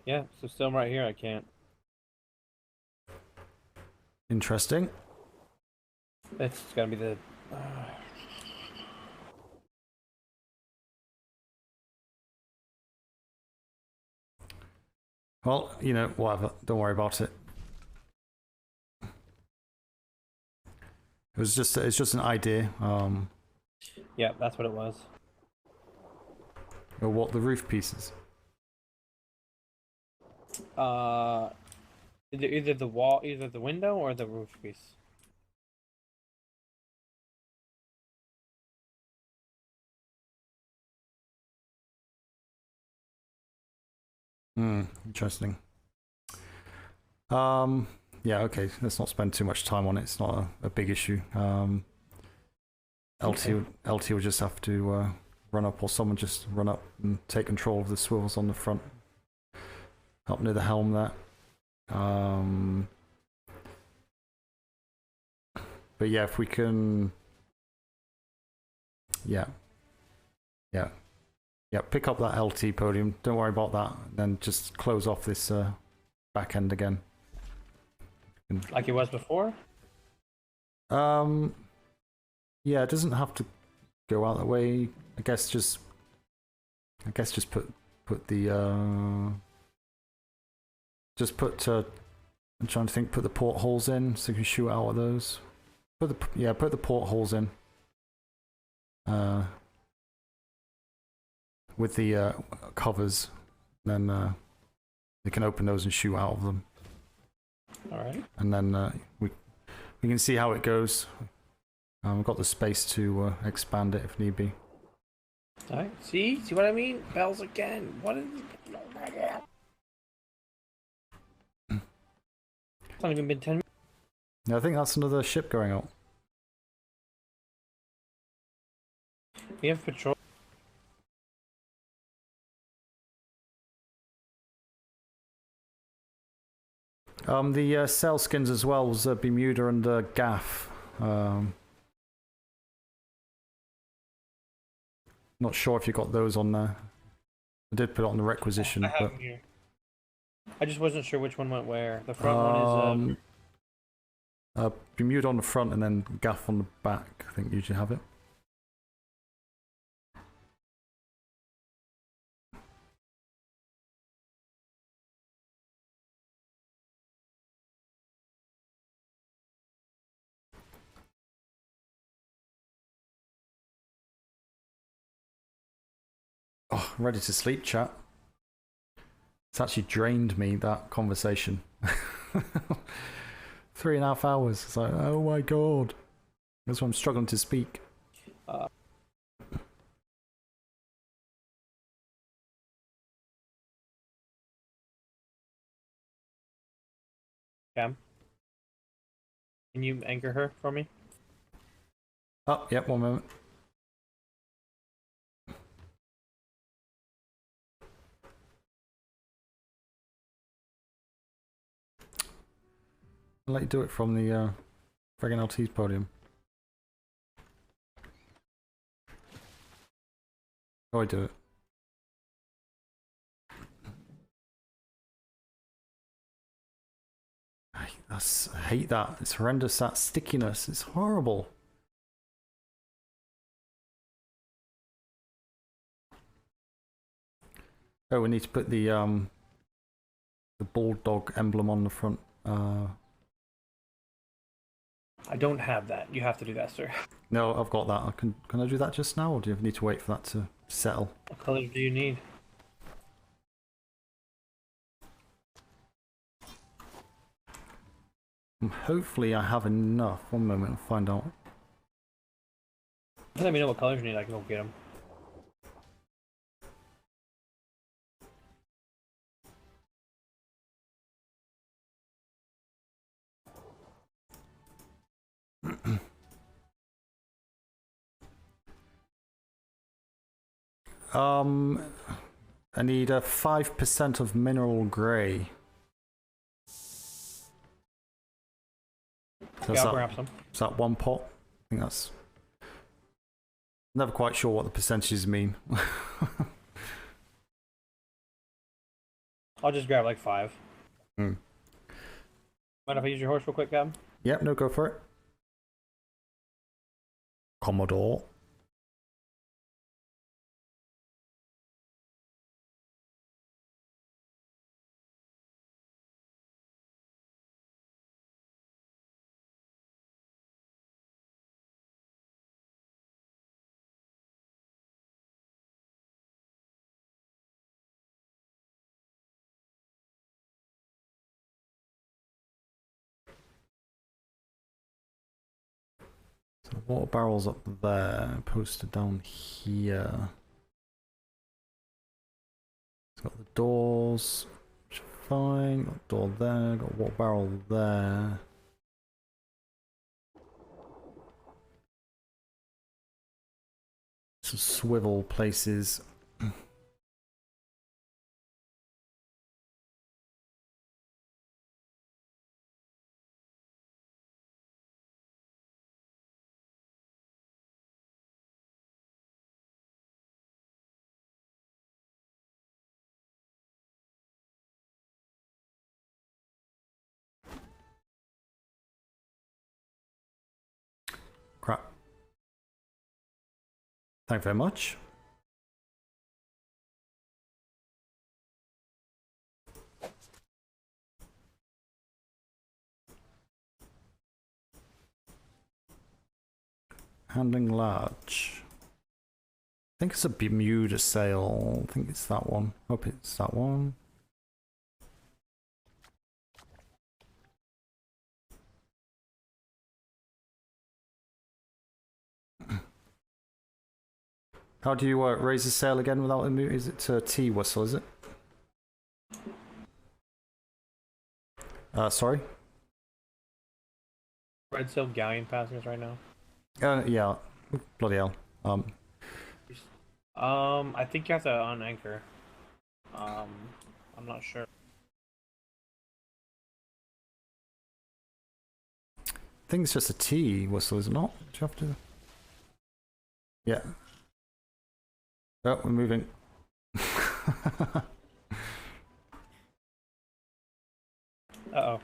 Yeah, so still right here I can't. Interesting. It's gotta be the... Well, you know, whatever. Don't worry about it. It's just an idea. Yeah, that's what it was. Or what, the roof pieces? Either the wall, either the window or the roof piece. Interesting. Yeah, okay. Let's not spend too much time on it. It's not a big issue. LT will just have to run up, or someone just run up and take control of the swivels on the front, up near the helm there. But yeah, if we can, yeah, pick up that LT podium. Don't worry about that. Then just close off this back end again. Like it was before? Yeah, it doesn't have to go out that way. I guess just put the I'm trying to think. Put the portholes in so you can shoot out of those. Put the portholes in. With the covers, then you can open those and shoot out of them. All right. And then we can see how it goes. We've got the space to expand it if need be. All right. See what I mean? Bells again. What is? It's not even been 10 minutes. Yeah, I think that's another ship going out. We have patrol. The sail skins as well was Bermuda and Gaff. Not sure if you got those on there. I did put it on the requisition. I have them here. I just wasn't sure which one went where. The front one is Bermuda on the front and then Gaff on the back. I think you usually have it. Oh, I'm ready to sleep, chat. It's actually drained me, that conversation. 3.5 hours. It's like, oh my god. That's why I'm struggling to speak. Cam, can you anchor her for me? Oh, yep, one moment. I'll let you do it from the friggin' LT's podium. How do I do it? I hate that. It's horrendous, that stickiness. It's horrible. Oh, we need to put the Bulldog emblem on the front. I don't have that. You have to do that, sir. No, I've got that. Can I do that just now, or do you need to wait for that to settle? What colors do you need? Hopefully I have enough. One moment, I'll find out. Let me know what colors you need. I can go get them. I need 5% of mineral grey. So yeah, I'll grab some. Is that one pot? I think that's... Never quite sure what the percentages mean. I'll just grab like 5. Hmm. Mind if I use your horse real quick, Gab? Yep, no, go for it. Commodore. So the water barrel's up there, posted down here. It's got the doors, which are fine. Got a door there, got a water barrel there. Some swivel places. Crap. Thank you very much. Handling large. I think it's a Bermuda sail. I think it's that one. Hope it's that one. How do you raise the sail again without a move? Is it T whistle, is it? Sorry? Red Sail Galleon passing us right now? Yeah. Bloody hell. I think you have to unanchor. I'm not sure. I think it's just a T whistle, is it not? Do you have to? Yeah. Oh, we're moving. Uh-oh.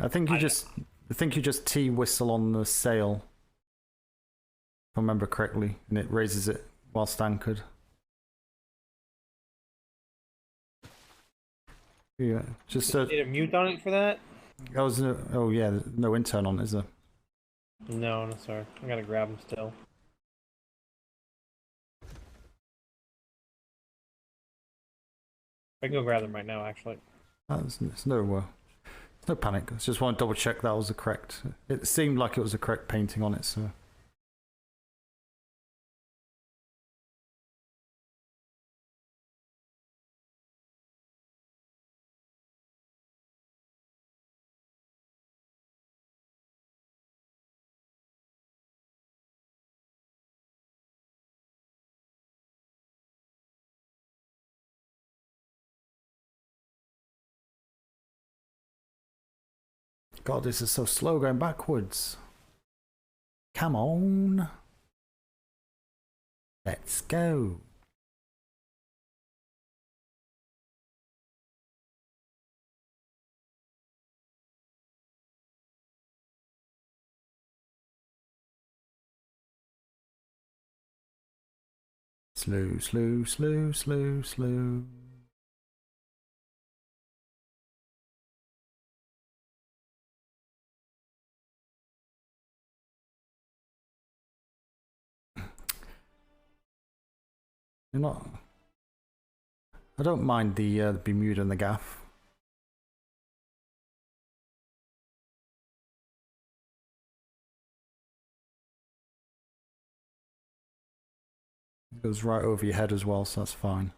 I think you just T whistle on the sail. If I remember correctly, and it raises it whilst anchored. Yeah, just need a mute on it for that? Oh yeah, no intern on, is there? No, sorry. I gotta grab him still. I can go grab them right now, actually. There's no panic. I just want to double check that was the correct. It seemed like it was the correct painting on it, so. God, this is so slow going backwards. Come on. Let's go. Slow, slow, slow, slow, slow. You're not. I don't mind the Bermuda and the gaff. It goes right over your head as well, so that's fine.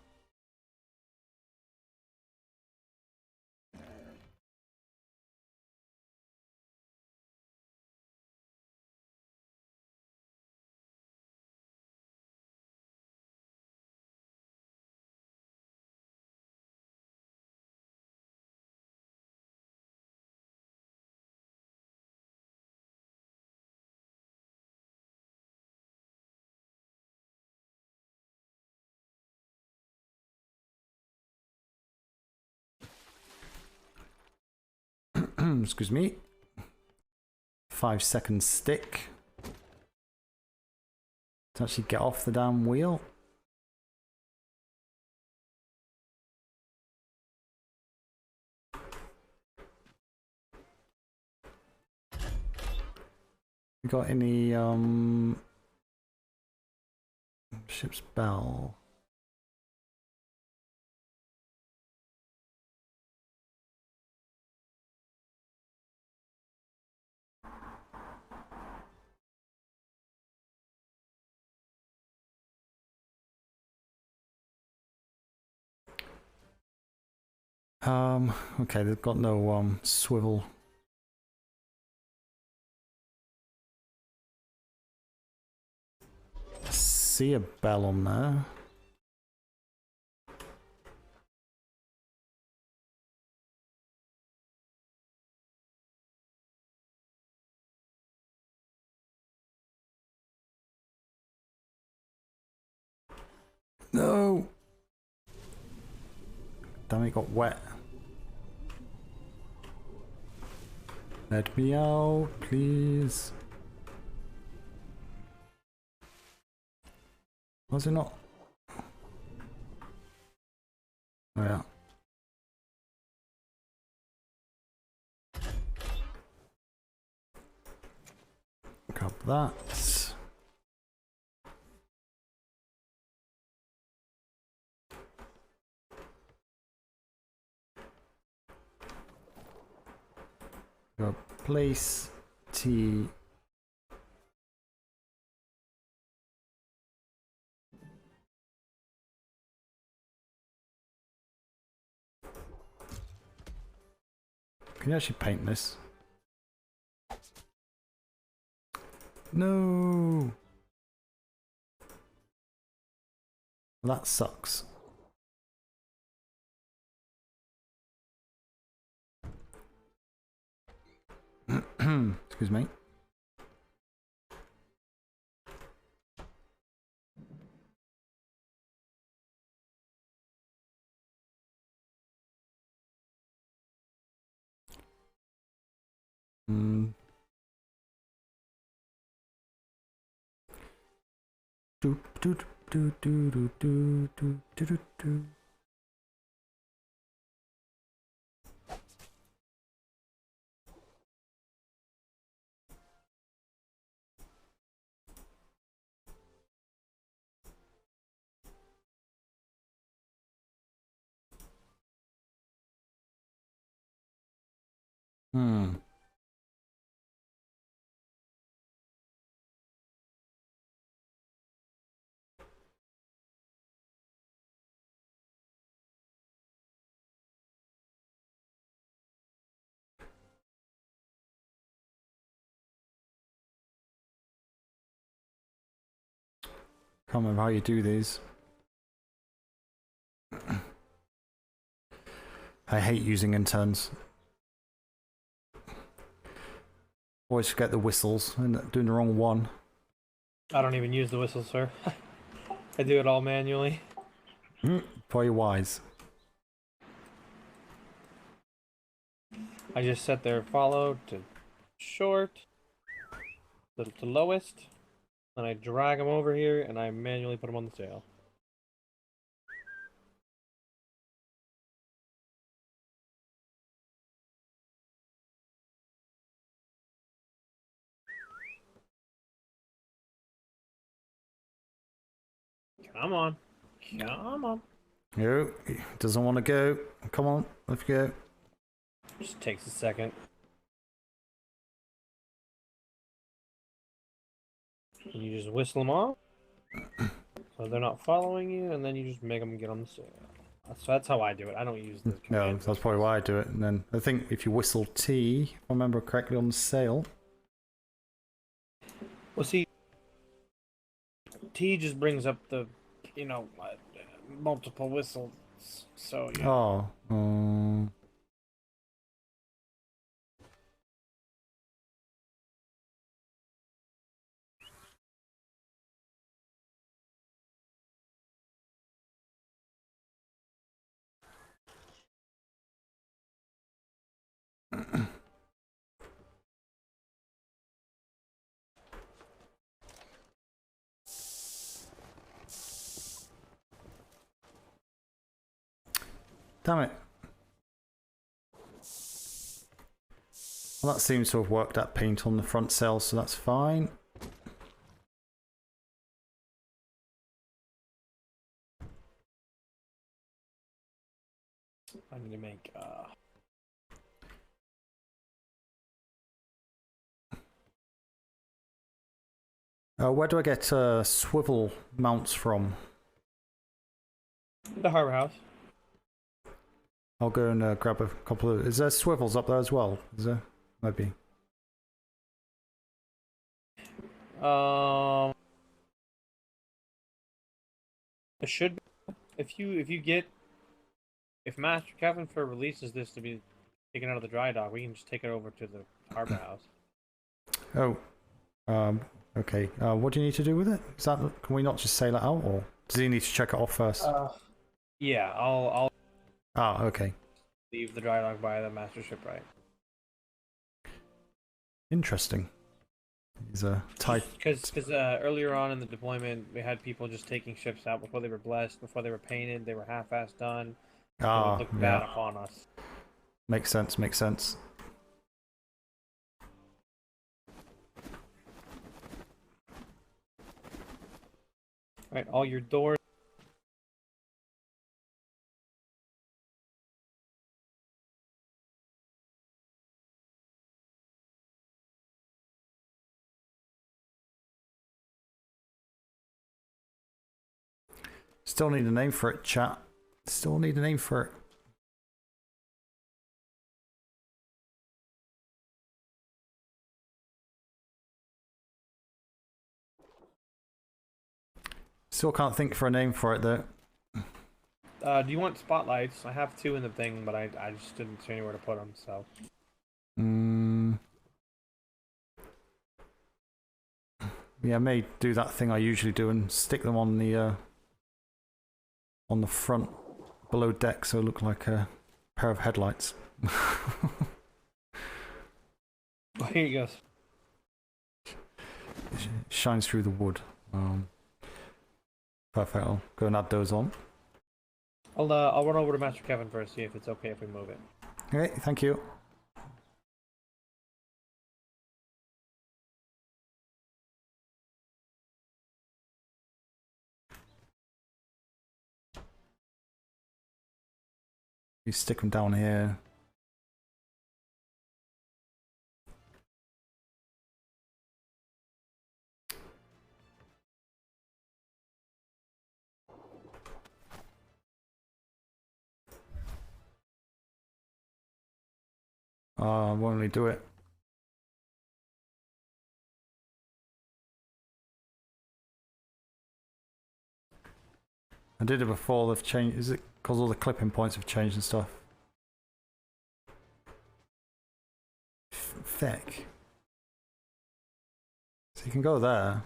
Excuse me. 5 second stick to actually get off the damn wheel. You got any ship's bell? Okay, they've got no swivel. See a bell on there. No. Damn, it got wet. Let me out, please. Was it not? Oh yeah. Grab that. Go place. T. Can you actually paint this? No. That sucks. Excuse me. Hmm. Do do do do do do do do do do. Hmm. Can't remember how you do these. I hate using interns. Always forget the whistles and doing the wrong one. I don't even use the whistle, sir. I do it all manually. Very wise. I just set their follow to short, to lowest, and I drag them over here, and I manually put them on the sail. Come on. Come on. No, doesn't want to go. Come on, let's go. Just takes a second. And you just whistle them off. So they're not following you, and then you just make them get on the sail. So that's how I do it. I don't use the No, that's probably why I do it. And then I think if you whistle T, if I remember correctly, on the sail. Well, see, T just brings up the, multiple whistles. So yeah. Oh. Damn it. Well, that seems to have worked that paint on the front sail, so that's fine. I need to make Where do I get swivel mounts from? the harbor house. I'll go and grab a couple of... Is there swivels up there as well? Is there? Maybe. It should be. If Master Kevin for releases this to be taken out of the dry dock, we can just take it over to the harbor house. Oh. Okay. What do you need to do with it? Is that... Can we not just sail it out, or does he need to check it off first? Yeah, I'll okay. leave the dry dock by the master shipwright. Interesting. He's a type. Because earlier on in the deployment, we had people just taking ships out before they were blessed, before they were painted, they were half-assed done. It would look bad upon us. Makes sense, makes sense. Right, all your doors. Still need a name for it, chat. Still need a name for it. Still can't think for a name for it though. Do you want spotlights? I have 2 in the thing, but I just didn't see anywhere to put them, so. Yeah, I may do that thing I usually do and stick them on the front below deck so it look like a pair of headlights. Here he goes. It shines through the wood. Perfect. I'll go and add those on. I'll run over to Master Kevin first, see if it's okay if we move it. Okay, thank you. You stick them down here. I won't really do it. I did it before, they've changed. Is it because all the clipping points have changed and stuff? Thick. So you can go there.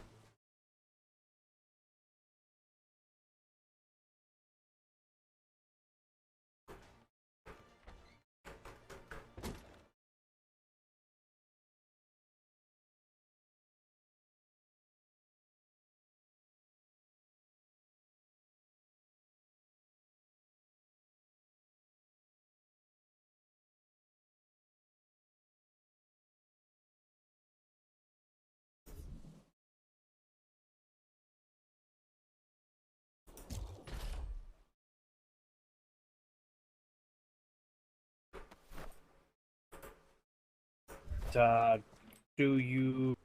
Do you?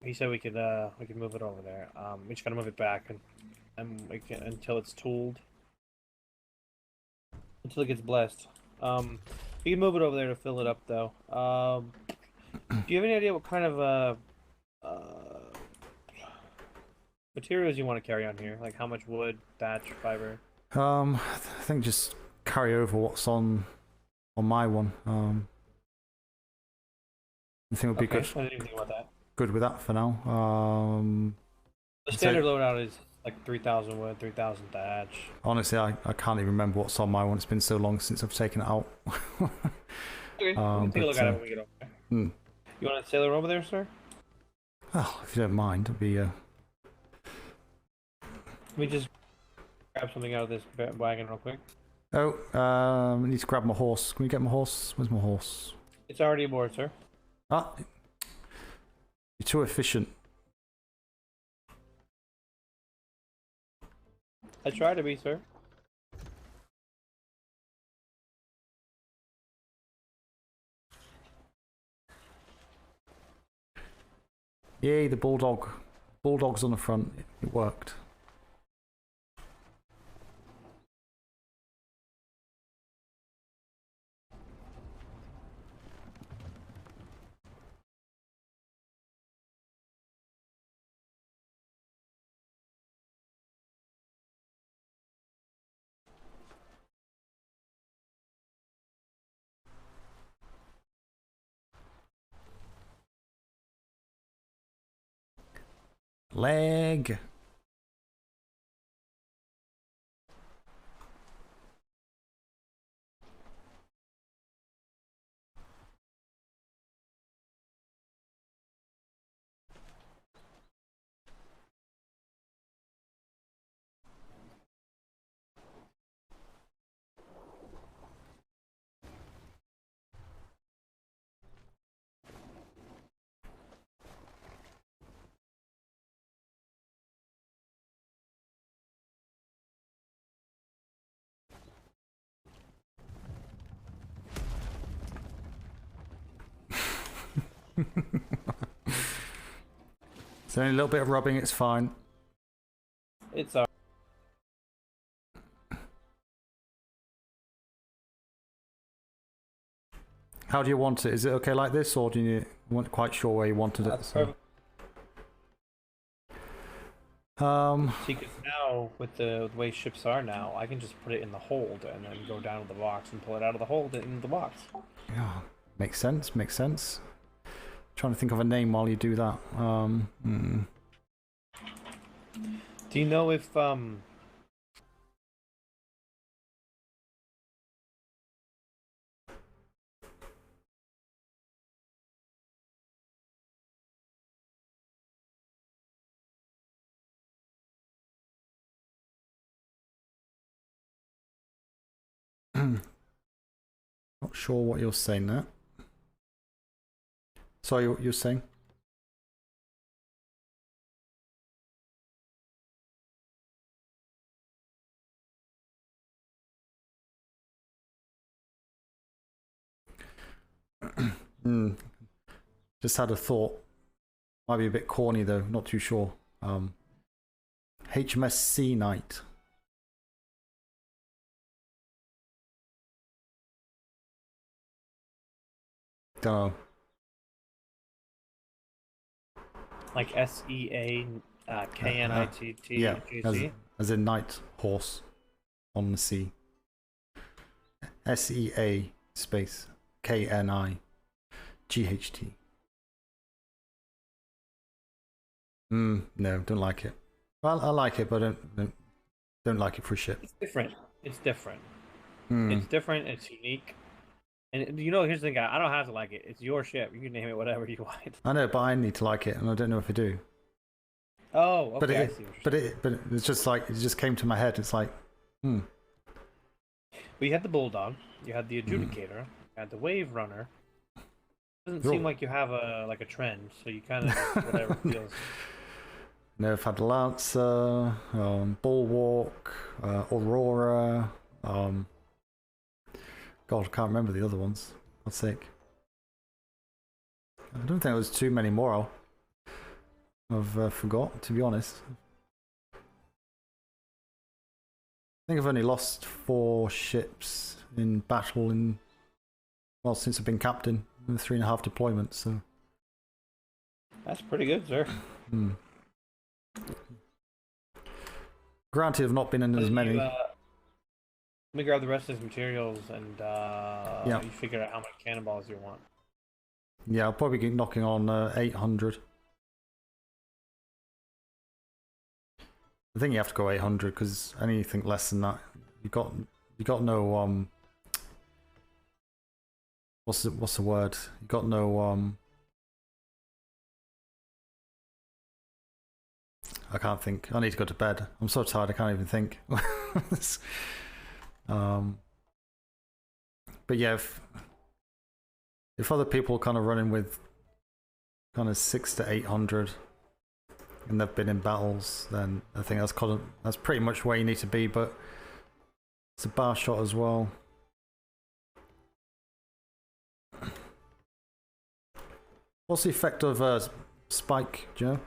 He said we could move it over there. We just gotta move it back and we can until it's tooled. Until it gets blessed. You can move it over there to fill it up though. Do you have any idea what kind of materials you want to carry on here? Like how much wood, thatch, fiber? I think just carry over what's on my one. I think would be good. I didn't even think about that. Good with that for now. The standard loadout is like 3,000 wood, 3,000 thatch. Honestly, I can't even remember what's on my one. It's been so long since I've taken it out. Okay, we can take a look at it when we get over there. You want to sailor over there, sir? Well, if you don't mind, it'd be. Let me just grab something out of this wagon real quick. Oh, I need to grab my horse. Can we get my horse? Where's my horse? It's already aboard, sir. Ah, you're too efficient. I try to be, sir. Yay, the bulldog. Bulldogs on the front. It worked. Leg. It's only a little bit of rubbing, it's fine. It's How do you want it? Is it okay like this, or do you weren't quite sure where you wanted it? So. See, because now with the way ships are now, I can just put it in the hold and then go down to the box and pull it out of the hold and into the box. Yeah, makes sense. Makes sense. Trying to think of a name while you do that. Do you know if Not sure what you're saying there. Sorry, what you're saying? Just had a thought. Might be a bit corny though, not too sure. HMS Sea Knight. Don't know. like SEAKNITT? Yeah, as in night horse on the sea. SEA space KNIGHT. No, don't like it. Well, I like it, but don't like it for a ship. It's different. It's different. It's different. It's unique. And you know, here's the thing, I don't have to like it. It's your ship. You can name it whatever you want. I know, but I need to like it, and I don't know if I do. Oh, okay. But it's just like it just came to my head. It's like, Well, you had the Bulldog, you had the Adjudicator, you had the Wave Runner. Doesn't seem like you have a trend, so you kind of whatever feels. No, I've had Lancer, Bulwark, Aurora. God, I can't remember the other ones. God's sake. I don't think there was too many more I've forgot, to be honest. I think I've only lost 4 ships in battle since I've been captain in 3.5 deployments, so. That's pretty good, sir. Granted, I've not been in as many. Let me grab the rest of his materials and you figure out how many cannonballs you want. Yeah, I'll probably get knocking on 800. I think you have to go 800 because anything less than that, you got no what's the word? You got no I can't think. I need to go to bed. I'm so tired I can't even think. But yeah, if other people are kind of running with kind of 600 to 800 and they've been in battles, then I think that's pretty much where you need to be. But it's a bar shot as well. What's the effect of spike, do you know?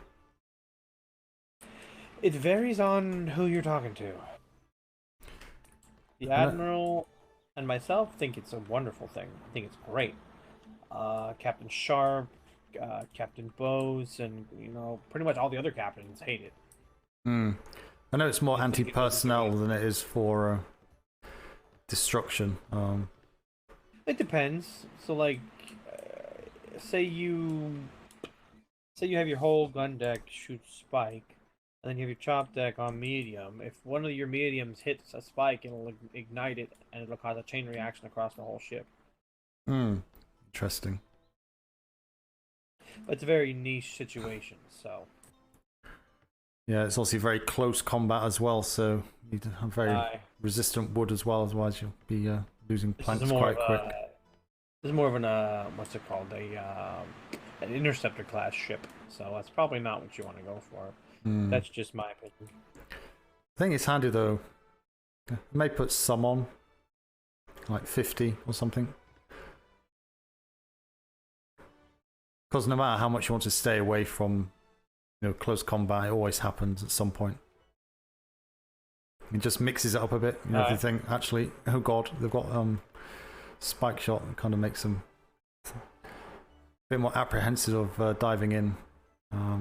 It varies on who you're talking to. The Admiral and myself think it's a wonderful thing. I think it's great. Captain Sharp, Captain Bose, and pretty much all the other captains hate it. I know it's more anti-personnel than it is for destruction. It depends. So, like, say you have your whole gun deck shoot spike. And then you have your chop deck on medium. If one of your mediums hits a spike, it'll ignite it, and it'll cause a chain reaction across the whole ship. Interesting. But it's a very niche situation, so. Yeah, it's also very close combat as well, so you need to have very resistant wood as well, otherwise you'll be losing planks quite quick. This is more of an, what's it called? An interceptor class ship, so that's probably not what you want to go for. That's just my opinion. I think it's handy though. I may put some on, like 50 or something. Because no matter how much you want to stay away from, close combat, it always happens at some point. It just mixes it up a bit. If you think, actually, oh god, they've got spike shot. It kind of makes them bit more apprehensive of diving in. Yeah,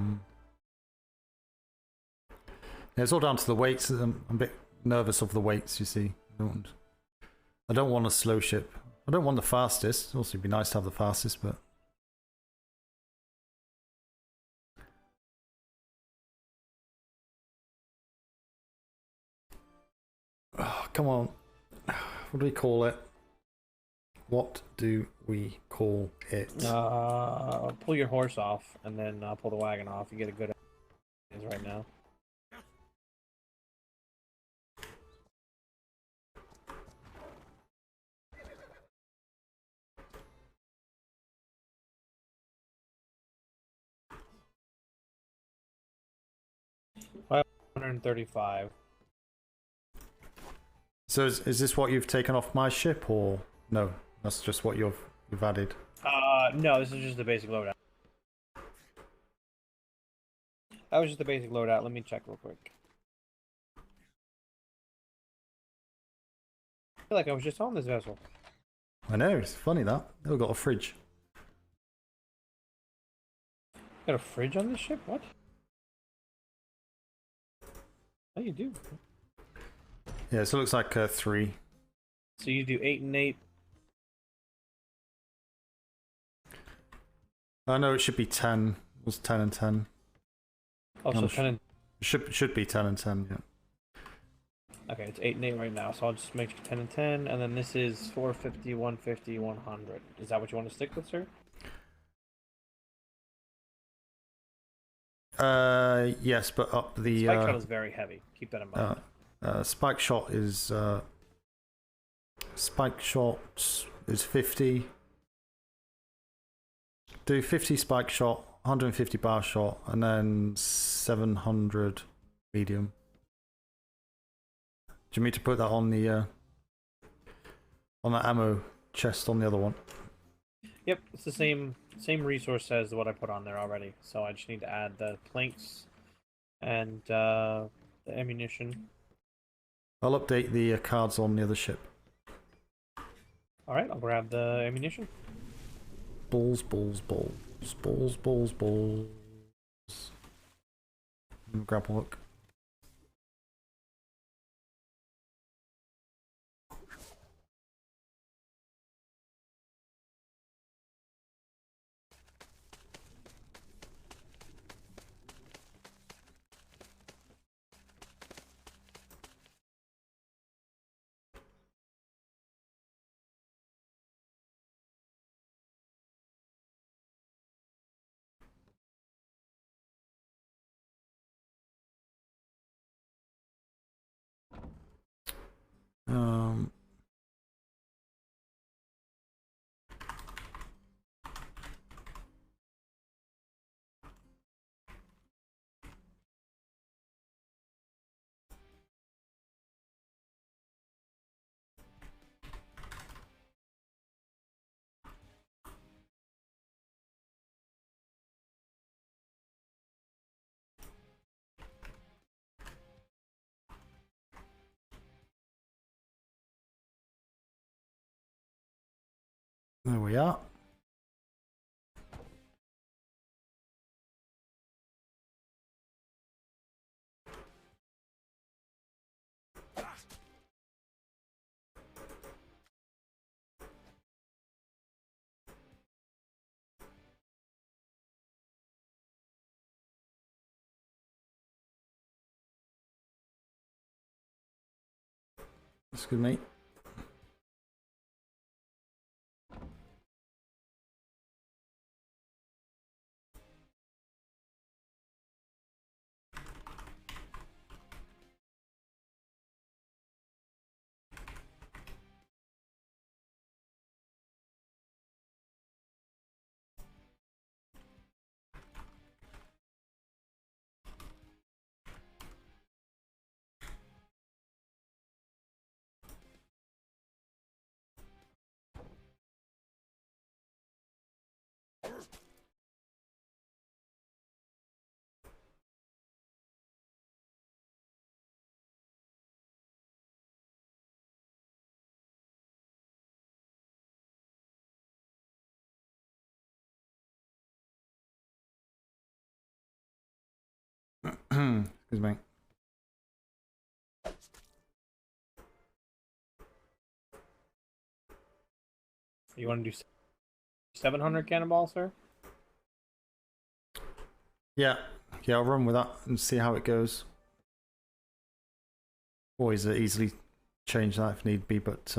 it's all down to the weights. I'm a bit nervous of the weights, you see. I don't want a slow ship. I don't want the fastest. Also, it'd be nice to have the fastest, but... Oh, come on. What do we call it? What do we call it? Pull your horse off, and then pull the wagon off. You get a good right now. $535. So is this what you've taken off my ship, or no? That's just what you've added. No, this is just the basic loadout. That was just the basic loadout. Let me check real quick. I feel like I was just on this vessel. I know, it's funny that. They've got a fridge. Got a fridge on this ship? What? Oh, you do. Yeah, so it looks like 3. So you do 8 and 8. I know it should be 10. It was 10 and 10. Oh, so 10 and... Should be 10 and 10, yeah. Okay, it's 8 and 8 right now, so I'll just make 10 and 10, and then this is 450, 150, 100. Is that what you want to stick with, sir? Yes, but up the... Spike shot is very heavy. Keep that in mind. Spike shot is... Spike shot is 50. Do 50 spike shot, 150 bar shot, and then 700 medium. Do you want me to put that on the ammo chest on the other one? Yep, it's the same resource as what I put on there already. So I just need to add the planks and the ammunition. I'll update the cards on the other ship. All right, I'll grab the ammunition. Balls. Grab a look. There we are. That's good, mate. Excuse me. You want to do 700 cannonball, sir? Yeah, I'll run with that and see how it goes. Always easily change that if need be, but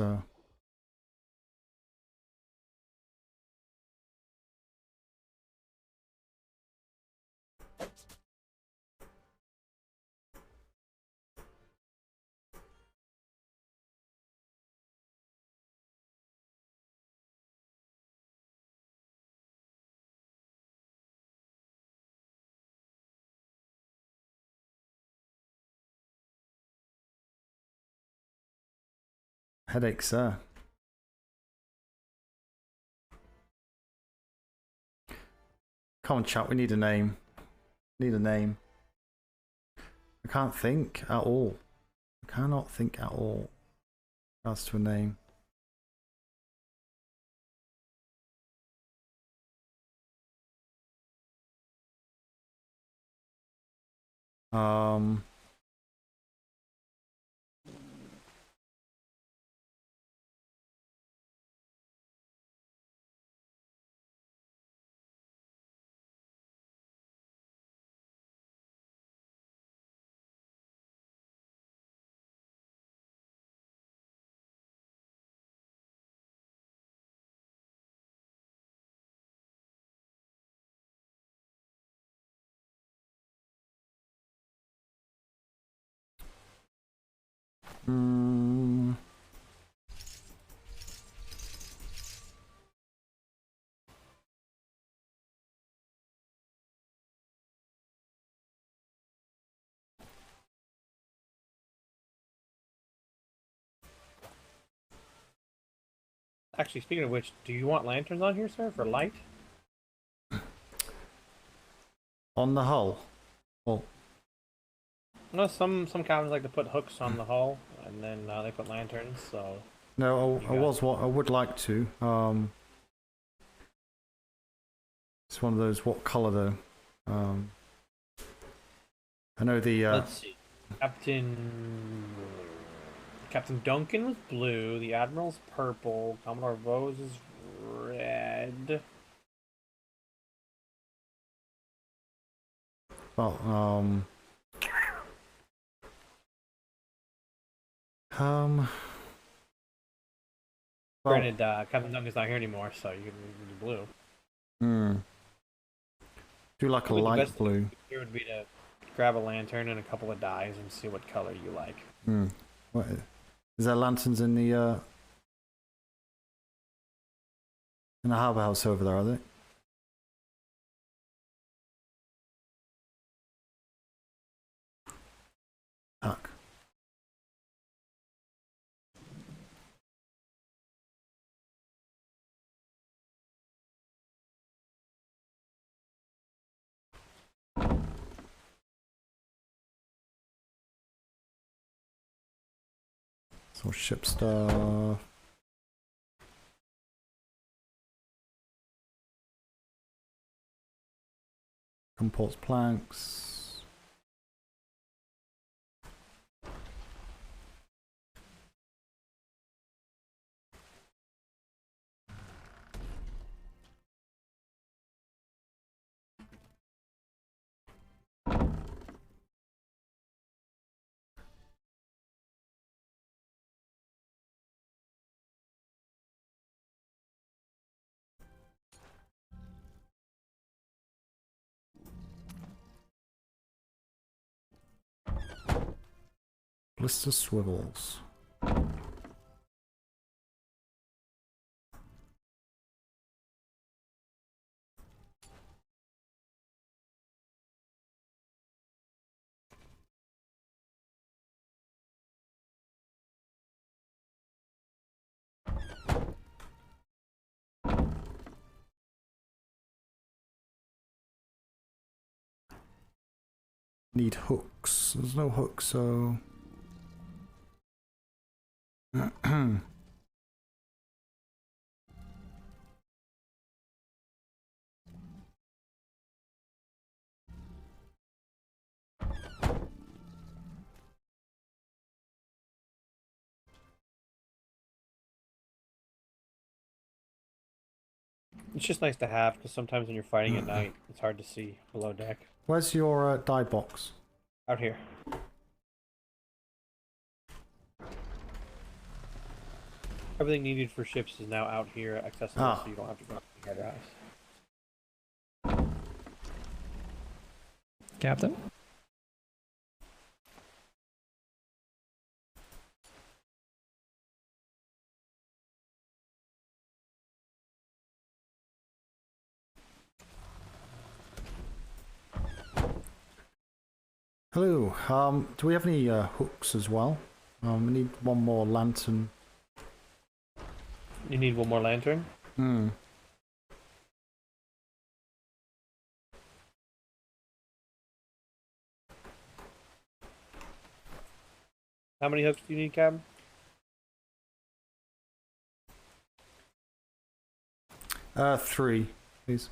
headaches, sir. Come on, chat. We need a name. Need a name. I can't think at all. I cannot think at all as to a name. Actually, speaking of which, do you want lanterns on here, sir, for light? On the hull? Well, No, some cabins like to put hooks on the hull, and then they put lanterns. So no, I would like to. It's one of those. What color though? I know the. Let's see. Captain Duncan was blue. The Admiral's purple. Commodore Vose is red. Well, Granted, Captain Duncan's not here anymore, so you can do blue. Do like a light blue. Here would be to grab a lantern and a couple of dyes and see what color you like. What, is there lanterns in the harbour house over there? Are they? Fuck. So ship stuff. Comports planks. Blister swivels. Need hooks. There's no hooks, so... It's just nice to have because sometimes when you're fighting at night, it's hard to see below deck. Where's your die box? Out here. Everything needed for ships is now out here, accessible, so you don't have to go to the header house. Captain? Hello. Do we have any hooks as well? We need one more lantern. You need one more lantern? Hmm. How many hooks do you need, Cab? Three, please.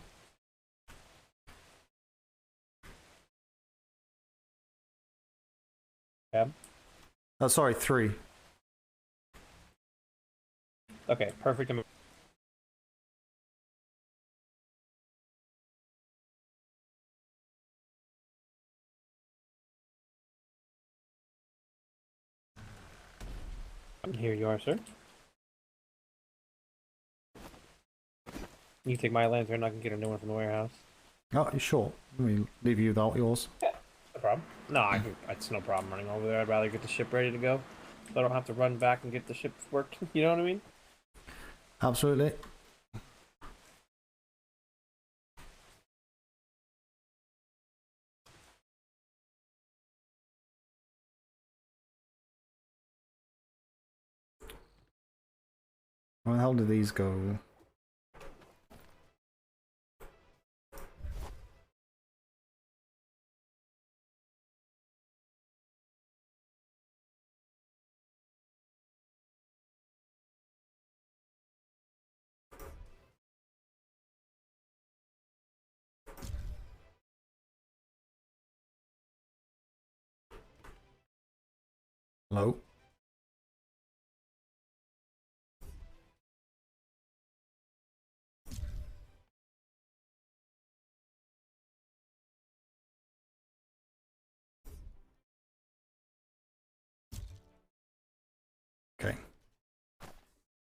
Cab? Oh, sorry, 3. Okay, perfect. Here you are, sir. You can take my lantern, I can get a new one from the warehouse. Oh, you sure? Let me leave you without yours. Yeah, no problem. No, it's no problem running over there. I'd rather get the ship ready to go. So I don't have to run back and get the ship working. You know what I mean? Absolutely. Where the hell do these go? Hello? Okay.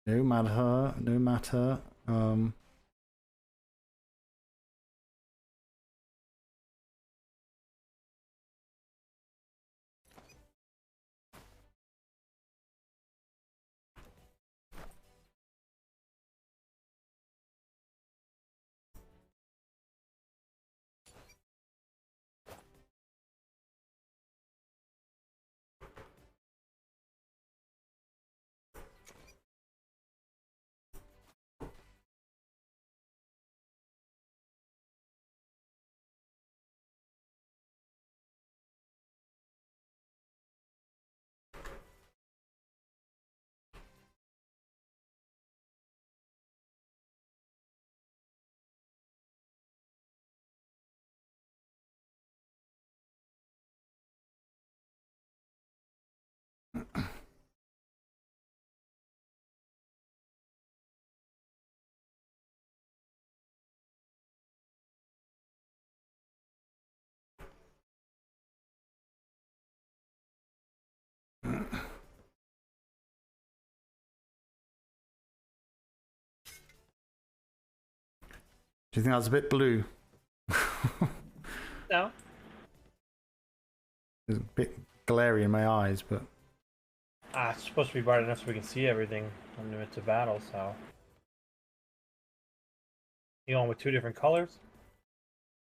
No matter, no matter. Do you think that's a bit blue? No. It's a bit glary in my eyes, but... It's supposed to be bright enough so we can see everything in the midst of battle, so... You going with 2 different colors?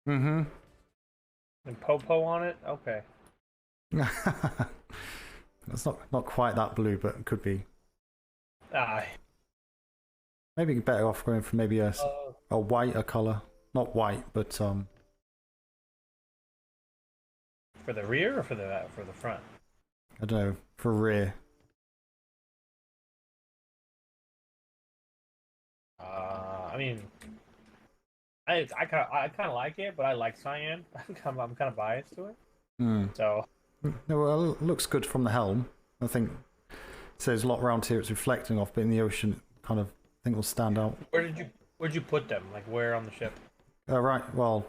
Mm-hmm. And Popo on it? Okay. It's not quite that blue, but it could be. Maybe better off going for maybe a whiter color. Not white, but For the rear or for the front? I don't know, for rear. I mean, I kind of like it, but I like cyan. I'm kind of biased to it. So. No, well, it looks good from the helm. I think it says a lot around here it's reflecting off, but in the ocean, kind of, I think will stand out. Where did Where'd you put them? Like where on the ship? Right. Well,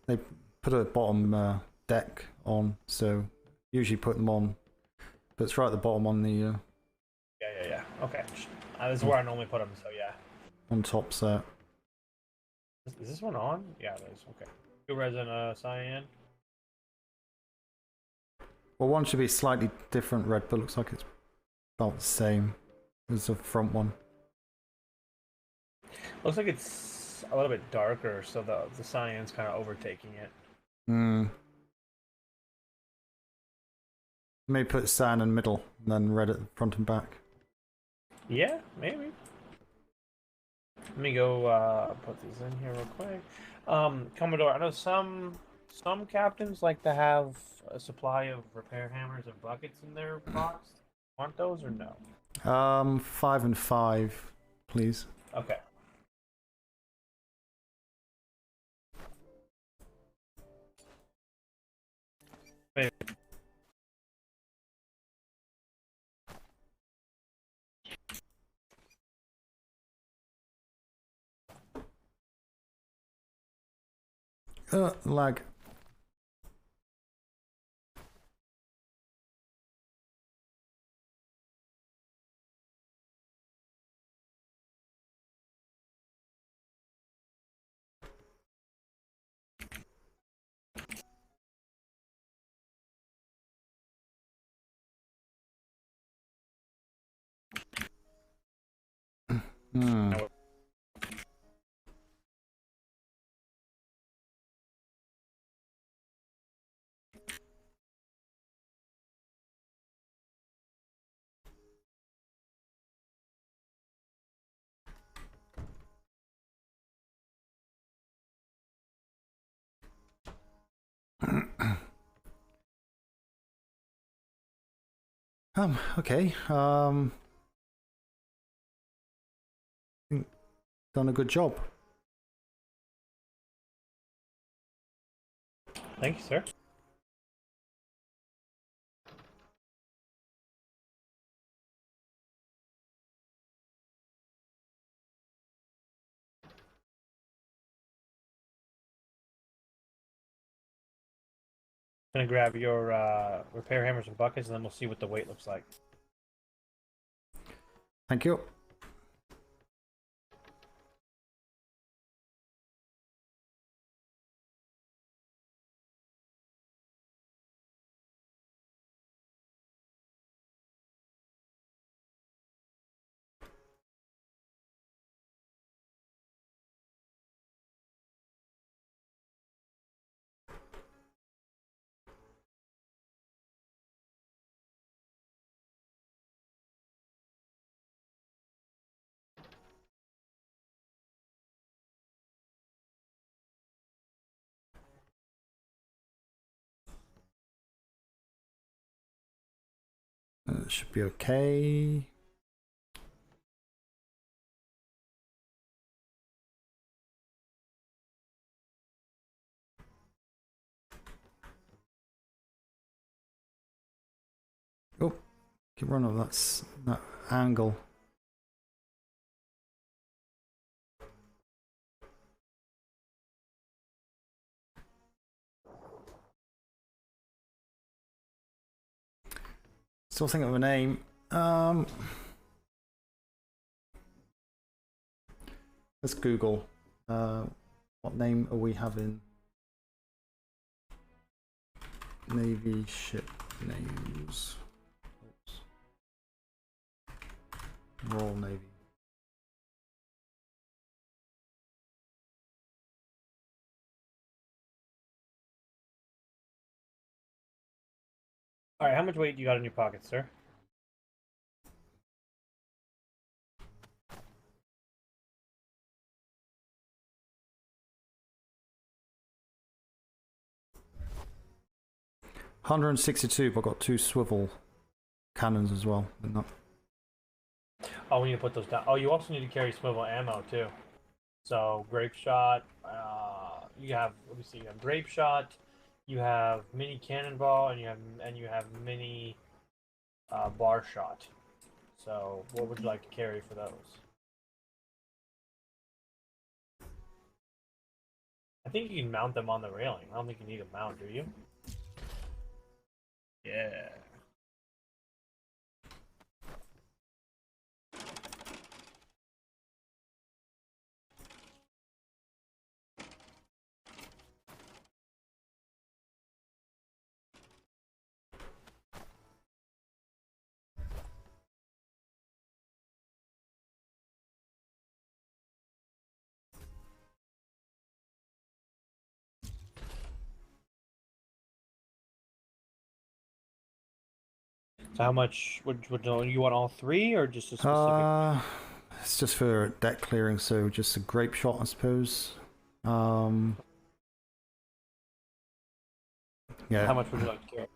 they put a bottom deck on, so usually put them on. But it's right at the bottom on the. Yeah. Okay. This is where I normally put them. So yeah. On top set. Is this one on? Yeah, it is. Okay. 2 resin cyan. Well, one should be slightly different red, but looks like it's about the same as the front one. Looks like it's a little bit darker, so the cyan's kind of overtaking it. Maybe put cyan in the middle, and then red at the front and back. Yeah, maybe. Let me go put these in here real quick. Commodore, I know some captains like to have a supply of repair hammers and buckets in their box. Want those or no? 5 and 5, please. Okay. Wait. Lag. Okay. Think done a good job. Thank you, sir. Gonna grab your repair hammers and buckets, and then we'll see what the weight looks like. Thank you. Should be okay. Oh, keep running of that angle. Still thinking of a name. Let's Google. What name are we having? Navy ship names. Oops. Royal Navy. All right, how much weight do you got in your pocket, sir? $162, but I've got 2 swivel cannons as well. Not... Oh, we need to put those down. Oh, you also need to carry swivel ammo too. So grape shot. You have. Let me see. You have grape shot. You have mini cannonball, and you have mini bar shot. So what would you like to carry for those? I think you can mount them on the railing. I don't think you need a mount, do you? Yeah. So how much would you want all three or just a specific? It's just for deck clearing, so just a grape shot, I suppose. Yeah. How much would you like to carry?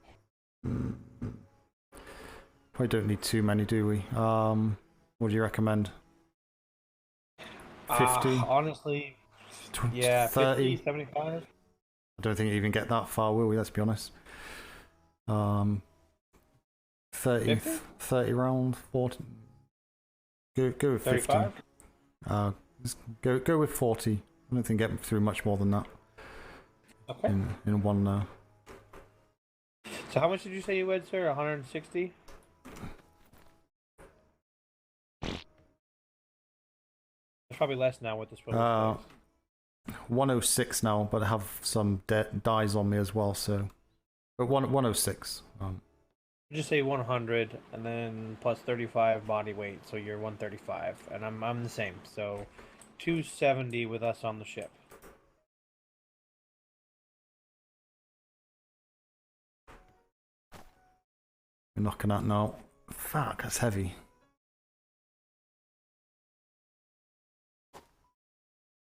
Probably don't need too many, do we? What do you recommend? 50? Honestly, yeah, 30? 50, 75? I don't think you even get that far, will we? Let's be honest. 30, 30 round, 40. Go with 50. 35? Go with 40. I don't think get through much more than that. Okay. In one now. So how much did you say you had, sir? 160? It's probably less now with this one. 106 now, but I have some dies on me as well, so. But 106. Just say 100 and then plus 35 body weight, so you're 135, and I'm the same, so 270 with us on the ship. You're knocking out now. Fuck, that's heavy.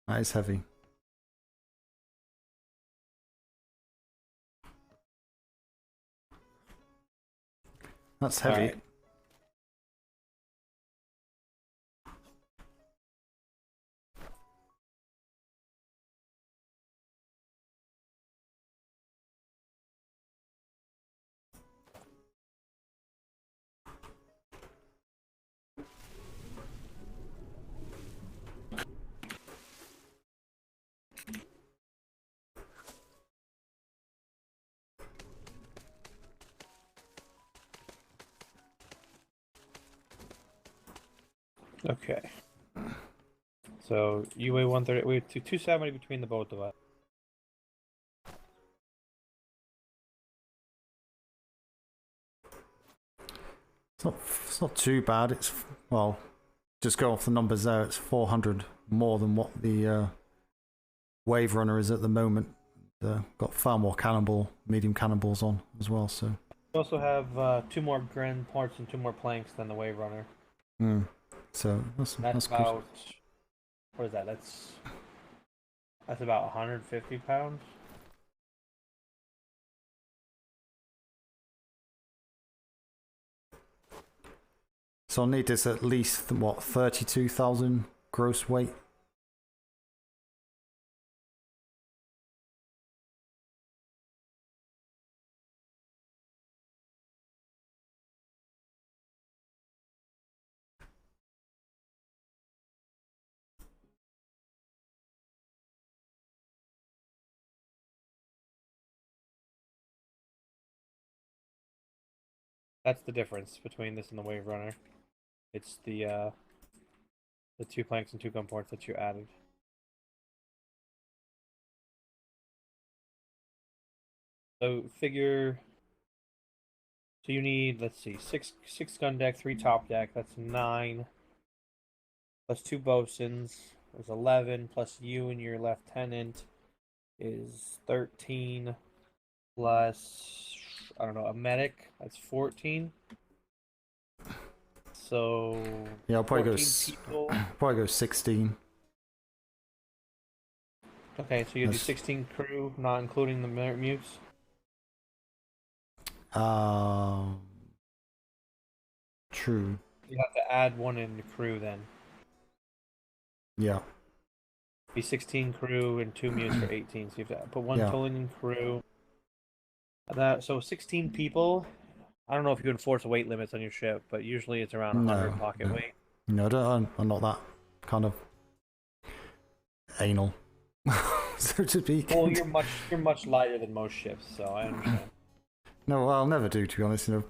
That is heavy. That's heavy. Right. Okay. So you weigh 130. We 270 between the both of us. It's not too bad. It's, well, just go off the numbers there. It's 400 more than what the Wave Runner is at the moment. Got far more medium cannonballs on as well. So We also have 2 more grand parts and 2 more planks than the Wave Runner. So that's about good. what is that? That's about 150 pounds. So I'll need this at least, what, 32,000 gross weight? That's the difference between this and the Wave Runner. It's the 2 planks and 2 gun ports that you added. So figure. So you need, let's see, 6 gun deck, 3 top deck. That's 9. Plus 2 bosuns is 11. Plus you and your lieutenant is 13. Plus, I don't know, a medic. That's 14. So yeah, I'll probably go 16. Okay, so you do 16 crew, not including the mutes. True. You have to add 1 in the crew then. Yeah. Be 16 crew and 2 mutes for 18. So you have to put 1 tolling in crew. So 16 people. I don't know if you can enforce weight limits on your ship, but usually it's around 100 pocket weight. No, I'm not that kind of anal. so to speak. Well, you're much lighter than most ships, so I understand. No, well, I'll never do, to be honest. End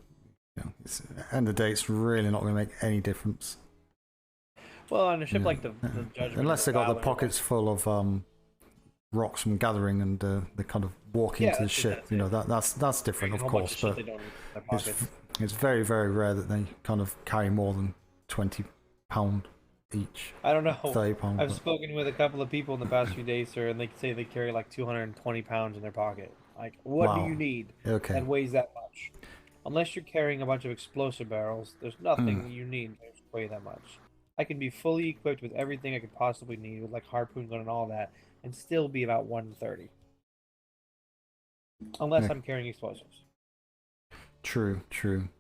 of the day, it's really not going to make any difference. Well, on a ship like the Judgment, unless they got the pockets full of rocks from gathering and they kind of walk into the ship, that's different, of course. But it's very, very rare that they kind of carry more than 20 pound each. I don't know. 30 pound. I've spoken with a couple of people in the past few days, sir, and they say they carry like 220 pounds in their pocket. Like, what do you need that weighs that much? Unless you're carrying a bunch of explosive barrels, there's nothing you need to weigh that much. I can be fully equipped with everything I could possibly need, with like harpoon gun and all that, and still be about 130. Unless I'm carrying explosives. True.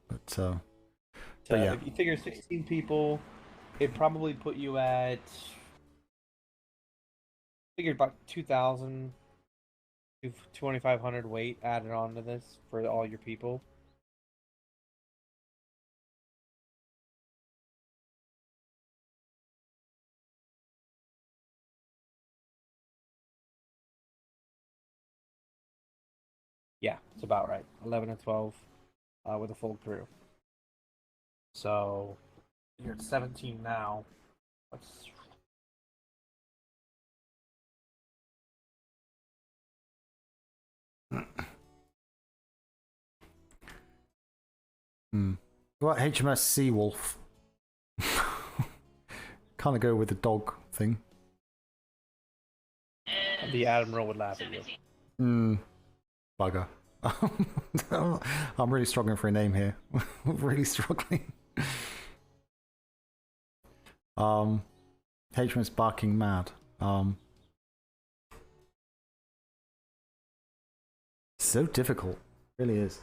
But yeah. If you figure 16 people, it'd probably put you at figured about 2,000 to 2,500 weight added on to this for all your people. Yeah, it's about right. 11 and 12 with a full crew. So you're at 17 now. What HMS Seawolf? Kind of go with the dog thing. The Admiral would laugh at you. Bugger. I'm really struggling for a name here. Really struggling. HMS Barking Mad. So difficult. It really is.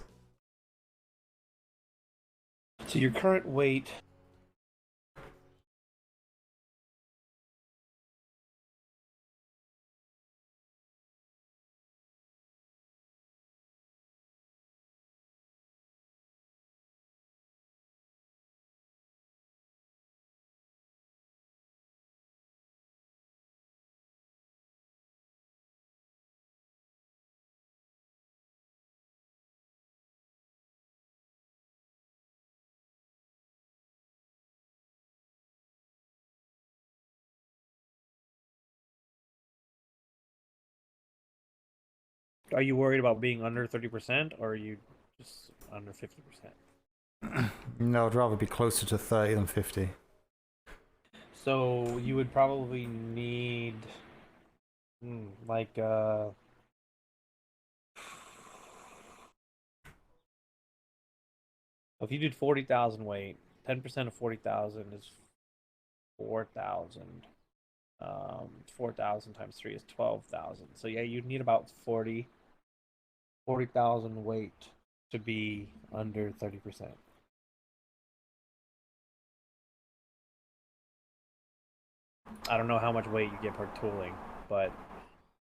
So your current weight. Are you worried about being under 30%, or are you just under 50%? No, I'd rather be closer to 30 than 50. So you would probably need, if you did 40,000 weight, 10% of 40,000 is 4,000. 4,000 times 3 is 12,000. So yeah, you'd need about 40,000 weight to be under 30%. I don't know how much weight you get per tooling, but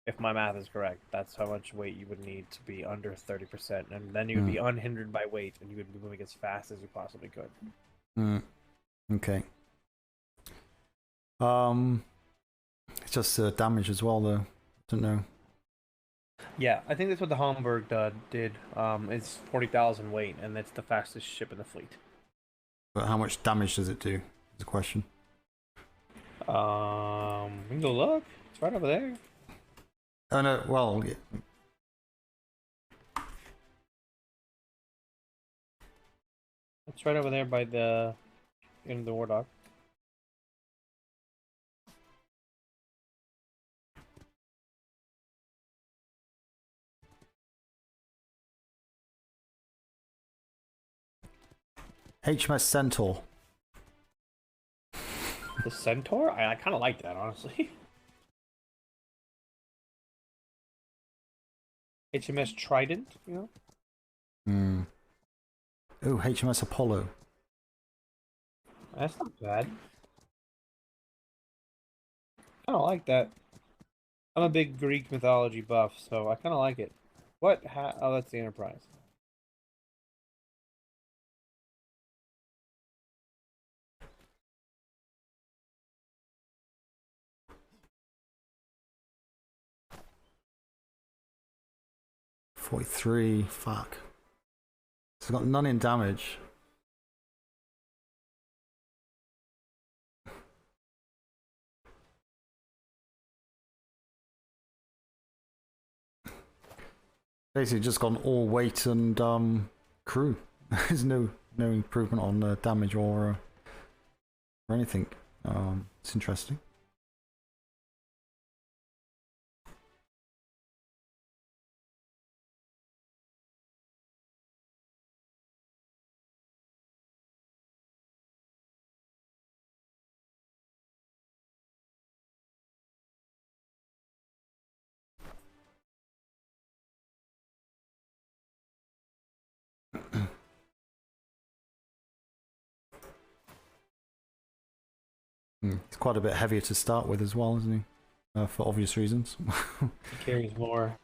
if my math is correct, that's how much weight you would need to be under 30%, and then you would be unhindered by weight, and you would be moving as fast as you possibly could. Okay. It's just damage as well, though. Don't know. Yeah, I think that's what the Hamburg did. It's 40,000 weight, and it's the fastest ship in the fleet. But how much damage does it do? Is the question. We can go look. It's right over there. Oh no, well, yeah. It's right over there by the War Dog. HMS Centaur. The Centaur? I kind of like that, honestly. HMS Trident, you know? Oh, HMS Apollo. That's not bad. I kind of like that. I'm a big Greek mythology buff, so I kind of like it. What? Oh, that's the Enterprise. 43. Fuck. It's got none in damage. Basically just gone all weight and crew. There's no improvement on damage or anything. It's interesting. He's quite a bit heavier to start with as well, isn't he? For obvious reasons. He carries more.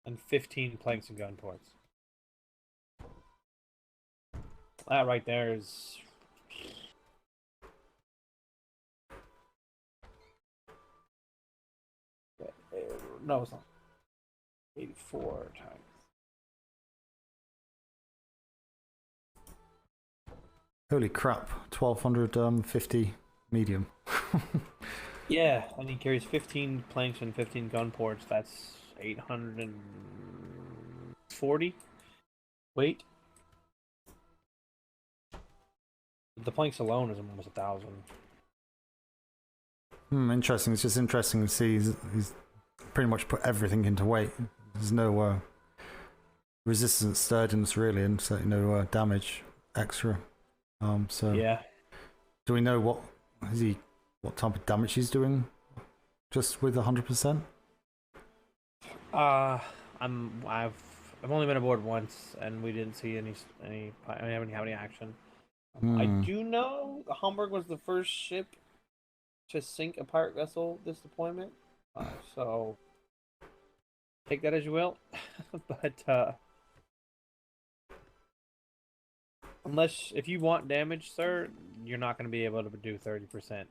And 15 planks and gun ports. That right there is... No, it's not. 84 times. Holy crap, 1250 medium. Yeah, and he carries 15 planks and 15 gun ports. That's 840 weight. The planks alone is almost 1,000. Interesting. It's just interesting to see he's pretty much put everything into weight. There's no resistance, sturdiness really, and certainly no damage extra. So yeah. Do we know what type of damage he's doing? Just with 100%? I've only been aboard once, and we didn't see any. I haven't had any action. I do know Hamburg was the first ship to sink a pirate vessel this deployment, so take that as you will. But if you want damage, sir, you're not going to be able to do 30%,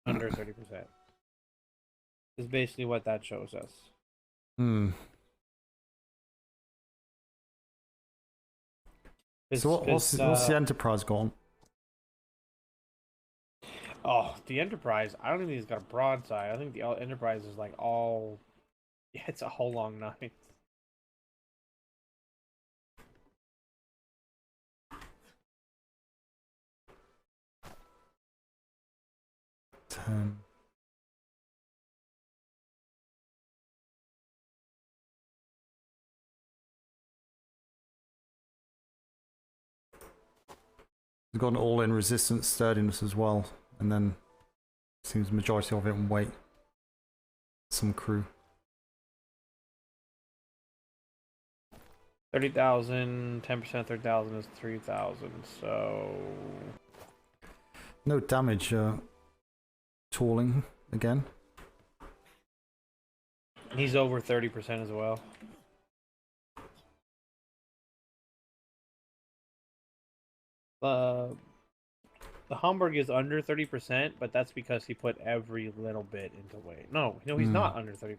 under 30%. Is basically what that shows us. So what's the Enterprise gone? Oh, the Enterprise, I don't think he's got a broadside. I think the Enterprise is like all... Yeah, it's a whole long night. He's got an all-in resistance, sturdiness as well, and then seems the majority of it in weight. Some crew. 30,000, 10%, 30,000 is 3,000, so... No damage, tooling again. He's over 30% as well. The Hamburg is under 30%, but that's because he put every little bit into weight. No, he's not under 30%.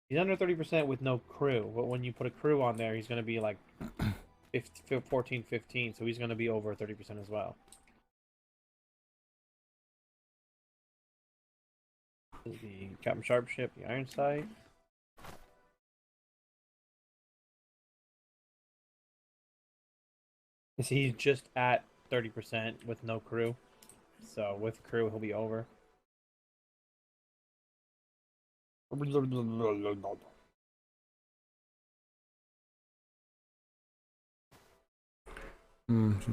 He's under 30% with no crew. But when you put a crew on there, he's going to be like 14, 15, so he's going to be over 30% as well. This is the Captain Sharp ship, the Iron Sight. You see, he's just at 30% with no crew. So with crew, he'll be over.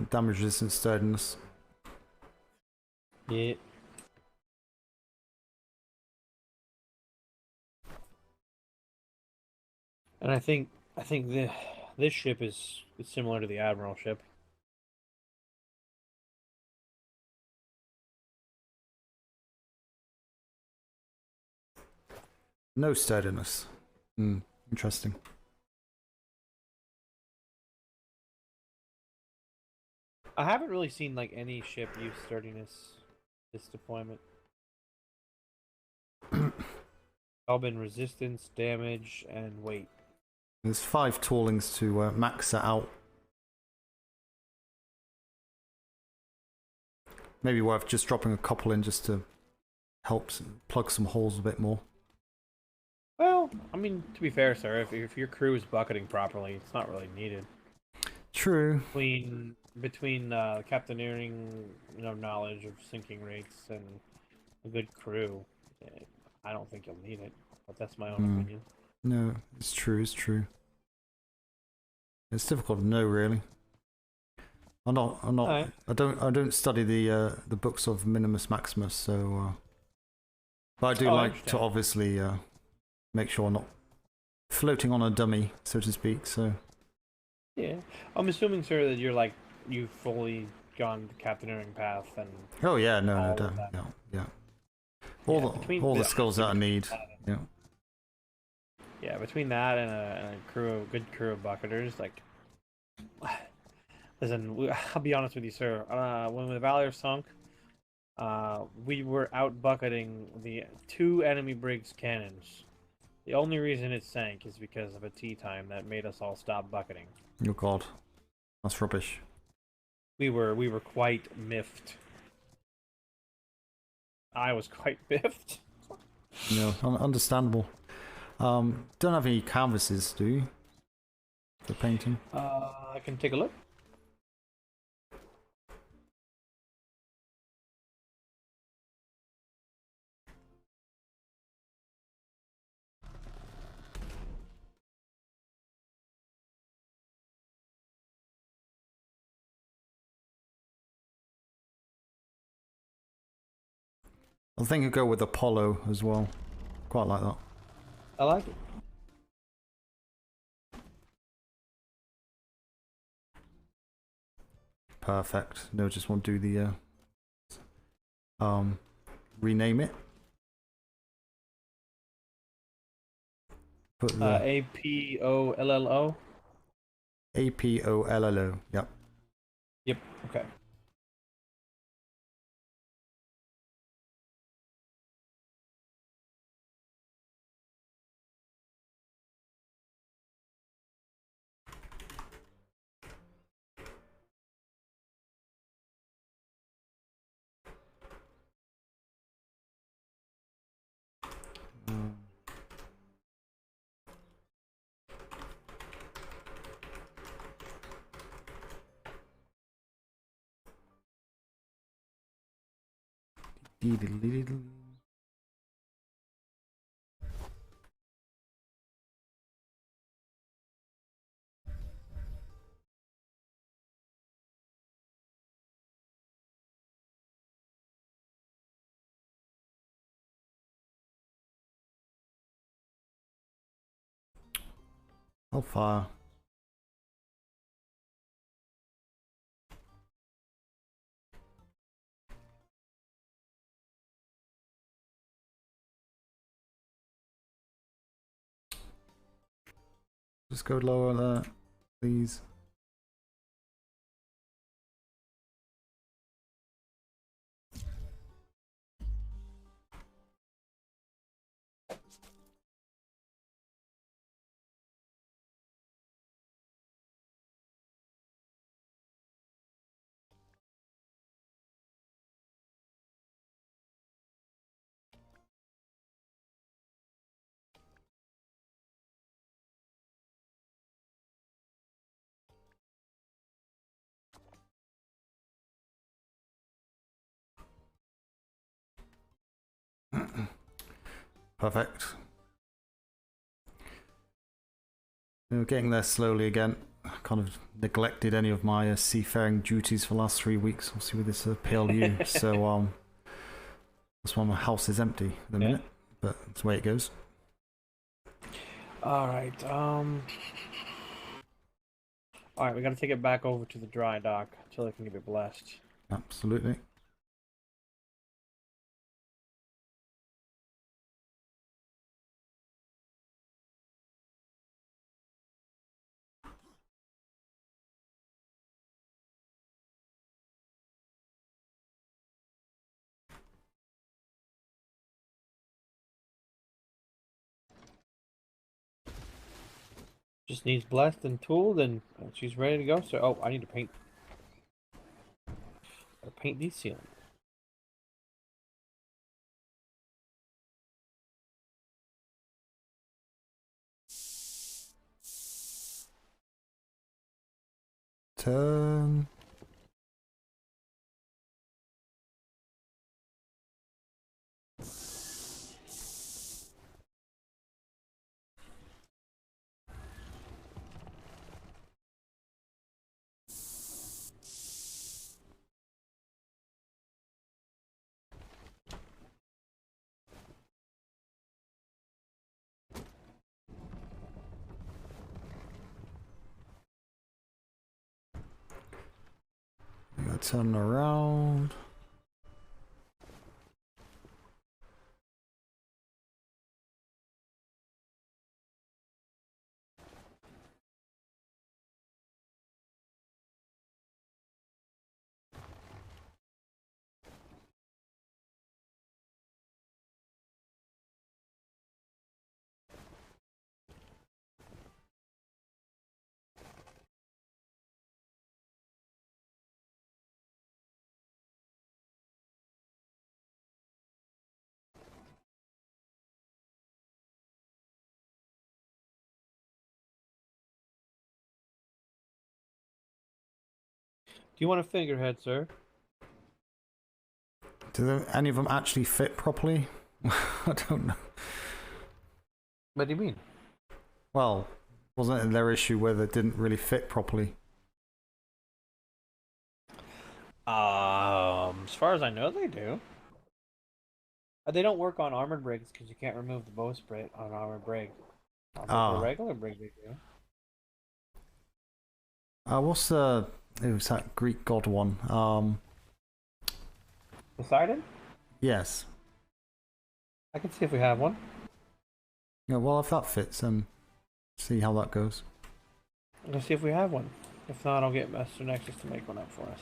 Damage resistance, sturdiness. Yeah. And I think this ship is similar to the Admiral ship. No sturdiness. Interesting. I haven't really seen like any ship use sturdiness this deployment. All been resistance, damage, and weight. There's 5 toolings to max it out. Maybe worth just dropping a couple in just to help plug some holes a bit more. Well, I mean, to be fair, sir, if your crew is bucketing properly, it's not really needed. True. Between captaineering, knowledge of sinking rates and a good crew, I don't think you'll need it. But that's my own opinion. No, it's true. It's true. It's difficult to know, really. I'm not. Right. I don't study the books of Minimus Maximus, so. But I do like to obviously make sure I'm not floating on a dummy, so to speak. So. Yeah, I'm assuming, sir, that you've fully gone the captaineering path and. Oh yeah, no, yeah. All the skills that I need. Yeah. Yeah, between that and a good crew of bucketers, like. Listen, I'll be honest with you, sir. When the Valor sunk, we were out bucketing the 2 enemy brig's cannons. The only reason it sank is because of a tea time that made us all stop bucketing. Oh God, that's rubbish. We were quite miffed. I was quite miffed. No, understandable. Don't have any canvases, do you? For painting? I can take a look. I think I'll go with Apollo as well. Quite like that. I like it. Perfect. No, just want to do the rename it. Put the APOLLO. APOLLO. Yep. Yep. Okay. Hellfire. Just go lower there, please. Perfect. We're getting there slowly again. I kind of neglected any of my seafaring duties for the last 3 weeks, obviously with this P.L.U. So that's why my house is empty at the minute, but that's the way it goes. All right. All right, we got to take it back over to the dry dock until it can get blessed. Absolutely. Just needs blessed and tooled, and she's ready to go. So, oh, I need to paint. Gotta paint these ceilings. Turn. We gotta turn around. Do you want a figurehead, sir? Do any of them actually fit properly? I don't know. What do you mean? Well, wasn't it their issue where they didn't really fit properly? As far as I know, they do. They don't work on armored brigs because you can't remove the bowsprit on an armored brig. On a regular brig, they do. What's the... It was that Greek god one. Poseidon? Yes. I can see if we have one. Yeah, well, if that fits, then see how that goes. Let's see if we have one. If not, I'll get Master Nexus to make one up for us.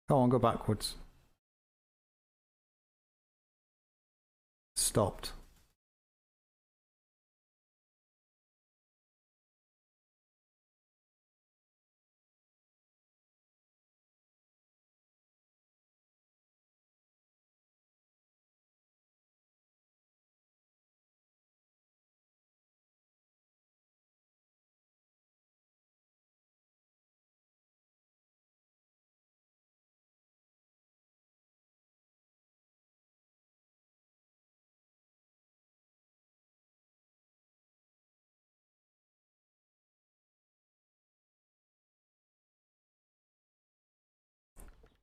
Go on, go backwards. Stopped.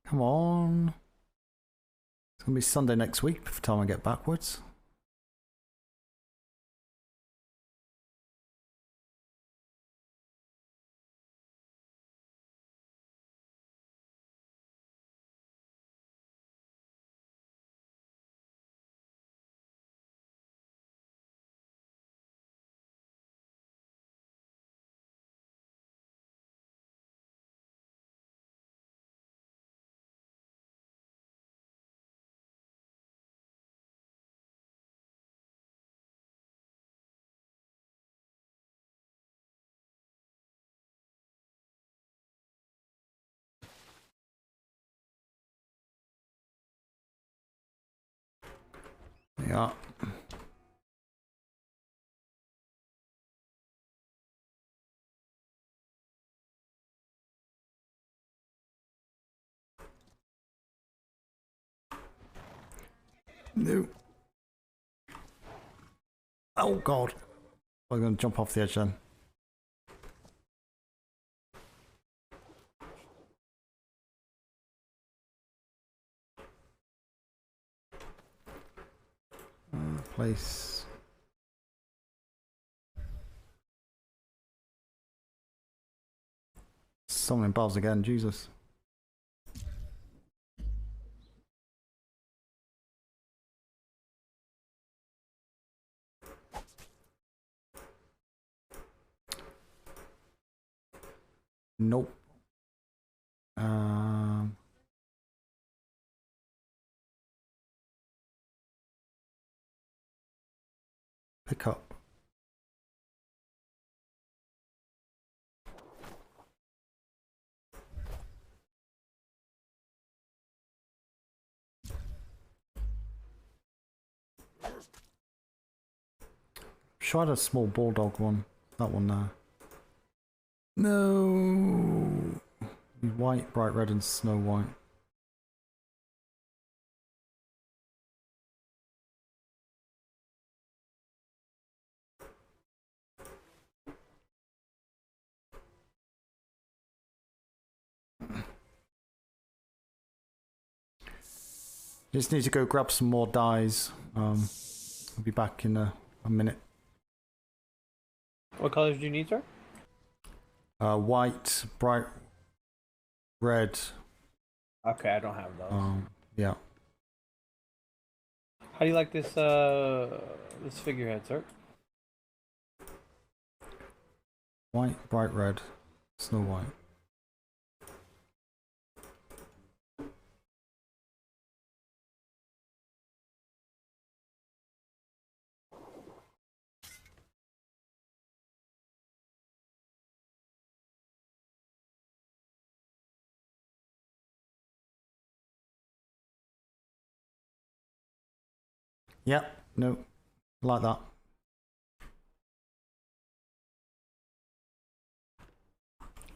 Come on. It's going to be Sunday next week by the time I get backwards. Yeah. No. Oh god. I'm going to jump off the edge then. place. Summoning bells again, Jesus. Nope. Pick up. Try the small bulldog one. That one there. No. White, bright red, and snow white. Just need to go grab some more dyes. I'll be back in a minute. What colors do you need, sir? White, bright red. Okay, I don't have those. Yeah. How do you like this this figurehead, sir? White, bright red, snow white. Yeah, no, like that.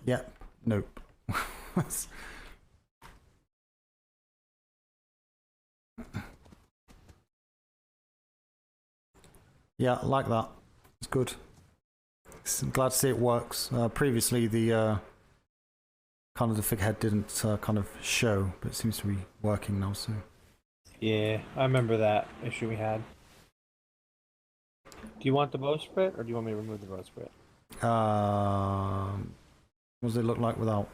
Yep, nope. Yeah, like that. It's good. I'm glad to see it works. Previously, the kind of the figurehead didn't kind of show, but it seems to be working now. So. Yeah, I remember that issue we had. Do you want the bowsprit, or do you want me to remove the bowsprit? What does it look like without?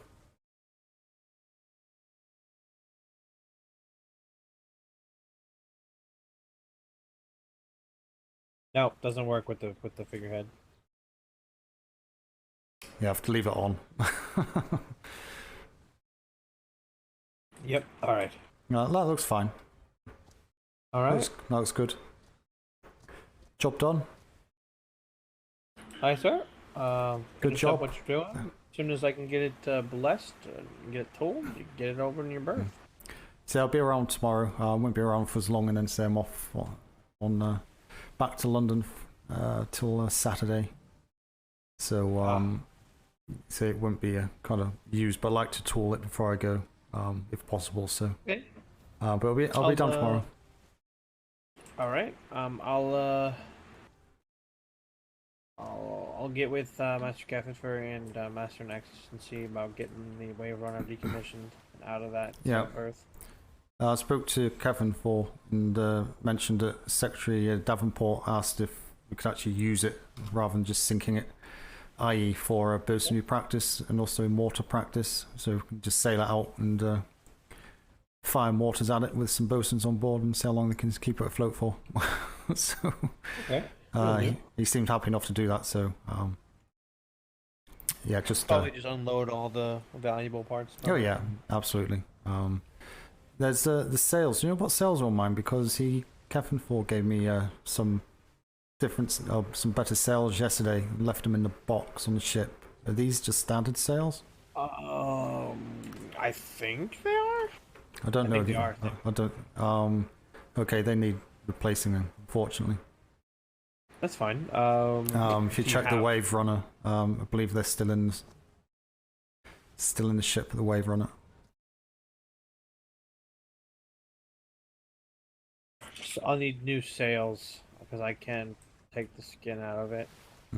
No, doesn't work with the figurehead. You have to leave it on. Yep. All right. No, that looks fine. All right. That looks good. Job done. Hi, sir. Good job. What you're doing. As soon as I can get it blessed, get it told, you get it over in your berth. So I'll be around tomorrow. I won't be around for as long, and then say I'm off on back to London till Saturday. So so it won't be kind of used, but I like to tool it before I go, if possible. So, okay. But I'll be done tomorrow. All right. I'll get with Master Caffefer and Master Nexus and see about getting the Wave Runner decommissioned out of that berth. I spoke to Kevin and mentioned that Secretary Davenport asked if we could actually use it rather than just sinking it, i.e. for bosun practice and also mortar practice. So we can just sail it out and fire mortars at it with some bosuns on board and see how long they can keep it afloat for. So okay. He seemed happy enough to do that. So yeah, just probably just unload all the valuable parts. Oh yeah, absolutely. There's the sales. You know what sales are on mine, because Kevin Ford gave me some better sales yesterday. Left them in the box on the ship. Are these just standard sales? I think they are. I don't know. They are. I don't. Okay, they need replacing them, unfortunately. That's fine. If you check the Wave Runner, I believe they're still in the ship, the Wave Runner. So I'll need new sails because I can take the skin out of it. If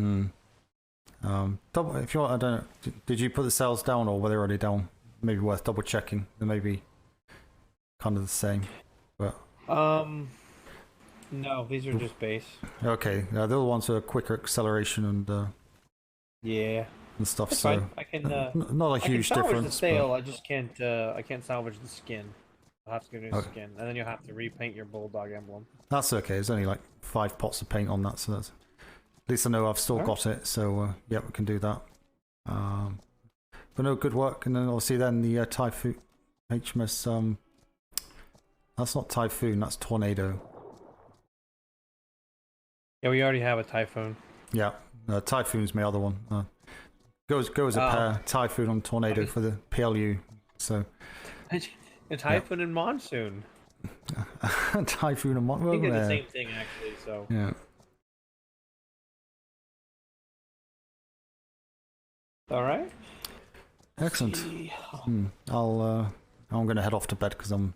you want, I don't know. Did you put the sails down, or were they already down? Maybe worth double checking. They may be kind of the same, but No, these are just base. Okay, the other ones are quicker acceleration and Yeah. and stuff. That's so fine. I can. not a huge I can salvage difference. the sail. I just can't. I can't salvage the skin. I'll have to get a new Okay. skin, and then you'll have to repaint your bulldog emblem. That's okay. There's only like 5 pots of paint on that, so that's at least I know I've still got it. So yeah, we can do that. But no, good work. And then obviously then the Typhoon HMS. That's not Typhoon. That's Tornado. Yeah, we already have a Typhoon. Yeah, Typhoon's my other one. Go as a pair. Typhoon on Tornado for the P.L.U. So. A Typhoon and Monsoon. Typhoon and Monsoon. I think they're the same thing actually. So. Yeah. All right. Excellent. I'm going to head off to bed because I'm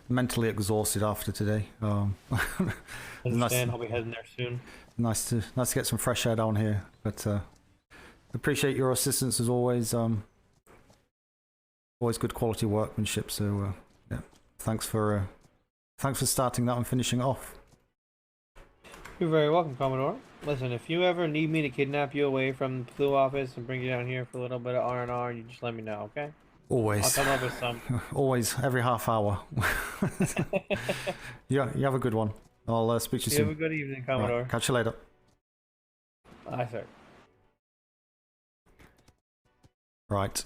mentally exhausted after today. Understand. I'll be heading there soon. Nice to get some fresh air down here. But appreciate your assistance as always. Always good quality workmanship. So yeah, thanks for starting that and finishing it off. You're very welcome, Commodore. Listen, if you ever need me to kidnap you away from the P.L.U. office and bring you down here for a little bit of R&R, you just let me know, okay? Always. I'll come up with some. Always, every half hour. Yeah, you have a good one. I'll speak to you soon. Have a good evening, Commodore. Right, catch you later. Bye, sir. Right.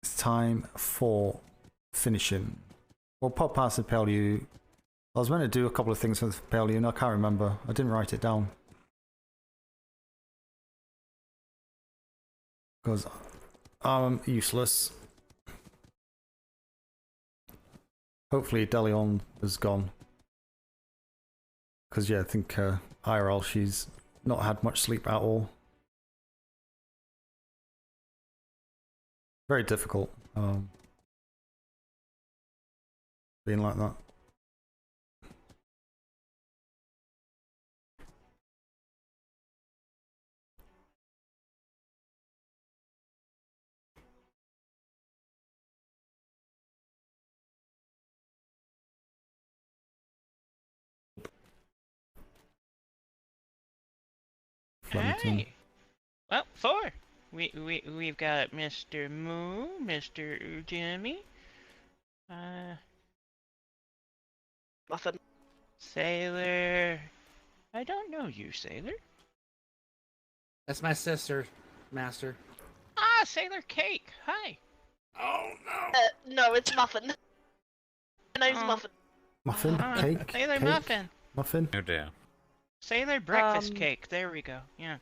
It's time for finishing. We'll pop past the P.L.U. I was meant to do a couple of things with the P.L.U. and I can't remember. I didn't write it down. Because I'm useless. Hopefully Delion is gone. Because yeah, I think IRL, she's not had much sleep at all. Very difficult being like that. Hey. Well, 4. We've got Mr. Moo, Mr. Jimmy, Muffin. Sailor. I don't know you, Sailor. That's my sister, Master. Ah, Sailor Cake. Hi. Oh no. No, it's Muffin. My name's Muffin. Muffin? Cake? Sailor Cake? Muffin. Muffin? Oh dear. Sailor Breakfast Cake. There we go. Yeah.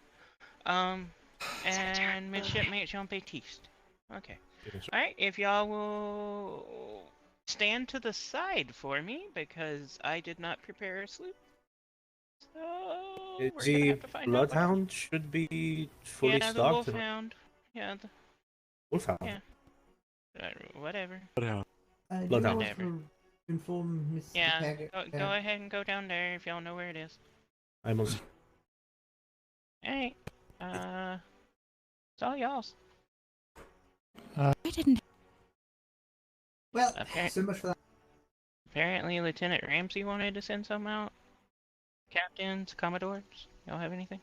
And Midshipmate Jean-Baptiste. Okay. Alright, if y'all will stand to the side for me, because I did not prepare a sloop. So we're gonna have to find out. Bloodhound should be fully yeah, stocked. The Wolfhound. Yeah, the Wolfhound? Yeah. Whatever. Bloodhound. Bloodhound. Whatever. Inform Mr. Yeah, Taggart. go ahead and go down there if y'all know where it is. I must. Alright. It's all y'all's. I didn't. Well, so much for that. Apparently Lieutenant Ramsey wanted to send some out. Captains, Commodores, y'all have anything?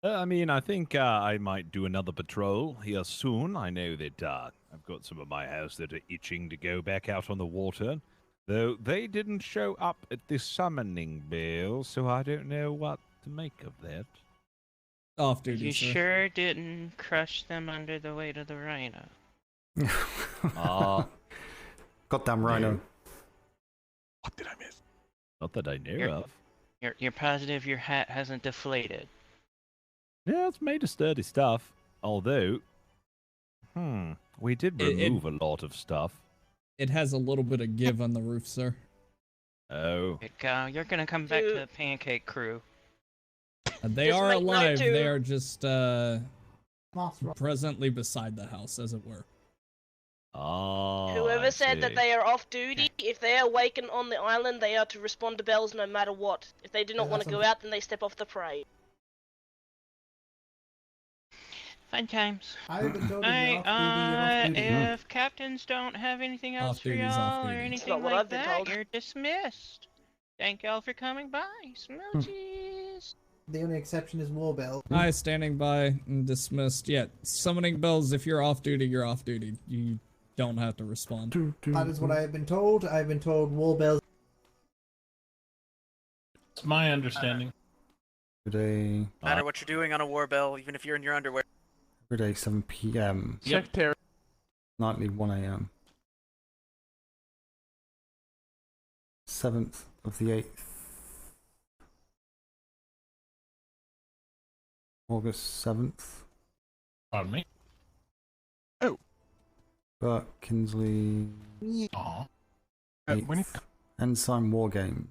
I mean, I think I might do another patrol here soon. I know that I've got some of my house that are itching to go back out on the water. Though they didn't show up at the summoning bell, so I don't know what to make of that. Off duty, You sir. sure didn't crush them under the weight of the rhino. Goddamn rhino. What did I miss? Not that I know of. You're positive your hat hasn't deflated? Yeah, it's made of sturdy stuff. Although, we did remove a lot of stuff. It has a little bit of give on the roof, sir. Oh. You're gonna come back to the Pancake Crew. They Just are make note alive. to- They are just presently beside the house, as it were. Oh. Whoever said that they are off duty, if they are awakened on the island, they are to respond to bells no matter what. If they do not want to go out, then they step off the parade. Fun times. Alright, if captains don't have anything else for Off-duty's y'all or off-duty. anything not what like I've been that, told. you're dismissed. Thank y'all for coming by. Smoochies. The only exception is Warbell. Aye, standing by and dismissed. Yeah, summoning bells. If you're off duty, you're off duty. You don't have to respond. That is what I have been told. I've been told Warbell. It's my understanding. Today. No matter what you're doing on a war bell, even if you're in your underwear. Every day, 7 p.m. Secretary. Nightly, 1 a.m. 7th of the 8th. August 7th. Pardon me? Burke, Kinsley. Aw. 8th. Ensign War Game.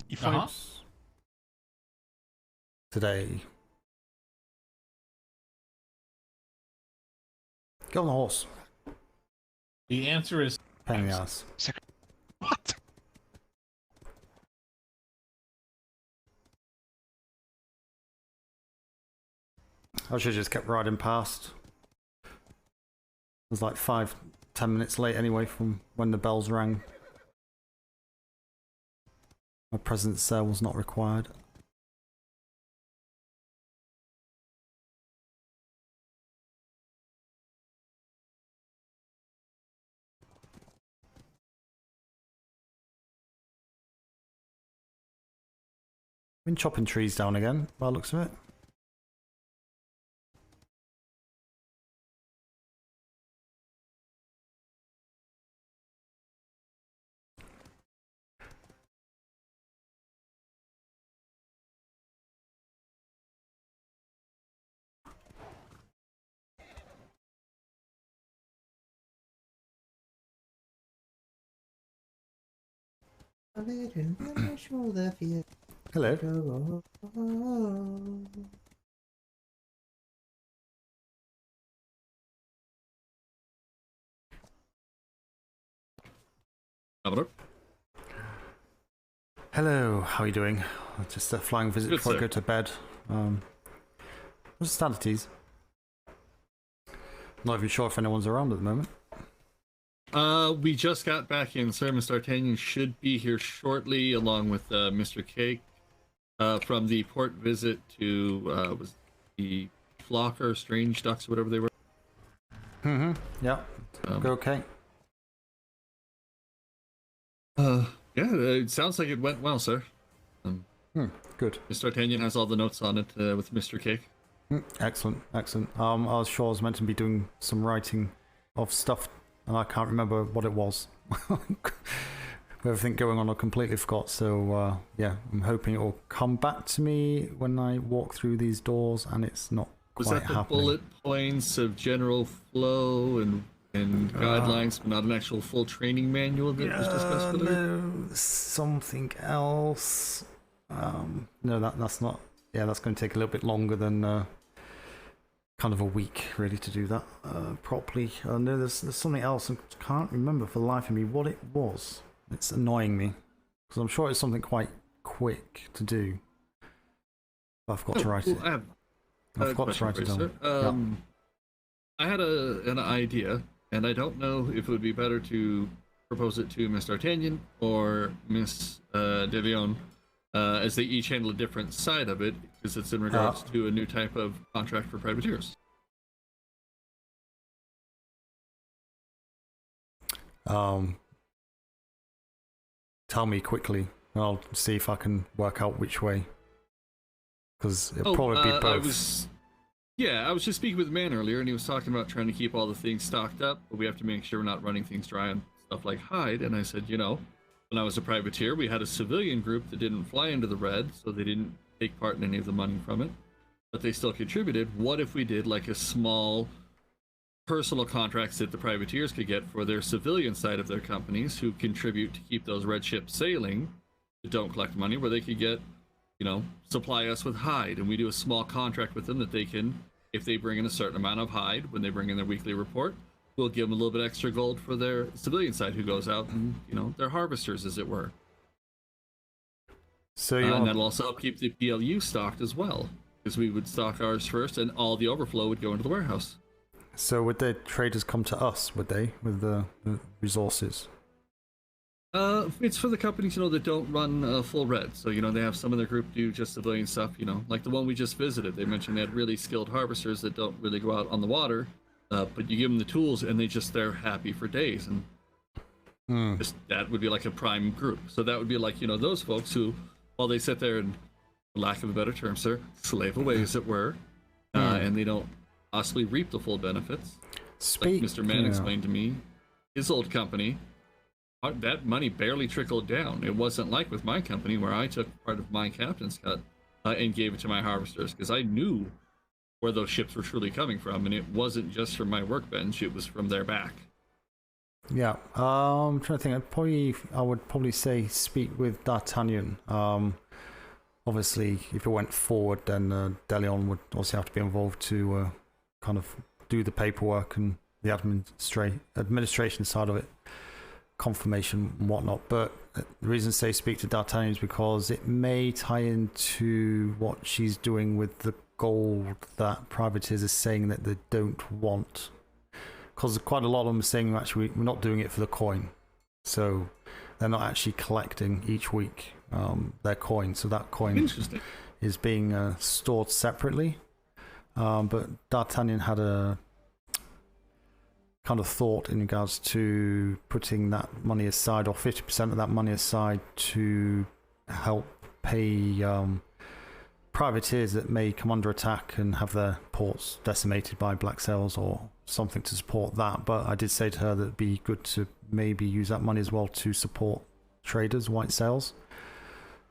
Today. Get on the horse. The answer is pain in the ass. What? I should have just kept riding past. It was like 5-10 minutes late anyway from when the bells rang. My presence there was not required. Been chopping trees down again, by the looks of it. Hello. Hello, how are you doing? Just a flying visit Good, before I sir. go to bed. What's the standards? Not even sure if anyone's around at the moment. We just got back in, sir. Mr. D'Artagnan should be here shortly, along with Mr. Cake, from the port visit to was the Flocker, Strange Ducks, whatever they were. Yeah. Go okay. Yeah, it sounds like it went well, sir. Good. Mr. D'Artagnan has all the notes on it with Mr. Cake. Excellent, excellent. I was sure I was meant to be doing some writing of stuff, and I can't remember what it was. With everything going on, I completely forgot. So yeah, I'm hoping it will come back to me when I walk through these doors, and it's not Was quite that the happening. bullet points of general flow and guidelines, but not an actual full training manual that was discussed earlier? No, something else. No, that's not. Yeah, that's going to take a little bit longer than kind of a week, really, to do that properly. No, there's something else. I can't remember for the life of me what it was. It's annoying me because I'm sure it's something quite quick to do. But I've got to write it. I I've got to write it down. I had an idea, and I don't know if it would be better to propose it to Miss D'Artagnan or Miss De Leon, as they each handle a different side of it, because it's in regards to a new type of contract for privateers. Tell me quickly, and I'll see if I can work out which way. Because it'll probably be both. I was just speaking with a man earlier, and he was talking about trying to keep all the things stocked up, but we have to make sure we're not running things dry on stuff like hide. And I said, when I was a privateer, we had a civilian group that didn't fly into the red, so they didn't take part in any of the money from it, but they still contributed. What if we did like a small personal contracts that the privateers could get for their civilian side of their companies who contribute to keep those red ships sailing, that don't collect money, where they could get, supply us with hide, and we do a small contract with them that they can, if they bring in a certain amount of hide when they bring in their weekly report, we'll give them a little bit extra gold for their civilian side who goes out and, they're harvesters, as it were. So and that'll also help keep the P.L.U. stocked as well, because we would stock ours first, and all the overflow would go into the warehouse. So would the traders come to us, would they, with the resources? It's for the companies, that don't run full red. So, they have some of their group do just civilian stuff, like the one we just visited. They mentioned they had really skilled harvesters that don't really go out on the water, but you give them the tools and they're happy for days. And that would be like a prime group. So that would be like, those folks who, while they sit there and, for lack of a better term, sir, slave away, as it were, and they don't possibly reap the full benefits. Like Mr. Mann explained to me, his old company, that money barely trickled down. It wasn't like with my company where I took part of my captain's cut and gave it to my harvesters, because I knew where those ships were truly coming from, and it wasn't just from my workbench, it was from their back. Yeah, I'm trying to think. I would probably say speak with D'Artagnan. Obviously, if it went forward, then Deleon would also have to be involved to kind of do the paperwork and the administration side of it, confirmation and whatnot. But the reason I say speak to D'Artagnan is because it may tie into what she's doing with the gold that privateers are saying that they don't want. Because quite a lot of them are saying actually we're not doing it for the coin, so they're not actually collecting each week their coin. So that coin is being stored separately. But D'Artagnan had a kind of thought in regards to putting that money aside, or 50% of that money aside, to help pay privateers that may come under attack and have their ports decimated by black sails or something to support that. But I did say to her that it'd be good to maybe use that money as well to support traders, white sails.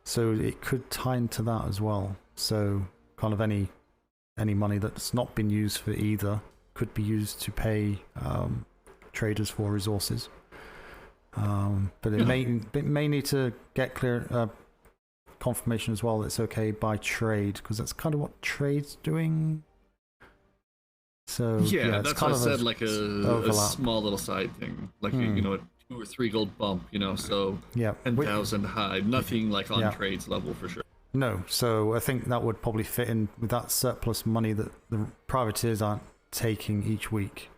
So it could tie into that as well. So kind of any money that's not been used for either could be used to pay traders for resources. But it may need to get clear confirmation as well that it's okay by trade, because that's kind of what trade's doing. So yeah, it's that's kind what I of said, like a small little side thing, like a 2 or 3 gold bump, so 10,000 high, nothing like on trade's level for sure. No, so I think that would probably fit in with that surplus money that the privateers aren't taking each week.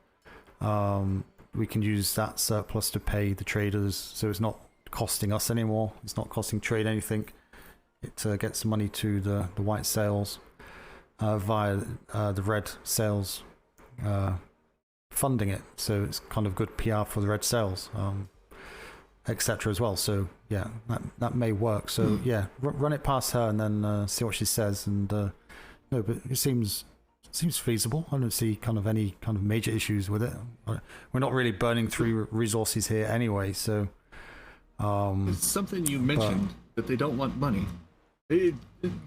We can use that surplus to pay the traders, so it's not costing us anymore. It's not costing trade anything. It gets the money to the white sails via the red sails funding it. So it's kind of good PR for the red sails, etc. as well. So yeah, that may work. So yeah, run it past her and then see what she says. And no, but it seems feasible. I don't see kind of any kind of major issues with it. We're not really burning through resources here anyway. So it's something you mentioned that they don't want money. You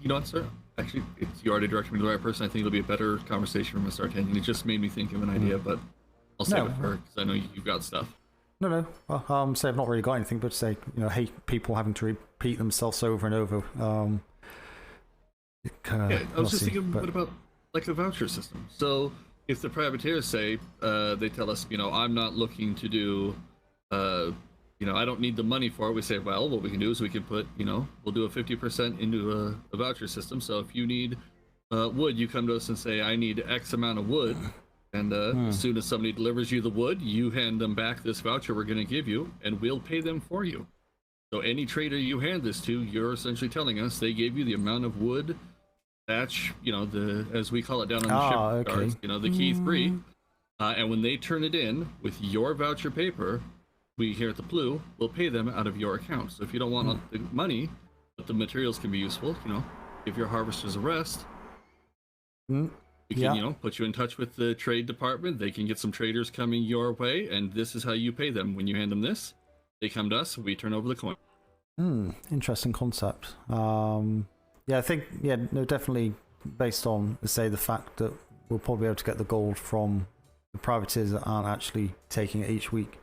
know what, sir? Actually, you already directed me to the right person. I think it'll be a better conversation with Mr. D'Artagnan. It just made me think of an idea, but I'll save it for her because I know you've got stuff. No. Say I've not really got anything, but say, hate people having to repeat themselves over and over. I was just thinking, what about like a voucher system? So if the privateers say, they tell us, I'm not looking to do, I don't need the money for it. We say, well, what we can do is we can put, we'll do a 50% into a voucher system. So if you need wood, you come to us and say, I need X amount of wood. And as soon as somebody delivers you the wood, you hand them back this voucher we're going to give you, and we'll pay them for you. So any trader you hand this to, you're essentially telling us they gave you the amount of wood, thatch, as we call it down on the ship, guards, the key 3. And when they turn it in with your voucher paper, we here at the P.L.U. will pay them out of your account. So if you don't want the money, but the materials can be useful, give your harvesters a rest. We can, put you in touch with the trade department. They can get some traders coming your way, and this is how you pay them. When you hand them this, they come to us, we turn over the coin. Interesting concept. I think, definitely based on, say, the fact that we'll probably be able to get the gold from the privateers that aren't actually taking it each week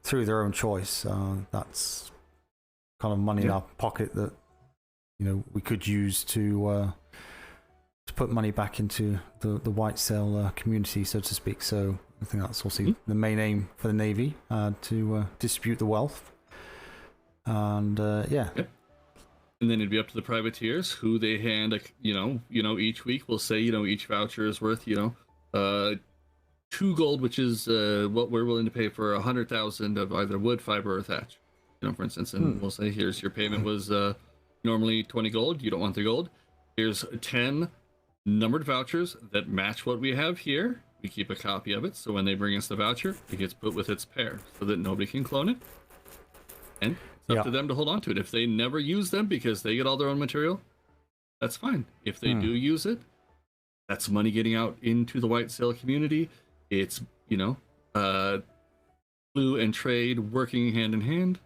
through their own choice. That's kind of money in our pocket that, we could use to put money back into the white sail community, so to speak. So I think that's also the main aim for the Navy, to distribute the wealth. And and then it'd be up to the privateers who they hand, each week. We'll say, each voucher is worth, 2 gold, which is what we're willing to pay for 100,000 of either wood, fiber, or thatch. You know, for instance, and we'll say, here's your payment was normally 20 gold. You don't want the gold. Here's 10 numbered vouchers that match what we have here. We keep a copy of it, so when they bring us the voucher, it gets put with its pair, so that nobody can clone it. And it's up to them to hold on to it. If they never use them because they get all their own material, that's fine. If they do use it, that's money getting out into the white sale community. It's, you know, P.L.U and trade working hand in hand.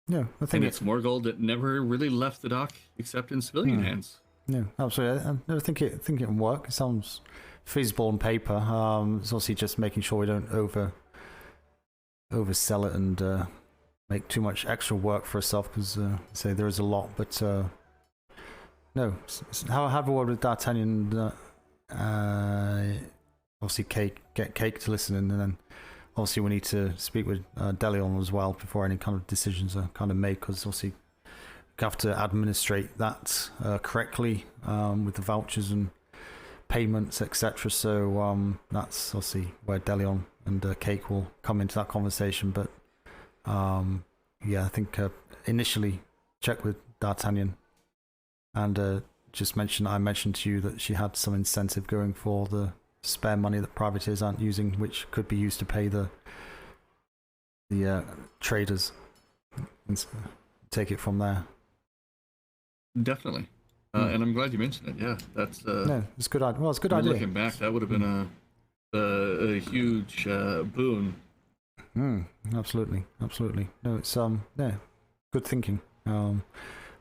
Yeah, I think it's more gold that never really left the dock except in civilian hands. No, absolutely. I never think it can work. It sounds feasible on paper. It's obviously just making sure we don't oversell it and make too much extra work for ourselves, because say there is a lot. But no, have a word with D'Artagnan. Obviously, get Cake to listen in, and then obviously we need to speak with Deleon as well before any kind of decisions are kind of made, because obviously we have to administrate that correctly with the vouchers and payments, etc. So that's obviously where Deleon and Cake will come into that conversation. But yeah, I think initially check with D'Artagnan, and just I mentioned to you that she had some incentive going for the spare money that privateers aren't using, which could be used to pay the traders, and take it from there. Definitely. And I'm glad you mentioned it. Yeah, that's no, it's good. Well, it's a good idea. Looking back, that would have been a huge boon. Absolutely. No, it's yeah, good thinking.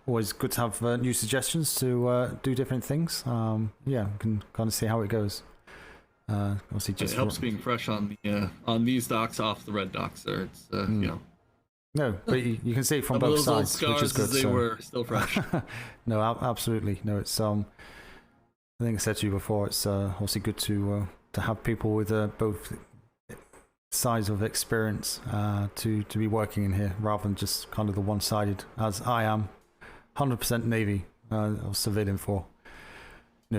Always good to have new suggestions to do different things. Yeah, we can kind of see how it goes. Obviously, just it helps being fresh on the on these docks off the red docks. There, it's you know. No, but you can see it from both sides, which is good. They were still fresh. No, absolutely. No, it's I think I said to you before, it's obviously good to have people with both sides of experience to be working in here, rather than just kind of the one-sided. As I am, 100% Navy, or civilian for,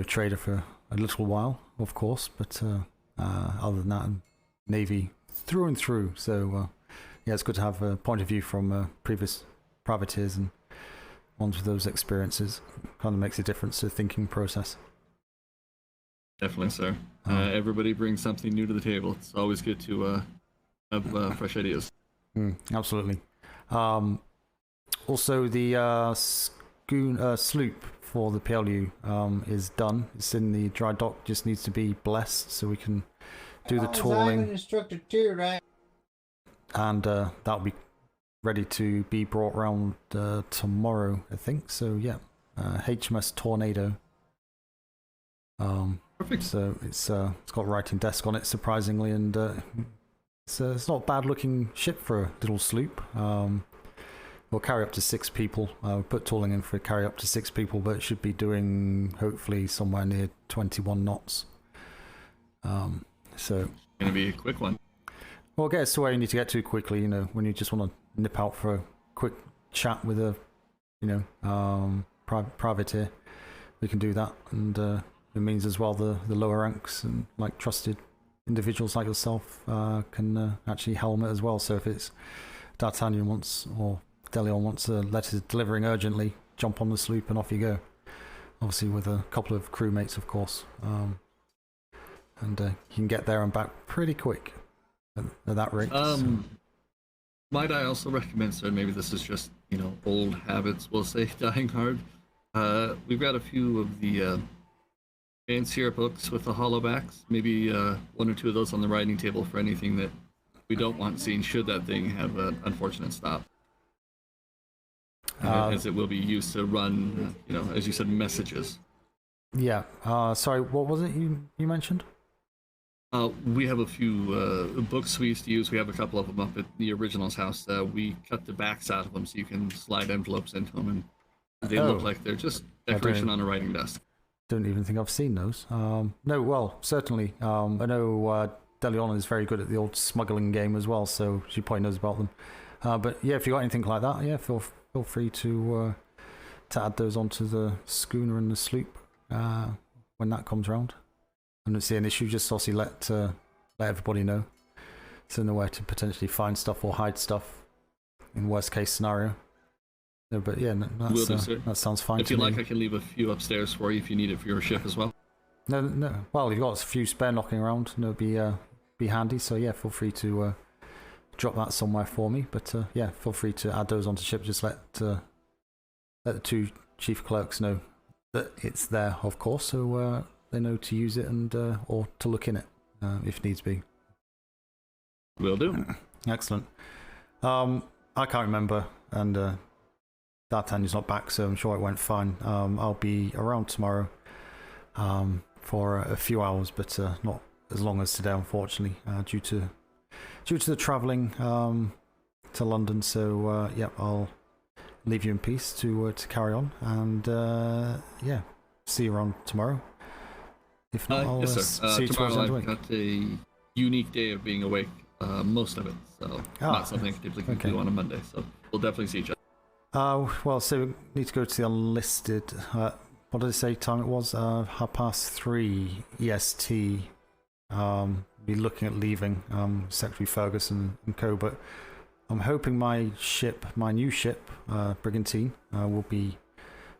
trader for a little while, of course, but other than that, I'm Navy through and through. So. Yeah, it's good to have a point of view from previous privateers and ones with those experiences. Kind of makes a difference to the thinking process. Definitely, sir. Everybody brings something new to the table. It's always good to have fresh ideas. Absolutely. Also, the sloop for the P.L.U is done. It's in the dry dock. Just needs to be blessed so we can do the tooling. I'm an instructor too, right? And that'll be ready to be brought around tomorrow, I think. So yeah, HMS Tornado. Perfect. So it's got a writing desk on it, surprisingly, and it's not a bad looking ship for a little sloop. We'll carry up to 6 people. We'll put tooling in for carry up to 6 people, but it should be doing hopefully somewhere near 21 knots. So gonna be a quick one. Well, get us to where you need to get to quickly, when you just want to nip out for a quick chat with a, privateer. We can do that. And it means as well the lower ranks and like trusted individuals like yourself can actually helm it as well. So if it's D'Artagnan wants, or Deleon wants a letter delivering urgently, jump on the sloop and off you go. Obviously with a couple of crewmates, of course. And you can get there and back pretty quick. At that rate. Might I also recommend, sir, maybe this is just, old habits, we'll say, dying hard. We've got a few of the fancier books with the hollowbacks. Maybe 1 or 2 of those on the writing table for anything that we don't want seen should that thing have an unfortunate stop. As it will be used to run, as you said, messages. Yeah. Sorry, what was it you mentioned? We have a few books we used to use. We have a couple of them up at the original's house. We cut the backs out of them so you can slide envelopes into them, and they look like they're just decoration on a writing desk. Don't even think I've seen those. No, well, certainly. I know Deleon is very good at the old smuggling game as well, so she probably knows about them. But yeah, if you got anything like that, yeah, feel free to add those onto the schooner and the sloop when that comes round. I don't see an issue. Just obviously let everybody know, so know where to potentially find stuff or hide stuff. in worst case scenario. No, but yeah, Will do, sir. that sounds fine. If you like, I can leave a few upstairs for you if you need it for your ship as well. No. Well, you've got a few spare knocking around. No, be handy. So yeah, feel free to drop that somewhere for me. But yeah, feel free to add those onto ship. Just let the 2 chief clerks know that it's there, of course, so they know to use it and or to look in it if needs be. Will do. Excellent. I can't remember, and D'Artagnan's not back, so I'm sure it went fine. I'll be around tomorrow for a few hours, but not as long as today, unfortunately, due to the travelling to London. So yeah, I'll leave you in peace to carry on, and yeah, see you around tomorrow. If not, I'll yes, sir. see you towards the end of the Tomorrow week. I've got a unique day of being awake, most of it, so not something I typically can do on a Monday. So we'll definitely see each other. Well, so we need to go to the unlisted. What did I say time it was? 3:30 EST. Be looking at leaving Secretary Ferguson and co. But I'm hoping my new ship, Brigantine, will be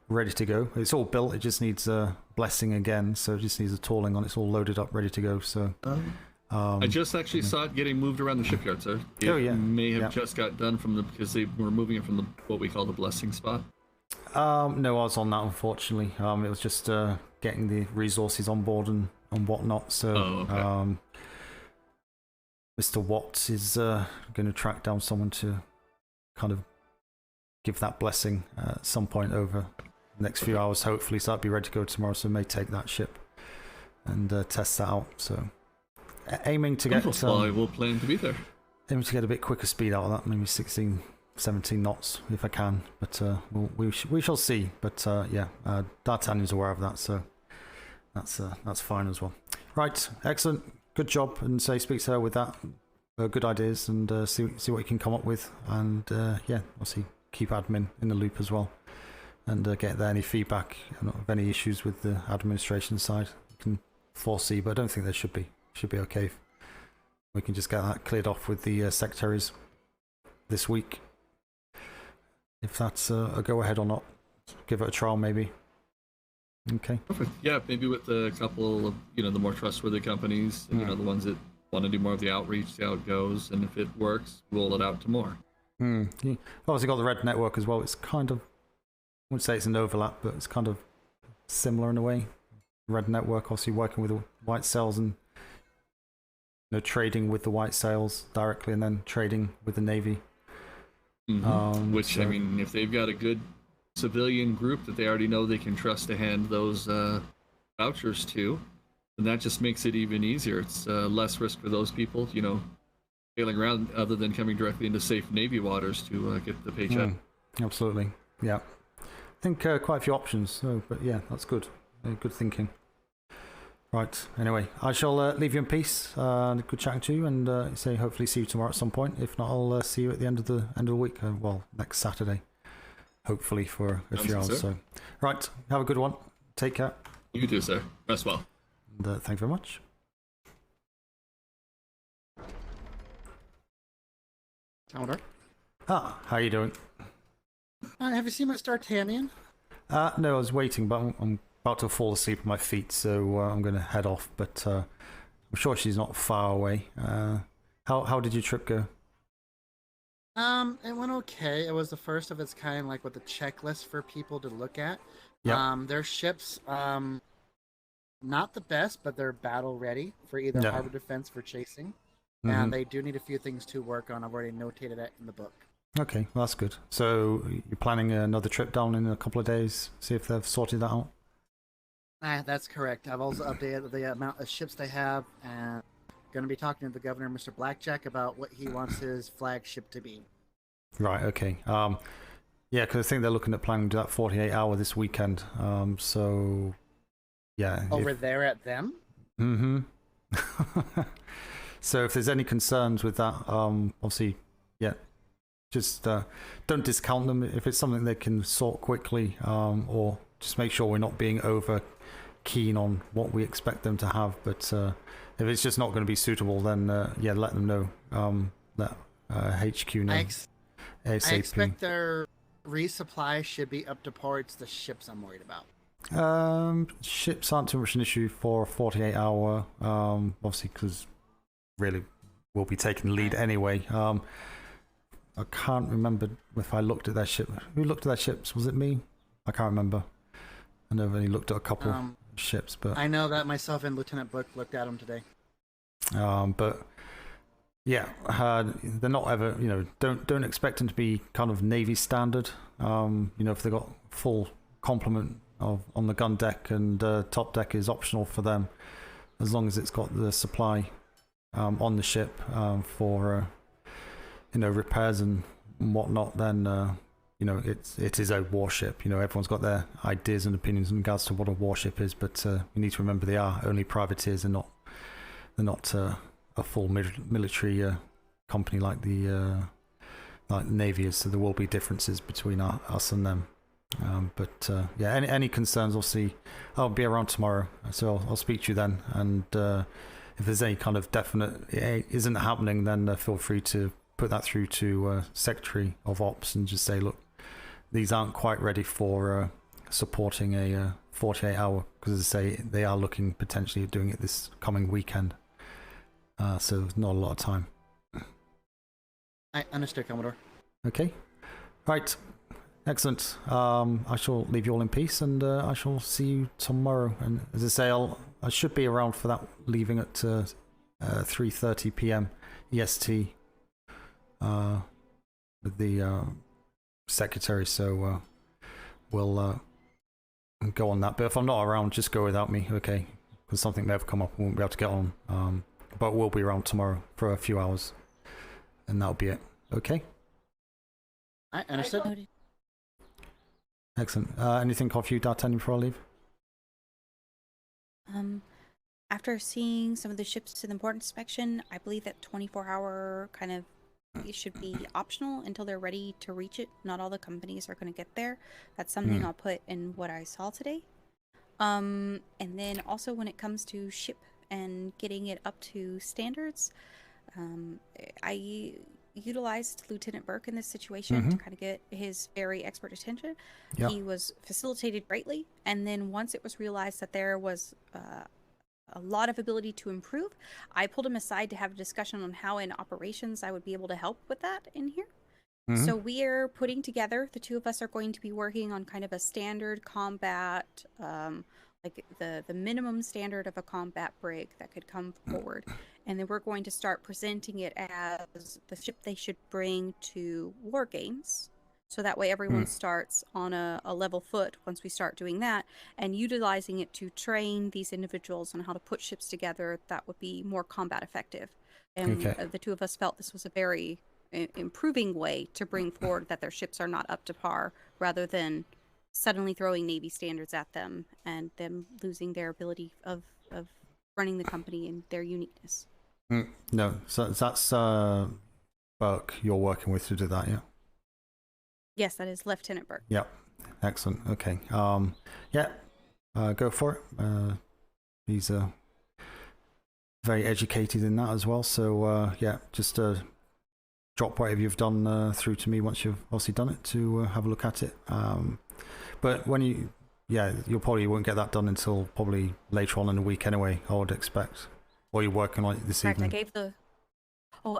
ready to go. It's all built. It just needs a blessing again. So it just needs a tooling on. It's all loaded up, ready to go. So. I just actually saw it getting moved around the shipyard, sir. It may have just got done because they were moving it from what we call the blessing spot. No, I was on that, unfortunately. It was just getting the resources on board and whatnot. So, Mr. Watts is going to track down someone to kind of give that blessing at some point over the next few hours, hopefully. So that'll be ready to go tomorrow. So may take that ship and test that out. So. Aiming to get I will plan to be there. Aiming to get a bit quicker speed out of that, maybe 16, 17 knots if I can. But we shall see. But yeah, D'Artagnan's aware of that, so that's fine as well. Right, excellent, good job, and say speak to her with that. Good ideas, and see what you can come up with, and yeah, obviously keep admin in the loop as well, and get there any feedback of any issues with the administration side. You can foresee, but I don't think there should be. Should be okay. We can just get that cleared off with the secretaries this week. If that's a go-ahead or not. Give it a trial, maybe. Okay. Perfect. Yeah, maybe with a couple of, the more trustworthy companies, the ones that want to do more of the outreach, see how it goes, and if it works, roll it out to more. You've obviously got the Red Network as well. It's kind of, I wouldn't say it's an overlap, but it's kind of similar in a way. Red Network, obviously working with the white cells and trading with the white sails directly, and then trading with the Navy. Which, I mean, if they've got a good civilian group that they already know they can trust to hand those vouchers to, then that just makes it even easier. It's less risk for those people, sailing around other than coming directly into safe Navy waters to get the paycheck. Absolutely, yeah. I think quite a few options, but yeah, that's good. Good thinking. Right, anyway, I shall leave you in peace. Good chatting to you, and hopefully see you tomorrow at some point. If not, I'll see you at the end of the week. Well, next Saturday, hopefully for a few hours. So, right, have a good one. Take care. You too, sir. Rest well. And, thank you very much. Commodore. How are you doing? Have you seen my D'Artagnan? No, I was waiting, but I'm about to fall asleep on my feet, so I'm going to head off, but I'm sure she's not far away. How did your trip go? It went okay. It was the first of its kind, like with a checklist for people to look at. Yep. Their ships, not the best, but they're battle ready for either harbor defense for chasing. And they do need a few things to work on. I've already notated it in the book. Okay, well, that's good. So you're planning another trip down in a couple of days, see if they've sorted that out? That's correct. I've also updated the amount of ships they have, and going to be talking to the governor, Mr. Blackjack, about what he wants his flagship to be. Right, okay. Yeah, because I think they're looking at planning to do that 48-hour this weekend. So, yeah. Over there at them? So if there's any concerns with that, obviously, yeah, just don't discount them. If it's something they can sort quickly, or just make sure we're not being over keen on what we expect them to have. But if it's just not going to be suitable, then yeah, let them know. Let HQ know. ASAP. I expect their resupply should be up to par. It's the ships I'm worried about. Ships aren't too much an issue for a 48-hour. Obviously, because really we'll be taking the lead anyway. I can't remember if I looked at their ship. Who looked at their ships? Was it me? I can't remember. I know I've only looked at a couple ships, but I know that myself and Lieutenant Book looked at them today. But yeah, they're not ever. Don't expect them to be kind of Navy standard. If they've got full complement on the gun deck and top deck is optional for them, as long as it's got the supply on the ship for repairs and whatnot. Then it is a warship. Everyone's got their ideas and opinions in regards to what a warship is, but you need to remember they are only privateers and they're not a full military company like the Navy is. So there will be differences between us and them. But any concerns, obviously, I'll be around tomorrow, so I'll speak to you then. And if there's any kind of definite it isn't happening, then feel free to put that through to Secretary of Ops and just say, look, these aren't quite ready for supporting a 48-hour, because as I say, they are looking potentially at doing it this coming weekend. So there's not a lot of time. I understood, Commodore. Okay. Right. Excellent. I shall leave you all in peace, and I shall see you tomorrow. And as I say, I should be around for that leaving at 3:30 p.m. EST with the secretary. So we'll go on that. But if I'm not around, just go without me, okay? Because something may have come up and we won't be able to get on. But we'll be around tomorrow for a few hours, and that'll be it. Okay. I understood. Excellent. Anything off you, D'Artagnan, before I leave? After seeing some of the ships in the port inspection, I believe that 24-hour kind of it should be optional until they're ready to reach it. Not all the companies are going to get there. That's something I'll put in what I saw today. And then also when it comes to ship and getting it up to standards, I utilized Lieutenant Burke in this situation to kind of get his very expert attention. Yep. He was facilitated greatly, and then once it was realized that there was a lot of ability to improve, I pulled him aside to have a discussion on how in operations I would be able to help with that in here. So we are putting together, the two of us are going to be working on kind of a standard combat, like the minimum standard of a combat brig that could come forward. And then we're going to start presenting it as the ship they should bring to war games. So that way everyone starts on a level foot once we start doing that, and utilizing it to train these individuals on how to put ships together that would be more combat effective. And the two of us felt this was a very improving way to bring forward that their ships are not up to par, rather than suddenly throwing Navy standards at them and them losing their ability of running the company and their uniqueness. No, so that's Burke you're working with to do that, yeah? Yes, that is Lieutenant Burke. Yep. Excellent. Okay. Go for it. He's very educated in that as well. So just drop whatever you've done through to me once you've obviously done it to have a look at it. But when you probably won't get that done until probably later on in the week anyway, I would expect. Or you're working on it this evening.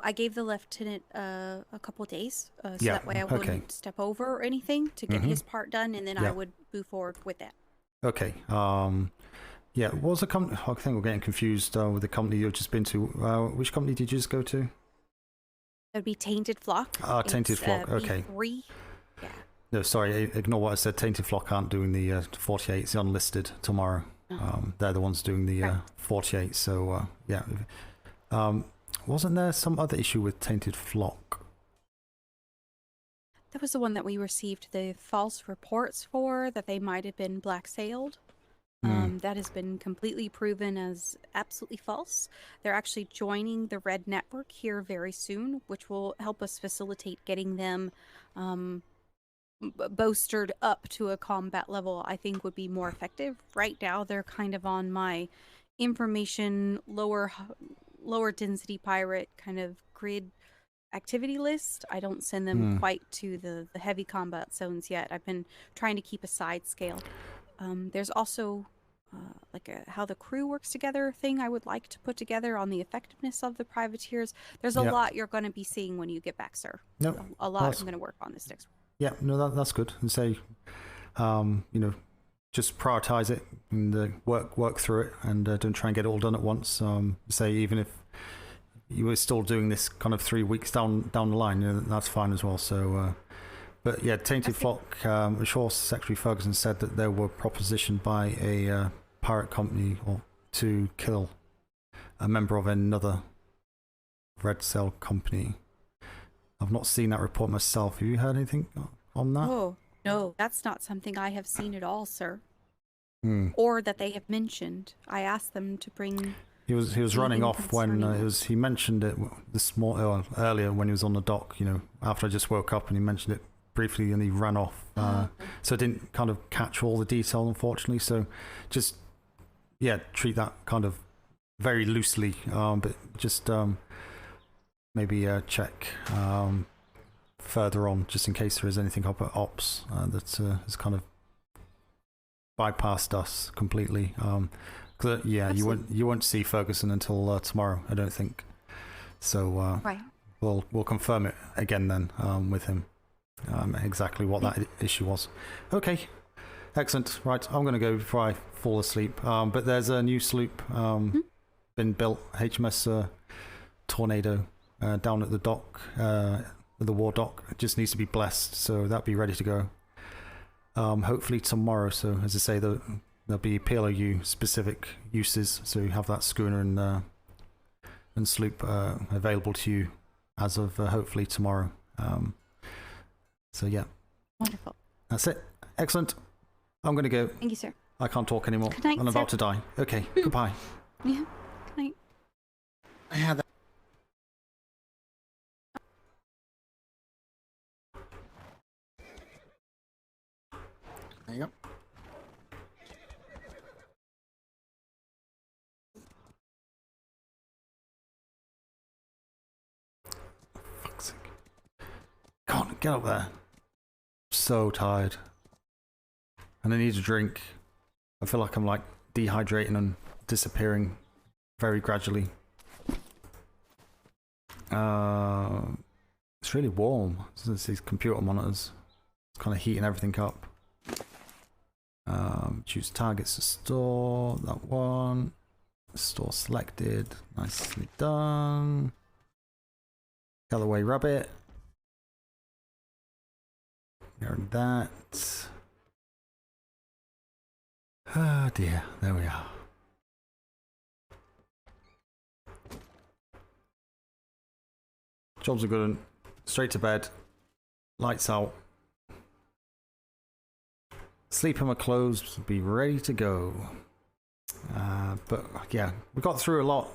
I gave the lieutenant a couple of days, so that way I wouldn't step over or anything to get his part done, and then I would move forward with that. Okay. What was the company? I think we're getting confused with the company you've just been to. Which company did you just go to? It would be Tainted Flock. Tainted Flock. Okay. B3. Yeah. No, sorry. Ignore what I said. Tainted Flock aren't doing the 48. It's unlisted tomorrow. They're the ones doing the 48. So wasn't there some other issue with Tainted Flock? That was the one that we received the false reports for, that they might have been black sailed. That has been completely proven as absolutely false. They're actually joining the Red Network here very soon, which will help us facilitate getting them bolstered up to a combat level I think would be more effective. Right now they're kind of on my information lower density pirate kind of grid activity list. I don't send them quite to the heavy combat zones yet. I've been trying to keep a side scale. There's also like how the crew works together thing I would like to put together on the effectiveness of the privateers. There's a lot you're going to be seeing when you get back, sir. Nope. A lot I'm going to work on this next. Yeah, no, that's good. And say, you know, just prioritize it and work through it, and don't try and get it all done at once. Say even if you were still doing this kind of 3 weeks down the line, you know, that's fine as well. So, but yeah, Tainted Flock. Sure, Secretary Ferguson said that they were propositioned by a pirate company to kill a member of another Red Sail company. I've not seen that report myself. Have you heard anything on that? Oh, no, that's not something I have seen at all, sir. Or that they have mentioned. I asked them to bring... He was running off when he mentioned it earlier when he was on the dock, you know, after I just woke up, and he mentioned it briefly and he ran off. So I didn't kind of catch all the detail, unfortunately. So just, treat that kind of very loosely, but just maybe check further on, just in case there is anything up at ops that has kind of bypassed us completely. You won't see Ferguson until tomorrow, I don't think. So we'll confirm it again then with him, exactly what that issue was. Okay, excellent. Right, I'm going to go before I fall asleep. But there's a new sloop been built, HMS Tornado, down at the dock, the war dock. It just needs to be blessed, so that'll be ready to go. Hopefully tomorrow. So as I say, there'll be P.L.U specific uses, so you have that schooner and sloop available to you as of hopefully tomorrow. So yeah, wonderful. That's it. Excellent. I'm going to go. Thank you, sir. I can't talk anymore. Good night, I'm about sir. to die. Okay, goodbye. Yeah. Good night. I had that. There you go. Fuck's sake. Can't get up there. So tired. And I need a drink. I feel like I'm like dehydrating and disappearing very gradually. It's really warm. It's these computer monitors. It's kind of heating everything up. Choose targets to store. That one. Store selected. Nicely done. The other way, rabbit. There and that. Ah dear, there we are. Jobs are good. Straight to bed. Lights out. Sleep in my clothes. Be ready to go. But yeah, we got through a lot.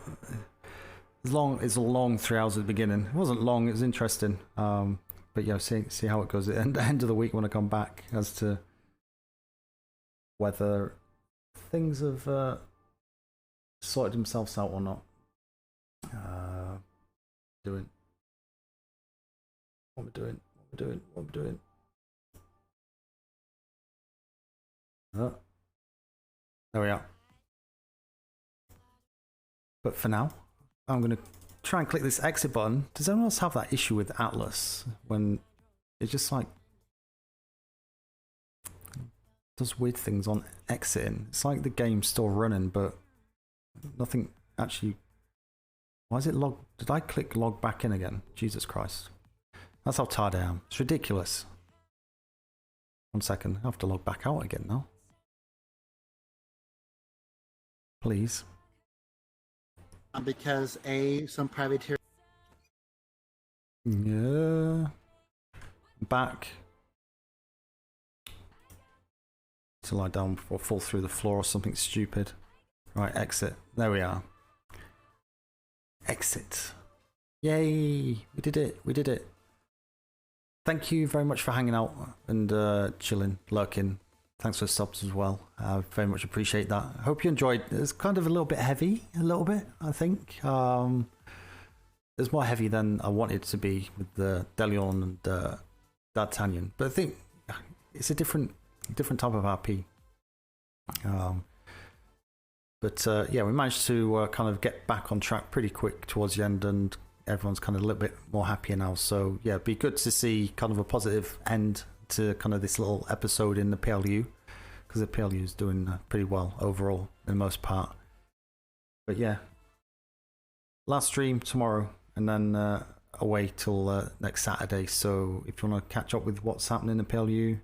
It's a long 3 hours at the beginning. It wasn't long. It was interesting. But yeah, see how it goes at the end of the week when I come back as to whether things have sorted themselves out or not. What we're doing. Oh. There we are. But for now, I'm going to try and click this exit button. Does anyone else have that issue with Atlas when it just like does weird things on exiting? It's like the game's still running, but nothing actually. Why is it log? Did I click log back in again? Jesus Christ. That's how tired I am. It's ridiculous. 1 second. I have to log back out again now. Please. Because some privateer. Yeah. Back. To lie down or fall through the floor or something stupid. Right, exit. There we are. Exit. Yay! We did it. We did it. Thank you very much for hanging out and chilling, lurking. Thanks for the subs as well. I very much appreciate that. I hope you enjoyed. It's kind of a little bit heavy, a little bit, I think. it's more heavy than I wanted it to be with the Deleon and D'Artagnan. But I think it's a different type of RP. But yeah, we managed to kind of get back on track pretty quick towards the end, and everyone's kind of a little bit more happier now. So yeah, it'd be good to see kind of a positive end to kind of this little episode in the P.L.U, because the P.L.U is doing pretty well overall in the most part. But yeah, last stream tomorrow, and then away till next Saturday. So if you want to catch up with what's happening in the P.L.U,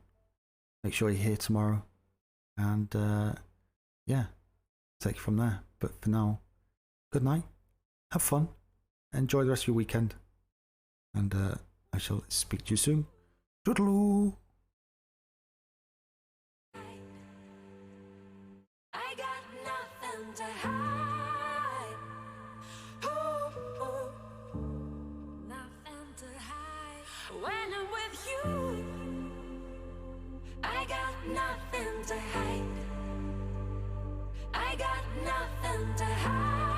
make sure you're here tomorrow. And yeah, take it from there. But for now, good night, have fun, enjoy the rest of your weekend, and I shall speak to you soon. Toodaloo! I got nothing to hide. Ooh, nothing to hide. When I'm with you, I got nothing to hide. I got nothing to hide.